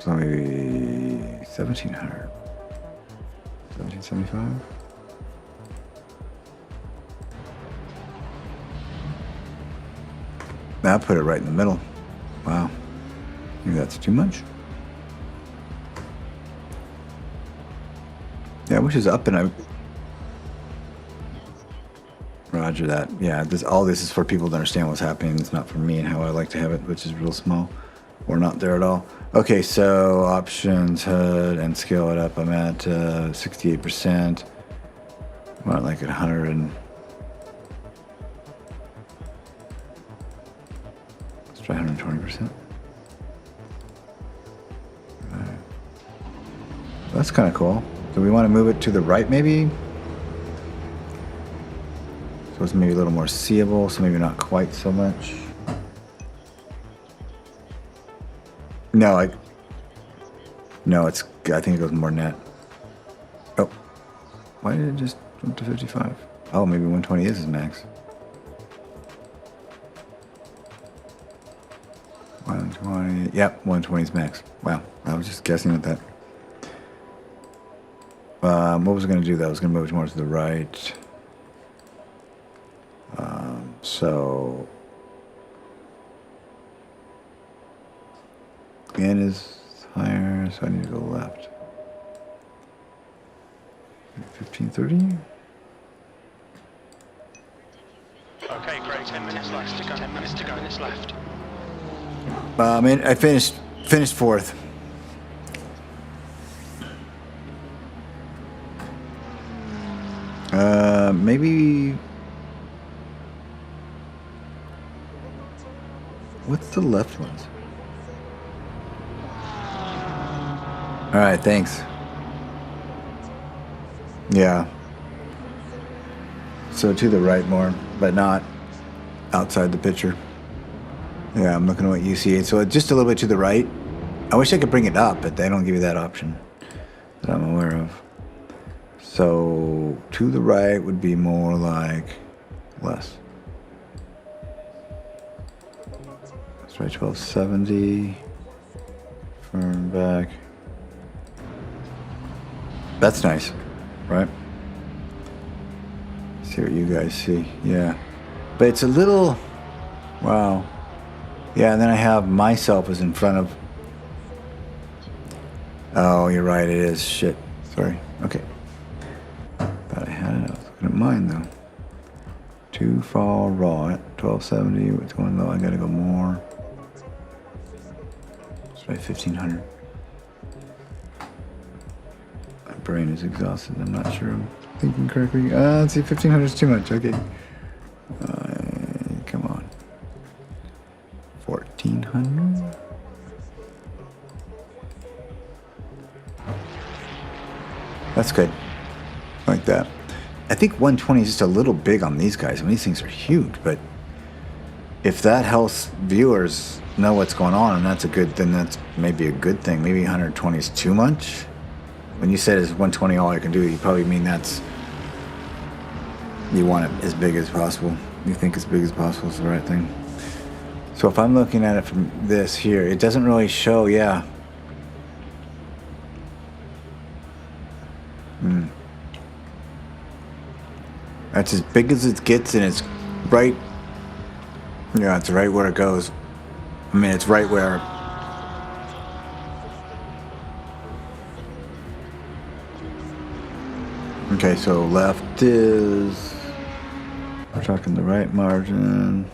So maybe 1700. 1775. That put it right in the middle. Wow. Maybe that's too much. Yeah, I wish it was up and out. Roger that. Yeah, all this is for people to understand what's happening. It's not for me and how I like to have it, which is real small or not there at all. Okay, so options, HUD, and scale it up. I'm at 68%. I'm at like at 100 and... Let's try 120%. Right. That's kind of cool. Do we want to move it to the right maybe? So it's maybe a little more seeable, so maybe not quite so much. No, I think it goes more net. Oh, why did it just jump to 55? Oh, maybe 120 is his max. 120, yep, 120 is max. Wow, I was just guessing at that. What was I going to do though? I was going to move it more to the right. So N is higher, so I need to go left. 1530. Okay, great. 10 minutes left to go. 10 minutes to go. Minutes left. I finished fourth. Maybe. What's the left ones? All right, thanks. Yeah. So to the right more, but not outside the picture. Yeah, I'm looking at what you see. So just a little bit to the right. I wish I could bring it up, but they don't give you that option that I'm aware of. So to the right would be more like less. Let's try 1270. Firm back. That's nice, right? See what you guys see. Yeah. But it's a little, wow. Yeah, and then I have myself as in front of, oh, you're right, it is. Shit. Sorry. Okay. Thought I had it. I was looking at mine, though. Too far raw at 1270. What's going low? I gotta go more. Let's try 1500. My brain is exhausted. I'm not sure I'm thinking correctly. Let's see, 1500 is too much. Okay. Come on. 1400. That's good. Like that. I think 120 is just a little big on these guys. I mean, these things are huge, but if that helps viewers know what's going on, and that's a good, then that's maybe a good thing. Maybe 120 is too much. when you said it's 120 all I can do, you probably mean that's, you want it as big as possible. You think as big as possible is the right thing. So if I'm looking at it from this here, it doesn't really show, yeah. That's as big as it gets, and it's right, yeah, it's right where it goes. I mean, it's right where, okay, so left is, we're talking the right margin,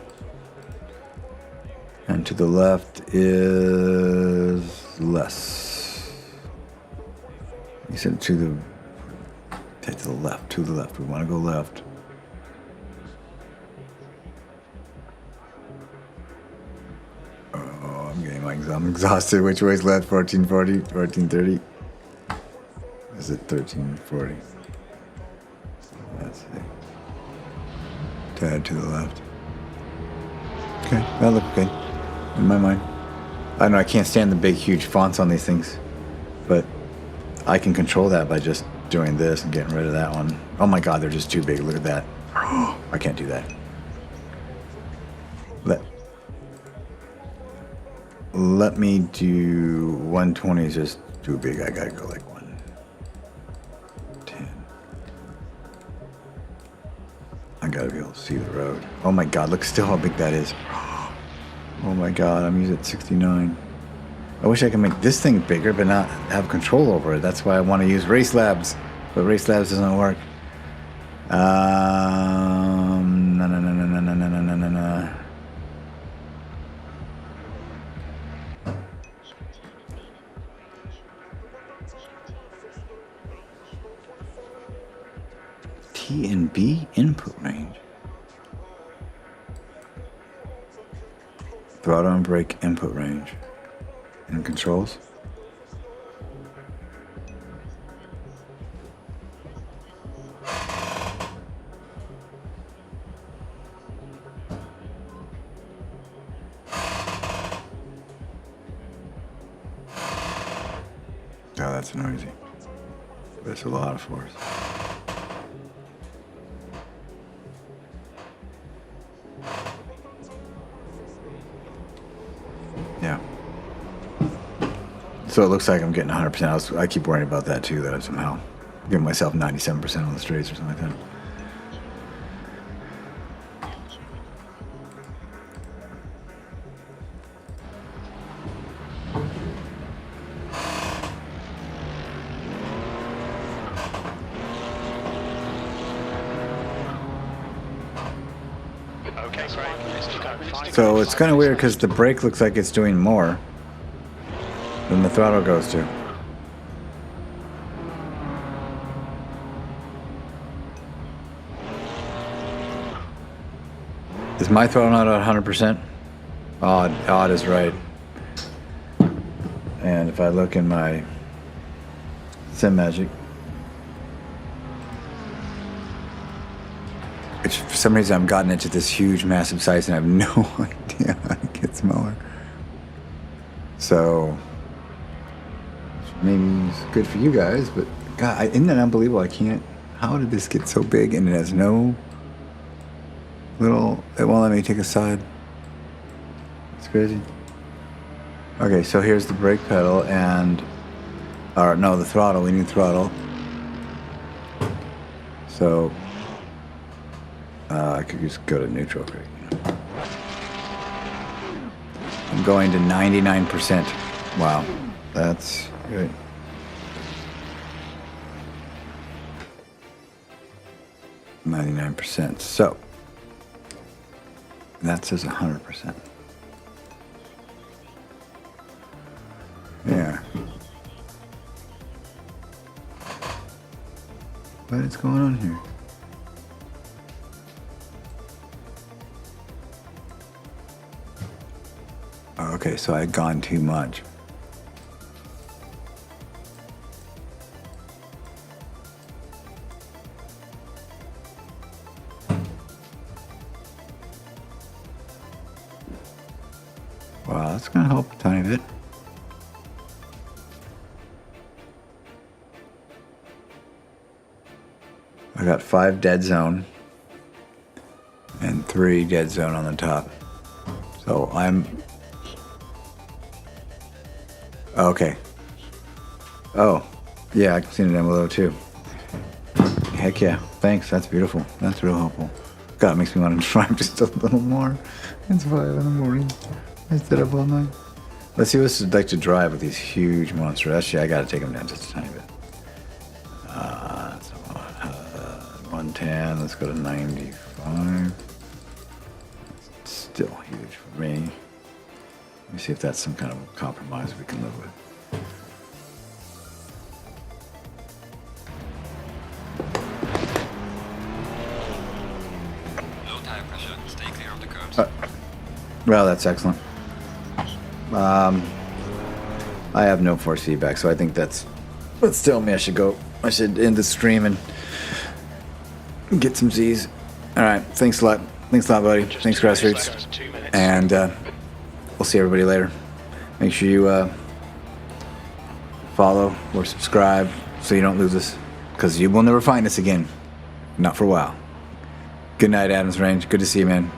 and to the left is less. You said to the left, we want to go left. Oh, I'm exhausted. Which way is left? 1440, 1430? Is it 1340? Let's see. Tad to the left. Okay, that looks good in my mind. I don't know, I can't stand the big, huge fonts on these things, but I can control that by just doing this and getting rid of that one. Oh my God, they're just too big. Look at that. I can't do that. Let me do 120 is just too big. I gotta go like 110. I gotta be able to see the road. Oh my God, look still how big that is. Oh my God, I'm using 69. I wish I could make this thing bigger but not have control over it. That's why I want to use Racelabs, but Racelabs doesn't work. No. T and B input range. Throttle and brake input range. And controls. Oh, that's noisy. That's a lot of force. Yeah. So it looks like I'm getting 100%. I keep worrying about that too, that I'm somehow giving myself 97% on the straights or something like that. So it's kind of weird because the brake looks like it's doing more than the throttle goes to. Is my throttle not at 100%? Odd is right. And if I look in my Simagic, which for some reason I've gotten into this huge, massive size and I have no idea how to get smaller. So, maybe it's good for you guys, but God, isn't that unbelievable? I can't, how did this get so big and it has no little, it won't let me take a side. It's crazy. Okay, so here's the brake pedal and, or no, the throttle, we need throttle. So, I could just go to neutral. I'm going to 99%. Wow, that's good. %. So that says 100%. Yeah. What is going on here? Okay, so I had gone too much. Wow, that's gonna help a tiny bit. I got 5 dead zone and 3 dead zone on the top. So I'm okay. Oh, yeah, I can see it down below too. Heck yeah, thanks. That's beautiful. That's real helpful. God, it makes me want to drive just a little more. It's 5 in the morning. I stayed up all night. Let's see what it's like to drive with these huge monsters. Actually, I gotta take them down just a tiny bit. 110. Let's go to 95. That's still huge for me. Let me see if that's some kind of compromise we can live with. Low tire pressure. Stay clear of the curbs. Well, that's excellent. I have no force feedback, so I think that's telling me I should go. I should end the stream and get some Z's. All right, thanks a lot. Thanks a lot, buddy. Thanks, Grassroots. And we'll see everybody later. Make sure you follow or subscribe so you don't lose us, because you will never find us again. Not for a while. Good night, Adams Range. Good to see you, man.